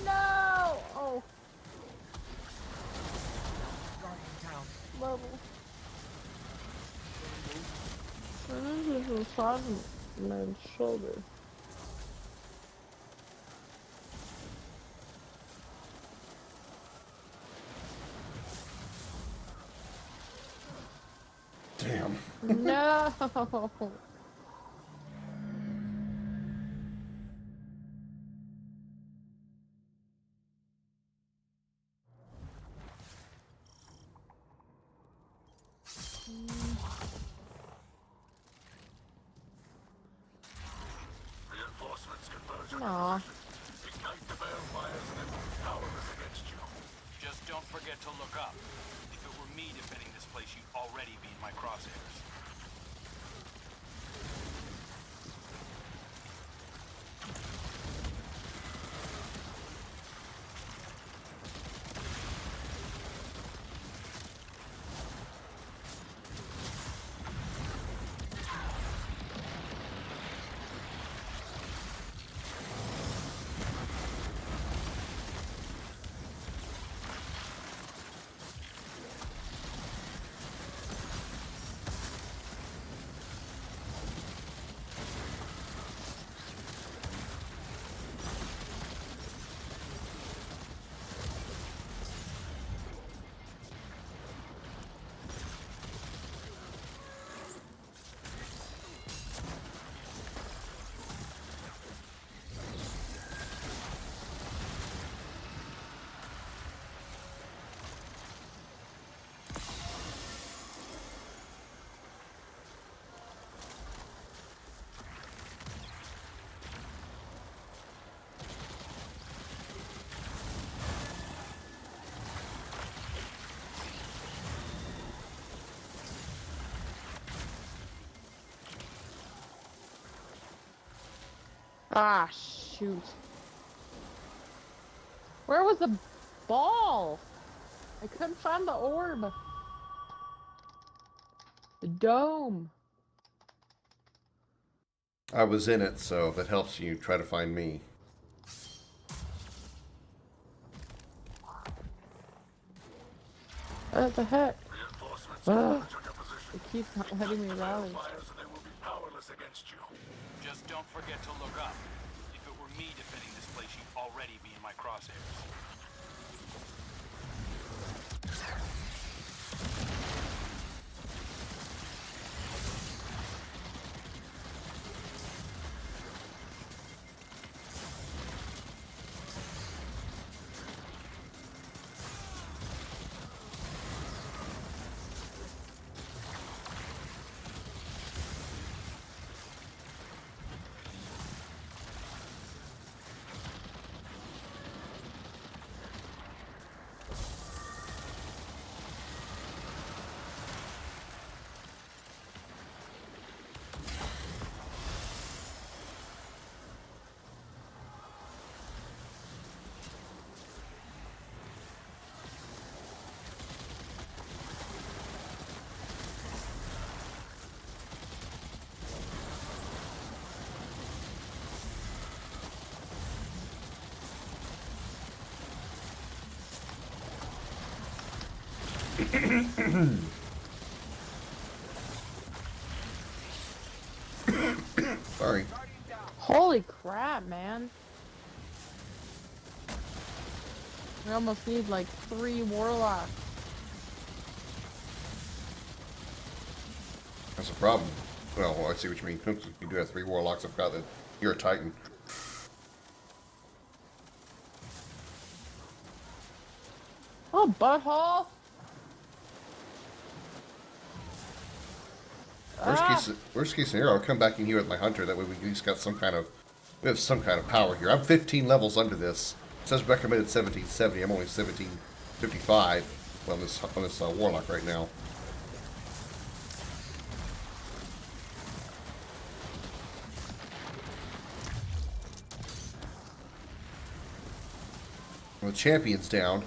No! Oh, Guardian down. level. This is inside my shoulder. Damn. No! Reinforcements converge on Aw. ignite the balefires and everyone's powerless against you. Just don't forget to look up. If it were me defending this place, you'd already be in my crosshairs. Ah, shoot. Where was the ball? I couldn't find the orb. The dome. I was in it, so if that helps you, try to find me. What the heck? Ugh. It keeps not letting me rally. Just don't forget to look up. If it were me defending this place, you'd already be in my crosshairs. Sorry. Holy crap, man. We almost need like 3 warlocks. That's a problem. Well, I see what you mean. You do have 3 warlocks. I've got that. You're a titan. Oh, butthole! Worst case scenario, I'll come back in here with my hunter. That way we at least got some kind of, we have some kind of power here. I'm 15 levels under this. It says recommended 1770. I'm only 1755 on this warlock right now. Well, the champion's down.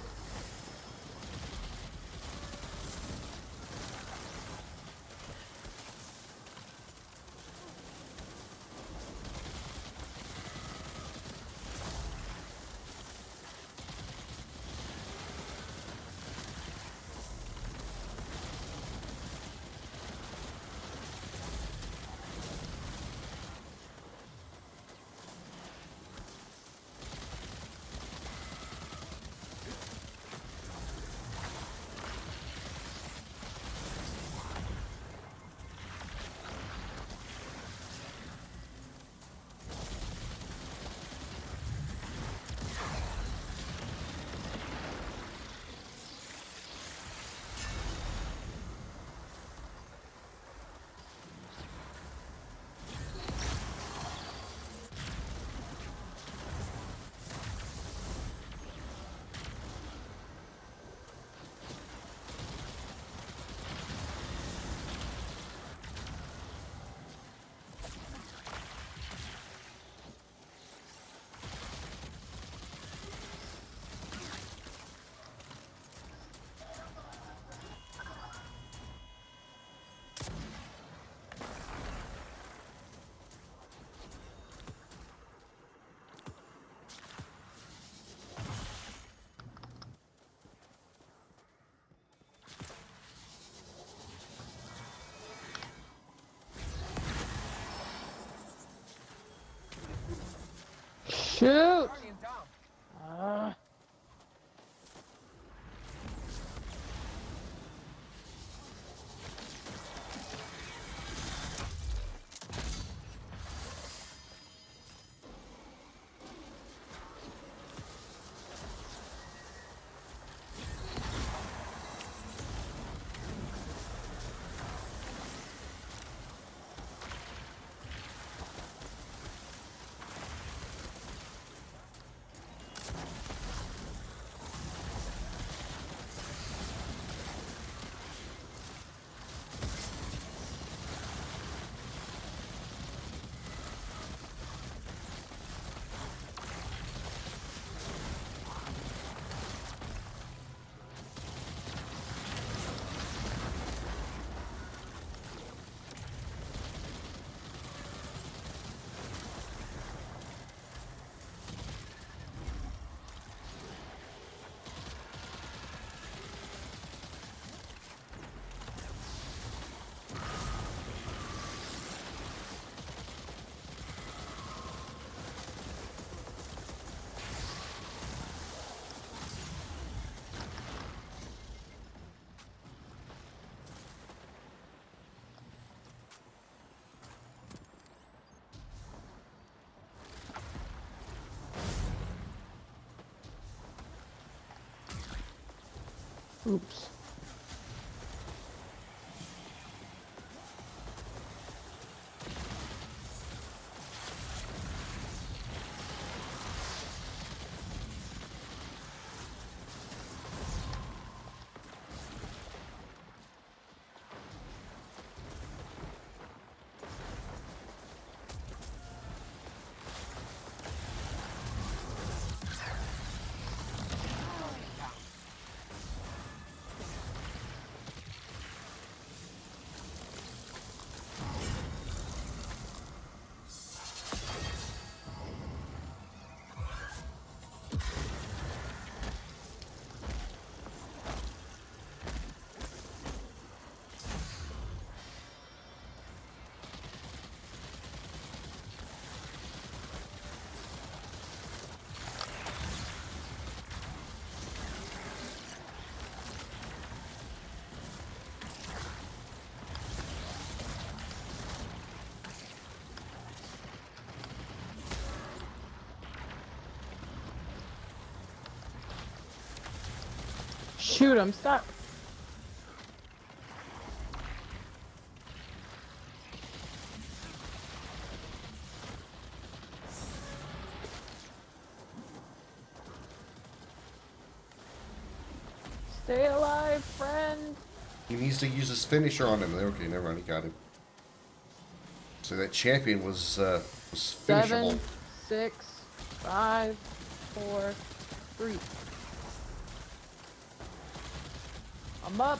Shoot! Oops. Shoot, I'm stuck. Stay alive, friend. He needs to use his finisher on him. Okay, never mind, he got him. So that champion was finishable. 7, 6, 5, 4, 3. I'm up.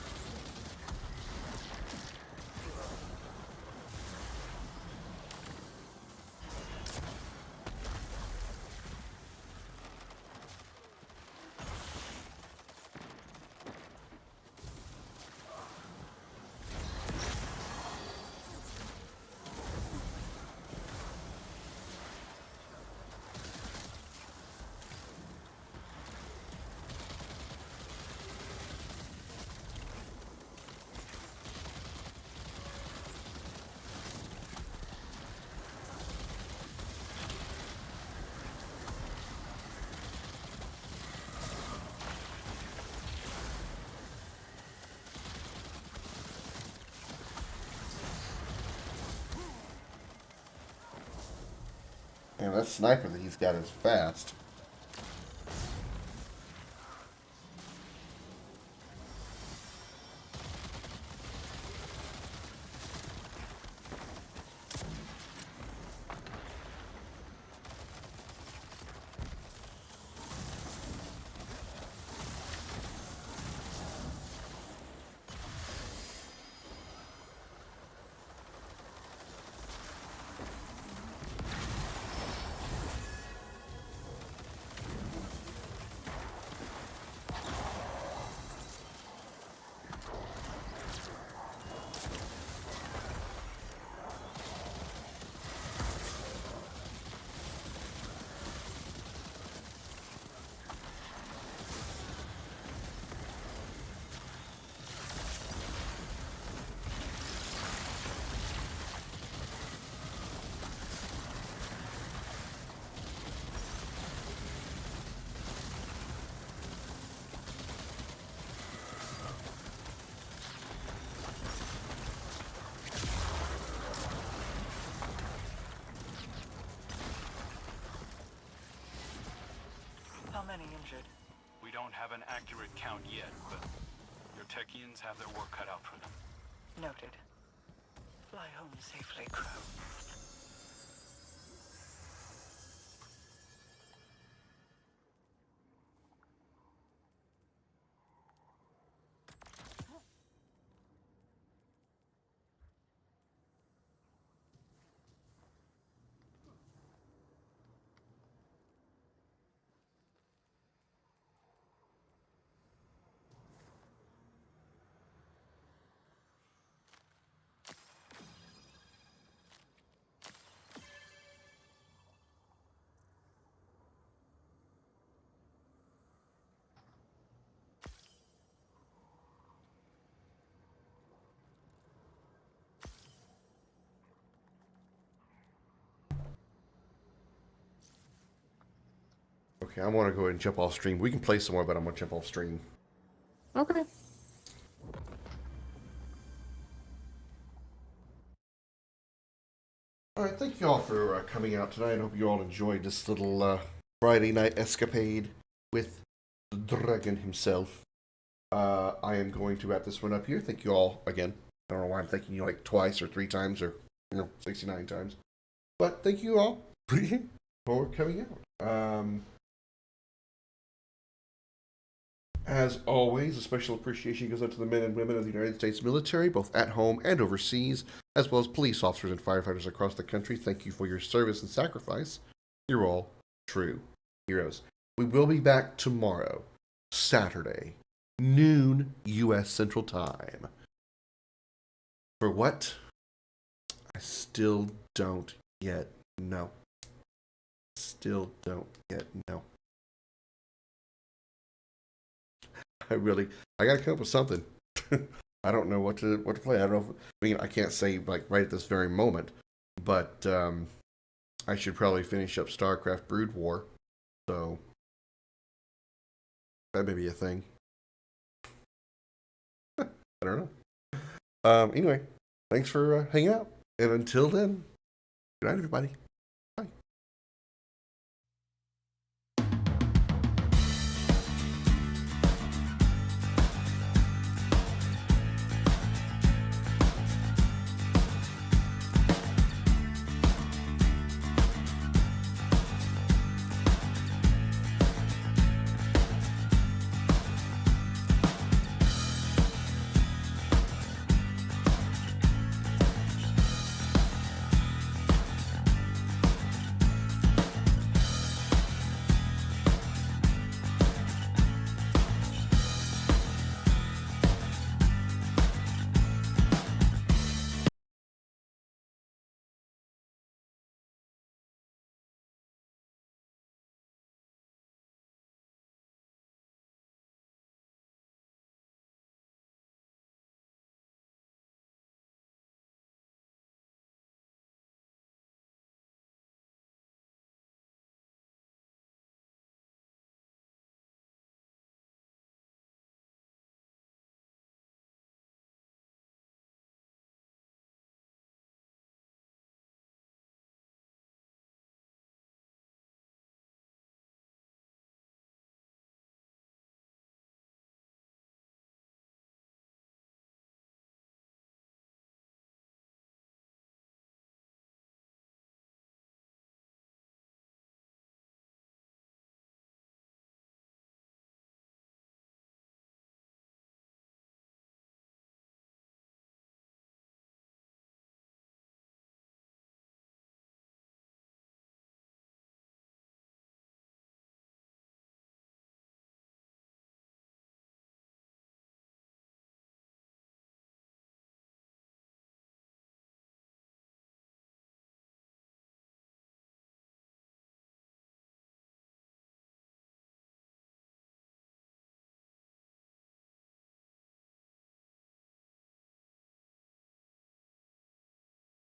Man, that sniper that he's got is fast. How many injured? We don't have an accurate count yet, but your Techians have their work cut out for them. Noted. Fly home safely, Crow. Okay, I want to go ahead and jump off stream. We can play some more, but I'm going to jump off stream. Okay. All right, thank you all for coming out tonight. I hope you all enjoyed this little Friday night escapade with the dragon himself. I am going to wrap this one up here. Thank you all again. I don't know why I'm thanking you like twice or 3 times or 69 times, but thank you all for coming out. As always, a special appreciation goes out to the men and women of the United States military, both at home and overseas, as well as police officers and firefighters across the country. Thank you for your service and sacrifice. You're all true heroes. We will be back tomorrow, Saturday, noon U.S. Central Time. For what? I still don't yet know. Still don't yet know. I gotta come up with something. I don't know what to play. I don't know. I can't say like right at this very moment, but I should probably finish up StarCraft Brood War. So that may be a thing. I don't know. Anyway, thanks for hanging out, and until then, good night, everybody.